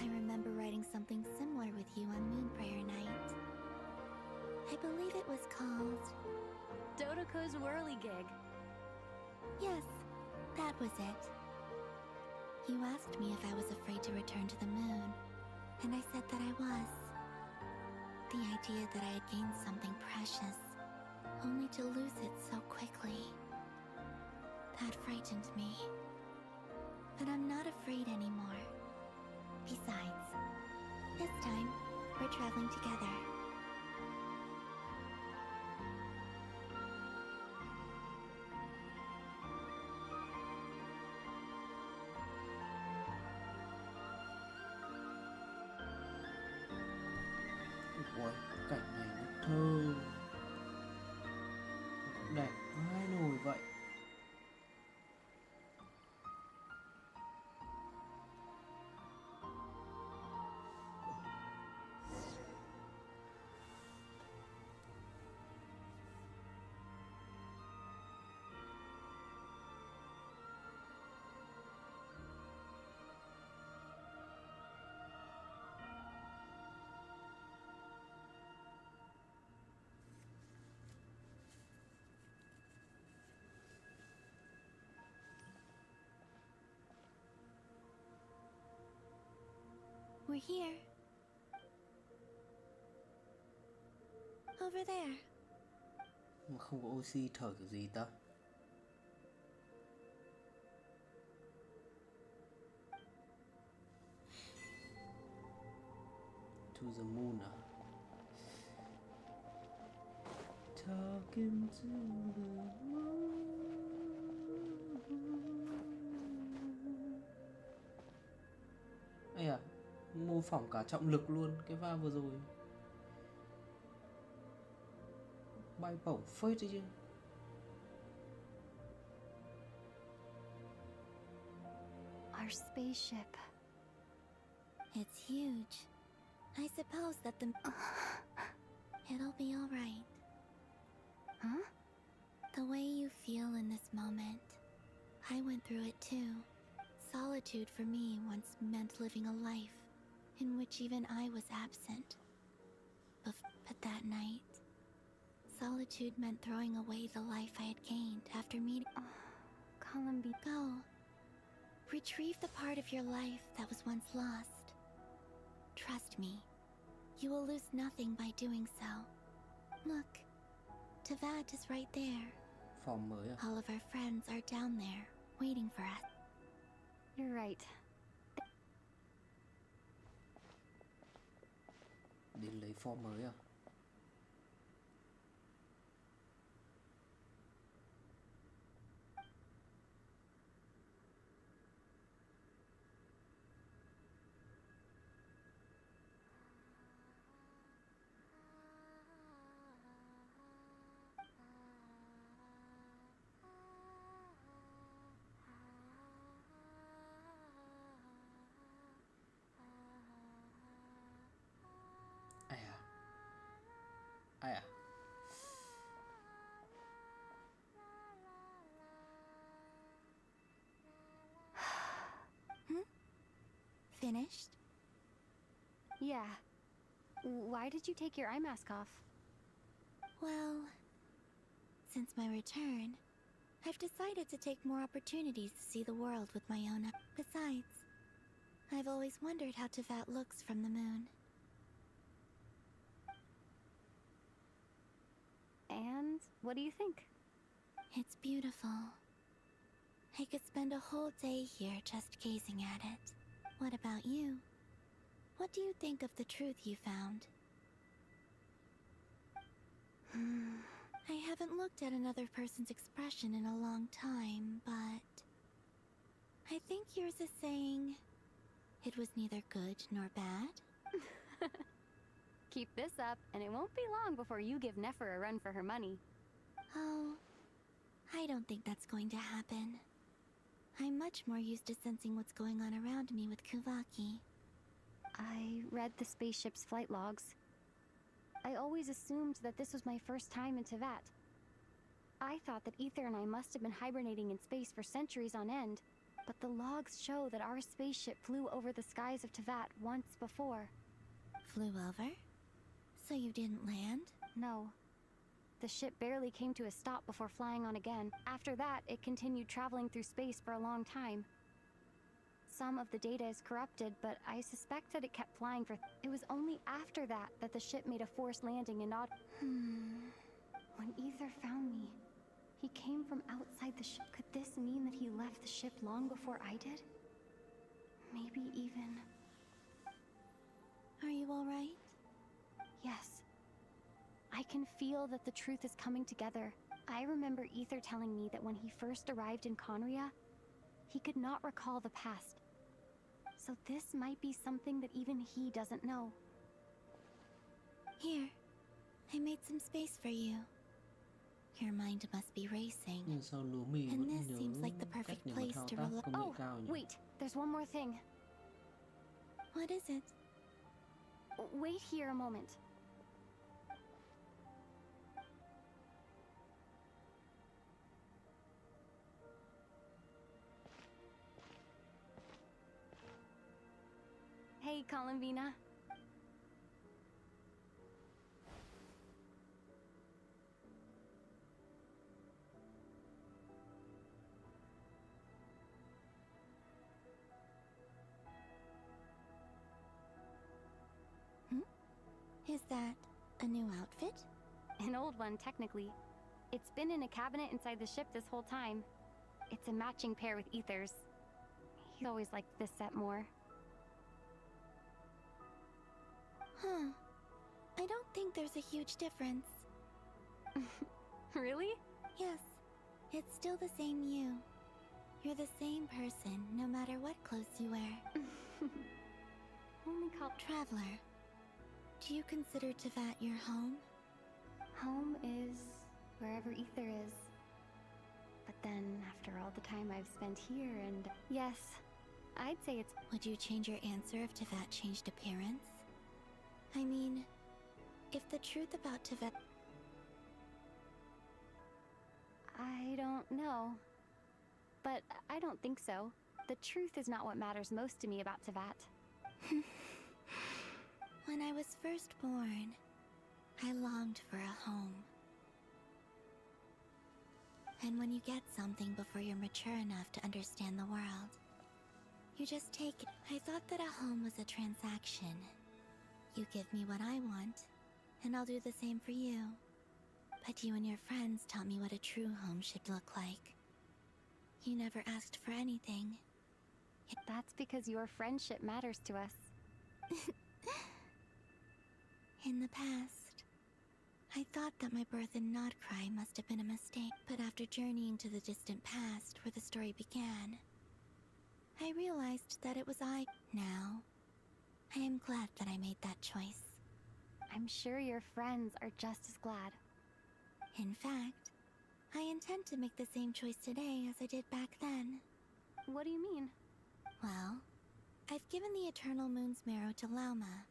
I remember writing something similar with you on Moon Prayer Night. I believe it was called... Dodoko's Whirligig. Yes, that was it. You asked me if I was afraid to return to the moon, and I said that I was. The idea that I had gained something precious, only to lose it so quickly. That frightened me. But I'm not afraid anymore. Besides, this time, we're traveling together. Ôi, cảnh này nó thơ, đẹp vai nổi vậy. We're here. Over there. Mà không có oxy thở kiểu gì ta? To the moon à? Talking to the moon. Ây à, mô phỏng cả trọng lực luôn cái va vừa rồi. Bay bổng phết đấy chứ. Our spaceship. It's huge. I suppose that the... It'll be alright. Huh? The way you feel in this moment. I went through it too. Solitude for me once meant living a life in which even I was absent. But that night, solitude meant throwing away the life I had gained after meeting... Columbi... Go. Retrieve the part of your life that was once lost. Trust me, you will lose nothing by doing so. Look, Tavad is right there. Phòng mới à? All of our friends are down there, waiting for us. You're right. Đến lấy form mới à? finished? Yeah. Why did you take your eye mask off? Well, since my return, I've decided to take more opportunities to see the world with my own eyes. Besides, I've always wondered how Tevat looks from the moon. And what do you think? It's beautiful. I could spend a whole day here just gazing at it. What about you? What do you think of the truth you found? I haven't looked at another person's expression in a long time, but I think yours is saying it was neither good nor bad. Keep this up, and it won't be long before you give Nefer a run for her money. Oh, I don't think that's going to happen. I'm much more used to sensing what's going on around me with Kuvaki. I read the spaceship's flight logs. I always assumed that this was my first time in Tevat. I thought that Ether and I must have been hibernating in space for centuries on end, but the logs show that our spaceship flew over the skies of Tevat once before. Flew over? So you didn't land? No. The ship barely came to a stop before flying on again. After that, it continued traveling through space for a long time. Some of the data is corrupted, but I suspect that it kept flying for... It was only after that that the ship made a forced landing in Nod... When Ether found me, he came from outside the ship. Could this mean that he left the ship long before I did? Maybe even... Are you alright? Yes. I can feel that the truth is coming together. I remember Ether telling me that when he first arrived in Conria, he could not recall the past. So this might be something that even he doesn't know. Here, I made some space for you. Your mind must be racing. And this seems like the perfect place to relax. Oh, wait, there's one more thing. What is it? Wait here a moment. Hey, Columbina. Is that a new outfit? An old one, technically. It's been in a cabinet inside the ship this whole time. It's a matching pair with Ether's. He always liked this set more. Huh. I don't think there's a huge difference. Really? Yes. It's still the same you. You're the same person, no matter what clothes you wear. Only called Traveler. Do you consider Tevat your home? Home is wherever Ether is. But then, after all the time I've spent here and... Yes, I'd say it's... Would you change your answer if Tevat changed appearance? I mean, if the truth about Tevat... I don't know. But I don't think so. The truth is not what matters most to me about Tevat. When I was first born, I longed for a home. And when you get something before you're mature enough to understand the world, you just take it. I thought that a home was a transaction. You give me what I want, and I'll do the same for you. But you and your friends taught me what a true home should look like. You never asked for anything. That's because your friendship matters to us. In the past, I thought that my birth in Nodcry must have been a mistake. But after journeying to the distant past where the story began, I realized that it was I. Now, I am glad that I made that choice. I'm sure your friends are just as glad. In fact, I intend to make the same choice today as I did back then. What do you mean? Well, I've given the Eternal Moon's Marrow to Lauma,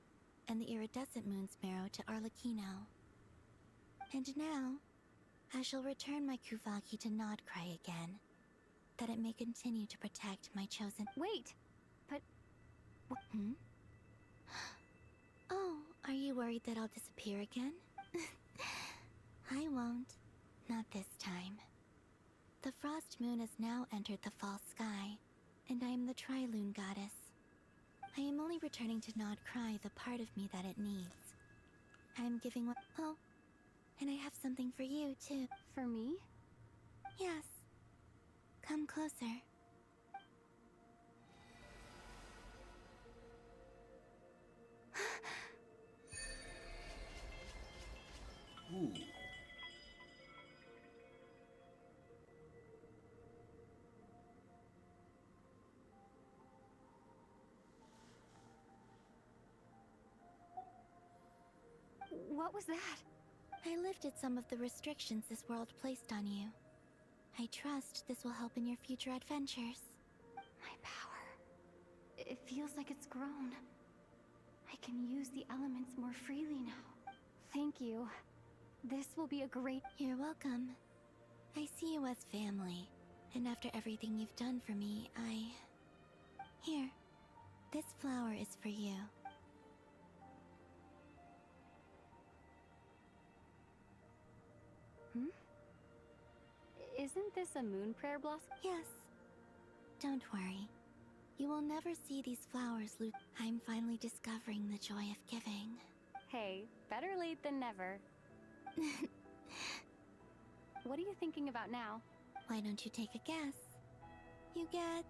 and the Iridescent Moon's Marrow to Arlecchino. And now, I shall return my Kuvaki to Nodcry again, that it may continue to protect my chosen... Wait! But Hmm? Oh, are you worried that I'll disappear again? I won't. Not this time. The Frost Moon has now entered the fall sky, and I am the Trilune Goddess. I am only returning to not cry the part of me that it needs. I am giving what— Oh, and I have something for you, too. For me? Yes. Come closer. Ooh. What was that? I lifted some of the restrictions this world placed on you. I trust this will help in your future adventures. My power. It feels like it's grown. I can use the elements more freely now. Thank you. This will be a great— You're welcome. I see you as family, and after everything you've done for me, Here. This flower is for you. Hmm? Isn't this a moon prayer blossom? Yes. Don't worry. You will never see these flowers lose. I'm finally discovering the joy of giving. Hey, better late than never. What are you thinking about now? Why don't you take a guess? You get...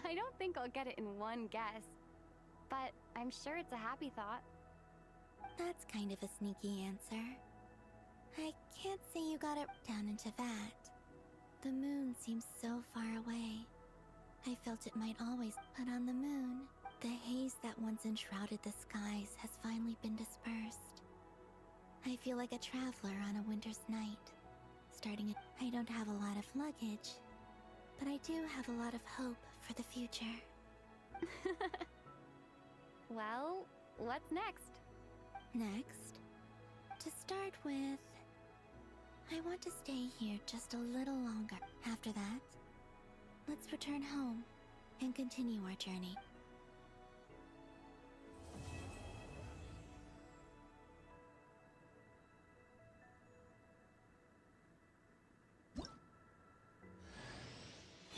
I don't think I'll get it in one guess. But I'm sure it's a happy thought. That's kind of a sneaky answer. I can't say you got it down into that. The moon seems so far away. I felt it might always, but on the moon, the haze that once enshrouded the skies has finally been dispersed. I feel like a traveler on a winter's night. I don't have a lot of luggage, but I do have a lot of hope for the future. Well, what's next? Next, to start with, I want to stay here just a little longer. After that, let's return home and continue our journey.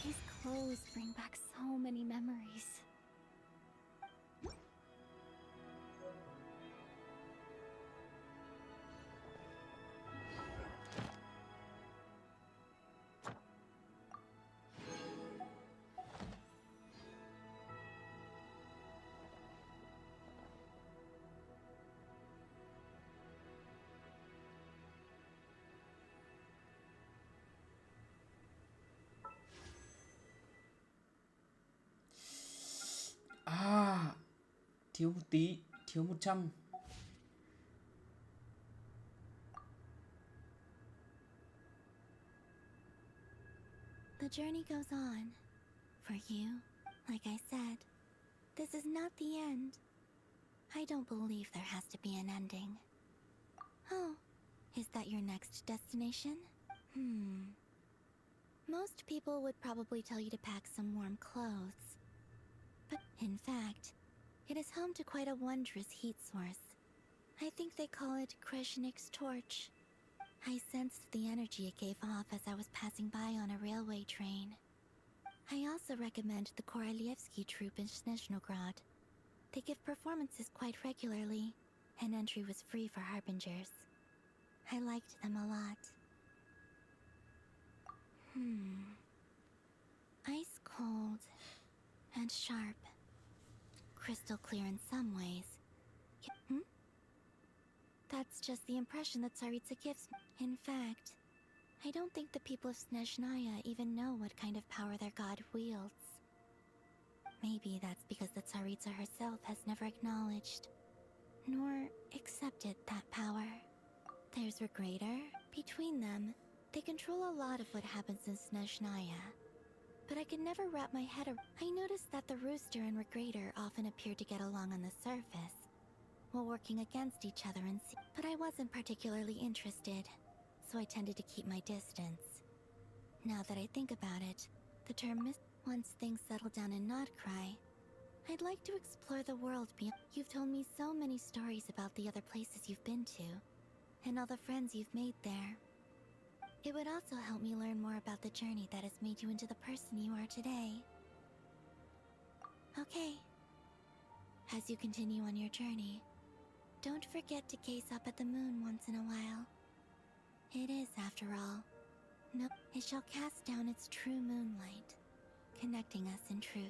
These clothes bring back so many memories. À, thiếu một tí, thiếu 100. The journey goes on. For you, like I said, this is not the end. I don't believe there has to be an ending. Oh, is that your next destination? Most people would probably tell you to pack some warm clothes. But in fact, it is home to quite a wondrous heat source. I think they call it Kreshnik's torch. I sensed the energy it gave off as I was passing by on a railway train. I also recommend the Korolievsky troupe in Snezhnogrod. They give performances quite regularly, and entry was free for harbingers. I liked them a lot. Ice cold and sharp. Crystal clear in some ways. That's just the impression that Tsaritsa gives me. In fact, I don't think the people of Snezhnaya even know what kind of power their god wields. Maybe that's because the Tsaritsa herself has never acknowledged, nor accepted that power. There's Regrator. Between them, they control a lot of what happens in Snezhnaya. But I could never wrap my head around. I noticed that the Rooster and Regrator often appeared to get along on the surface, while working against each other but I wasn't particularly interested, so I tended to keep my distance. Now that I think about it, the term once things settle down in Nodcry, I'd like to explore the world beyond. You've told me so many stories about the other places you've been to, and all the friends you've made there. It would also help me learn more about the journey that has made you into the person you are today. Okay. As you continue on your journey, don't forget to gaze up at the moon once in a while. It is, after all, no, it shall cast down its true moonlight, connecting us in truth.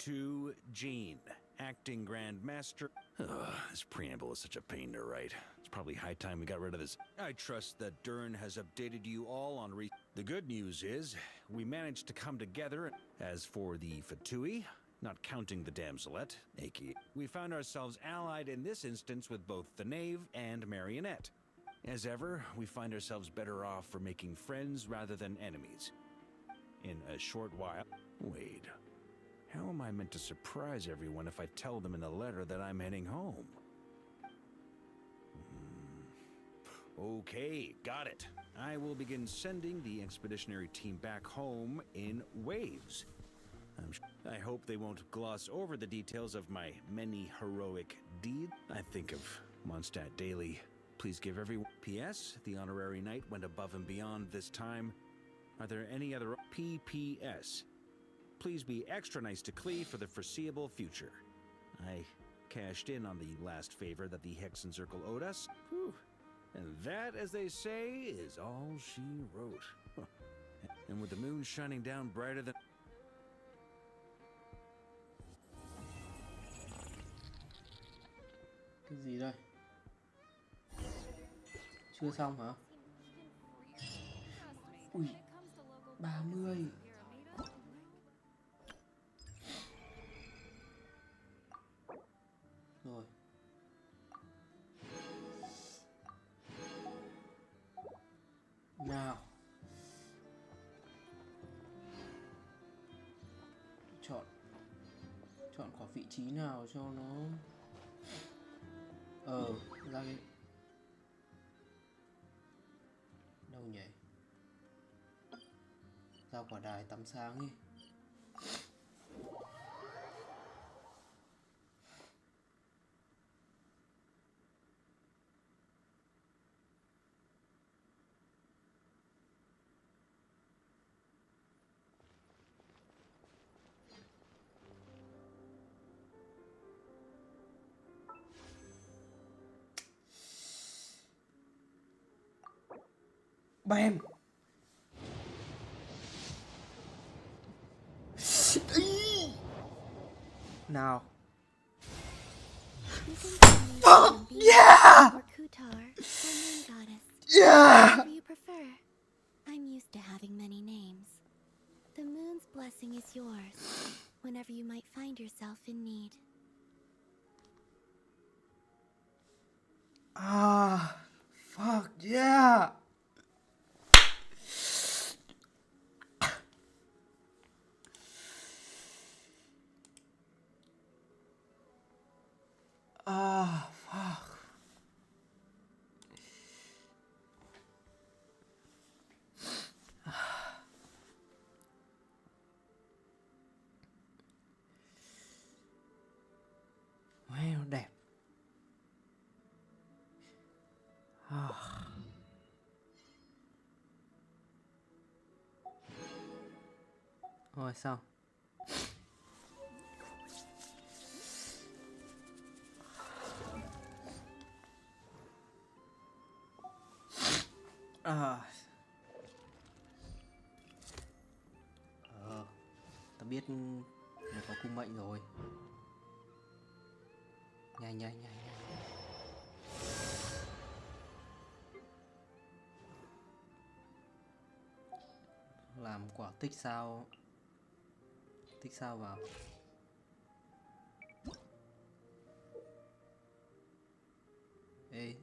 To Jean, acting Grand Master. This preamble is such a pain to write. It's probably high time we got rid of this. I trust that Dern has updated you all on The good news is, we managed to come together. As for the Fatui, not counting the damselette, aka, we found ourselves allied in this instance with both the Knave and Marionette. As ever, we find ourselves better off for making friends rather than enemies. In a short while... Wait... How am I meant to surprise everyone if I tell them in the letter that I'm heading home? Okay, got it. I will begin sending the expeditionary team back home in waves. I hope they won't gloss over the details of my many heroic deeds. I think of Mondstadt daily. Please give everyone... P.S. The honorary knight went above and beyond this time. Are there any other... P.P.S. Please be extra nice to Klee for the foreseeable future. I cashed in on the last favor that the Hexen Circle owed us. Whew. And that, as they say, is all she wrote. And with the moon shining down brighter than... Cái gì đây? Chưa xong hả? Ui, 30. Rồi. Nào. Chọn khỏi vị trí nào cho nó ra cái đâu nhỉ? Ra quả đài tắm sáng đi. Bam. Nào. Fuck yeah! Yeah! Whatever you prefer. I'm used to having many names. The moon's blessing is yours whenever you might find yourself in need. Ah, fuck yeah! Ah, fuck. Rồi xong. Ta biết nó có cung mệnh rồi. Nhanh nhanh nhanh nhanh. Làm quả tích sao vào. Ê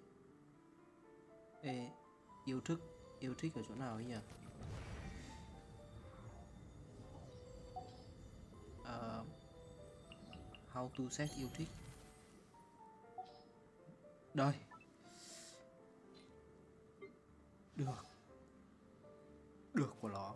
yêu thích ở chỗ nào ấy nhỉ? How to set yêu thích. Đây. Được của nó.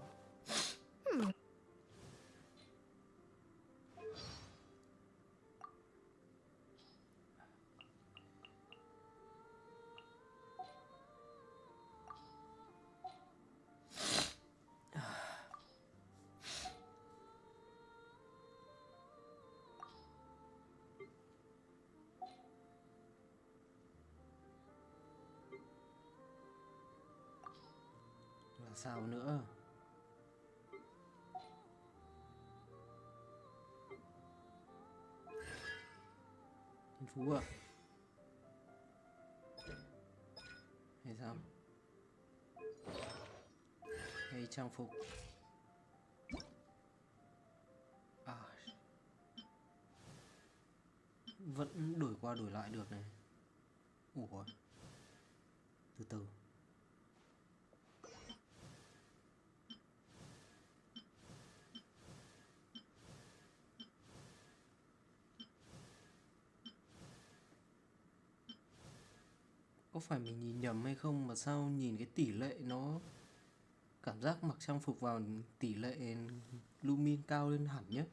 Là sao nữa? Thiên phú à? Hay sao? Hay trang phục? Vẫn đổi qua đổi lại được này. Ủa? Từ từ. Có phải mình nhìn nhầm hay không mà sao nhìn cái tỷ lệ nó cảm giác mặc trang phục vào tỷ lệ lumin cao lên hẳn nhé.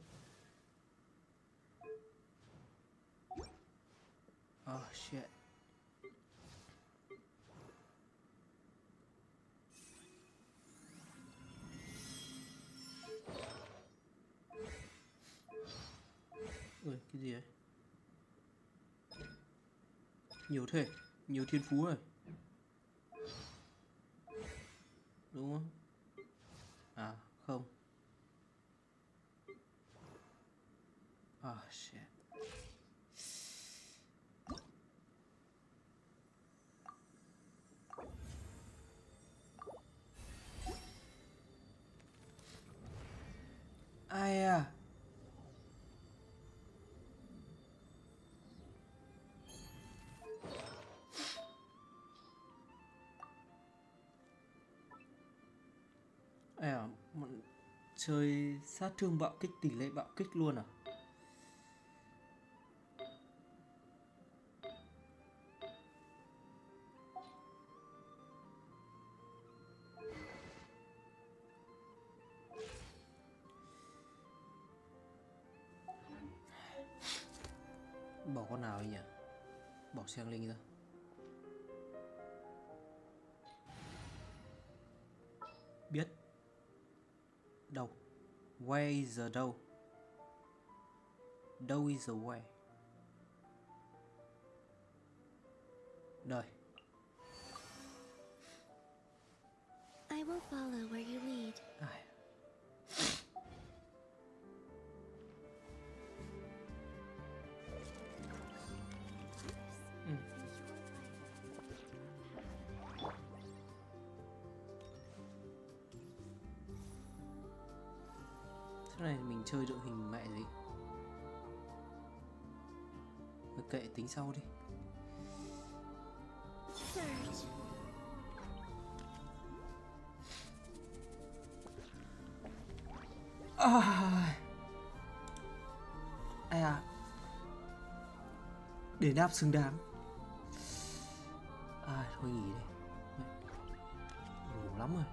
Oh shit. Ui, cái gì đấy? Nhiều thế, nhiều thiên phú rồi. Đúng không? À, không. Ah, shit. Ai à? Chơi sát thương bạo kích, tỷ lệ bạo kích luôn à? Bỏ con nào ấy nhỉ? Bỏ Sang Linh ra. Biết. Đâu? Where is the đâu? Đâu is the way? Đời. I will follow where you lead. Thế này mình chơi đội hình mẹ gì? Kệ tính sau đi. Ai à? Để đáp xứng đáng. Thôi nghỉ đi. Đủ lắm rồi.